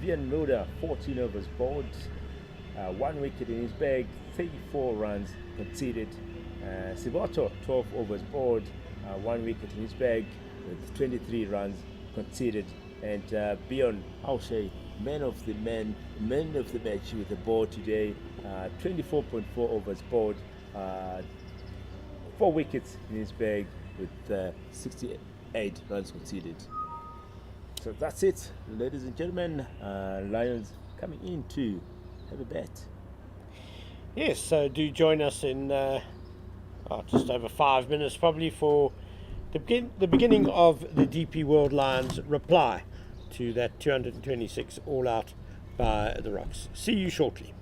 Vian Mulder, 14 overs bowled, 1 wicket in his bag, 34 runs conceded. Siboto, 12 overs bowled, 1 wicket in his bag with 23 runs conceded. And Bjorn Hausche, man of the match with the ball today, 24.4 overs bowled, 4 wickets in his bag with 68 runs conceded. So that's it, ladies and gentlemen. Lions coming in to have a bet.
Yes, so do join us in just over 5 minutes probably for the beginning of the DP World Lions reply to that 226 all out by the Rocks. See you shortly.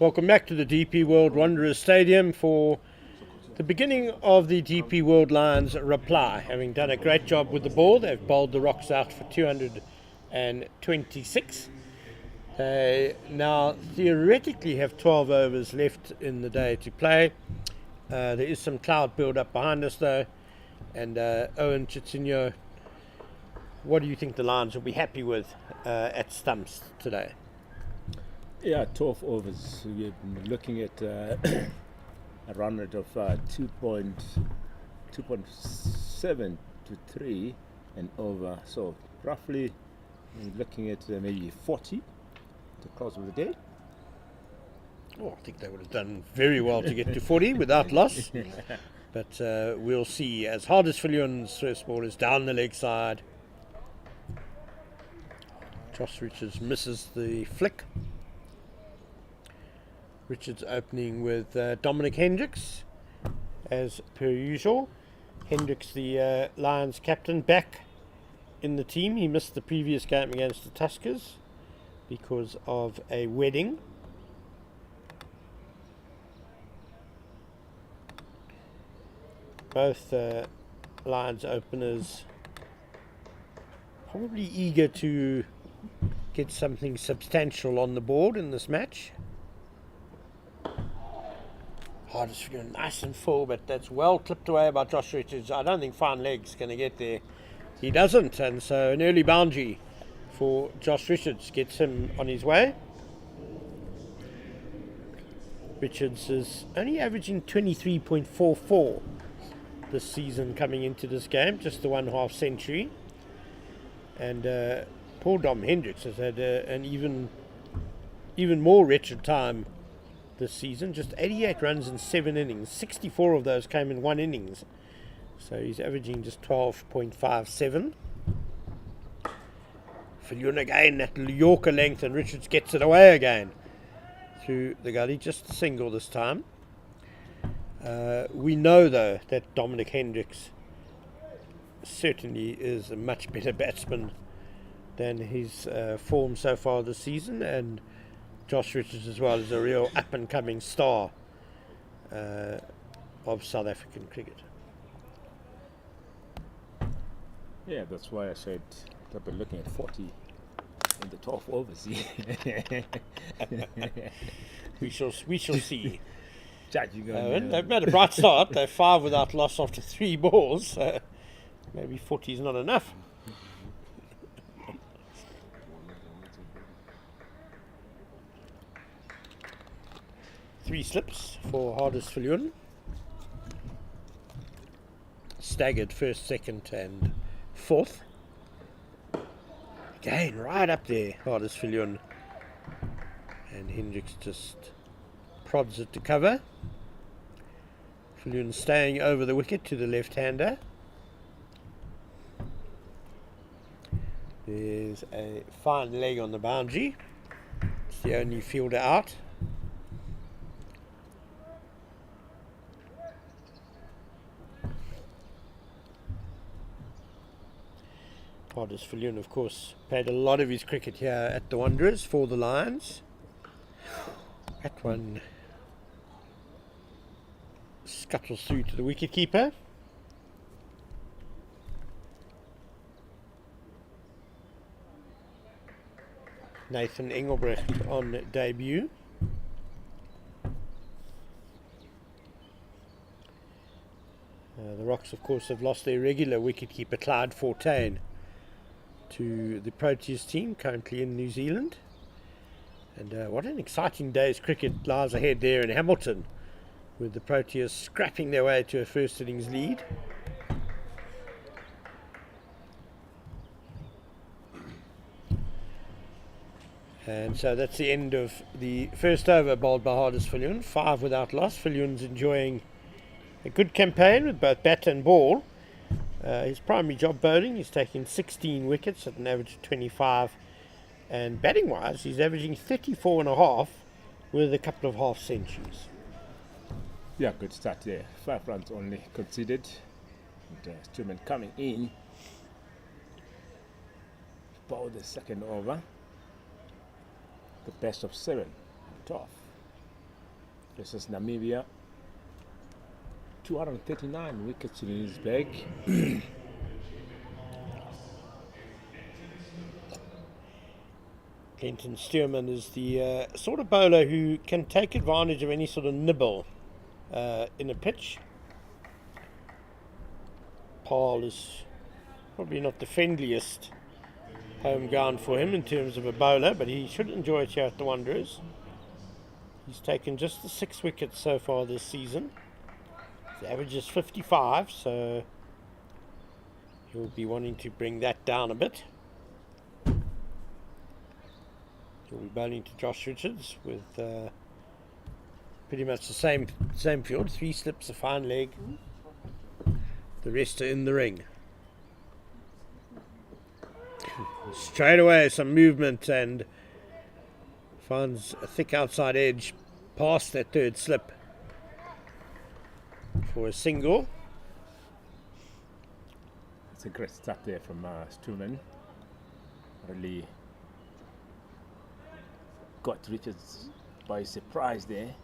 Welcome back to the DP World Wanderers Stadium for the beginning of the DP World Lions reply. Having done a great job with the ball, they've bowled the Rocks out for 226. They now theoretically have 12 overs left in the day to play. There is some cloud build-up behind us though, and Owen Chitsinho, what do you think the Lions will be happy with at stumps today?
Yeah, 12 overs. We're looking at a run rate of 2.7 to 3 and over. So roughly we're looking at maybe 40 to close of the day.
Oh, I think they would have done very well to get to 40 without loss. But we'll see. As Hardest Viljoen's first ball is down the leg side. Josh Richards misses the flick. Richards opening with Dominic Hendricks, as per usual. Hendricks, the Lions captain, back in the team. He missed the previous game against the Tuskers because of a wedding. Both Lions openers probably eager to get something substantial on the board in this match. Hardest Viljoen nice and full, but that's well clipped away by Josh Richards. I don't think Fine Leg's going to get there. He doesn't, and so an early boundary for Josh Richards gets him on his way. Richards is only averaging 23.44 this season coming into this game, just the 1/2 century. And poor Dom Hendricks has had an even more wretched time this season. Just 88 runs in 7 innings. 64 of those came in 1 innings. So he's averaging just 12.57. Viljoen again, that Yorker length, and Richards gets it away again through the gully. Just a single this time. We know though that Dominic Hendricks certainly is a much better batsman than his form so far this season, and Josh Richards as well is a real up-and-coming star of South African cricket.
Yeah, that's why I said that we're looking at 40 in the 12 overs.
We shall see.
Judging
They've made a bright start. They're 5 without loss after 3 balls. So maybe 40 is not enough. Three slips for Hardest Viljoen. Staggered first, second and fourth. Again, right up there, Hardest Viljoen. And Hendricks just prods it to cover. Viljoen staying over the wicket to the left-hander. There's a fine leg on the boundary. It's the only fielder out. Hardest Viljoen, of course, played a lot of his cricket here at the Wanderers for the Lions. That one scuttles through to the wicketkeeper. Nathan Engelbrecht on debut. The Rocks, of course, have lost their regular wicketkeeper Clyde Fortain to the Proteas team, currently in New Zealand. And what an exciting day's cricket lies ahead there in Hamilton, with the Proteas scrapping their way to a first innings lead. And so that's the end of the first over bowled by Hardest Viljoen. 5 without loss. Viljoen's enjoying a good campaign with both bat and ball. His primary job bowling, he's taking 16 wickets at an average of 25. And batting wise, he's averaging 34.5 with a couple of half centuries.
Yeah, good start there. 5 runs only conceded. And Stuman coming in. Bowled the second over. The best of 7. Tough. versus Namibia. 239 wickets in his bag.
Kenton Stearman is the sort of bowler who can take advantage of any sort of nibble in a pitch. Paarl is probably not the friendliest home ground for him in terms of a bowler, but he should enjoy it here at the Wanderers. He's taken just the 6 wickets so far this season. His average is 55, so he'll be wanting to bring that down a bit. He'll be bowling to Josh Richards with pretty much the same field. 3 slips, a fine leg. The rest are in the ring. Straight away some movement and finds a thick outside edge past that 3rd slip for a single.
It's a great start there from Stuman. Really got Richards by surprise there.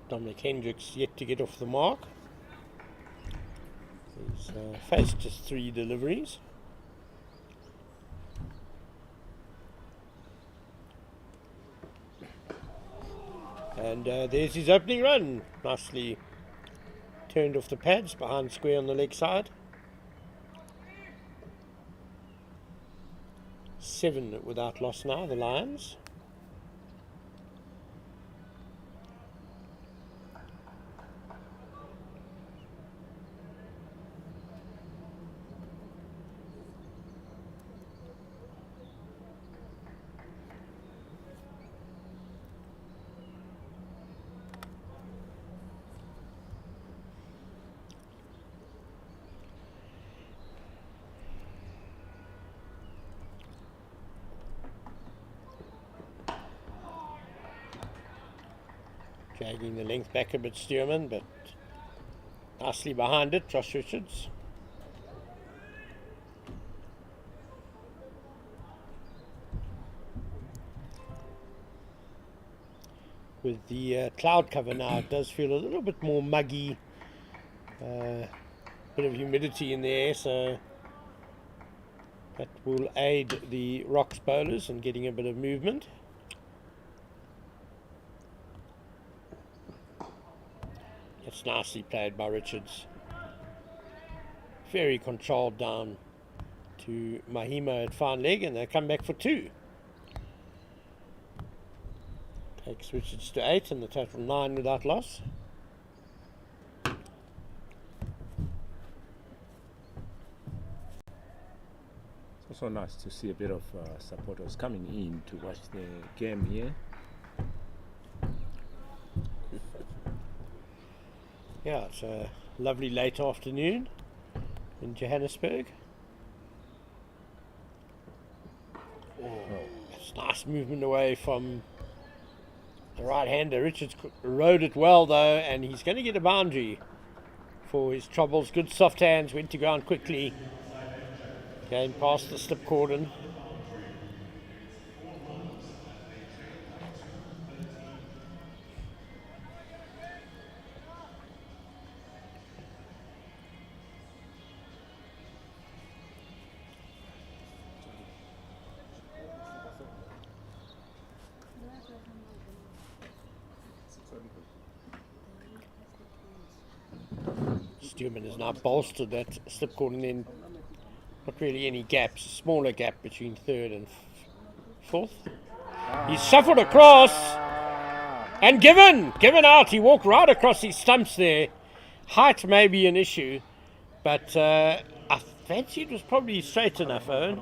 Dominic Hendricks yet to get off the mark. He's faced just 3 deliveries. And there's his opening run. Nicely turned off the pads behind square on the leg side. 7 without loss now, the Lions. Dragging the length back a bit, Stearman, but nicely behind it, Josh Richards. With the cloud cover now, it does feel a little bit more muggy. Bit of humidity in the air, so that will aid the Rocks bowlers in getting a bit of movement. It's nicely played by Richards. Very controlled down to Mahima at fine leg, and they come back for 2. Takes Richards to 8 and the total 9 without loss.
It's also nice to see a bit of supporters coming in to watch the game here.
Yeah, it's a lovely late afternoon in Johannesburg. It's nice movement away from the right-hander. Richards rode it well though, and he's going to get a boundary for his troubles. Good soft hands, went to ground quickly. Going past the slip cordon. Stearman has now bolstered that slip cordon in. Not really any gaps, smaller gap between 3rd and 4th. He's shuffled across and given out. He walked right across his stumps there. Height may be an issue, but I fancy it was probably straight enough, Owen.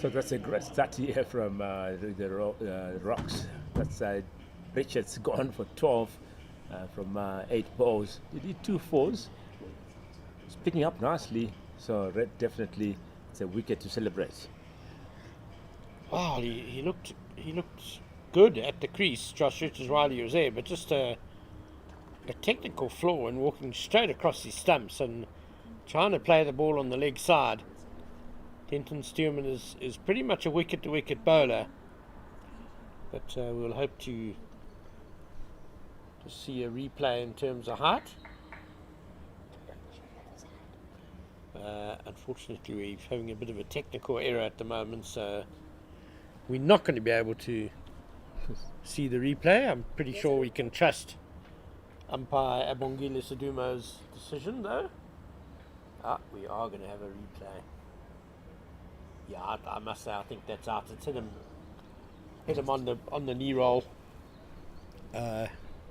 So that's a great start here from the Rocks. That's Richards gone for 12 from 8 balls. He did 2 fours. It's picking up nicely. So Red definitely it's a wicket to celebrate.
Wow, he looked good at the crease. Josh Richards while he was there, but just a technical flaw in walking straight across his stumps and trying to play the ball on the leg side. Denton Stearman is pretty much a wicket-to-wicket bowler, but we'll hope to see a replay in terms of height. Unfortunately, we're having a bit of a technical error at the moment, so we're not going to be able to see the replay. I'm pretty sure we can trust umpire Abongile Sadumo's decision, though. We are going to have a replay. Yeah, I must say, I think that's out. It's hit him on the knee roll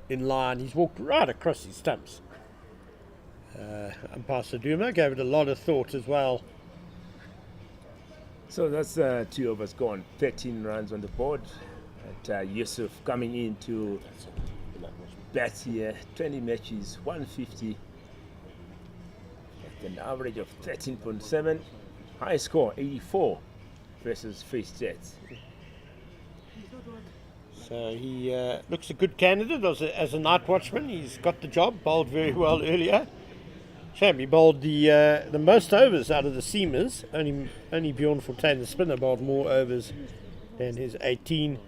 in line. He's walked right across his stumps. Umpire Sadumo gave it a lot of thought as well.
So that's 2 overs gone, 13 runs on the board. And, Yusuf coming into bats here, 20 matches, 150. At an average of 13.7. High score, 84 versus Free State.
So he looks a good candidate as a night watchman. He's got the job, bowled very well earlier. Shame he bowled the most overs out of the seamers. Only Bjorn Fontaine, the spinner, bowled more overs than his 18.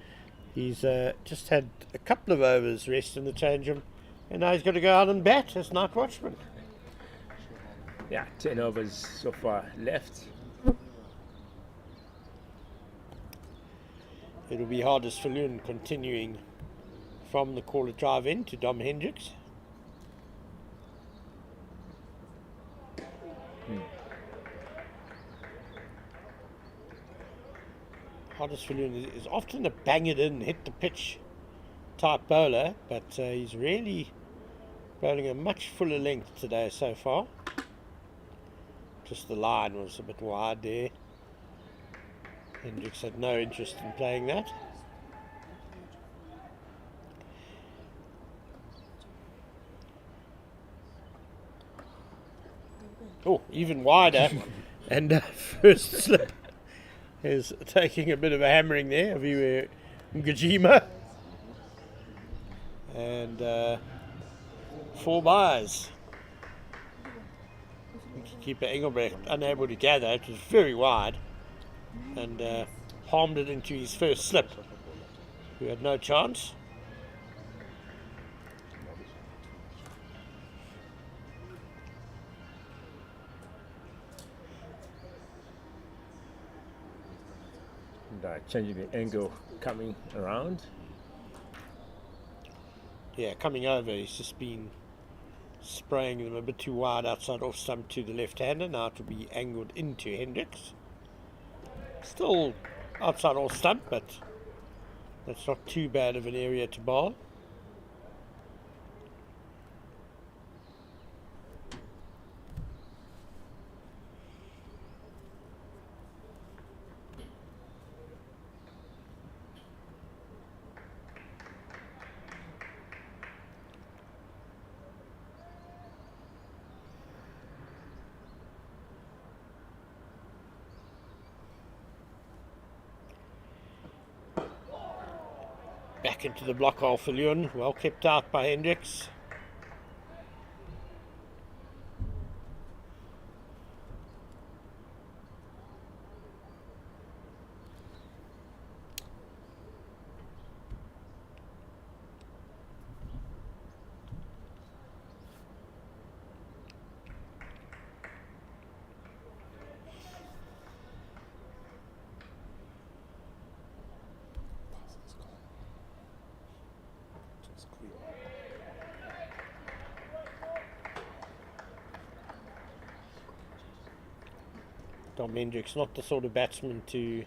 He's just had a couple of overs rest in the change room, and now he's got to go out and bat as night watchman.
Yeah, 10 overs so far left.
It'll be hardest for Loon continuing from the caller drive in to Dom Hendricks. Hardest for Loon is often a bang it in, hit the pitch type bowler, but he's really bowling a much fuller length today so far. Just the line was a bit wide there. Hendricks had no interest in playing that. Oh, even wider. And first slip is taking a bit of a hammering there of Iwe Ngajima. And 4 byes. Keeper Engelbrecht unable to gather. It was very wide. And palmed it into his first slip, who had no chance.
And, changing the angle, coming around.
Yeah, coming over, he's just been spraying them a bit too wide outside off stump to the left-hander. Now it will be angled into Hendricks. Still outside off stump, but that's not too bad of an area to bowl. Back into the block hole for Leon, well kept out by Hendricks. Dom Hendricks, not the sort of batsman to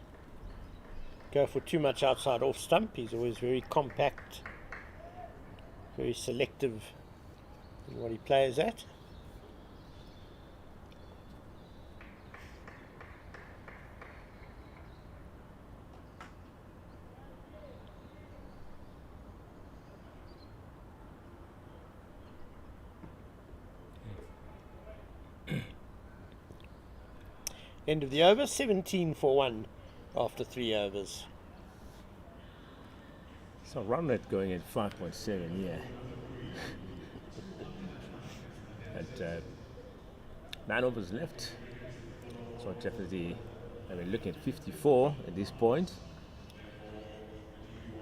go for too much outside off stump. He's always very compact, very selective in what he plays at. End of the over, 17 for 1 after 3 overs.
So run rate going at 5.7, yeah. And 9 overs left. So definitely, I mean, looking at 54 at this point.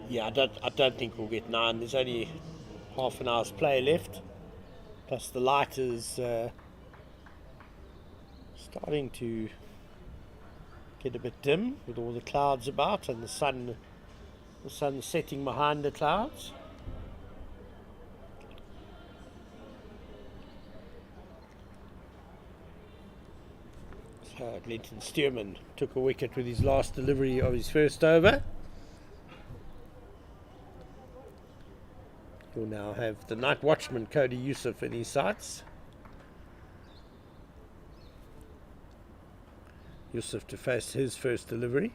Yeah, I don't think we'll get 9. There's only half an hour's play left. Plus the light is starting to get a bit dim with all the clouds about and the sun setting behind the clouds. So Glenton Stearman took a wicket with his last delivery of his first over. He'll now have the night watchman Cody Yusuf in his sights. Yusuf to face his first delivery.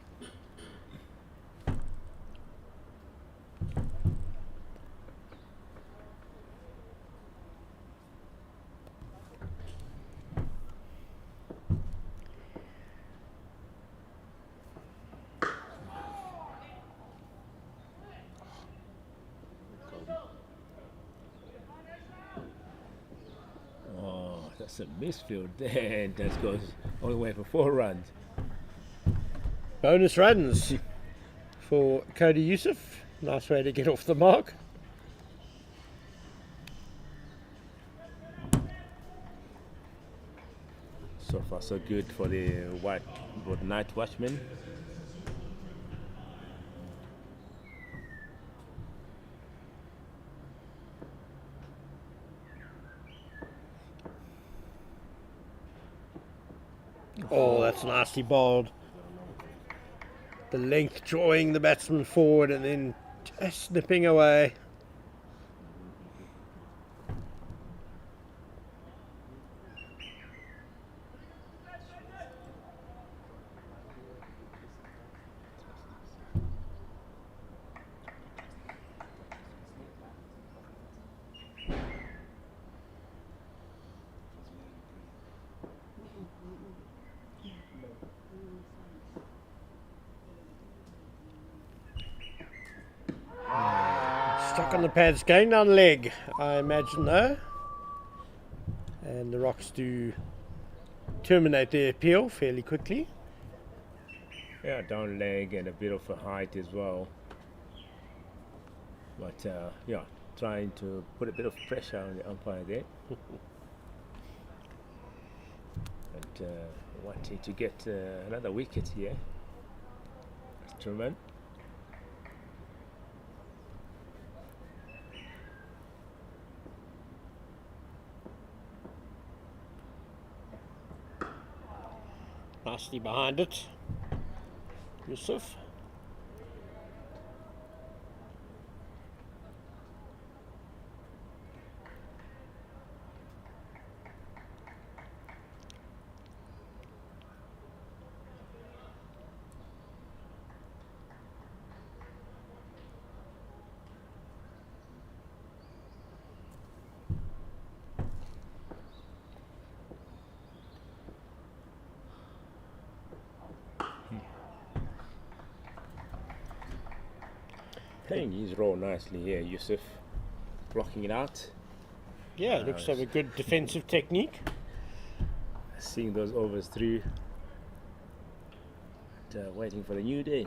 That's a misfield there, and that goes all the way for 4 runs.
Bonus runs for Cody Yusuf. Nice way to get off the mark.
So far, so good for the night watchman.
Oh, that's nicely bowled. The length drawing the batsman forward and then just snipping away. Stuck on the pads, going down leg, I imagine though. And the Rocks do terminate their appeal fairly quickly.
Yeah, down leg and a bit of a height as well. But yeah, trying to put a bit of pressure on the umpire there. And wanting to get another wicket here. Truman.
Nicely behind it, Yusuf.
Playing his role nicely here, Yusuf. Blocking it out.
Yeah, looks to have a good defensive technique.
Seeing those overs through. And, waiting for the new day.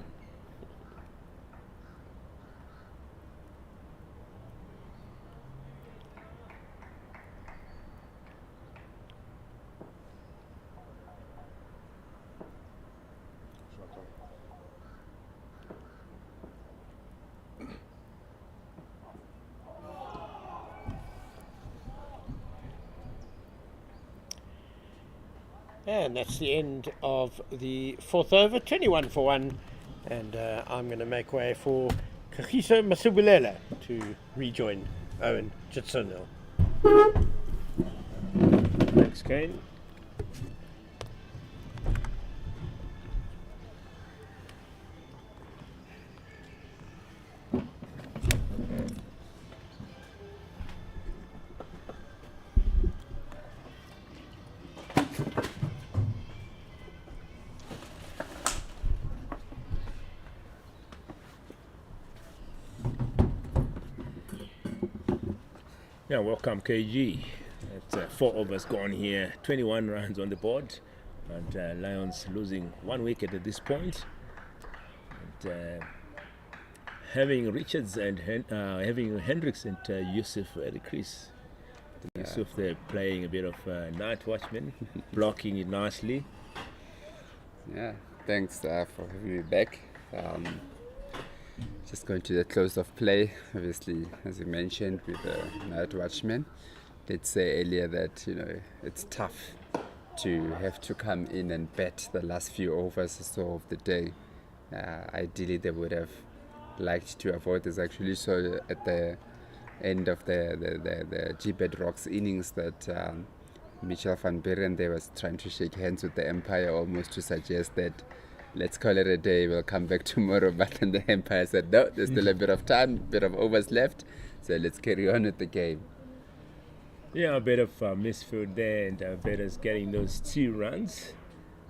And that's the end of the 4th over, 21 for 1. And I'm going to make way for Kagiso Masubulela to rejoin Owen Jitsonil.
Thanks, Kane. Yeah, welcome KG. It's 4 overs gone here, 21 runs on the board, and Lions losing 1 wicket at this point. And, having Richards and having Hendricks and Yusuf at the crease. Yusuf, they're playing a bit of night watchman, blocking it nicely.
Yeah, thanks for having me back. Just going to the close of play, obviously, as you mentioned, with the night watchman. Did say earlier that it's tough to have to come in and bat the last few overs or so of the day. Ideally, they would have liked to avoid this. Actually, so at the end of the Gbets Rocks innings that Michel van Buren there was trying to shake hands with the umpire, almost to suggest that let's call it a day, we'll come back tomorrow. But then the umpire said no, there's still a bit of time, bit of overs left, so let's carry on with the game.
Yeah, a bit of misfield there, and Better's getting those 2 runs.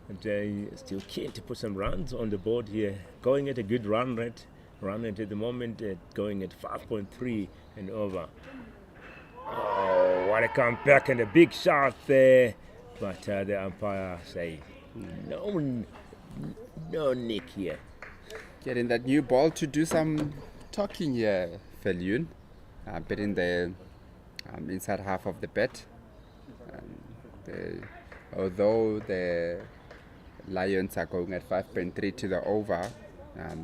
And still keen to put some runs on the board here. Going at a good run rate at the moment, going at 5.3 and over. Oh, what a comeback and a big shot there. But the umpire say, no nick here.
Getting that new ball to do some talking here, Felyun. Betting the inside half of the bet. Although the Lions are going at 5.3 to the over,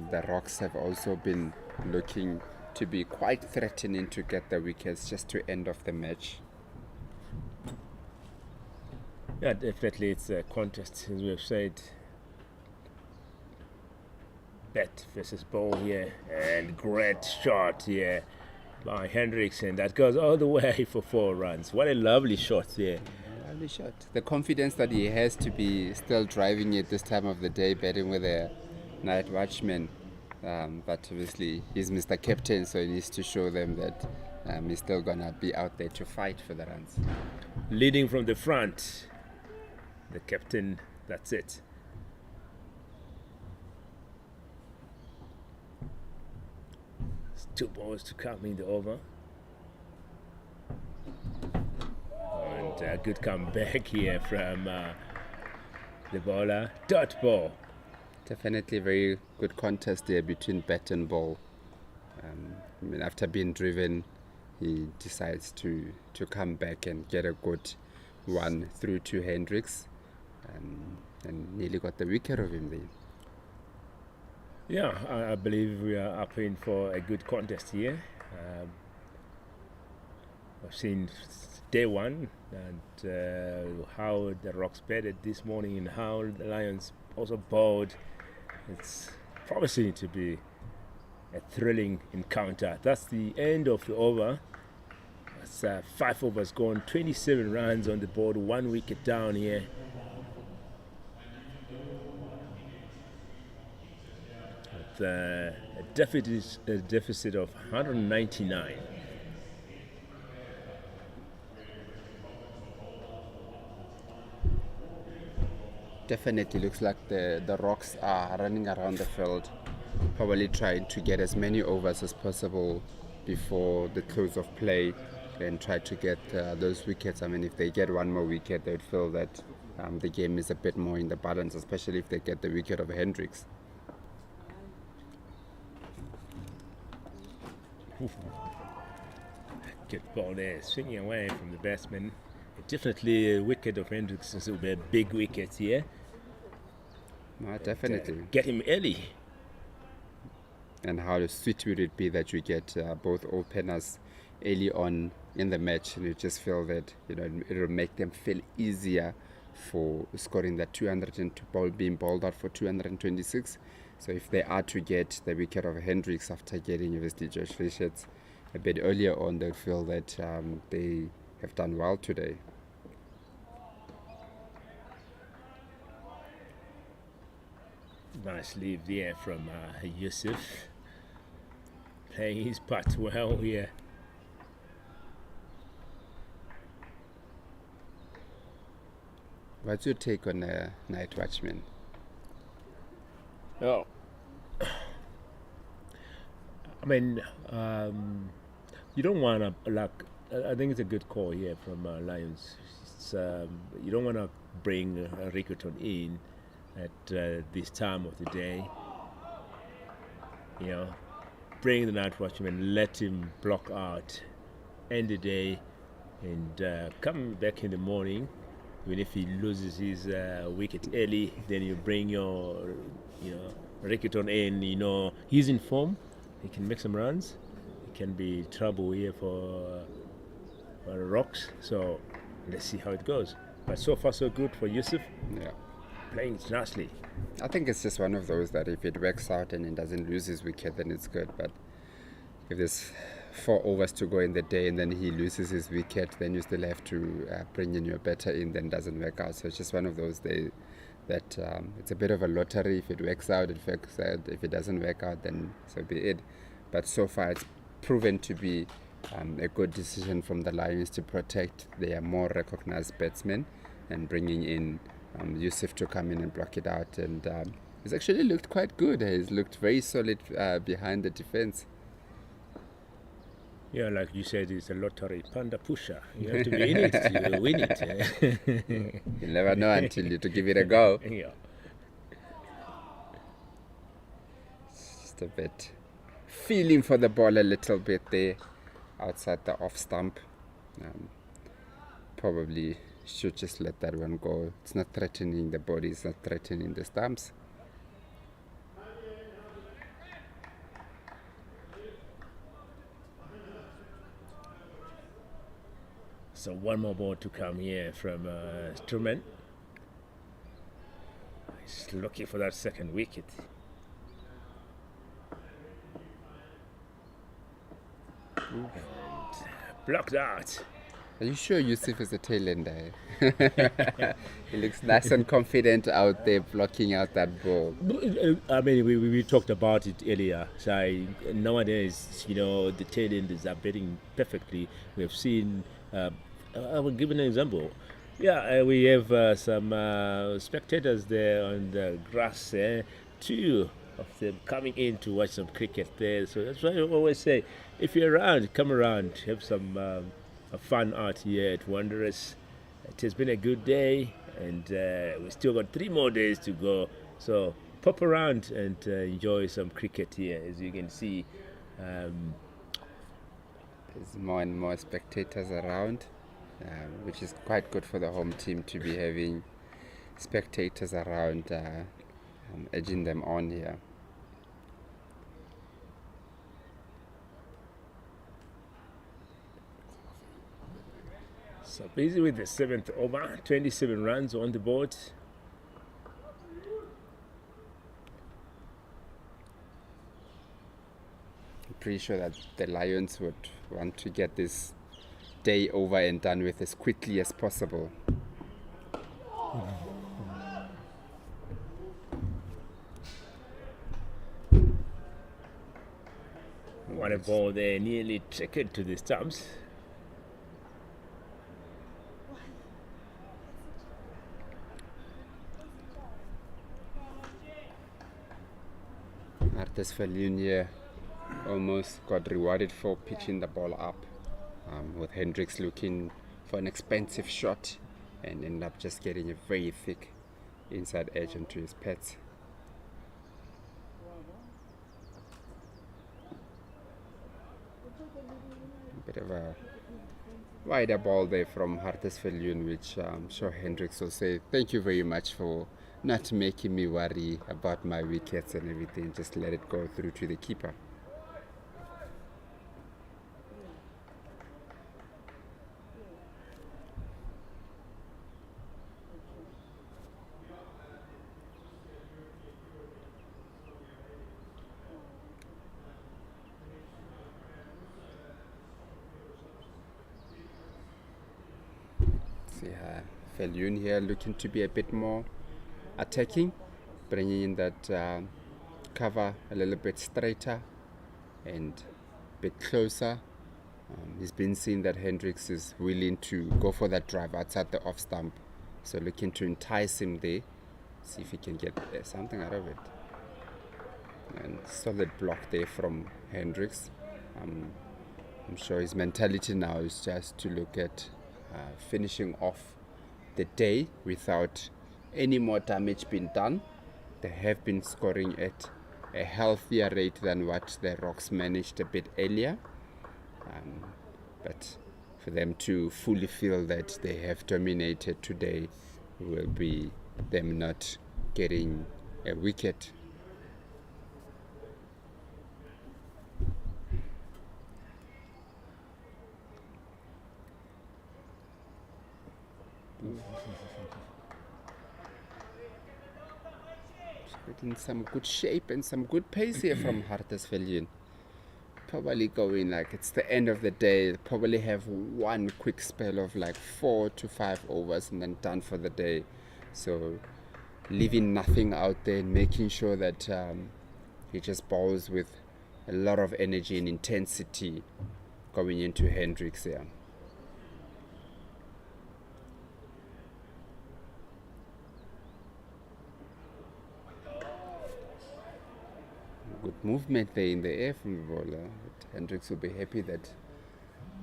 the Rocks have also been looking to be quite threatening to get the wickets just to end off the match.
Yeah, definitely it's a contest, as we've said. Bet versus ball here, and great shot here by Hendricks, and that goes all the way for 4 runs. What a lovely shot there.
Lovely shot. The confidence that he has to be still driving it this time of the day, betting with a night watchman. But obviously he's Mr. Captain, so he needs to show them that he's still gonna be out there to fight for the runs.
Leading from the front, the captain, that's it. It's 2 balls to come in the over. And a good comeback here from the bowler. Dot ball.
Definitely a very good contest there between bat and ball. After being driven, he decides to come back and get a good one through to Hendricks, and nearly got the wicket of him there.
Yeah, I believe we are up in for a good contest here. I've seen day 1 and how the Rocks batted this morning and how the Lions also bowled. It's promising to be a thrilling encounter. That's the end of the over. That's 5 overs gone, 27 runs on the board, 1 wicket down here. With a deficit of 199.
Definitely looks like the Rocks are running around the field, probably trying to get as many overs as possible before the close of play and try to get those wickets. I mean, if they get 1 more wicket, they'd feel that the game is a bit more in the balance, especially if they get the wicket of Hendricks.
Good ball there, swinging away from the batsman. Definitely a wicket of Hendricks will be a big wicket here.
No, definitely.
Get him early.
And how sweet would it be that you get both openers early on in the match, and you just feel that it'll make them feel easier for scoring that 202 ball, being bowled out for 226. So if they are to get the wicket of Hendricks after getting obviously Josh Richards a bit earlier on, they'll feel that they have done well today.
Nice leave there from Yusuf. Playing his part well here.
What's your take on Night Watchman?
Oh. I mean, you don't want to I think it's a good call here from Lions. It's, you don't want to bring Rickerton in at this time of the day. You know, bring the night watchman, let him block out, end the day, and come back in the morning. Even if he loses his wicket early, then you bring your, Rickerton in. You know, he's in form. He can make some runs. It can be trouble here for Rocks. So let's see how it goes. But so far so good for Yusuf.
Yeah.
Playing nicely.
I think it's just one of those that if it works out and he doesn't lose his wicket, then it's good. But if there's 4 overs to go in the day and then he loses his wicket, then you still have to bring in your batter in, then doesn't work out. So it's just one of those days that it's a bit of a lottery. If it works out, it works out. If it doesn't work out, then so be it. But so far it's proven to be a good decision from the Lions to protect their more recognized batsmen and bringing in Yusuf to come in and block it out. And he's actually looked quite good. He's looked very solid behind the defense.
Yeah, like you said, it's a lottery, panda pusher. You have to be in it to win it.
You never know until you to give it a go.
Yeah.
Just a bit feeling for the ball a little bit there outside the off stump. Probably should just let that one go. It's not threatening the body, it's not threatening the stumps.
So one more ball to come here from Truman. He's looking for that second wicket. And blocked out.
Are you sure Yusuf is a tail ender? He looks nice and confident out there blocking out that ball.
I mean, we talked about it earlier. So nowadays, the tail enders are batting perfectly. We have seen. I will give an example. Yeah, we have some spectators there on the grass. 2 of them coming in to watch some cricket there. So that's why I always say, if you're around, come around, have some fun out here at Wanderers. It has been a good day, and we still got 3 more days to go. So pop around and enjoy some cricket here, as you can see.
There's more and more spectators around, which is quite good for the home team to be having spectators around, edging them on here.
So busy with the 7th over, 27 runs on the board.
I'm pretty sure that the Lions would want to get this day over and done with as quickly as possible.
What a ball there, nearly trickled to the stumps.
Artis Viljoen almost got rewarded for pitching the ball up, with Hendricks looking for an expensive shot and ended up just getting a very thick inside edge onto his pets. A bit of a wider ball there from Artis Viljoen, which I'm sure Hendricks will say, thank you very much for not making me worry about my wickets and everything, just let it go through to the keeper. See Viljoen here looking to be a bit more attacking, bringing in that cover a little bit straighter and a bit closer. He's been seeing that Hendricks is willing to go for that drive outside the off stump, so looking to entice him there, see if he can get something out of it. And solid block there from Hendricks. I'm sure his mentality now is just to look at finishing off the day without any more damage being done. They have been scoring at a healthier rate than what the Rocks managed a bit earlier. But for them to fully feel that they have dominated today will be them not getting a wicket. In some good shape and some good pace here from Hartesvelden. Probably going like it's the end of the day, probably have one quick spell of like 4 to 5 overs and then done for the day. So leaving nothing out there and making sure that he just bowls with a lot of energy and intensity going into Hendricks here. Good movement there in the air from the bowler. But Hendricks will be happy that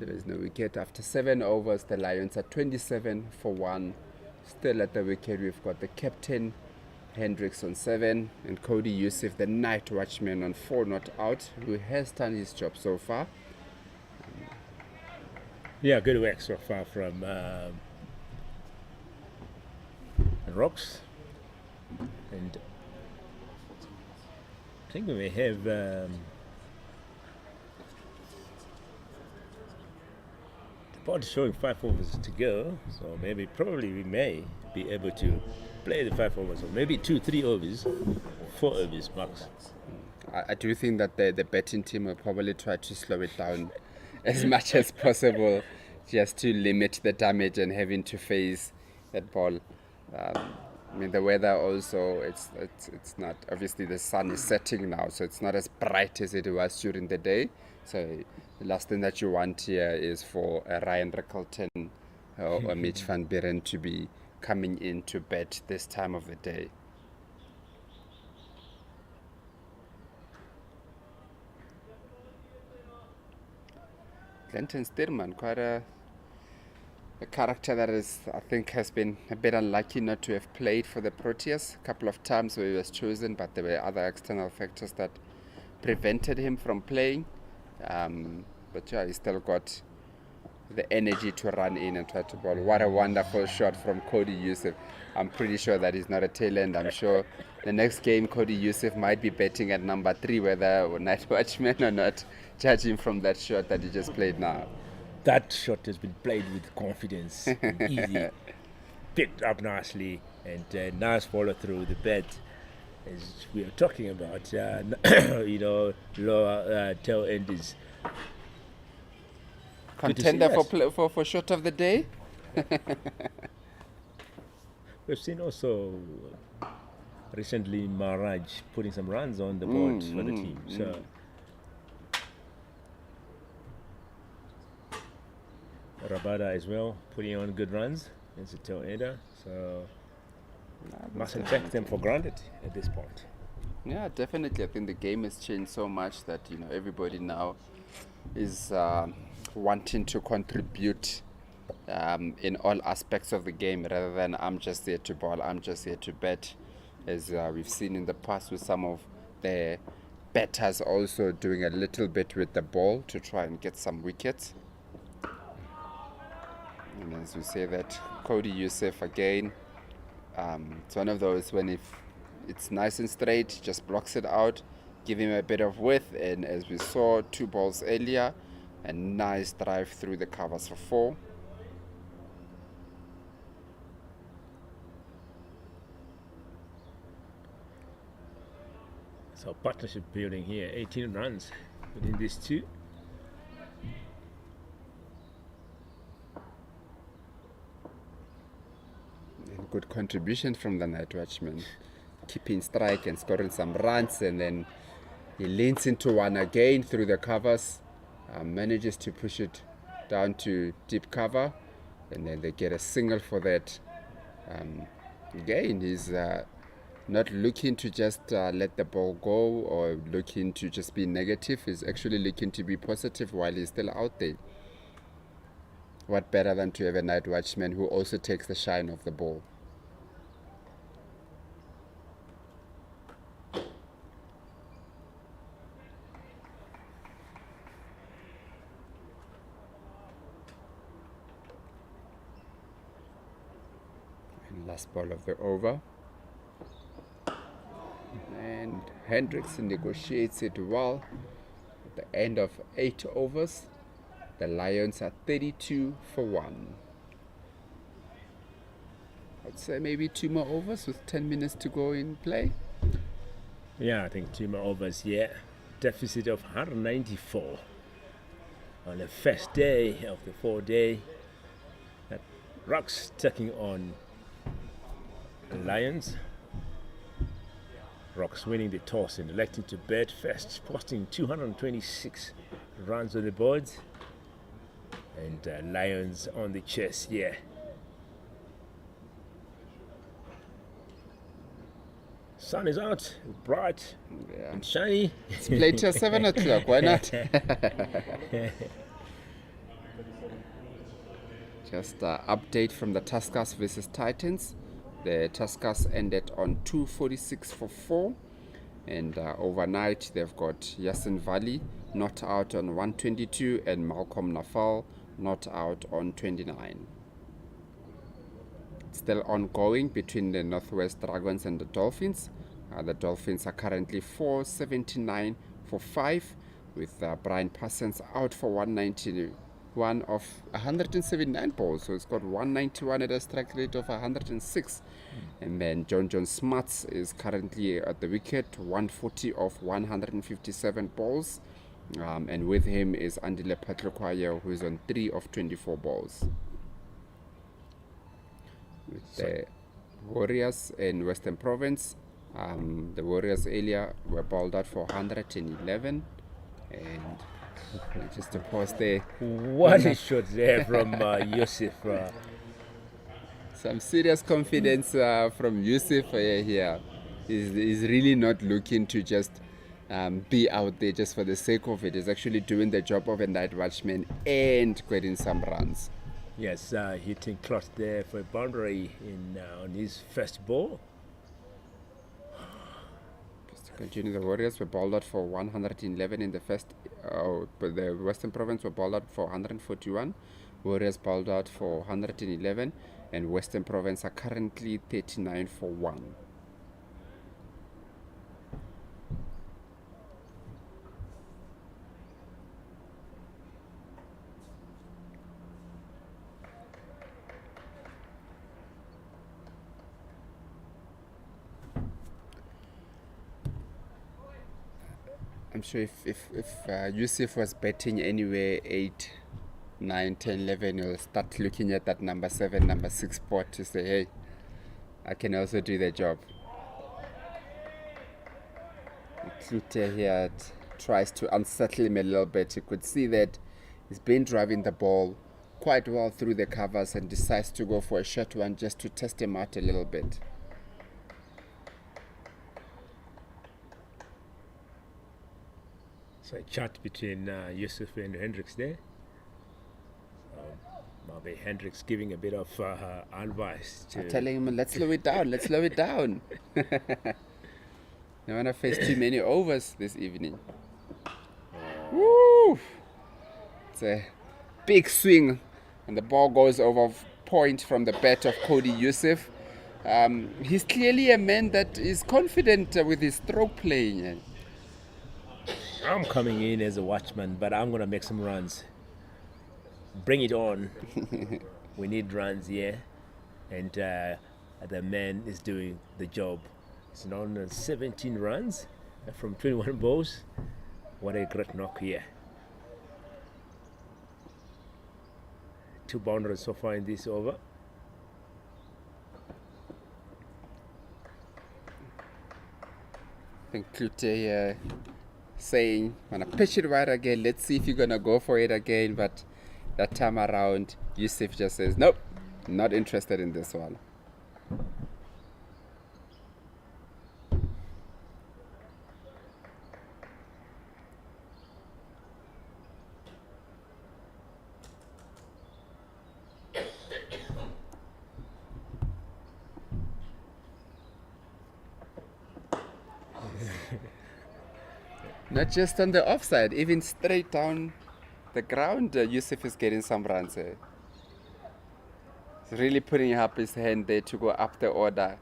there is no wicket. After 7 overs, the Lions are 27 for 1. Still at the wicket, we've got the captain, Hendricks on 7, and Cody Youssef, the night watchman, on 4 not out, who has done his job so far.
Yeah, good work so far from Rocks. And I think we may have the board showing 5 overs to go, so probably we may be able to play the 5 overs, or maybe 2-3 overs, 4 overs max.
I do think that the batting team will probably try to slow it down as much as possible, just to limit the damage and having to face that ball. I mean, the weather also, it's not, obviously the sun is setting now, so it's not as bright as it was during the day. So the last thing that you want here is for a Ryan Rickleton or Mitch van Buren to be coming in to bat this time of the day. Clinton Stearman, quite a character that is, I think, has been a bit unlucky not to have played for the Proteas. A couple of times where he was chosen, but there were other external factors that prevented him from playing. But yeah, he still got the energy to run in and try to bowl. What a wonderful shot from Cody Youssef. I'm pretty sure that he's not a tail end. I'm sure the next game Cody Youssef might be batting at number 3, whether night watchman or not, judging from that shot that he just played now.
That shot has been played with confidence, easy, picked up nicely, and nice follow through the bat. As we are talking about, lower tail end is
contender for shot of the day.
We've seen also recently Maharaj putting some runs on the board for the team. So Rabada as well, putting on good runs as a tail ender. So mustn't take them for granted at this point.
Yeah, definitely. I think the game has changed so much that everybody now is wanting to contribute in all aspects of the game, rather than I'm just here to bowl, I'm just here to bat, as we've seen in the past with some of the batters also doing a little bit with the ball to try and get some wickets. And as we say that, Cody Youssef again, it's one of those when if it's nice and straight, just blocks it out, give him a bit of width, and as we saw 2 balls earlier, a nice drive through the covers for 4.
So partnership building here, 18 runs within these 2.
And good contribution from the night watchman, keeping strike and scoring some runs, and then he leans into one again through the covers, manages to push it down to deep cover, and then they get a single for that. Again, he's not looking to just let the ball go or looking to just be negative. He's actually looking to be positive while he's still out there. What better than to have a night watchman who also takes the shine of the ball? And last ball of the over. And Hendricks negotiates it well. At the end of 8 overs, the Lions are 32 for 1. I'd say maybe 2 more overs with 10 minutes to go in play.
Yeah, I think 2 more overs, yeah. Deficit of 194 on the first day of the 4-day. That Rocks taking on the Lions. Rocks winning the toss and electing to bat first, posting 226 runs on the board. And Lions on the chest, yeah. Sun is out, bright and shiny.
It's played till 7 o'clock, why not? Just update from the Tuskers versus Titans. The Tuskers ended on 246 for 4. And overnight, they've got Yasin Vali not out on 122 and Malcolm Nafal not out on 29. It's still ongoing between the Northwest Dragons and the Dolphins. The Dolphins are currently 479 for 5 with Brian Parsons out for 191 of 179 balls. So it's got 191 at a strike rate of 106. And then John Smarts is currently at the wicket, 140 of 157 balls. And with him is Andile Patrokwayo, who is on 3 of 24 balls. With the Warriors in Western Province, the Warriors earlier were bowled out for 111. And just to pause there.
What a shot there from Yusuf.
Some serious confidence from Yusuf here. He's really not looking to just be out there just for the sake of it. He's actually doing the job of a night watchman and getting some runs.
Yes, hitting close there for a boundary on his first ball.
Just to continue, the Warriors were bowled out for 111 in the first, but the Western Province were bowled out for 141. Warriors bowled out for 111, and Western Province are currently 39 for 1. I'm sure if Yusuf was betting anywhere 8, 9, 10, 11, he'll start looking at that number 7, number 6 spot to say, hey, I can also do the job. Klute here tries to unsettle him a little bit. You could see that he's been driving the ball quite well through the covers and decides to go for a short one just to test him out a little bit.
So a chat between Yusuf and Hendricks there. Maybe Hendricks giving a bit of advice to...
I'm telling him, let's slow it down, let's slow it down. I want to face too many overs this evening. Woo! It's a big swing and the ball goes over point from the bat of Cody Yusuf. He's clearly a man that is confident with his stroke playing.
I'm coming in as a watchman, but I'm going to make some runs. Bring it on. We need runs here. And the man is doing the job. It's on 17 runs from 21 balls. What a great knock here. 2 boundaries so far in this over.
I think Klute saying, I'm going to pitch it right again. Let's see if you're going to go for it again. But that time around, Yusuf just says, nope, not interested in this one. Not just on the offside, even straight down the ground, Yusuf is getting some runs. He's really putting up his hand there to go up the order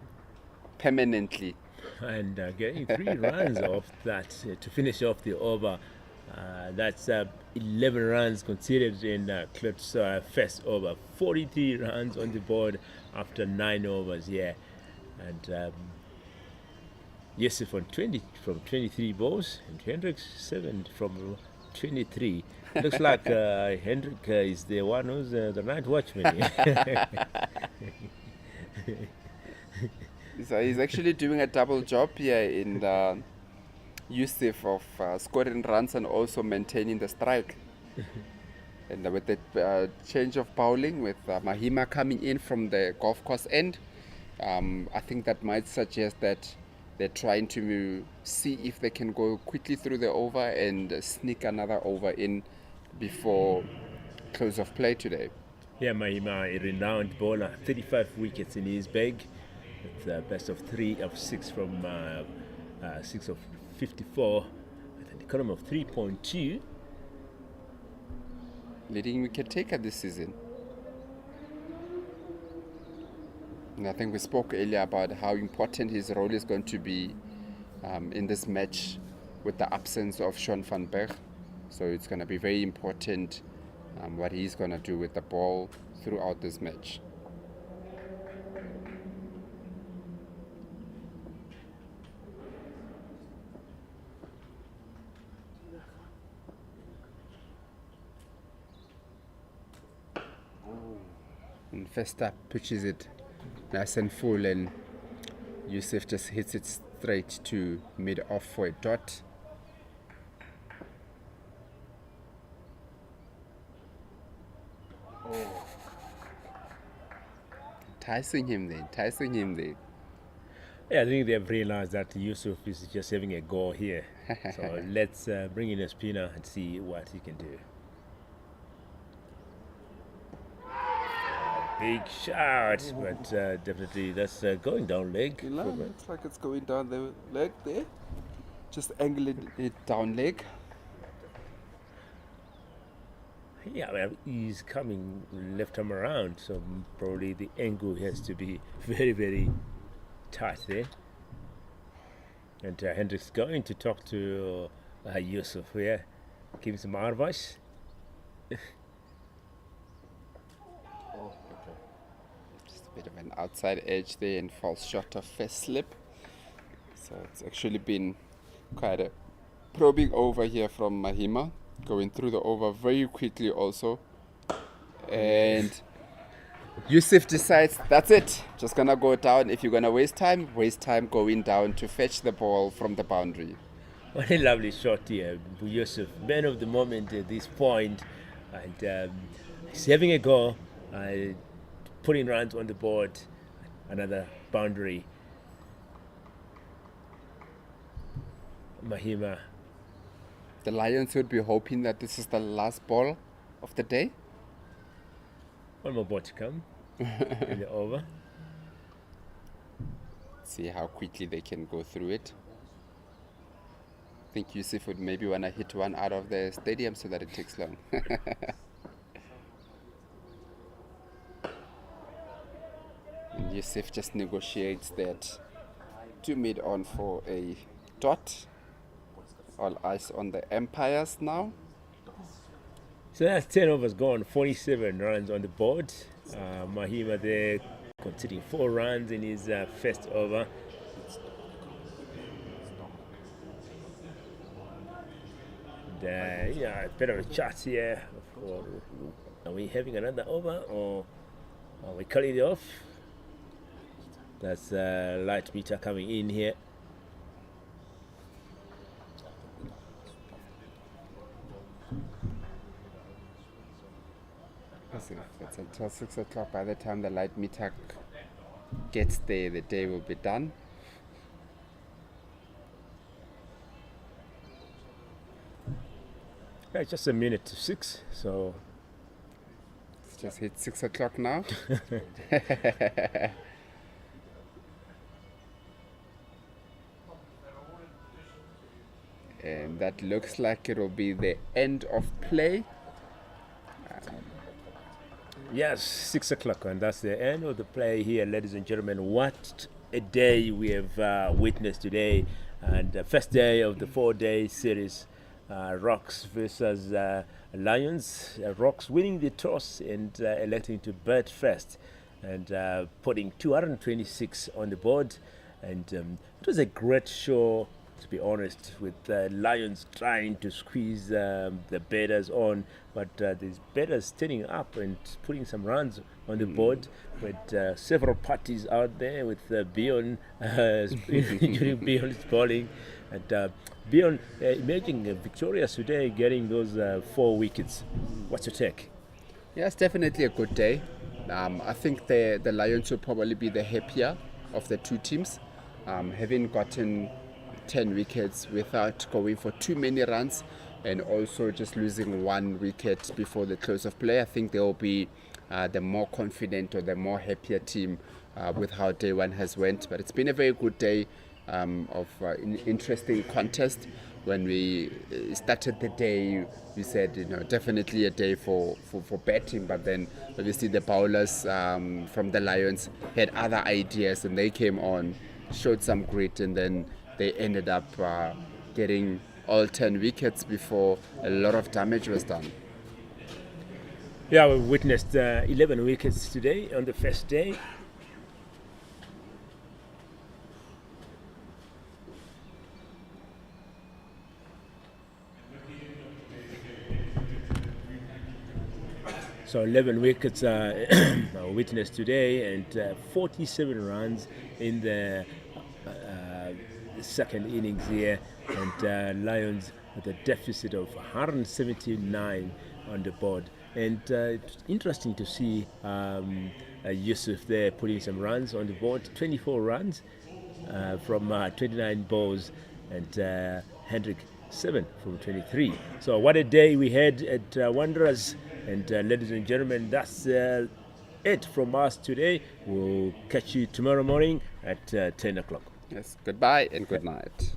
permanently.
And getting 3 runs off that to finish off the over. That's 11 runs considered in Klut's first over. 43 runs on the board after 9 overs here. And Yusuf from 23 balls, and Hendricks 7 from 23. Looks like Hendrik is the one who's the night watchman.
So he's actually doing a double job here in the Yusuf of scoring runs and also maintaining the strike. And with the change of bowling, with Mahima coming in from the golf course end, I think that might suggest that they're trying to see if they can go quickly through the over and sneak another over in before close of play today.
Yeah, Mahima, a renowned bowler, 35 wickets in his bag. It's the best of 6 from 6 of 54 with an economy of 3.2.
Leading wicket taker this season. And I think we spoke earlier about how important his role is going to be in this match with the absence of Shaun van Berg. So it's going to be very important what he's going to do with the ball throughout this match. And first up pitches it nice and full, and Yusuf just hits it straight to mid off for a dot. Enticing him there.
Yeah, I think they've realized that Yusuf is just having a go here. So let's bring in a spinner and see what he can do. Big shot, but definitely that's going down leg.
Looks like it's going down the leg there. Just angle it down leg.
Yeah, well, he's coming left arm around, so probably the angle has to be very, very tight there. And Hendricks going to talk to Yusuf here, give him some advice.
Just a bit of an outside edge there and false shot of first slip. So it's actually been quite a probing over here from Mahima. Going through the over very quickly also. And Yusuf decides, that's it. Just gonna go down. If you're gonna waste time going down to fetch the ball from the boundary.
What a lovely shot here. Yusuf, man of the moment at this point. And he's having a go, putting runs on the board. Another boundary. Mahima.
The Lions would be hoping that this is the last ball of the day.
One more ball to come in the over.
See how quickly they can go through it. I think Yusuf would maybe want to hit one out of the stadium so that it takes long. And Yusuf just negotiates that 2 mid on for a dot. All eyes on the umpires now.
So that's 10 overs gone, 47 runs on the board. Mahima there conceding 4 runs in his first over. And, yeah, better of a chance here. Are we having another over or are we cutting it off? That's light meter coming in here.
It's until 6 o'clock. By the time the light meter gets there, the day will be done.
Yeah, it's just a minute to 6, so
It's just hit 6 o'clock now. and that looks like it will be the end of play.
Yes, 6 o'clock, and that's the end of the play here, ladies and gentlemen. What a day we have witnessed today, and the first day of the 4-day series, Rocks versus Lions. Rocks winning the toss and electing to bat first, and putting 226 on the board, and it was a great show, to be honest, with Lions trying to squeeze the batters on, but these batters standing up and putting some runs on the board, with several parties out there, with Bion including Bion's bowling, and Bion emerging victorious today, getting those 4 wickets. What's your take?
Yeah, it's definitely a good day. I think the Lions will probably be the happier of the two teams, having gotten 10 wickets without going for too many runs, and also just losing 1 wicket before the close of play. I think they will be the more confident or the more happier team with how day one has went. But it's been a very good day of interesting contest. When we started the day, we said, definitely a day for batting, but then obviously the bowlers from the Lions had other ideas, and they came on, showed some grit, and then they ended up getting all 10 wickets before a lot of damage was done.
Yeah, we witnessed 11 wickets today on the first day. So 11 wickets witnessed today, and 47 runs in the second innings here, and Lions with a deficit of 179 on the board. And it's interesting to see Yusuf there putting some runs on the board, 24 runs from 29 balls, and Hendrik 7 from 23. So what a day we had at Wanderers. And ladies and gentlemen, that's it from us today. We'll catch you tomorrow morning at 10 o'clock.
Yes, goodbye and good night.